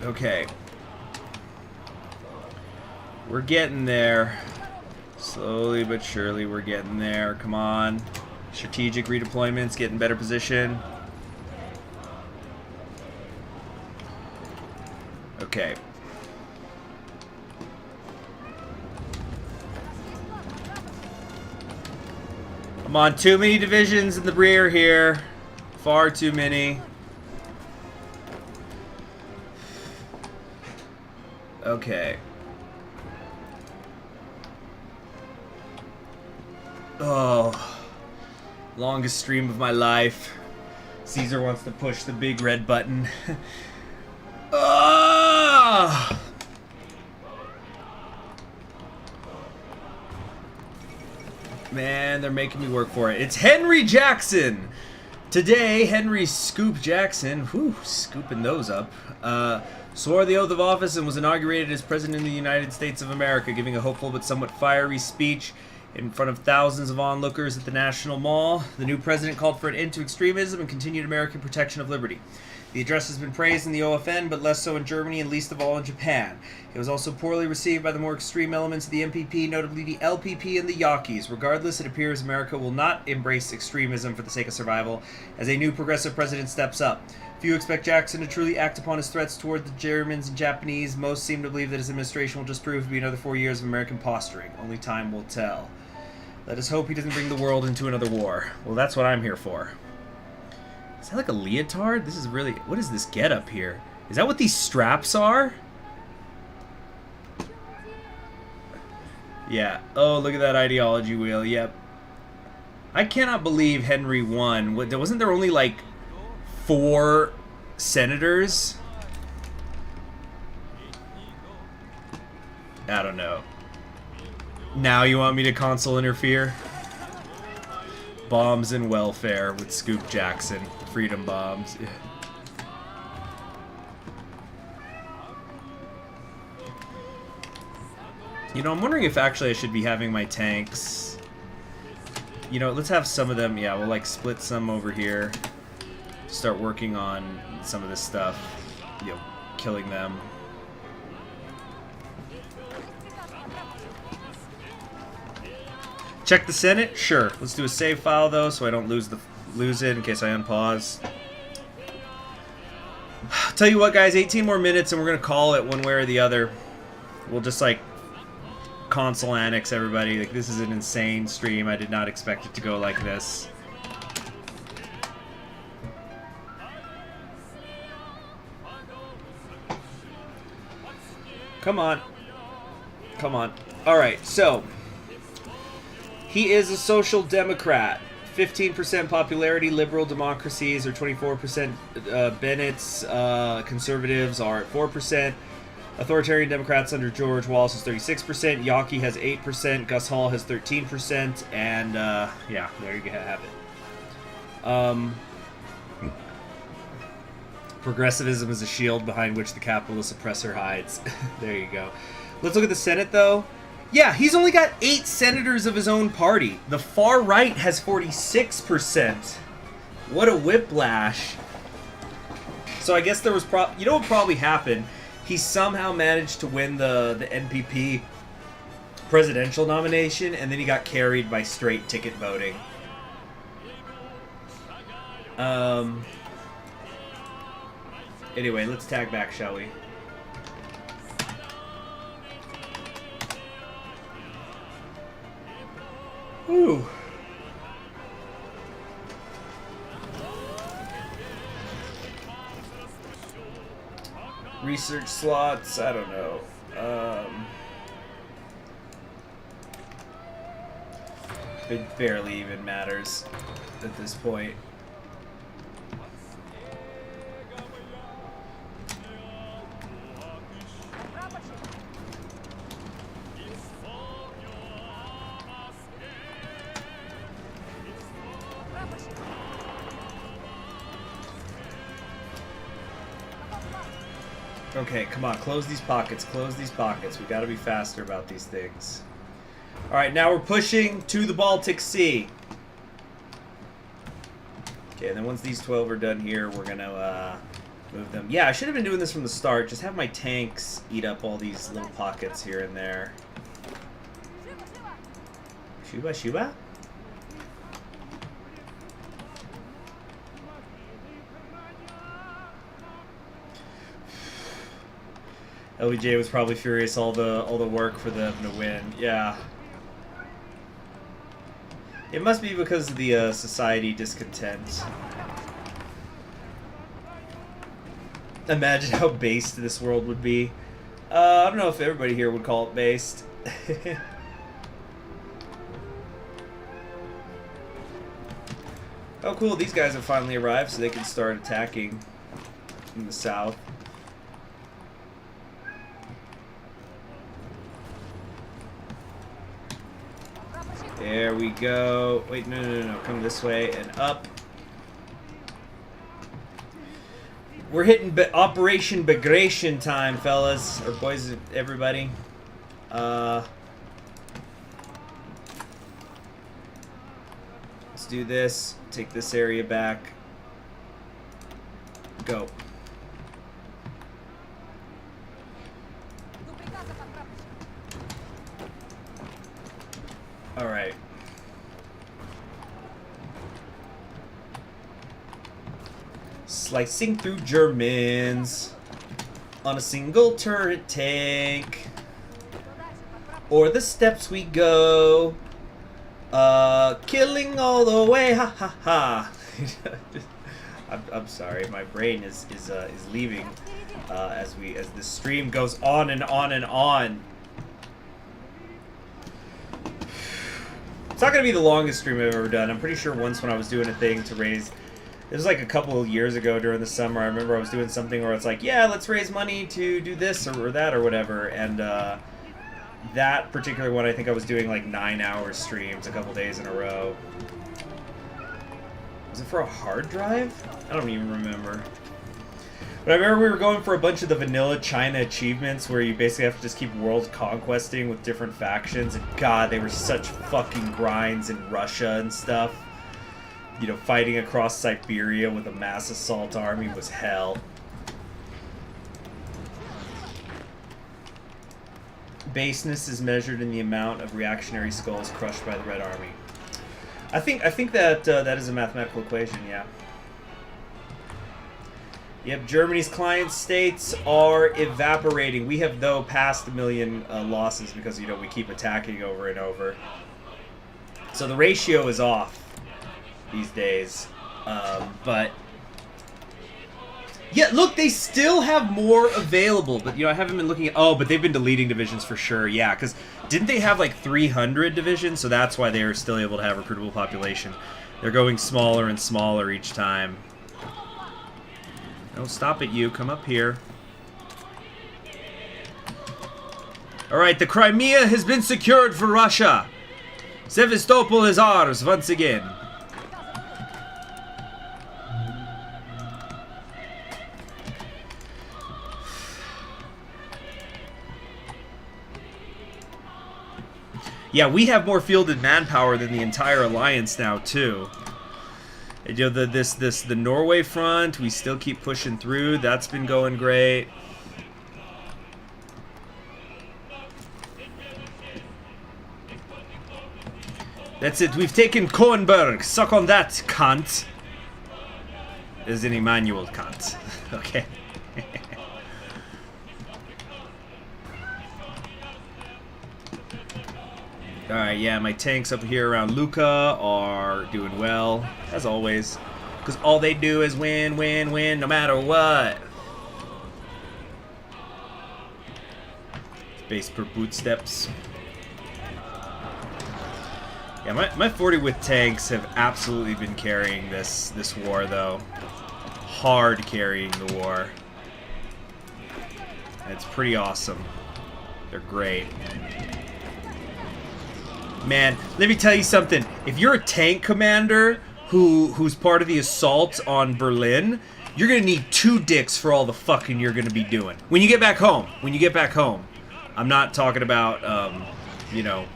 Okay. We're getting there. Slowly but surely we're getting there. Come on. Strategic redeployments, get in better position. Okay. I'm on too many divisions in the rear here. Far too many. Okay. Oh. Longest stream of my life. Caesar wants to push the big red button. Oh! Man, they're making me work for it. It's Henry Jackson! Today, Henry Scoop Jackson, whew, scooping those up, swore the oath of office and was inaugurated as President of the United States of America, giving a hopeful but somewhat fiery speech in front of thousands of onlookers at the National Mall. The new president called for an end to extremism and continued American protection of liberty. The address has been praised in the OFN, but less so in Germany and least of all in Japan. It was also poorly received by the more extreme elements of the MPP, notably the LPP and the Yankees. Regardless, it appears America will not embrace extremism for the sake of survival as a new progressive president steps up. Few expect Jackson to truly act upon his threats toward the Germans and Japanese. Most seem to believe that his administration will just prove to be another 4 years of American posturing. Only time will tell. Let us hope he doesn't bring the world into another war. Well, that's what I'm here for. Is that like a leotard? This is really... What is this getup here? Is that what these straps are? Yeah. Oh, look at that ideology wheel. Yep. I cannot believe Henry won. Wasn't there only like 4 senators? I don't know. Now you want me to console interfere? Bombs and welfare with Scoop Jackson. Freedom bombs. You know, I'm wondering if actually I should be having my tanks. You know, let's have some of them. Yeah, we'll like split some over here. Start working on some of this stuff. You know, killing them. Check the Senate? Sure. Let's do a save file though, so I don't lose it in case I unpause. Tell you what, guys, 18 more minutes and we're gonna call it one way or the other. We'll just like console annex everybody. Like, this is an insane stream. I did not expect it to go like this. Come on. Come on. Alright, so he is a social democrat. 15% popularity. Liberal democracies are 24%. Bennett's conservatives are at 4%. Authoritarian Democrats under George Wallace is 36%. Yawkey has 8%. Gus Hall has 13%. And, yeah, there you have it. Progressivism is a shield behind which the capitalist oppressor hides. There you go. Let's look at the Senate, though. Yeah, he's only got 8 senators of his own party. The far right has 46%. What a whiplash. So I guess there was you know what probably happened? He somehow managed to win the NPP presidential nomination, and then he got carried by straight ticket voting. Anyway, let's tag back, shall we? Ooh. Research slots, I don't know. It barely even matters at this point. Okay, come on, close these pockets, close these pockets. We gotta be faster about these things. Alright, now we're pushing to the Baltic Sea. Okay, and then once these 12 are done here, we're gonna move them. Yeah, I should have been doing this from the start. Just have my tanks eat up all these little pockets here and there. Shuba, Shuba? LBJ was probably furious all the work for them to win. Yeah. It must be because of the society discontent. Imagine how based this world would be. I don't know if everybody here would call it based. Oh cool, these guys have finally arrived so they can start attacking in the south. There we go. Wait, no. Come this way and up. We're hitting Operation Bagration time, fellas. Or boys, everybody. Let's do this. Take this area back. Go. Alright. Slicing through Germans on a single turret tank. O'er the steps we go. Killing all the way, ha ha ha. I'm sorry, my brain is leaving as the stream goes on and on and on. It's not gonna be the longest stream I've ever done. I'm pretty sure once when I was doing a thing to raise, it was like a couple of years ago during the summer. I remember I was doing something where it's like, yeah, let's raise money to do this or that or whatever, and that particular one, I think I was doing like 9-hour streams a couple days in a row. Was it for a hard drive? I don't even remember. But I remember we were going for a bunch of the vanilla China achievements where you basically have to just keep world conquesting with different factions. And God, they were such fucking grinds in Russia and stuff. You know, fighting across Siberia with a mass assault army was hell. Baseness is measured in the amount of reactionary skulls crushed by the Red Army. I think that that is a mathematical equation, yeah. Yep, Germany's client states are evaporating. We have, though, passed 1 million losses because, you know, we keep attacking over and over. So the ratio is off these days. But yeah, look, they still have more available. But, you know, I haven't been looking at... Oh, but they've been deleting divisions for sure. Yeah, because didn't they have, like, 300 divisions? So that's why they are still able to have recruitable population. They're going smaller and smaller each time. No, stop it, you. Come up here. Alright, the Crimea has been secured for Russia. Sevastopol is ours once again. Yeah, we have more fielded manpower than the entire alliance now, too. And, you know, the Norway front, we still keep pushing through. That's been going great. That's it. We've taken Coenberg. Suck on that, cunt. As in Emmanuel Kant. Okay. Alright, yeah, my tanks up here around Luka are doing well, as always. Because all they do is win, win, win, no matter what. Base per bootsteps. Yeah, my 40 with tanks have absolutely been carrying this war, though. Hard carrying the war. And it's pretty awesome. They're great. Man, let me tell you something. If you're a tank commander who's part of the assault on Berlin, you're gonna need 2 dicks for all the fucking you're gonna be doing. When you get back home. When you get back home. I'm not talking about, you know,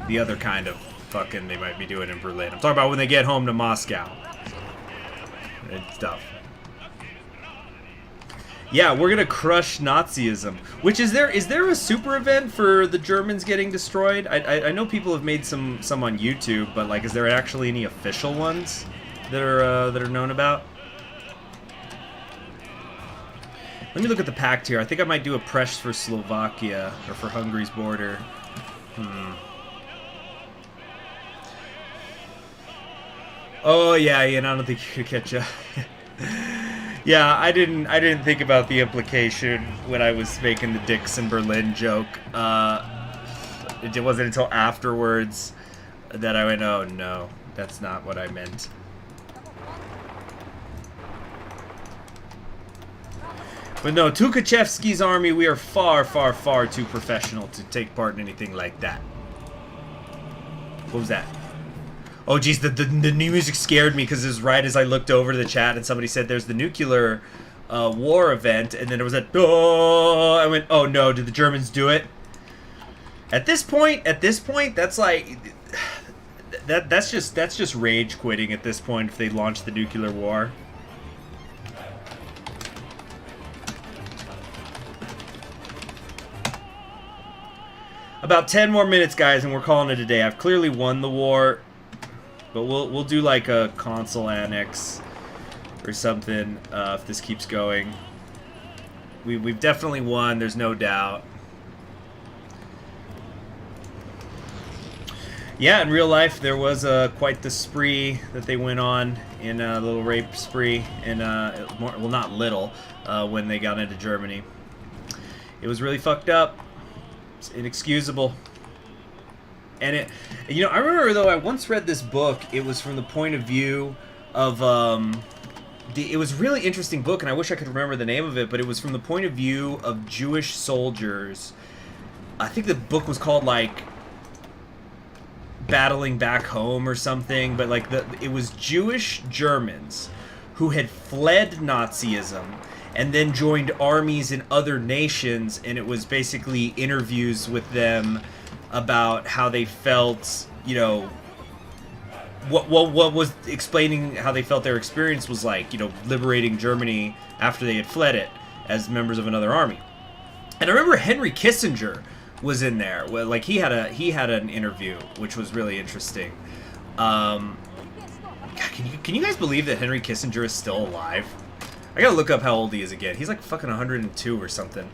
the other kind of fucking they might be doing in Berlin. I'm talking about when they get home to Moscow. And stuff. Yeah, we're gonna crush Nazism. Which is there a super event for the Germans getting destroyed? I know people have made some on YouTube, but like, is there actually any official ones that are known about? Let me look at the pact here. I think I might do a press for Slovakia, or for Hungary's border. Oh yeah, Ian, I don't think you could catch up. Yeah, I didn't think about the implication when I was making the Dixon Berlin joke. It wasn't until afterwards that I went, oh no, that's not what I meant. But no, Tukhachevsky's army, we are far, far, far too professional to take part in anything like that. What was that? Oh geez, the new music scared me because it was right as I looked over to the chat and somebody said there's the nuclear war event, and then there was that. Oh, I went, oh no, did the Germans do it? At this point, that's like that's just rage quitting at this point if they launch the nuclear war. About 10 more minutes, guys, and we're calling it a day. I've clearly won the war. But we'll do like a console annex or something if this keeps going. We've definitely won, there's no doubt. Yeah, in real life there was quite the spree that they went on in a little rape spree, and well, not little, when they got into Germany. It was really fucked up. It's inexcusable. And it, you know, I remember though, I once read this book. It was from the point of view of, it was a really interesting book, and I wish I could remember the name of it, but it was from the point of view of Jewish soldiers. I think the book was called, like, Battling Back Home or something, but, like, it was Jewish Germans who had fled Nazism and then joined armies in other nations, and it was basically interviews with them about how they felt, you know, what was explaining how they felt their experience was like, you know, liberating Germany after they had fled it as members of another army. And I remember Henry Kissinger was in there. Well, like he had an interview which was really interesting. God, can you guys believe that Henry Kissinger is still alive? I gotta look up how old he is again. He's like fucking 102 or something.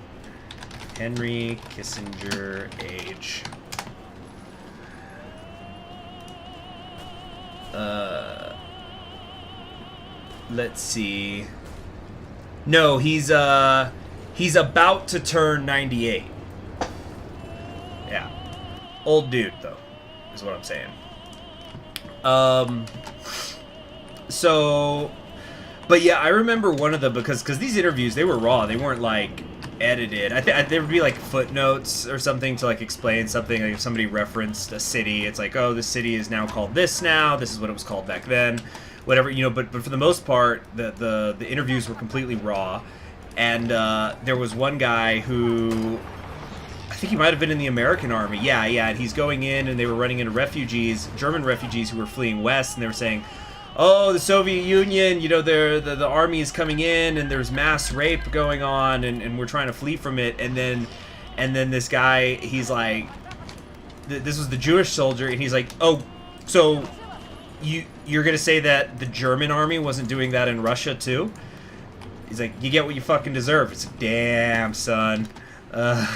Henry Kissinger age. Let's see. No, he's about to turn 98. Yeah. Old dude, though, is what I'm saying. So, but yeah, I remember one of them because these interviews, they were raw. They weren't like edited. There would be like footnotes or something to like explain something. Like if somebody referenced a city, it's like, oh, this city is now called this now. This is what it was called back then. Whatever, you know. But for the most part, the interviews were completely raw. And there was one guy who, I think he might have been in the American army. Yeah, and he's going in, and they were running into refugees, German refugees who were fleeing west, and they were saying, oh, the Soviet Union, you know, the army is coming in, and there's mass rape going on, and we're trying to flee from it. And then this guy, he's like, this was the Jewish soldier, and he's like, oh, so you're gonna say that the German army wasn't doing that in Russia too? He's like, you get what you fucking deserve. It's like, damn, son. But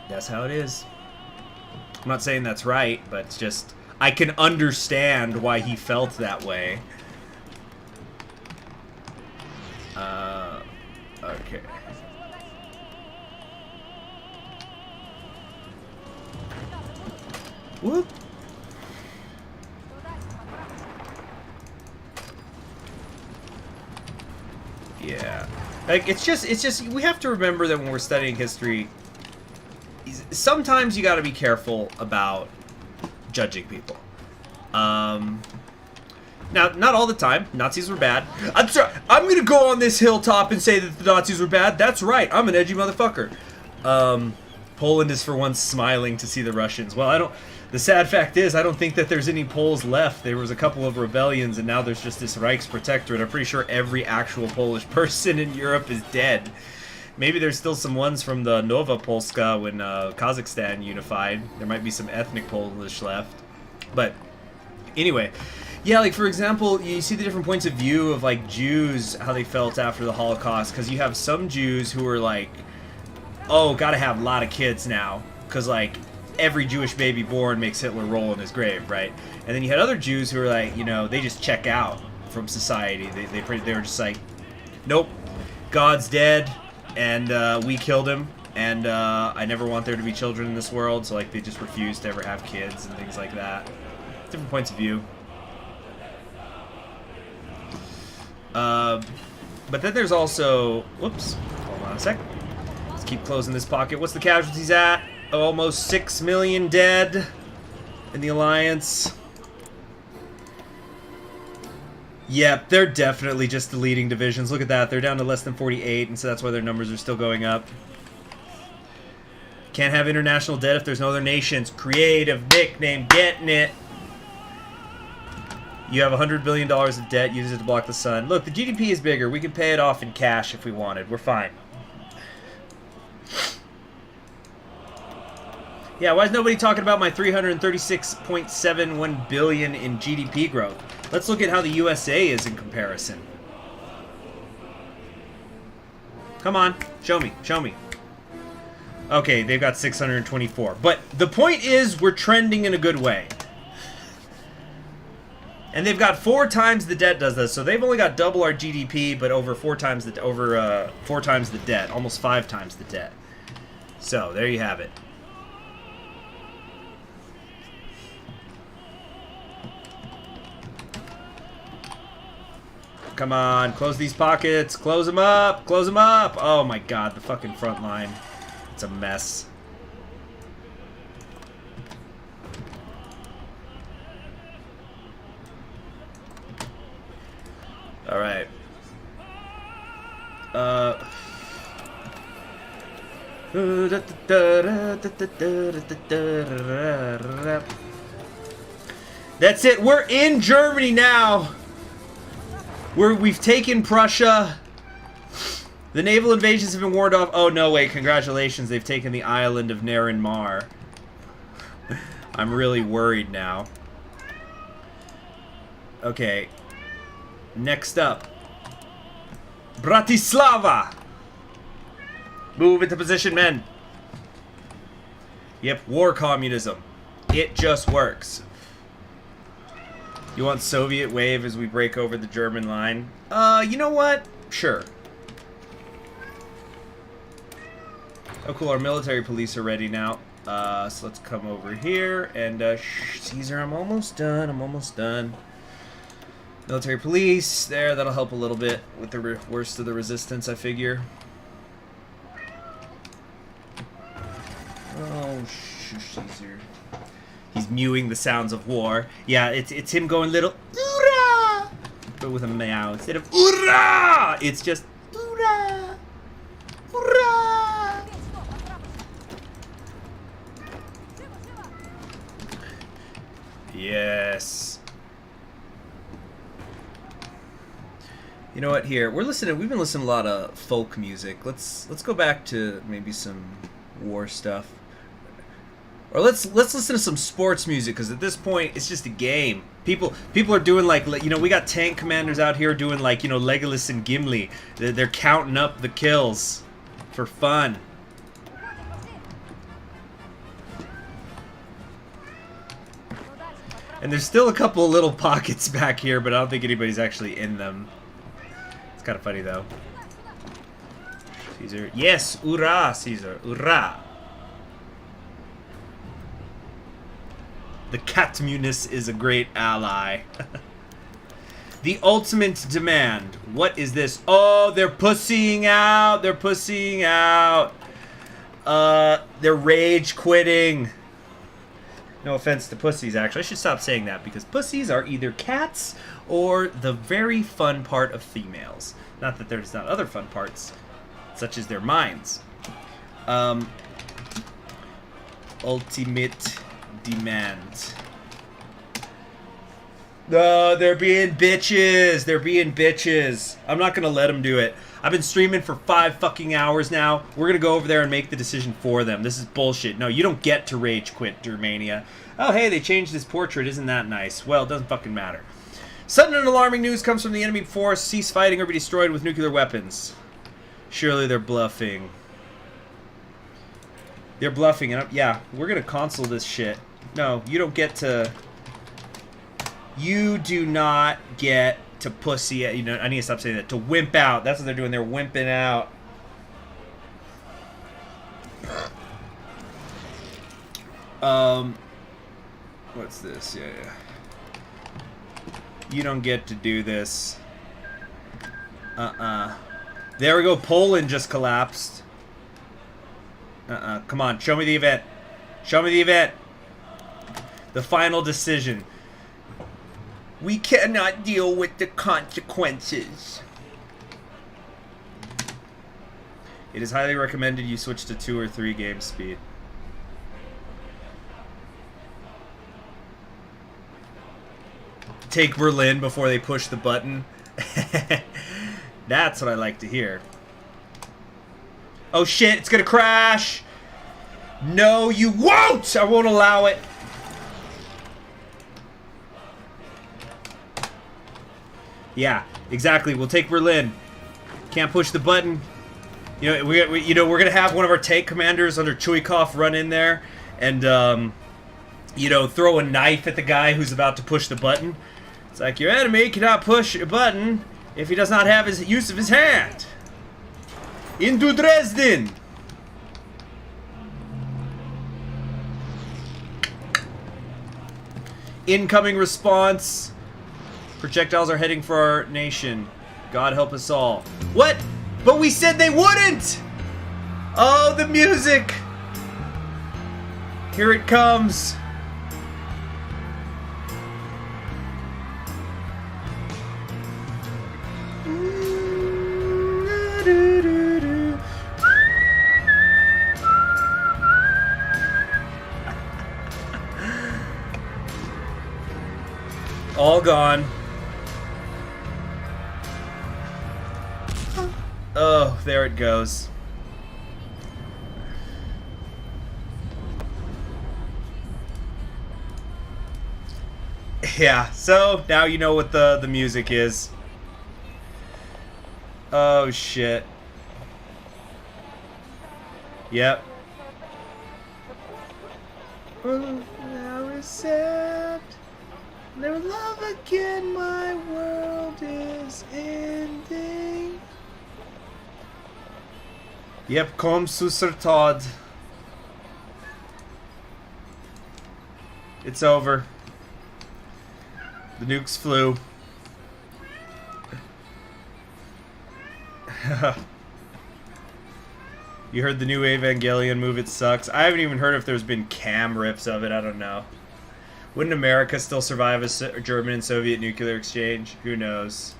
that's how it is. I'm not saying that's right, but it's just, I can understand why he felt that way. Okay. Whoop. Yeah. Like, it's just, we have to remember that when we're studying history, sometimes you gotta be careful about judging people. Now, not all the time. Nazis were bad. I'm sorry, I'm gonna go on this hilltop and say that the Nazis were bad. That's right, I'm an edgy motherfucker. Poland is for once smiling to see the Russians. Well, the sad fact is, I don't think that there's any Poles left. There was a couple of rebellions, and now there's just this Reichsprotectorate. I'm pretty sure every actual Polish person in Europe is dead. Maybe there's still some ones from the Nova Polska when Kazakhstan unified. There might be some ethnic Polish left. But anyway, Yeah, like for example, you see the different points of view of like Jews, how they felt after the Holocaust, because you have some Jews who are like, oh, gotta have a lot of kids now, because like every Jewish baby born makes Hitler roll in his grave, right? And then you had other Jews who were like, you know, they just check out from society. They were just like, nope, God's dead, and we killed him, and I never want there to be children in this world, so like they just refuse to ever have kids and things like that. Different points of view. But then there's also, whoops, hold on a sec. Let's keep closing this pocket. What's the casualties at? Almost 6 million dead in the Alliance. Yep, they're definitely just deleting divisions. Look at that, they're down to less than 48, and so that's why their numbers are still going up. Can't have international debt if there's no other nations. Creative nickname, getting it. You have $100 billion of debt, use it to block the sun. Look, the GDP is bigger. We can pay it off in cash if we wanted. We're fine. Yeah, why is nobody talking about my 336.71 billion in GDP growth? Let's look at how the USA is in comparison. Come on, show me, show me. Okay, they've got 624. But the point is, we're trending in a good way. And they've got 4 times the debt does this, so they've only got double our GDP, but over 4 times the debt, almost 5 times the debt. So there you have it. Come on, close these pockets, close them up, close them up. Oh my God, the fucking front line, it's a mess. All right. That's it. We're in Germany now. We've taken Prussia. The naval invasions have been warned off. Oh no, wait! Congratulations, they've taken the island of Naren Mar. I'm really worried now. Okay. Next up, Bratislava. Move into position, men. Yep, war communism. It just works. You want Soviet wave as we break over the German line? You know what? Sure. Oh, cool. Our military police are ready now. So let's come over here and Caesar, I'm almost done. I'm almost done. Military police, there, that'll help a little bit with the worst of the resistance, I figure. Oh, Caesar. He's mewing the sounds of war. Yeah, it's him going little, oorah! But with a meow. Instead of, oorah! It's just, oorah! Oorah! Yes. You know what? Here we've been listening to a lot of folk music. Let's go back to maybe some war stuff, or let's listen to some sports music, because at this point it's just a game. People are doing like, you know, we got tank commanders out here doing like, you know, Legolas and Gimli. They're counting up the kills for fun. And there's still a couple of little pockets back here, but I don't think anybody's actually in them. Kind of funny though. Caesar, yes, hurrah, Caesar, hurrah. The Catmunus is a great ally. The ultimate demand. What is this? Oh, they're pussying out. They're pussying out. They're rage quitting. No offense to pussies, actually. I should stop saying that, because pussies are either cats or the very fun part of females. Not that there's not other fun parts, such as their minds. Ultimate demand. No, they're being bitches. They're being bitches. I'm not gonna let them do it. I've been streaming for 5 fucking hours now. We're gonna go over there and make the decision for them. This is bullshit. No, you don't get to rage quit Germania. Oh, hey, they changed his portrait. Isn't that nice? Well, it doesn't fucking matter. Sudden and alarming news comes from the enemy force. Cease fighting or be destroyed with nuclear weapons. Surely they're bluffing. They're bluffing. And yeah, we're going to console this shit. No, you don't get to... You do not get to pussy... You know, I need to stop saying that. To wimp out. That's what they're doing. They're wimping out. What's this? Yeah. You don't get to do this. There we go. Poland just collapsed. Come on. Show me the event. Show me the event. The final decision. We cannot deal with the consequences. It is highly recommended you switch to 2 or 3 game speed. Take Berlin before they push the button. That's what I like to hear. Oh shit, it's gonna crash! No, you won't! I won't allow it. Yeah, exactly. We'll take Berlin. Can't push the button. You know, we're gonna have one of our tank commanders under Chuikov run in there and you know, throw a knife at the guy who's about to push the button. It's like, your enemy cannot push a button if he does not have his use of his hand. Into Dresden! Incoming response. Projectiles are heading for our nation. God help us all. What? But we said they wouldn't! Oh, the music! Here it comes. All gone. Oh, there it goes. Yeah, so now you know what the music is. Oh shit. Yep. Oh, now it's sad. Never love again, my world is ending. Yep, kom susertad. It's over. The nukes flew. You heard the new Evangelion move, it sucks. I haven't even heard if there's been cam rips of it, I don't know. Wouldn't America still survive a German and Soviet nuclear exchange? Who knows?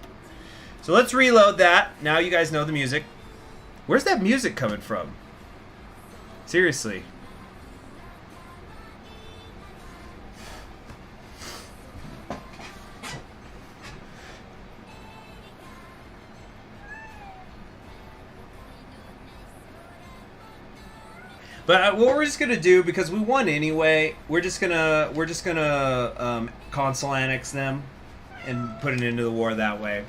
So let's reload that. Now you guys know the music. Where's that music coming from? Seriously. But what we're just gonna do, because we won anyway, we're just gonna console annex them and put an end to the war that way.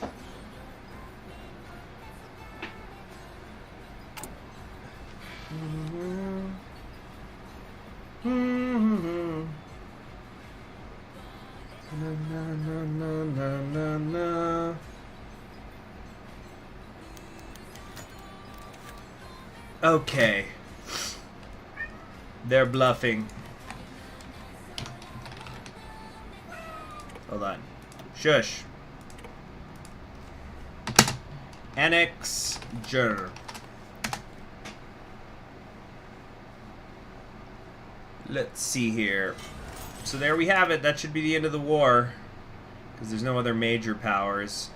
Okay. They're bluffing. Hold on. Shush. Annex Ger. Let's see here. So there we have it. That should be the end of the war. Because there's no other major powers.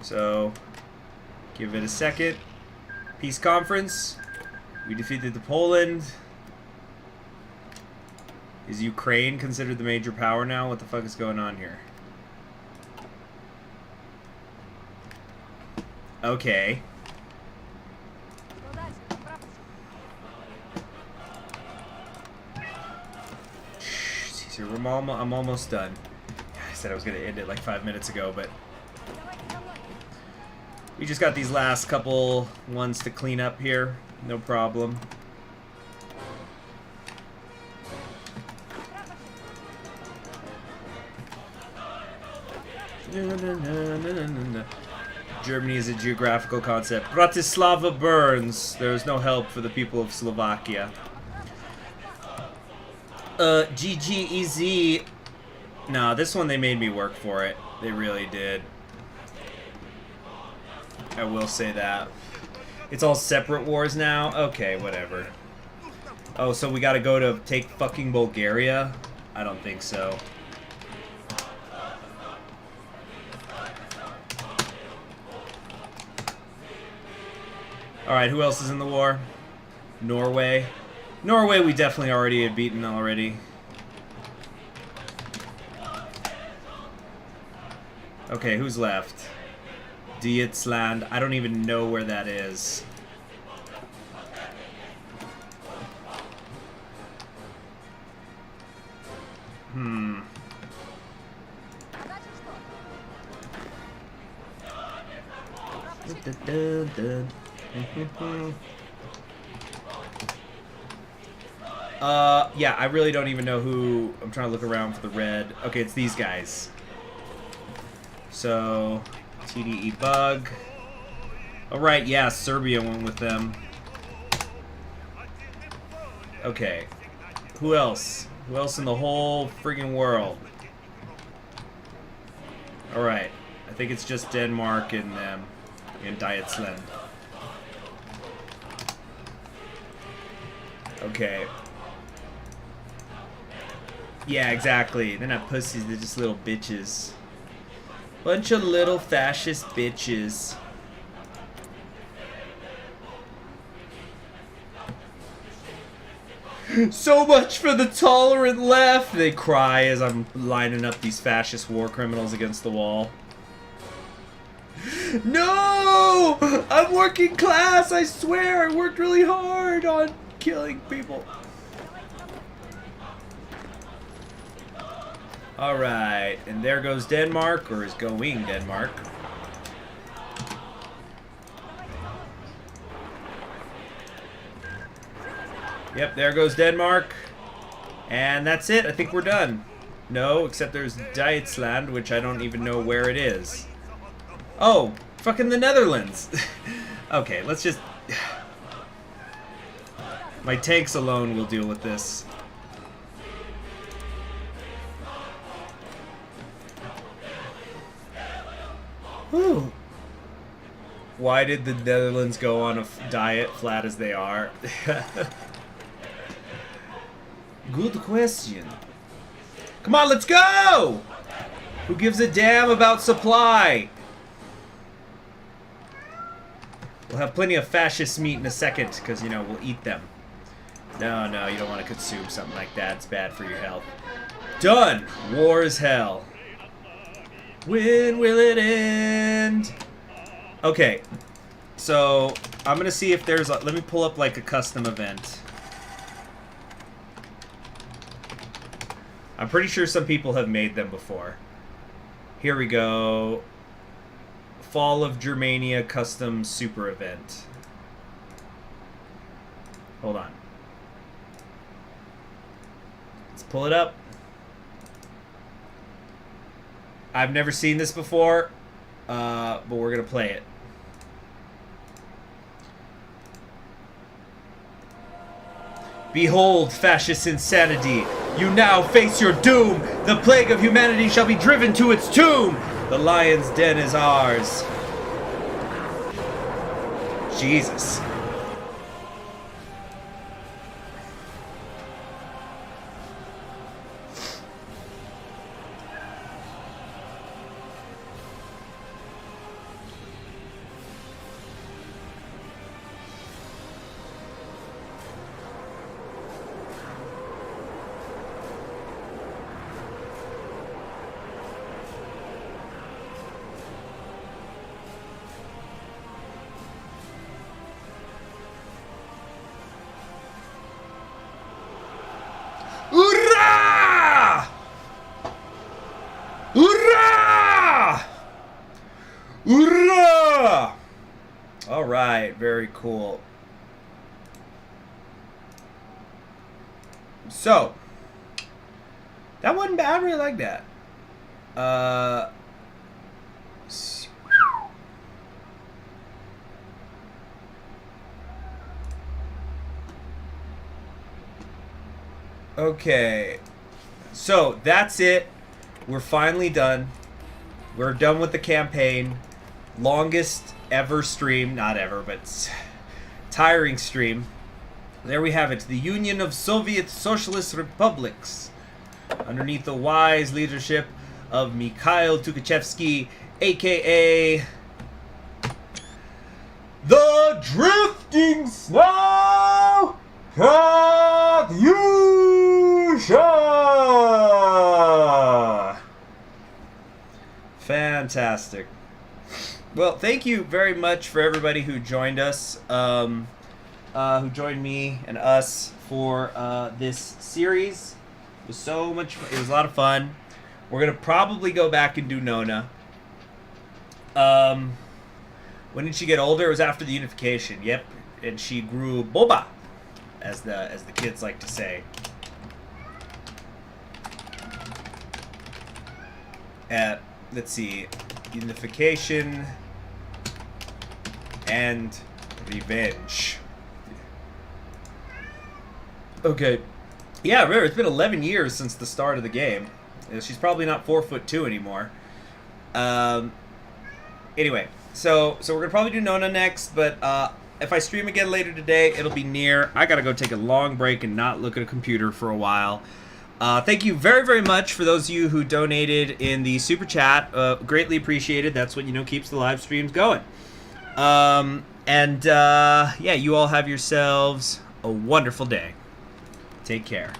So, give it a second. Peace conference. We defeated the Poland. Is Ukraine considered the major power now? What the fuck is going on here? Okay. Caesar, I'm almost done. Guys, said I was going to end it like 5 minutes ago, but we just got these last couple ones to clean up here. No problem. Germany is a geographical concept. Bratislava burns. There is no help for the people of Slovakia. GGEZ. No, this one they made me work for it. They really did. I will say that. It's all separate wars now? Okay, whatever. Oh, so we gotta go to take fucking Bulgaria? I don't think so. Alright, who else is in the war? Norway. Norway we definitely already had beaten already. Okay, who's left? Dietsland. I don't even know where that is. Yeah, I really don't even know who... I'm trying to look around for the red. Okay, it's these guys. So, TDE bug. Alright, yeah, Serbia went with them. Okay. Who else? Who else in the whole friggin' world? Alright. I think it's just Denmark and them. In Dietsland. Okay. Yeah, exactly. They're not pussies, they're just little bitches. Bunch of little fascist bitches. So much for the tolerant left! They cry as I'm lining up these fascist war criminals against the wall. No! I'm working class, I swear! I worked really hard on killing people. Alright, and there goes Denmark, or is going Denmark. Yep, there goes Denmark. And that's it, I think we're done. No, except there's Dietsland, which I don't even know where it is. Oh, fucking the Netherlands. Okay, let's just... My tanks alone will deal with this. Whew. Why did the Netherlands go on a diet flat as they are? Good question. Come on, let's go! Who gives a damn about supply? We'll have plenty of fascist meat in a second, because, you know, we'll eat them. No, no, you don't want to consume something like that. It's bad for your health. Done! War is hell. When will it end? Okay. So, I'm going to see if there's a... Let me pull up, like, a custom event. I'm pretty sure some people have made them before. Here we go. Fall of Germania custom super event. Hold on. Let's pull it up. I've never seen this before, but we're gonna play it. Behold, fascist insanity! You now face your doom! The plague of humanity shall be driven to its tomb! The lion's den is ours. Jesus. Hoorah! All right, very cool. So, that wasn't bad. I really like that. Okay. So, that's it. We're finally done. We're done with the campaign. Longest ever stream. Not ever, but tiring stream. There we have it. The Union of Soviet Socialist Republics. Underneath the wise leadership of Mikhail Tukhachevsky, a.k.a. the Drifting Snow Katyusha! Fantastic. Well, thank you very much for everybody who joined us, who joined me and us for this series. It was so much fun. It was a lot of fun. We're going to probably go back and do Nona. When did she get older? It was after the Unification. Yep. And she grew boba, as the kids like to say. Let's see. Unification and Revenge. Okay. Yeah, remember, it's been 11 years since the start of the game. She's probably not 4'2" anymore. Anyway, so we're gonna probably do Nona next, but if I stream again later today, it'll be near. I gotta go take a long break and not look at a computer for a while. Thank you very, very much for those of you who donated in the super chat. Greatly appreciated. That's what keeps the live streams going. Yeah, you all have yourselves a wonderful day. Take care.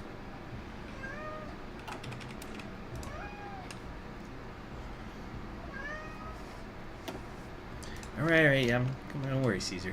All right, yeah. Don't worry, Caesar.